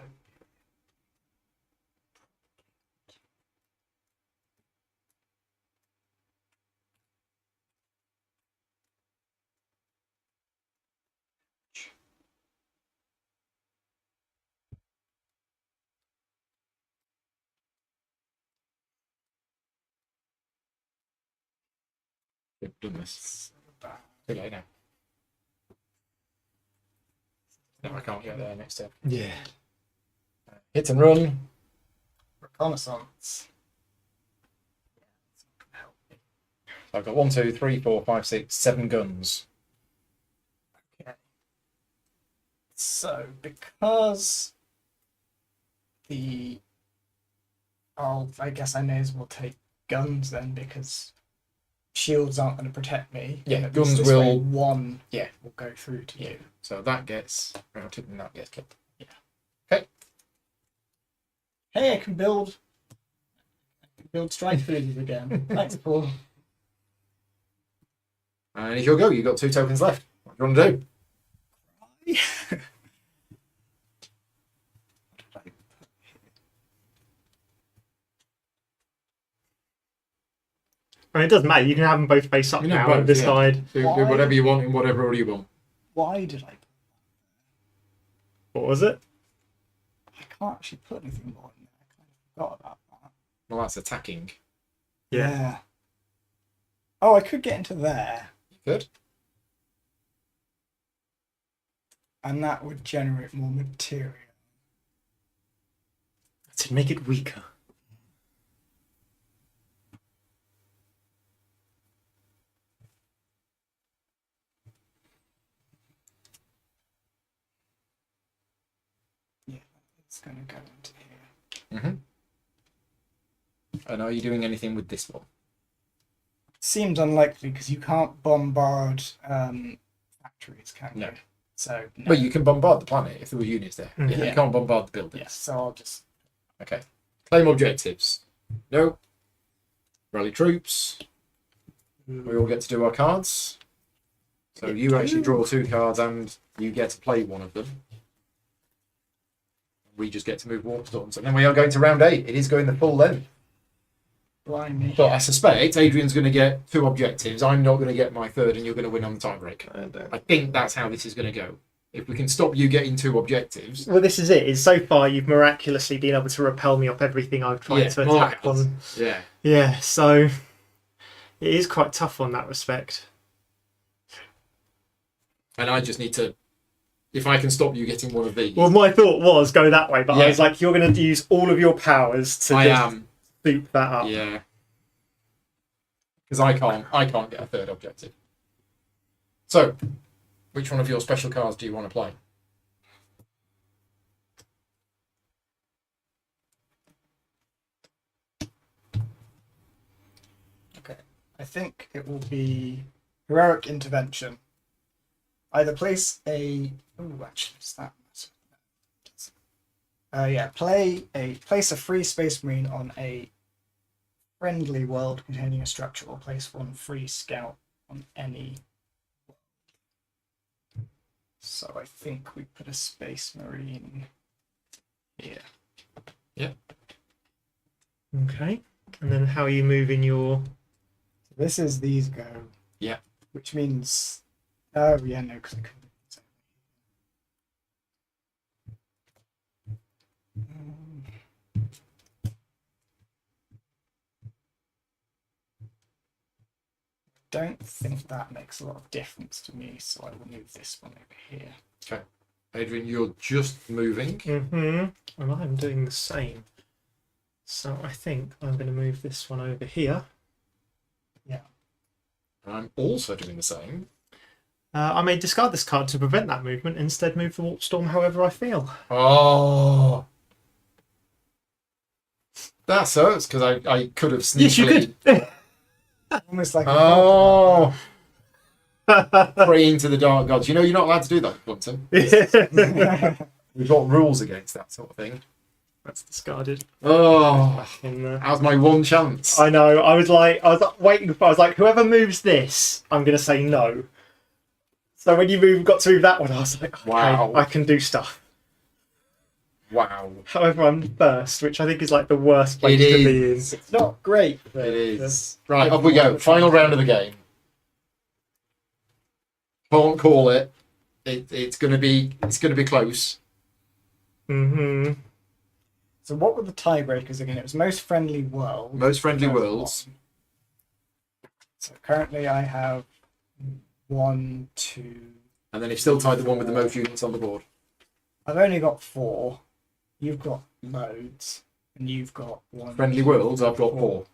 We've done this. Too late now. No, I can't get there next step. Yeah. Hit and run. Reconnaissance. So I've got 1, 2, 3, 4, 5, 6, 7 guns. Okay. So because I guess I may as well take guns then, because shields aren't going to protect me. Yeah, And at guns least this way will- one Yeah. will go through to you. So that gets routed and that gets killed. Hey, I can build strike phases again. Thanks, Paul. And it's your go. You've got 2 tokens left. What do you want to do? I mean, it doesn't matter. You can have them both face up You can have now both, and decide. Do Why? whatever you want in whatever order you want. Why did I? What was it? I can't actually put anything more in there. I kind of forgot about that. Well, that's attacking. Yeah. Oh, I could get into there, You could. and that would generate more material. To make it weaker. Yeah, it's going to go into here. Mm-hmm. And are you doing anything with this one? Seems unlikely because you can't bombard factories, can No. you? So no. Well, you can bombard the planet if there were units there. Mhm. Yeah, Yeah. you can't bombard the buildings. Yes, so I'll just Okay. Claim objectives. No. Rally troops. We all get to do our cards. So you actually draw 2 cards and you get to play one of them. We just get to move warp storms. And then we are going to round 8. It is going the full length. blimey. But I suspect Adrian's going to get 2 objectives. I'm not going to get my 3rd and you're going to win on the tiebreak. I think that's how this is going to go. If we can stop you getting 2 objectives. Well, this is it. Is so far you've miraculously been able to repel me off everything I've tried Yeah, to attack marvellous. on. Yeah. Yeah, so it is quite tough on that respect. And I just need to... If I can stop you getting one of these... Well, my thought was go that way, but Yeah. I was like, you're going to use all of your powers to I just am. soup that up. Yeah. Because I can't get a 3rd objective. So, which one of your special cards do you want to play? Okay. I think it will be heroic intervention. Either place a. Oh, actually, is that? Yeah. Place a free space marine on a friendly world containing a structure, or place 1 free scout on any. So I think we put a space marine here. Okay. And then how are you moving your... This is these go. Yeah. Which means, oh yeah, no, because I couldn't. Don't think that makes a lot of difference to me, so I will move this one over here. Adrian, you're just moving. And I'm doing the same. So I think I'm going to move this one over here. And I'm also doing the same. I may discard this card to prevent that movement, instead move the Warp Storm however I feel. Oh. That sucks, because I could have sneakily... Yes, you could. Almost like Oh. Praying to the dark gods. You know you're not allowed to do that, Bunton. We've got rules against that sort of thing. That's discarded. Oh. In there. How's my one chance? I know. I was waiting for. I was like, whoever moves this, I'm going to say no. So when you got to move that one, I was like, okay, Wow. I can do stuff. Wow. However, I'm first, which I think is like the worst place It to be in. is. it's not great. But It is. Right, up we go. Final round of the game. Can't call it. It's gonna be close. Mm-hmm. So what were the tiebreakers again? It was most friendly world. Most friendly worlds. So currently I have 1, 2. And then you've still tied the one with the most units on the board. I've only got 4. You've got loads, and you've got 1. Friendly Worlds, I've got 4. So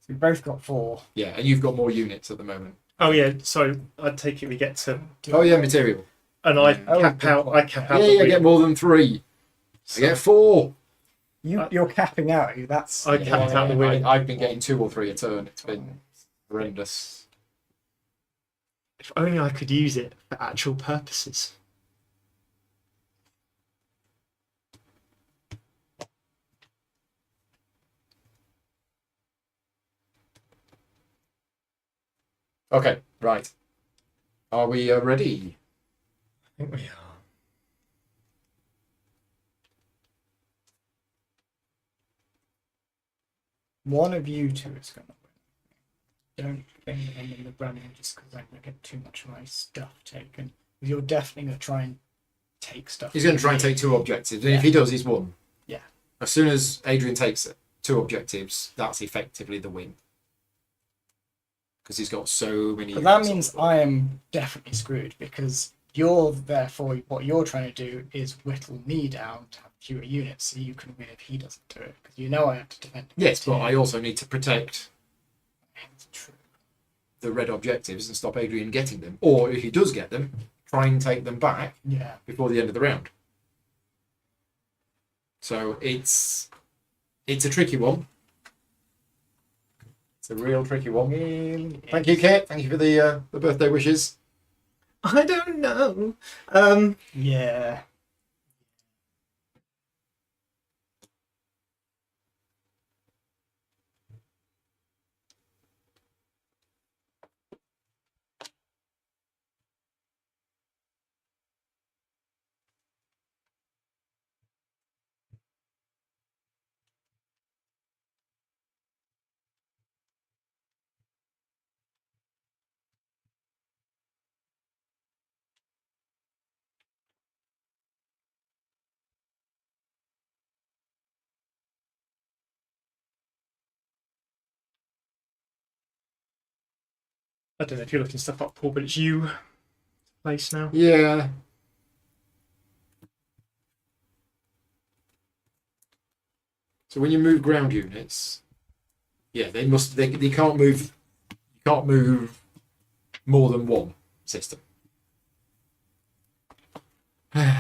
we've both got 4. Yeah, and you've got more units at the moment. Oh yeah, so I take it we get to, Oh yeah, material. and I Oh, cap good out. point. I cap out. Yeah, the I wheel. get more than 3. I get 4. You're capping out. That's I capped out the wheel. I've been getting 2 or 3 a turn. It's been horrendous. If only I could use it for actual purposes. Okay, right. Are we ready? I think we are. one of you two is going to win. Don't think I'm in the running just because I'm going to get too much of my stuff taken. You're definitely going to try and take stuff. He's going to try and take 2 objectives, and if he does, he's won. Yeah. As soon as Adrian takes 2 objectives, that's effectively the win. Because he's got so many. But that units on means the board. I am definitely screwed because you're therefore what you're trying to do is whittle me down to have fewer units so you can win if he doesn't do it because you know I have to defend. Yes, but him. I also need to protect It's true. the red objectives and stop Adrian getting them. Or if he does get them, try and take them back Yeah. before the end of the round. So it's a tricky one. It's a real tricky one. Really Thank you, Kate. Thank you for the birthday wishes. I don't know. Yeah. I don't know if you're looking stuff up, Paul, but it's you place now. Yeah. So when you move ground units, yeah, they can't move. You can't move more than one system.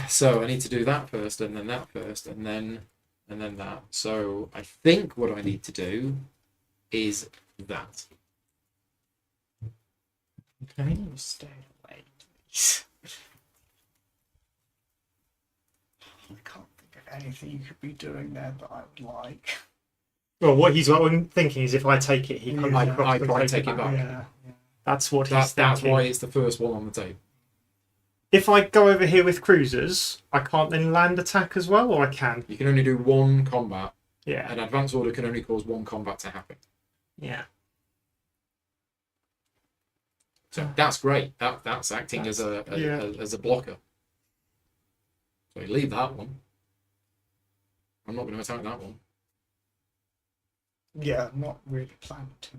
So I need to do that first, and then that first, and then that. So I think what I need to do is that. Okay. You stay away, please. I can't think of anything you could be doing there that I would like. Well, what he's thinking is if I take it, he comes Yeah. across I and try and take take it back. Yeah. That's what he's That's thinking. why it's the first one on the table. If I go over here with cruisers, I can't then land attack as well, or I can? You can only do 1 combat. Yeah. An advance order can only cause 1 combat to happen. Yeah. So that's great. That's acting as a blocker. So you leave that one. I'm not going to attack that one. Yeah, not really planning to.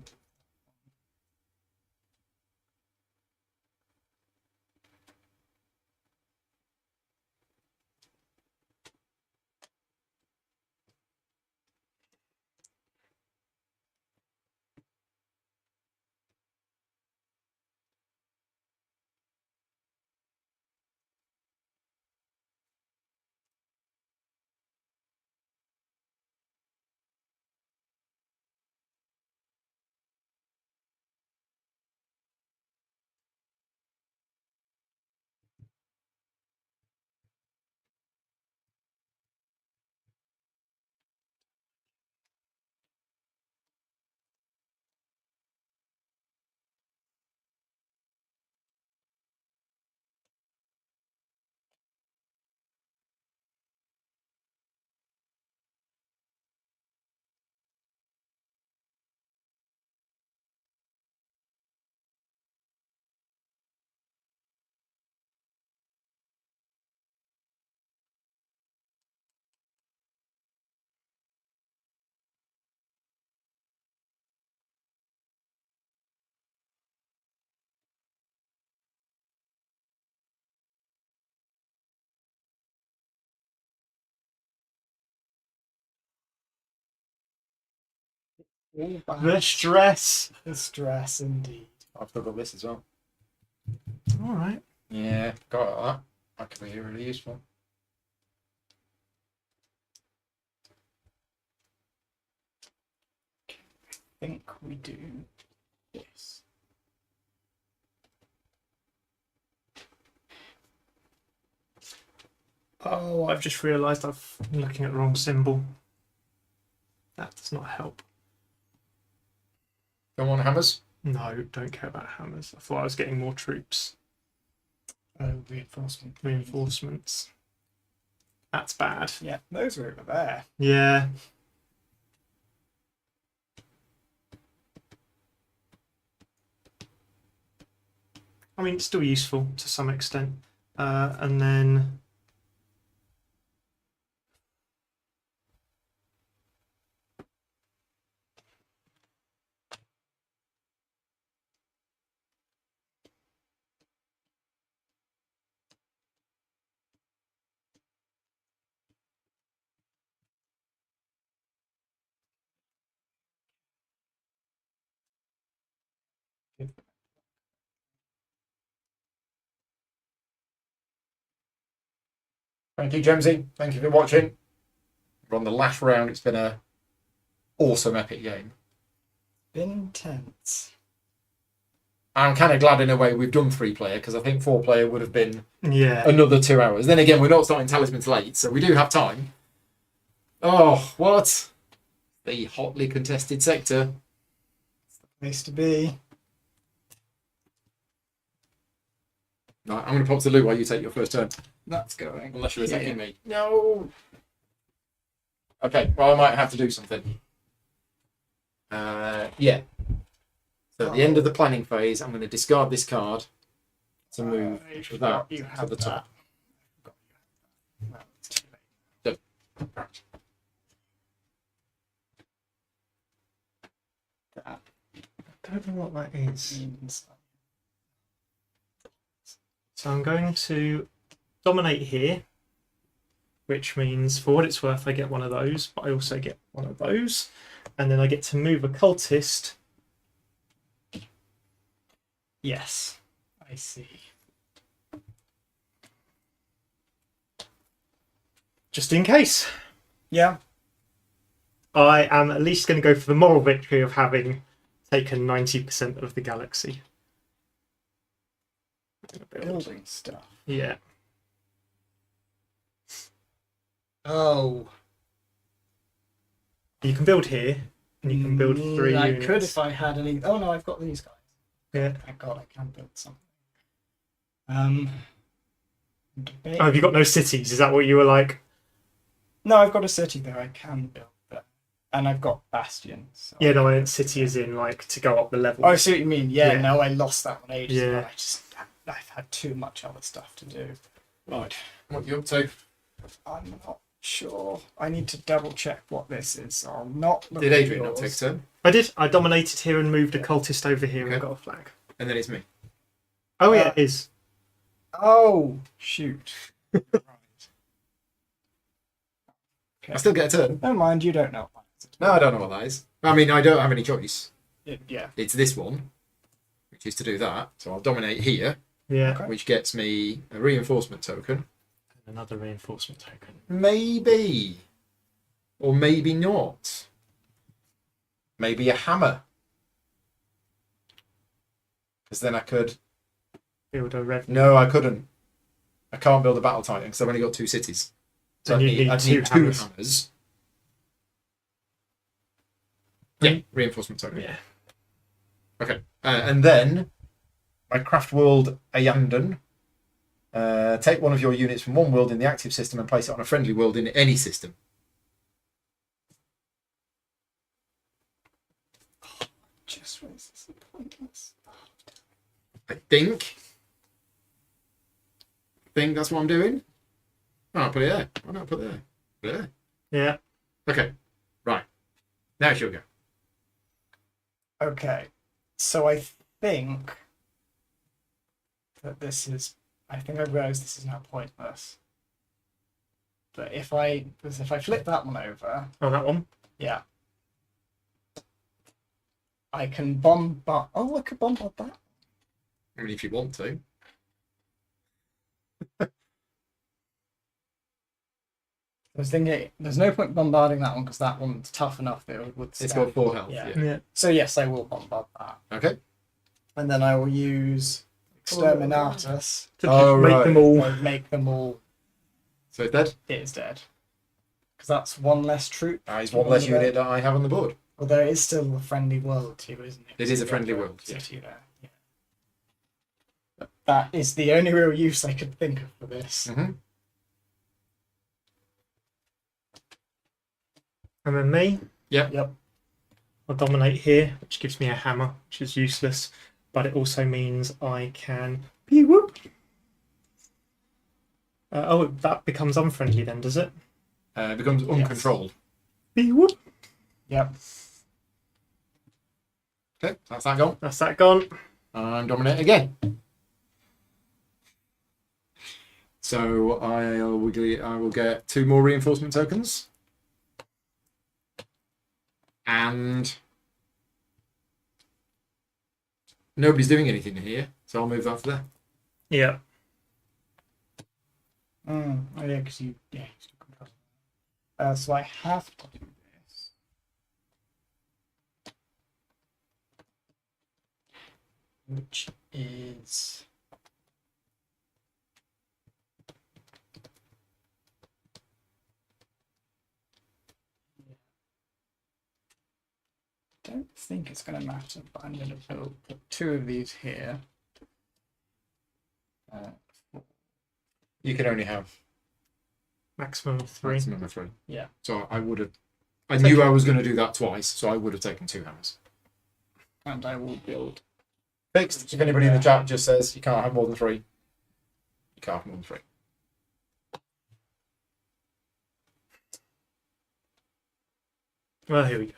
All bad. The stress. The stress, indeed. I've still got this as well. All right. Yeah, got that. That could be really useful. I think we do this. Oh, I've just realised I'm looking at the wrong symbol. That does not help. Don't want hammers? No, don't care about hammers. I thought I was getting more troops. Reinforcement. Reinforcements. That's bad. Yeah, those are over there. Yeah. I mean, it's still useful to some extent. And then... Thank you, Gemsy. Thank you for watching. We're on the last round. It's been a awesome epic game. Been intense. I'm kind of glad in a way we've done 3-player because I think 4-player would have been Yeah. another 2 hours. Then again, we're not starting talismans late, so we do have time. Oh, what? The hotly contested sector. Place to be. Right, I'm going to pop to the loot while you take your first turn. That's going. Unless you're attacking here. me. No. Okay, well, I might have to do something. Yeah. So at the end of the planning phase, I'm going to discard this card to move that You to have the top. that. No, it's too late. Right. That I don't know what that is. means So I'm going to dominate here, which means for what it's worth, I get one of those, but I also get one of those. And then I get to move a cultist. yes. I see. Just in case. Yeah. I am at least going to go for the moral victory of having taken 90% of the galaxy. Building stuff. Yeah. Oh. You can build here, and you can build 3 I units. could if I had any. Oh no, I've got these guys. Yeah. Thank God I can build something. Oh, have you got no cities? Is that what you were like? No, I've got a city there. I can build that, and I've got bastions. So Yeah, no, I meant city is in like to go up the level. Oh, I see what you mean. Yeah, Yeah. no, I lost that one ages ago. Yeah. I've had too much other stuff to do. Right. What are you up to? I'm not sure. I need to double check what this is. So I'll not look Did at Adrian not take a yours. turn? I did. I dominated here and moved a cultist over here Okay. and got a flag. And then it's me. Oh yeah, it is. Oh, shoot. Right. I still get a turn. Never mind, you don't know. No, I don't know what that is. I mean, I don't have any choice. Yeah. It's this one, which is to do that. So I'll dominate here, Yeah. Okay. which gets me a reinforcement token. Another reinforcement token. Maybe. Or maybe not. Maybe a hammer. Because then I could... Build a red. No, I couldn't. I can't build a battle titan because I've only got 2 cities. So Then you need I'd two need 2 hammers. hammers. Yeah, reinforcement token. Yeah. Okay. And then my craft world Ayandon. Take one of your units from one world in the active system and place it on a friendly world in any system. Just was this pointless. I think that's what I'm doing. Oh, I'll put it there. Why not put it there? Put it there. Yeah. Okay. Right. Now she'll go. Okay, so I think that this is. I think I realise this is now pointless. But if I flip that one over, Oh, that one. yeah, I can bombard. Oh, I could bombard that. I mean, if you want to. I was thinking there's no point bombarding that one because that one's tough enough that it would It's stand. got 4 health. Yeah. Yeah. So yes, I will bombard that. Okay. And then I will use Exterminatus To Oh, make right. them all. to make them all. So it's dead. It is dead. Because that's one less troop. It's one less unit that I have on the board. Although it is still a friendly world too, isn't it? It is a So friendly you have world, yeah. city there. Yeah. But that is the only real use I could think of for this. Mm-hmm. And then me. Yep. I'll dominate here, which gives me a hammer, which is useless, but it also means I can whoop. Oh, that becomes unfriendly then, does it? It becomes uncontrolled. Whoop. Yep. Okay, that's that gone. That's that gone. I'm dominate again. So I will get 2 more reinforcement tokens. And nobody's doing anything here, so I'll move that to there. Yeah. Oh yeah, because you still control. So I have to do this. Which is I don't think it's going to matter, but I'm going to put 2 of these here. You can only have Maximum of 3. maximum of 3. Yeah. So I would have. I knew I was going to do that twice, so I would have taken 2 hammers. And I will build. Fixed. If anybody in the chat just says you can't have more than 3, you can't have more than 3. Well, here we go.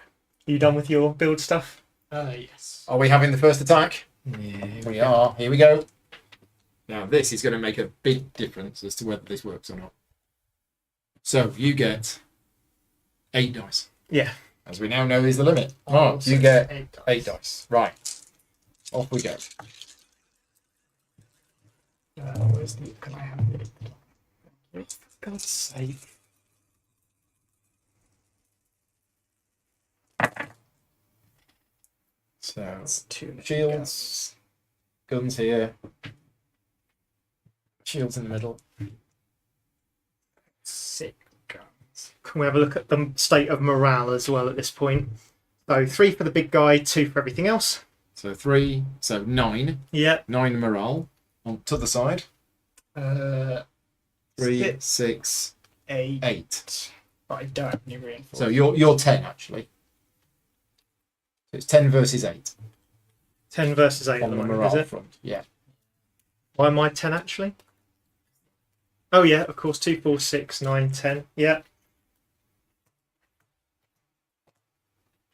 Are you done with your build stuff? Yes. Are we having the first attack? Yeah. We are. Here we go. Now this is going to make a big difference as to whether this works or not. So you get 8 dice. Yeah. As we now know is the limit. Oh, You get 8 8 dice. Right. Off we go. Where's the? Can I have it? For God's sake. So That's 2 shields, guns here, shields in the middle. 6 guns. Can we have a look at the state of morale as well at this point? So 3 for the big guy, 2 for everything else. So 3, so 9. Yeah. 9 morale on to the side. 3, 3, 6, 8. 8. But I don't have any reinforcements. So you're 10 actually. So it's 10 versus 8 10 versus 8 on at the the moment, morale is it? front. Yeah. Why am I 10 actually? Oh yeah, of course, 2, 4, 6, 9, 10. Yeah.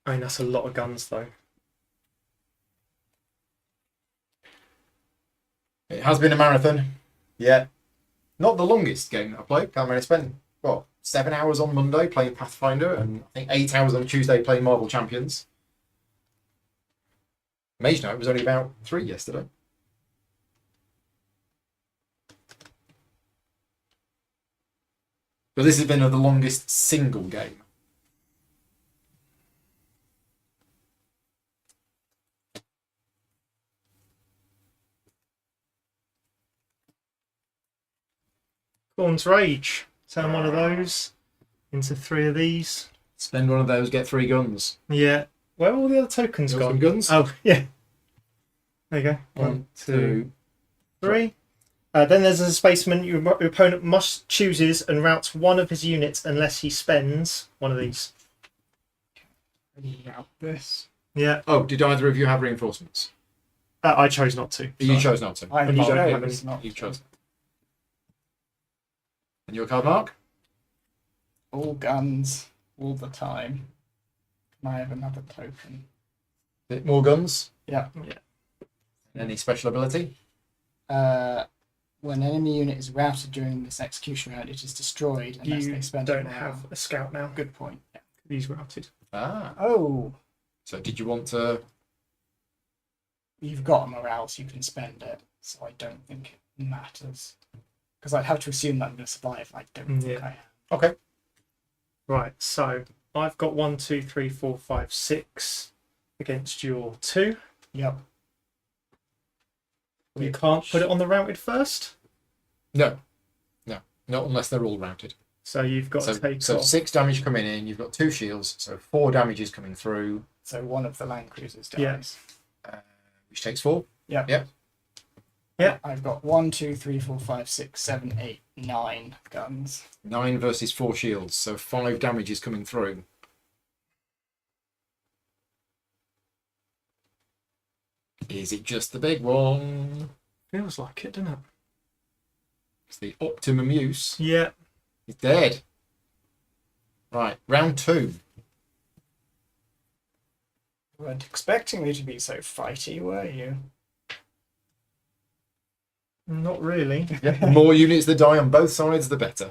I mean, that's a lot of guns though. It has been a marathon. Yeah. Not the longest game that I played. I mean, I spent, 7 hours on Monday playing Pathfinder and I think 8 hours on Tuesday playing Marvel Champions. Mage Knight was only about 3 yesterday. But this has been the longest single game. Corn's Rage. Turn one of those into 3 of these. Spend one of those, get 3 guns. Yeah. Where are all the other tokens You got some gone? guns? Oh, yeah. There you go. 1, 2. 3. Then there's a spaceman. Your opponent must chooses and routes one of his units unless he spends one of these. Route this. Yeah. Oh, did either of you have reinforcements? I chose not to. You chose not to. I And you don't have chose any. not You to. chose. And your card mark? All guns, all the time. Can I have another token? Bit more guns? Yeah. Any special ability? When an enemy unit is routed during this execution round, it is destroyed unless You they spend don't morale. have a scout now. Good point. Yeah. He's routed. Ah. Oh, So did you want to you've got a morale, so you can spend it. So I don't think it matters. Because I'd have to assume that I'm going to survive. I don't think I am. Okay. Right, so I've got 1, 2, 3, 4, 5, 6 against your 2. Yep. You can't put it on the routed first. No. Not unless they're all routed. So you've got to take so off. 6 damage coming in. You've got 2 shields, so 4 damages coming through. So one of the land cruisers dies. Yeah. Which takes 4. Yep. Yep. Yeah. I've got 1, 2, 3, 4, 5, 6, 7, 8, 9 guns. 9 versus 4 shields, so 5 damages coming through. Is it just the big one? Feels like it, doesn't it? It's the optimum use. Yeah. He's dead. Right, round 2. You weren't expecting me to be so fighty, were you? Not really. Yep. The more units that die on both sides, the better.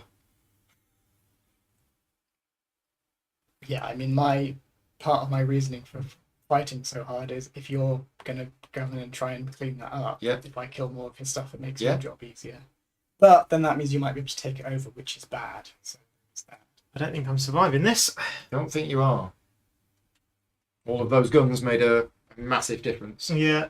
Yeah, I mean, part of my reasoning for fighting so hard is if you're going to go in and try and clean that up, Yeah. if I kill more of his stuff, it makes Yeah. your job easier. But then that means you might be able to take it over, which is bad. So it's that. I don't think I'm surviving this. Don't think you are. All of those guns made a massive difference. Yeah.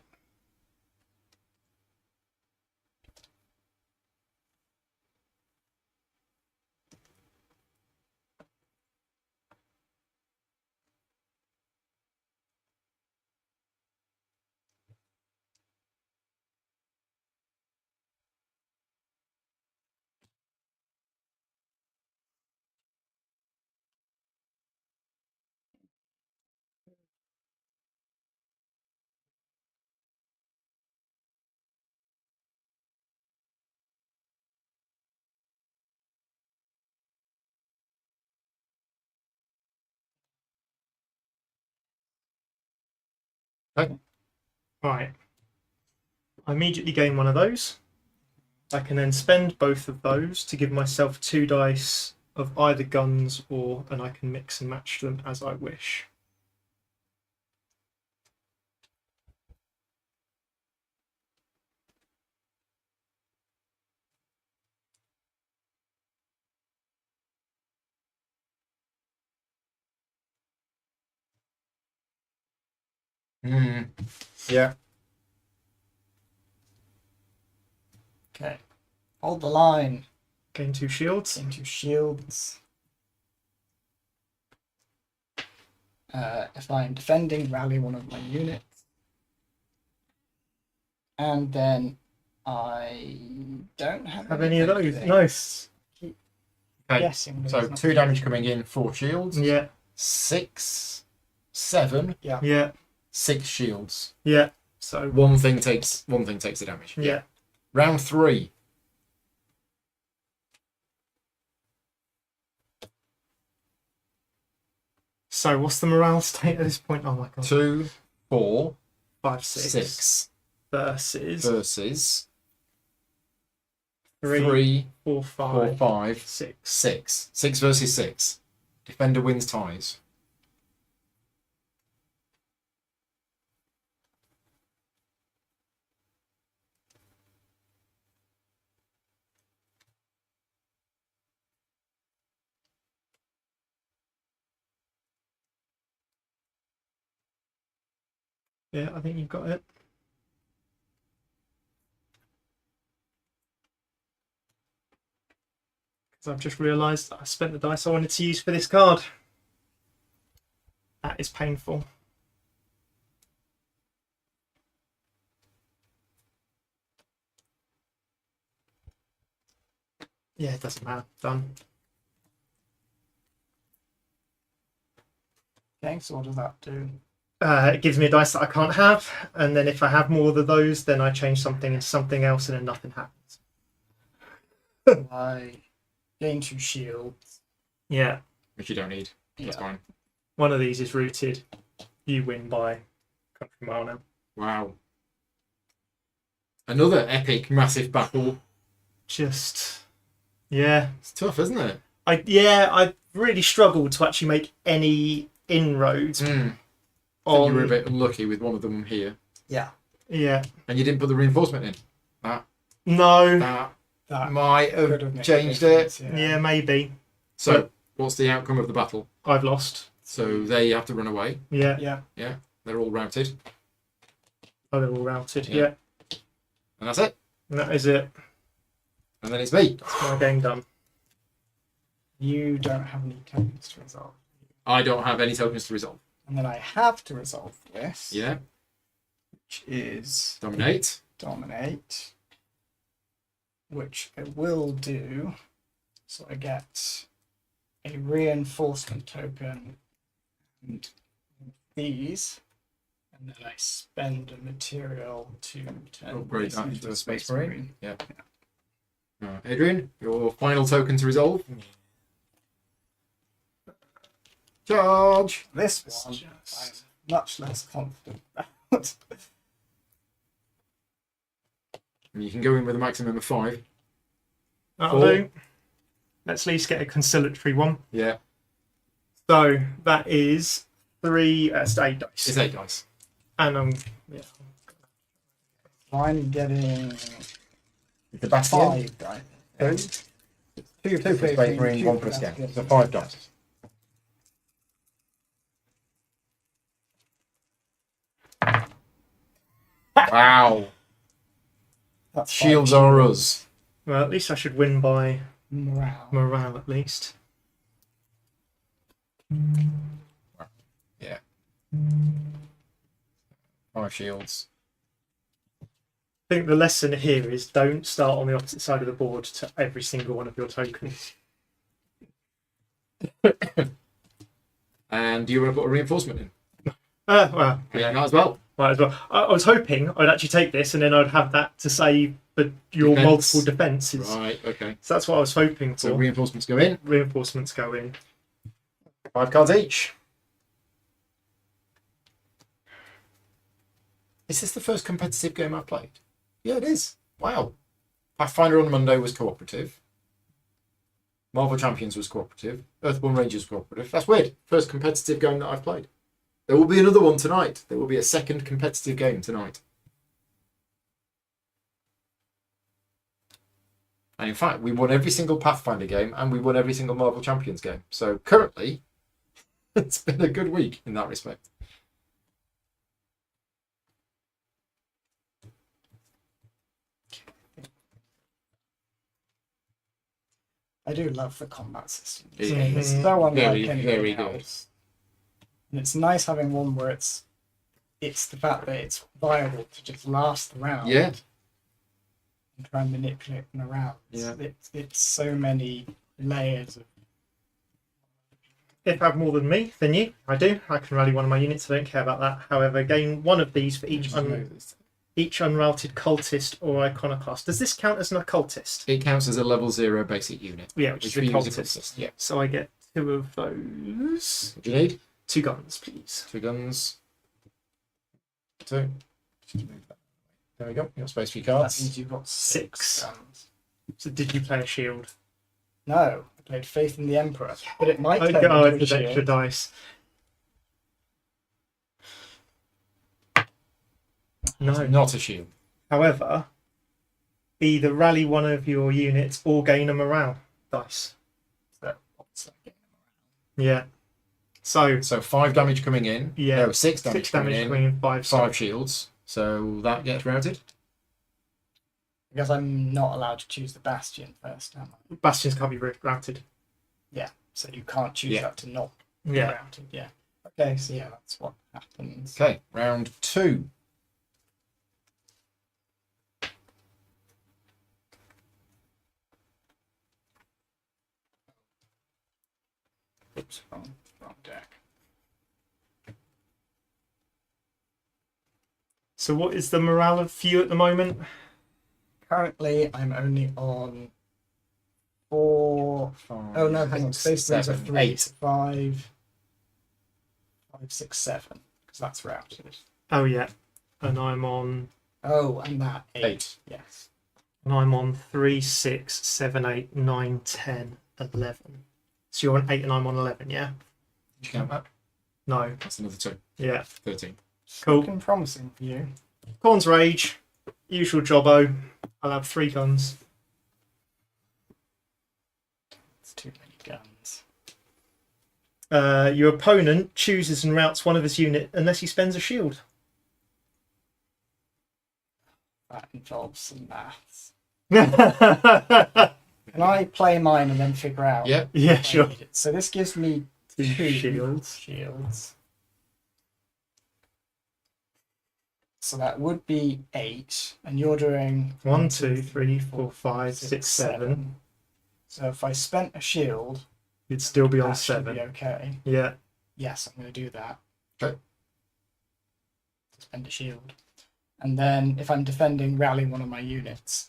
Okay. Right. I immediately gain one of those. I can then spend both of those to give myself 2 dice of either guns and I can mix and match them as I wish. Yeah. Okay. Hold the line. Gain 2 shields. Into shields. If I'm defending, rally one of my units. And then I don't have Have any of those? anything. Nice. Okay. Guessing So there's not 2 damage coming in, 4 shields. Yeah. 6, 7, Yeah. 6 shields. Yeah. So One thing takes the damage. yeah. Round 3. So what's the morale state at this point? Oh my god. 2, 4, 5, 6, 6 versus versus 3, 3, 4, 4, 5, 5, 6. 6. 6 versus 6. Defender wins ties. Yeah, I think you've got it. Because I've just realised that I spent the dice I wanted to use for this card. That is painful. Yeah, it doesn't matter. Done. Okay, so what does that do? It gives me a dice that I can't have, and then if I have more of those, then I change something into something else, and then nothing happens. I gain 2 shields. Yeah. Which you don't need. That's Yeah. fine. One of these is rooted. You win by country mile now. Wow. Another epic, massive battle. Just, yeah. It's tough, isn't it? I really struggled to actually make any inroads I think on. you were a bit unlucky with one of them here. Yeah. Yeah. And you didn't put the reinforcement in. No. That might could have made a changed it. difference, Yeah, maybe. So, what's the outcome of the battle? I've lost. So they have to run away. Yeah. Yeah. They're all routed. Oh, they're all routed. Yeah. Yeah. And that's it. And that is it. And then it's me. That's my game done. You don't have any tokens to resolve. I don't have any tokens to resolve. And then I have to resolve this. Yeah. Which is Dominate. dominate. Which I will do. So I get a reinforcement token and these. And then I spend a material to turn Upgrade this that into a Space Marine. Yeah. Yeah. Adrian, your final token to resolve. Charge. This It's one just- I'm much less confident about. And you can go in with a maximum of 5. That'll 4. do. Let's at least get a conciliatory one. Yeah. So that is 3. That's 8 dice. It's 8 dice. And yeah. I'm getting The 5 dice. 2 for Space Marine, 1 for a scout. So 5 dice. Wow. That's Shields five are shields. us. Well, at least I should win by Morale. morale at least. Yeah. 5 shields. I think the lesson here is don't start on the opposite side of the board to every single one of your tokens. And do you want to put a reinforcement in? Well, Yeah, might as well. might as well. I was hoping I'd actually take this and then I'd have that to save for your Defense. multiple defences. Right, okay. So that's what I was hoping for. So reinforcements go in. Reinforcements go in. 5 cards each. Is this the first competitive game I've played? Yeah, it is. Wow. Pathfinder on Monday was cooperative. Marvel Champions was cooperative. Earthborn Rangers was cooperative. That's weird. First competitive game that I've played. There will be another one tonight. There will be a second competitive game tonight. And in fact, we won every single Pathfinder game and we won every single Marvel Champions game. So currently, it's been a good week in that respect. I do love the combat system. It It's is so unlike very, anything very good. else. And it's nice having one where it's the fact that it's viable to just last the round. Yeah. And try and manipulate them around. Yeah. It's so many layers of If I have more than me, than you, I do. I can rally one of my units. I don't care about that. However, gain one of these for each unrouted cultist or iconoclast. Does this count as an occultist? It counts as a level 0 basic unit. Yeah, which is we a use cultist. Yeah. So I get 2 of those. What do you need? 2 guns, please. 2 guns. 2. There we go. You got space for your that cards. means you've got 6. guns. So did you play a shield? No, I played Faith in the Emperor, but it might turn Oh, into a it's extra shield. dice. No. Not a shield. However, either rally one of your units or gain a morale dice. So, what's that? Yeah. So So 5 damage coming in. Yeah. No, 6 damage, 6 damage coming coming in. in, 5. 5 shields. So that gets routed. I guess I'm not allowed to choose the Bastion first, am I? Bastions can't be routed. So you can't choose Yeah. that to not be Yeah. routed. Yeah. Okay, so yeah, that's what happens. Okay, round 2. Oops, wrong deck. So what is the morale of you at the moment? Currently, I'm only on 4. Oh no, hang on. Space Marines are 3, 8. 5, 6, 7. Because that's routed. Oh yeah. And I'm on Oh, and that 8. 8. Yes. and I'm on 3, 6, 7, 8, 9, 10, 11. So you're on 8 and I'm on 11, yeah? Did you count that? No. That's another 2. Yeah. 13. Cool. Looking promising for you. Corn's Rage, usual jobbo. I'll have 3 guns. It's too many guns. Your opponent chooses and routes one of his unit unless he spends a shield. That involves some maths. Yeah, Can I play mine and then figure out? Yep. if I sure. need it? So this gives me 2 2 shields. shields. So that would be 8, and you're doing 1, 2, 3, 4, 5, 6, 7. So if I spent a shield, You'd still be on that should 7. be okay. Yeah. Yes, I'm going to do that. Okay. Spend a shield, and then if I'm defending, rally one of my units.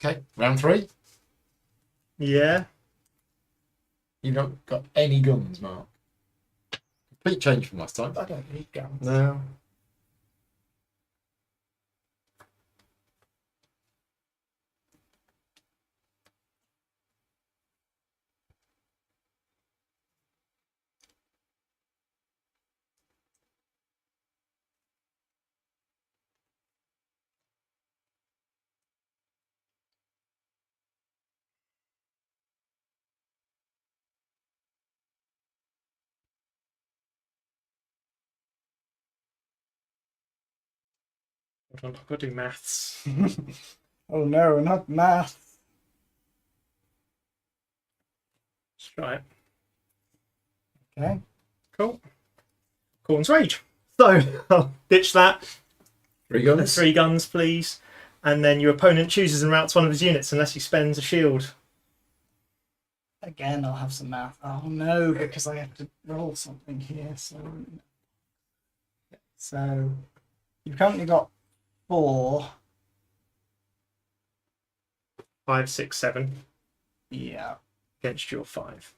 Okay, round 3. Yeah. You've not got any guns, Mark. Complete change from last time. I don't need guns. No. Hold on, I've got to do maths. Oh no, not math. Let's try it. Okay. Cool. Corn's Rage. So, I'll ditch that. 3 guns. 3 guns, please. And then your opponent chooses and routes one of his units unless he spends a shield. Again, I'll have some math. Oh no, because I have to roll something here. So you've currently got 4. 5, 6, 7 Yeah. against your 5.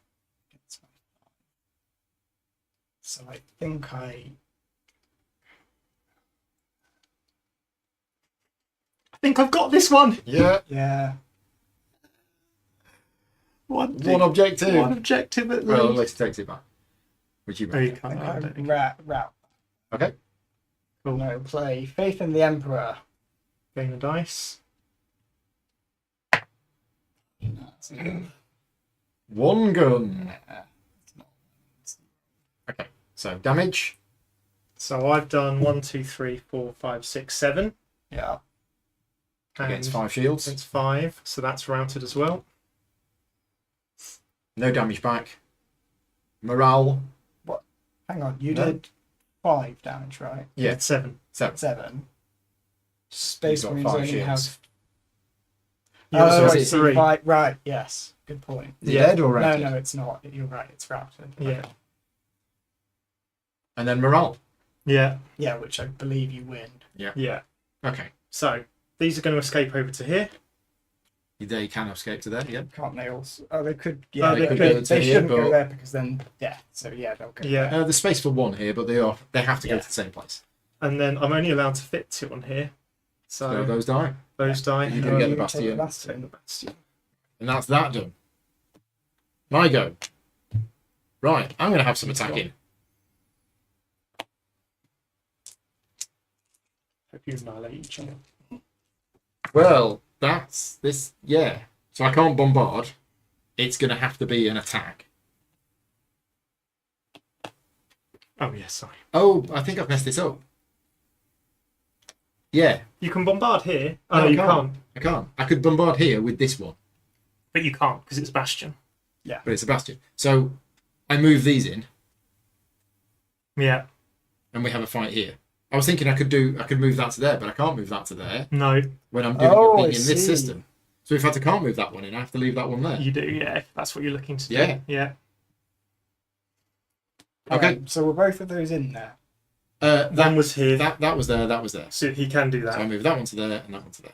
So I think I think I've got this one. Yeah. yeah. One Objective. One objective at Well, least. let's take it back. Would you Oh, you make? can't. I I don't think. route. Okay. Cool. No, play Faith in the Emperor. Game of dice. 1 gun. Okay. So damage. So I've done 1, 2, 3, 4, 5, 6, 7. Yeah. Against And 5 shields. Against 5, so that's routed as well. No damage back. Morale. Hang on, you No. did 5 damage, right? Yeah. It's 7. 7. 7. Space You've got Marines 5 only shields. have. You also Oh, have I see. 3. 5. Right. Yes. Good point. Is it Yeah. dead or No, routed? no, it's not. You're right. It's routed. Yeah. Okay. And then morale. Yeah. Yeah, which I believe you win. Yeah. Okay. So these are going to escape over to here. They can escape to there. Yeah. Can't they also? Oh, they could. Yeah, Oh, they they could. could go to They here, shouldn't but- go there because then, yeah. So yeah, they'll go. Yeah. there. There's space for 1 here, but they have to go Yeah. to the same place. And then I'm only allowed to fit 2 on here. So So those die. those die. You Oh, can get the you take Bastion. the Bastion. Take the Bastion. And that's that done. My go. Right, I'm going to have some attacking. Hope you annihilate each other. Well, that's this. Yeah. So I can't bombard. It's going to have to be an attack. Oh, yeah, sorry. Oh, I think I've messed this up. Yeah, You can bombard here. No, Oh, I you can't. can't. I can't. I could bombard here with this one, But you can't because it's Bastion. but it's a bastion. So I move these in, Yeah. and we have a fight here. I was thinking I could move that to there, but I can't move that to there No, when I'm doing Oh, it I in this see. system. So if I can't move that one in, I have to leave that one there. you do. Yeah, if that's what you're looking to do. Yeah. Yeah. Okay. Alright, so were both of those in there? That was here. That was there. That was there. So he can do So I that move that one to there and that one to there.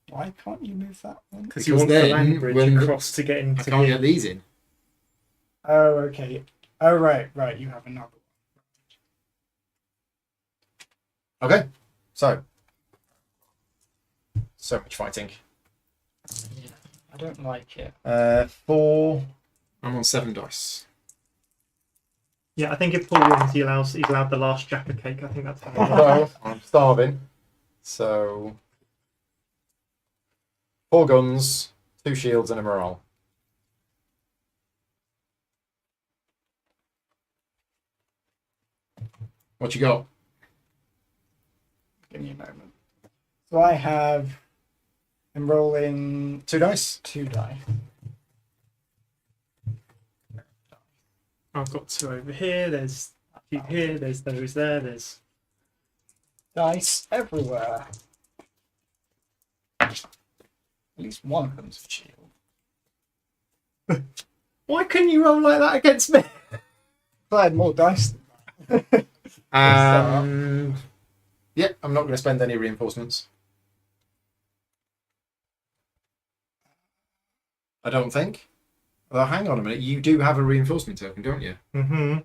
Why can't you move that one? because he because wants the then land bridge when- across to get I into can't here. get these in. Oh, okay. Oh, right. You have another one. Okay. So much fighting. I don't like it. 4. I'm on 7 dice. Yeah, I think if Paul wins, he's allowed the last Jack of cake. I think that's how it So I'm starving. So 4 guns, 2 shields, and a morale. What you got? Give me a moment. So I have. I'm rolling 2 dice. 2 die. I've got 2 over here. There's a few here. There's those there. There's Dice everywhere. At least one of them's a shield. Why couldn't you roll like that against me? If I had more dice. Yeah, I'm not going to spend any reinforcements. I don't think. Well, hang on a minute. You do have a reinforcement token, don't you? Mm-hmm.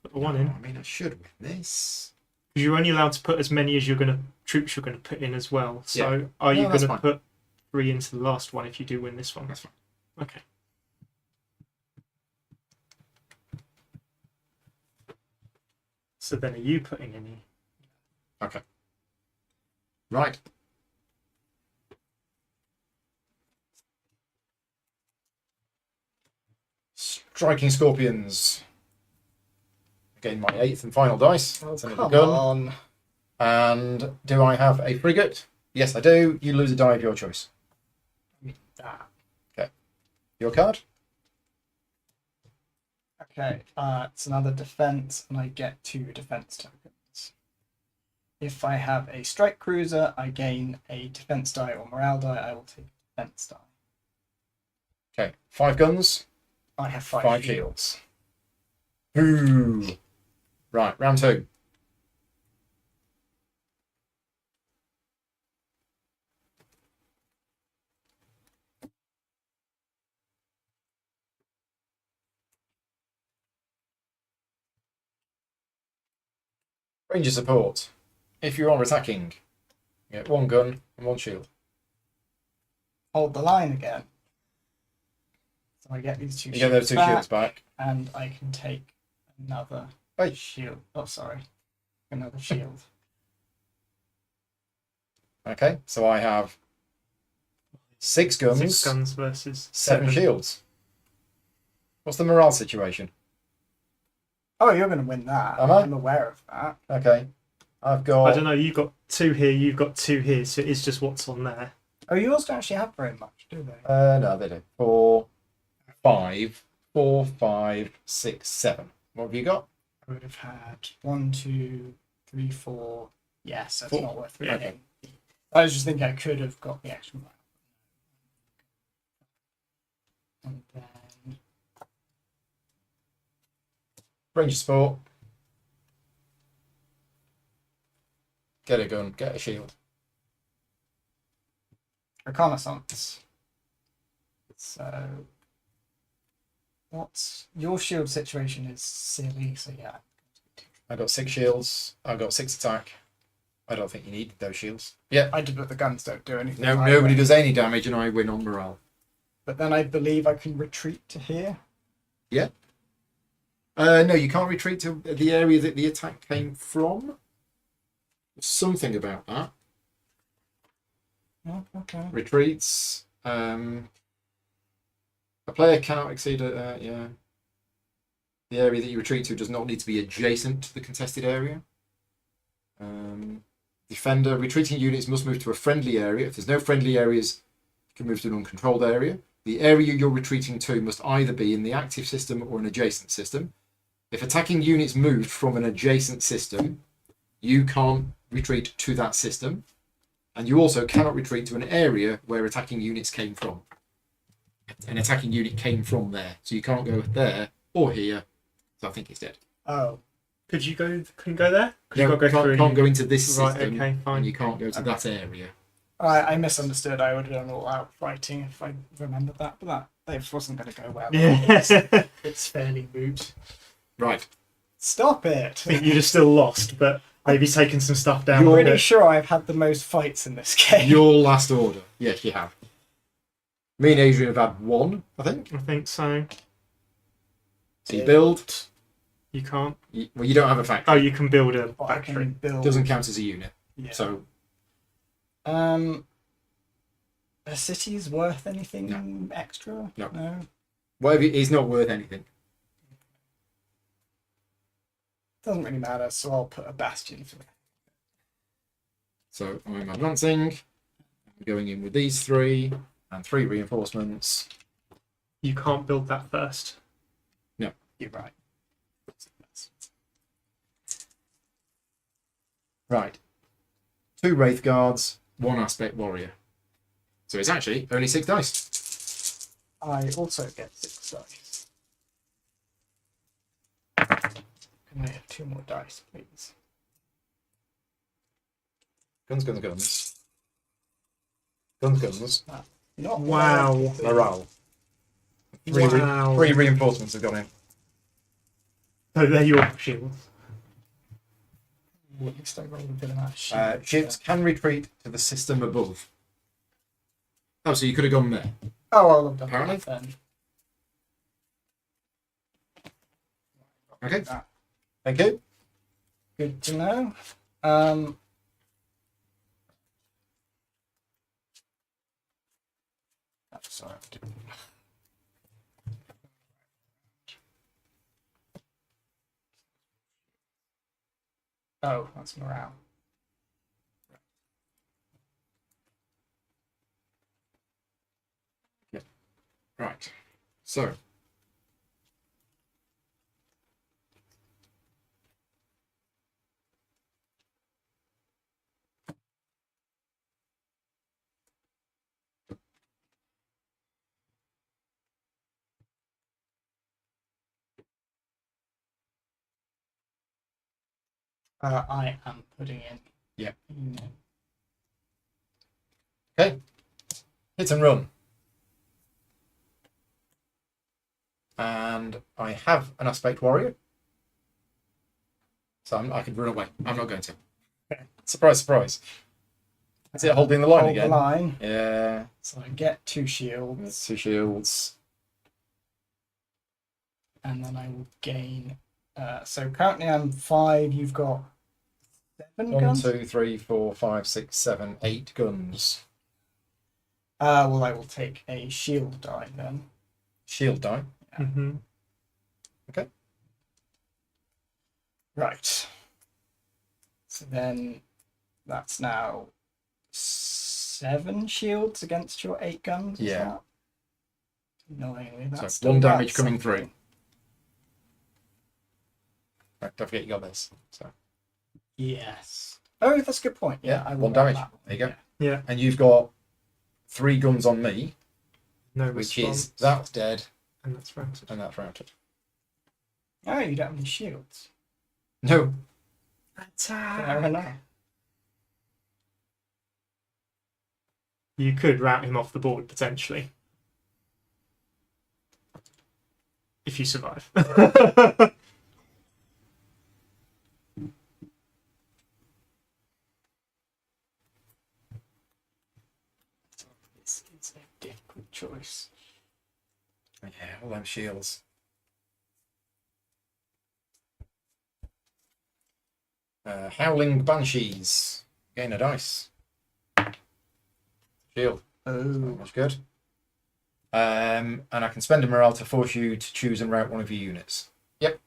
Put the 1 in. I mean, I should win this. Because you're only allowed to put as many as troops you're going to put in as well. So Yeah. are you No, going that's to fine. put 3 into the last one if you do win this one? That's fine. Okay. So then are you putting any? Okay. Right. Striking Scorpions. Again, my 8th and final dice. Oh, That's another come gun. on. And do I have a frigate? Yes, I do. You lose a die of your choice. That. Your card? Okay, it's another defense, and I get 2 defense tokens. If I have a strike cruiser, I gain a defense die or morale die. I will take a defense die. Okay. 5 guns, I have 5 5 shields. Ooh. Right, round 2. Ranger support. If you are attacking, you get 1 gun and 1 shield. Hold the line again. So I get these 2 You shields get those 2 back, shields back. and I can take another Wait. shield. Oh, sorry. Another shield. Okay, so I have 6 guns, 6 guns versus 7 shields. What's the morale situation? Oh, you're going to win that. Am I? I'm aware of that. Okay, I've got. I don't know, you've got 2 here, you've got 2 here, so it is just what's on there. Oh, yours don't actually have very much, do they? No, they do. 4, 5, 4, 5, 6, 7. What have you got? I would have had 1, 2, 3, 4. Yes, that's 4. not worth Yeah. reading. I was just thinking I could have got the extra one. And then Ranger support. Get a gun, get a shield. reconnaissance. So, what's your shield situation is silly. So yeah, I got 6 shields. I've got 6 attack. I don't think you need those shields. Yeah. I did, but the guns don't do anything. No, either. nobody does any damage, and I win on morale. But then I believe I can retreat to here. No, you can't retreat to the area that the attack came from. Something about that. Oh, okay. Retreats. A player cannot exceed the area that you retreat to does not need to be adjacent to the contested area. Defender. Retreating units must move to a friendly area. If there's no friendly areas, you can move to an uncontrolled area. The area you're retreating to must either be in the active system or an adjacent system. If attacking units moved from an adjacent system, you can't retreat to that system. And you also cannot retreat to an area where attacking units came from. An attacking unit came from there. So you can't go there or here. So I think it's dead. Oh, Couldn't go there? No, You've got to go through. can't go into this Right, system. okay, fine. And you can't go to that area. I misunderstood. I would have done all out fighting if I remembered that, but that wasn't going to go well. Yeah. It's fairly moot. Right. Stop it! I think you'd have still lost, but maybe taken some stuff down. I'm with pretty it. sure I've had the most fights in this game. Your last order. Yes, you have. Me and Adrian have had 1, I think. I think so. So you build. You can't. Well, you don't have a factory. Oh, you can build a But I can factory. build. Doesn't count as a unit. Yeah. So A city's worth anything extra? No. No. whatever is not worth anything. Doesn't really matter, so I'll put a bastion for it. So I'm advancing. I'm going in with these 3 and 3 reinforcements. You can't build that first. You're right. Right. 2 Wraith Guards, 1 Aspect Warrior. So it's actually only 6 dice. I also get 6 dice. Can I have 2 more dice, please? Guns, guns, guns. Guns, guns. Not Wow. Morale. 3 Wow. 3 reinforcements have gone in. So they're your shields. At least I rolled a bit of that shit. Ships can retreat to the system above. Oh, so you could have gone there. Oh, I'll have done Apparently. that then. Okay. That. Thank you. Good to know. Sorry, I didn't. Oh, that's morale. Right. So. I am putting in. Yeah. No. Okay. Hit and run. And I have an Aspect Warrior. So I could run away. I'm not going to. Surprise, surprise. Is it holding the line Hold again? the line. Yeah. So I get 2 shields, That's 2 shields. and then I will gain. So currently I'm 5. You've got 7 1, guns. 2, 3, 4, 5, 6, 7, 8 guns. Well, I will take a shield die then. Shield die. Mm-hmm. Right. So then that's now 7 shields against your 8 guns. is Yeah. that? Annoyingly, that's So still 1 damage that's coming something. through. Right, don't forget you got this. So Yes. Oh, that's a good point. Yeah, I will 1 grab damage. that. There you go. Yeah. And you've got 3 guns on me, No which response. is that's dead And that's routed. and that's routed. Oh, you don't have any shields. No. Fair enough. You could rout him off the board potentially. If you survive. This is a difficult choice. Yeah, all them shields. Howling Banshees. Gain a dice. Shield. Oh, That's good. And I can spend a morale to force you to choose and route one of your units. Yep.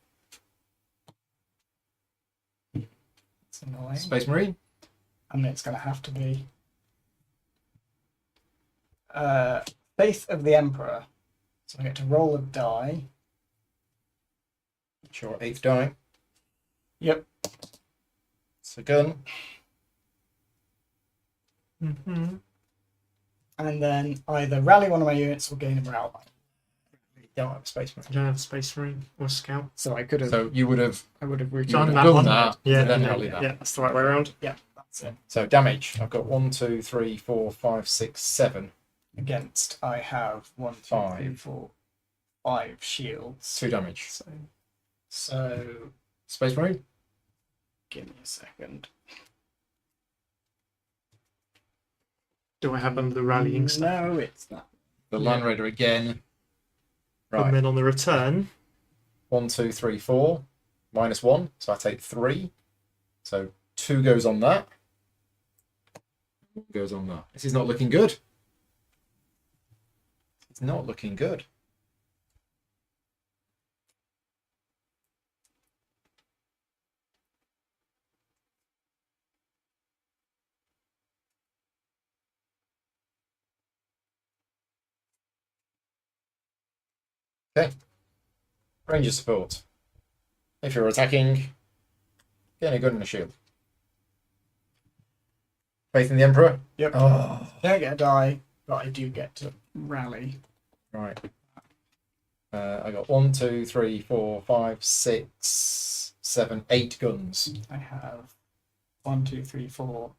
it's annoying. Space Marine. I mean, it's going to have to be. Faith of the Emperor. So I get to roll a die. Sure, 8th die. Yep. It's a gun. Mm-hmm. And then either rally one of my units or gain a morale line. You don't have a Space Marine. You don't have a Space Marine or a Scout. So I could have. So you would have I would have Done routed that done one. that. Yeah, and then no, rally yeah, that. yeah, that's the right way around. Yeah, that's it. So damage. I've got 1, 2, 3, 4, 5, 6, 7. Against, I have 1, 2, 3, 5. 4, 5 shields. 2 damage. So Space Marine. give me a second. Do I have under the rallying stuff? No, it's not. The Yeah. Land Raider again. And Right. then on the return, 1, 2, 3, 4. -1, so I take 3. So 2 goes on that. 1 goes on that. This is not looking good. It's not looking good. Okay. Ranger support. If you're attacking, get a gun and a shield. Faith in the Emperor? Yep. Oh. I don't get a die, but I do get to rally. Right. I got 1, 2, 3, 4, 5, 6, 7, 8 guns. I have 1, 2, 3, 4,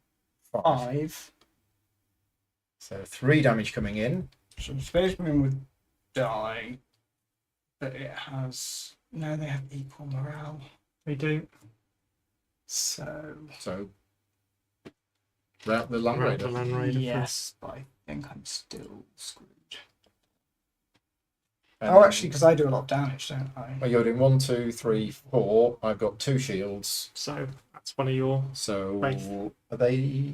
5. 5. So 3 damage coming in. So Space Marine would die, but it has... No, they have equal morale. We do. So... So route the Land Right, Raider. the Land Raider yes, but I think I'm still screwed. And Oh, actually, because I do a lot of damage, don't I? well, you're doing 1, 2, 3, 4. I've got 2 shields. So that's one of your So Faith. are they?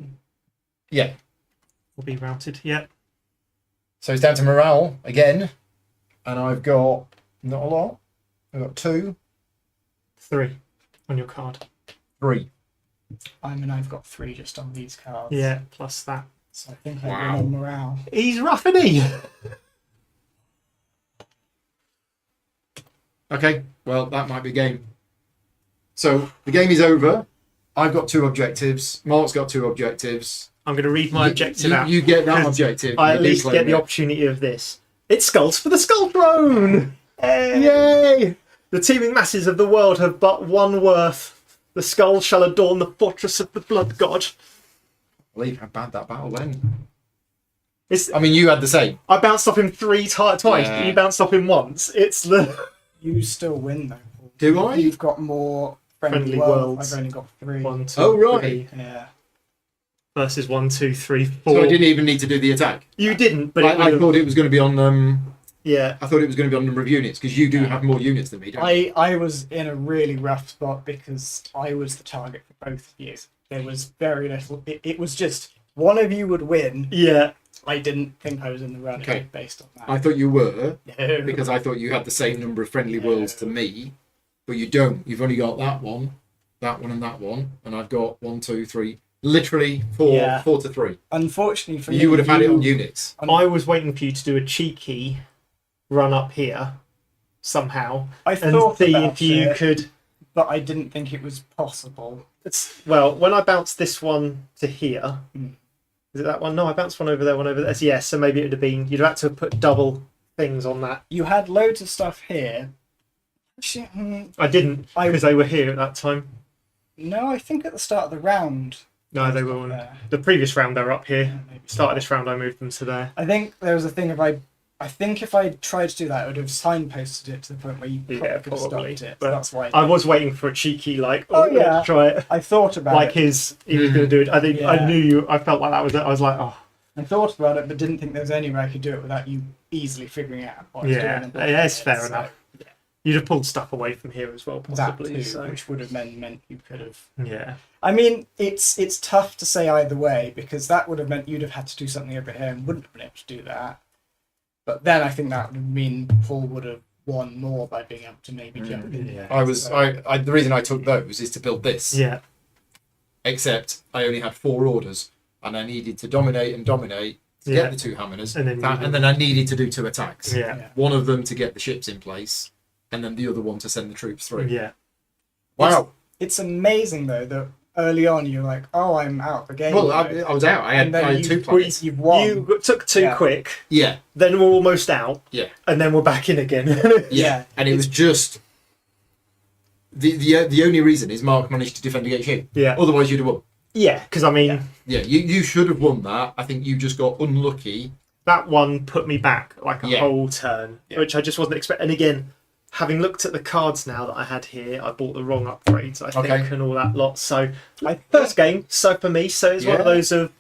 Yeah. will be routed. Yeah. So it's down to morale again, and I've got not a lot. I've got 2, 3 on your card. 3. I've got 3 just on these cards. Yeah, plus that. So I think I Wow. win on morale. He's rough, isn't he? Okay, well that might be a game. So the game is over. I've got 2 objectives. Mark's got 2 objectives. I'm going to read my objective out. You get that objective. I You at least declaim get the it. opportunity of this. It's Skulls for the Skull Throne! Yay! The teeming masses of the world have but one worth. The skull shall adorn the fortress of the blood god. I believe how bad that battle then. It's, I mean, you had the same. I bounced off him twice. Yeah. You bounced off him once. It's the... You still win, though, Paul. Do I? You've got more friendly, Friendly worlds. worlds. I've only got 3. 1, 2, Oh, right. 3 Yeah. versus 1, 2, 3, 4. So I didn't even need to do the attack. You didn't, but I thought it was going to be on. yeah. I thought it was going to be on number of units because you do have more units than me. Don't you? I was in a really rough spot because I was the target for both of you. There was very little. It was just one of you would win. Yeah. I didn't think I was in the running Okay. based on that. I thought you were No. because I thought you had the same number of friendly worlds to me, but you don't. You've only got that one, and that one, and I've got 1, 2, 3, literally 4, Yeah. 4 to 3. Unfortunately for me, You would have had it on units. I was waiting for you to do a cheeky run up here somehow I and thought see about if you it, could... but I didn't think it was possible. Well, when I bounced this one to here... Mm. Is it that one? No, I bounced one over there, one over there. Yes, so maybe it would have been... You'd have had to have put double things on that. You had loads of stuff here. Actually, I didn't, because they were here at that time. no, I think at the start of the round. No, they were on... there. The previous round, they were up here. Yeah, maybe. Start of this round, I moved them to there. I think there was a thing I think if I tried to do that, I would have signposted it to the point where you probably Yeah, could have probably. stopped it. But That's why I was waiting for a cheeky, like, Oh, yeah. let's try it. I thought about Like it. he was going to do it. I think Yeah. I knew you. I felt like that was it. I was like, oh, I thought about it, but didn't think there was any way I could do it without you easily figuring out what I was doing. yeah, and blocking yeah, it's it, fair so enough. You'd have pulled stuff away from here as well, That possibly. too, So which would have meant you could have. yeah, I mean, it's tough to say either way because that would have meant you'd have had to do something over here and wouldn't have been able to do that. But then I think that would mean Paul would have won more by being able to maybe jump in. Yeah. I the reason I took those is to build this. yeah, Except I only had 4 orders, and I needed to dominate to Yeah. get the 2 hammers, And then and then I needed to do 2 attacks. yeah, Yeah. One of them to get the ships in place, and then the other one to send the troops through. yeah. Wow. It's amazing though that early on you're like, oh, I'm out of the game. Well, mode. I was out. I And had, then I had 2 you- planets. You've won. You took 2 Yeah. quick, Yeah, then we're almost out, yeah, and then we're back in again. yeah. And it was just the only reason is Mark managed to defend against you. yeah, Otherwise, you'd have won. yeah. Because I mean, Yeah. Yeah, you should have won that. I think you just got unlucky. that one put me back like a Yeah. whole turn, Yeah. which I just wasn't expecting. And again, having looked at the cards now that I had here, I bought the wrong upgrades, I think, Okay. and all that lot. So I first game, so for me, so it's one of Yeah. those of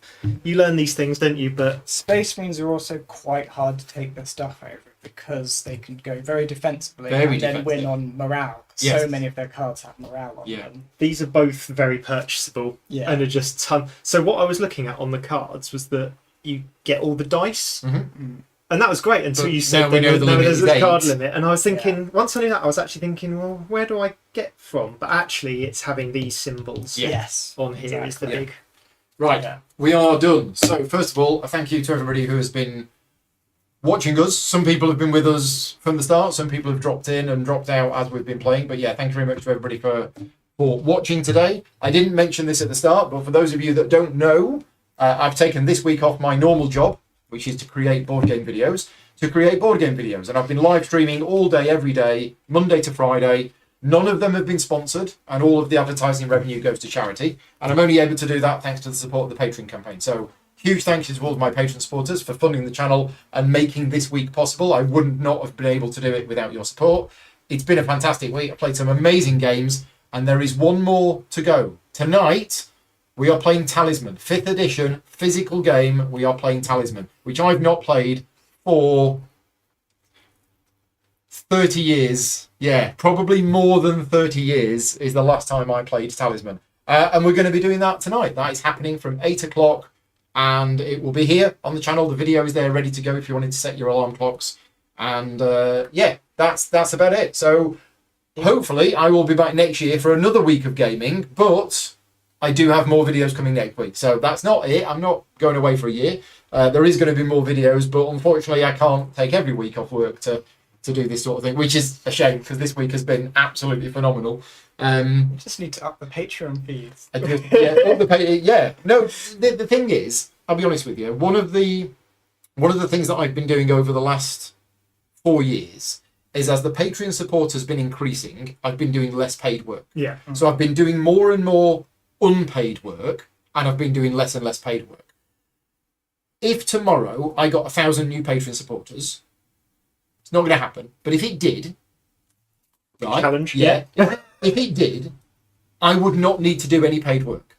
you learn these things, don't you? But Space Marines are also quite hard to take their stuff over because they can go very defensively Very and then defensive. win on morale. Yes. So many of their cards have morale on Yeah. them. These are both very purchasable Yeah. and are just So what I was looking at on the cards was that you get all the dice. And that was great until But you said now we know the limit there's is a card 8. limit. And I was thinking, once I knew that, I was actually thinking, well, where do I get from? But actually, it's having these symbols Yes. on here is the Exactly. big. Right, Yeah. we are done. So first of all, a thank you to everybody who has been watching us. Some people have been with us from the start. Some people have dropped in and dropped out as we've been playing. But yeah, thank you very much to everybody for watching today. I didn't mention this at the start, but for those of you that don't know, I've taken this week off my normal job, which is to create board game videos, and I've been live streaming all day, every day, Monday to Friday. None of them have been sponsored, and all of the advertising revenue goes to charity. And I'm only able to do that thanks to the support of the Patreon campaign. So huge thank you to all of my Patreon supporters for funding the channel and making this week possible. I wouldn't not have been able to do it without your support. It's been a fantastic week. I played some amazing games, and there is one more to go. Tonight, we are playing Talisman, 5th edition, physical game. We are playing Talisman, which I've not played for 30 years. Yeah, probably more than 30 years is the last time I played Talisman. And we're going to be doing that tonight. That is happening from 8 o'clock, and it will be here on the channel. The video is there ready to go if you wanted to set your alarm clocks. And yeah, that's about it. So hopefully I will be back next year for another week of gaming, but I do have more videos coming next week. So that's not it. I'm not going away for a year. There is going to be more videos, but unfortunately I can't take every week off work to do this sort of thing, which is a shame because this week has been absolutely phenomenal. You just need to up the Patreon feeds. No, the thing is, I'll be honest with you, one of the things that I've been doing over the last 4 years is, as the Patreon support has been increasing, I've been doing less paid work. Yeah. So I've been doing more and more unpaid work, and I've been doing less and less paid work. If tomorrow I got 1,000 new Patreon supporters, it's not going to happen. But if it did, right? Challenge. Yeah. If it did, I would not need to do any paid work.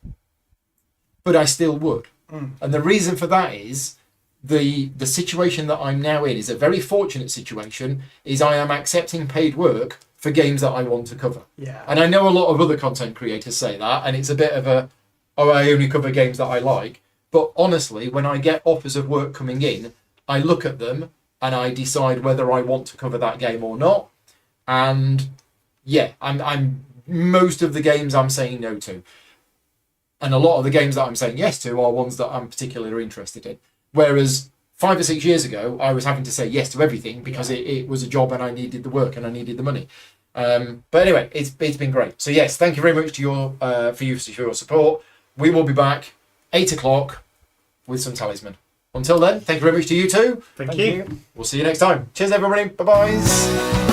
But I still would. And the reason for that is the situation that I'm now in is a very fortunate situation, is I am accepting paid work for games that I want to cover. Yeah. And I know a lot of other content creators say that, and it's a bit of a, oh, I only cover games that I like. But honestly, when I get offers of work coming in, I look at them and I decide whether I want to cover that game or not. And yeah, I'm most of the games I'm saying no to. And a lot of the games that I'm saying yes to are ones that I'm particularly interested in. Whereas 5 or 6 years ago, I was having to say yes to everything because it was a job and I needed the work and I needed the money. But anyway, it's been great. So yes, thank you very much to for your support. We will be back 8 o'clock with some Talisman. Until then, thank you very much to you too. Thank you. We'll see you next time. Cheers, everybody. Bye-bye.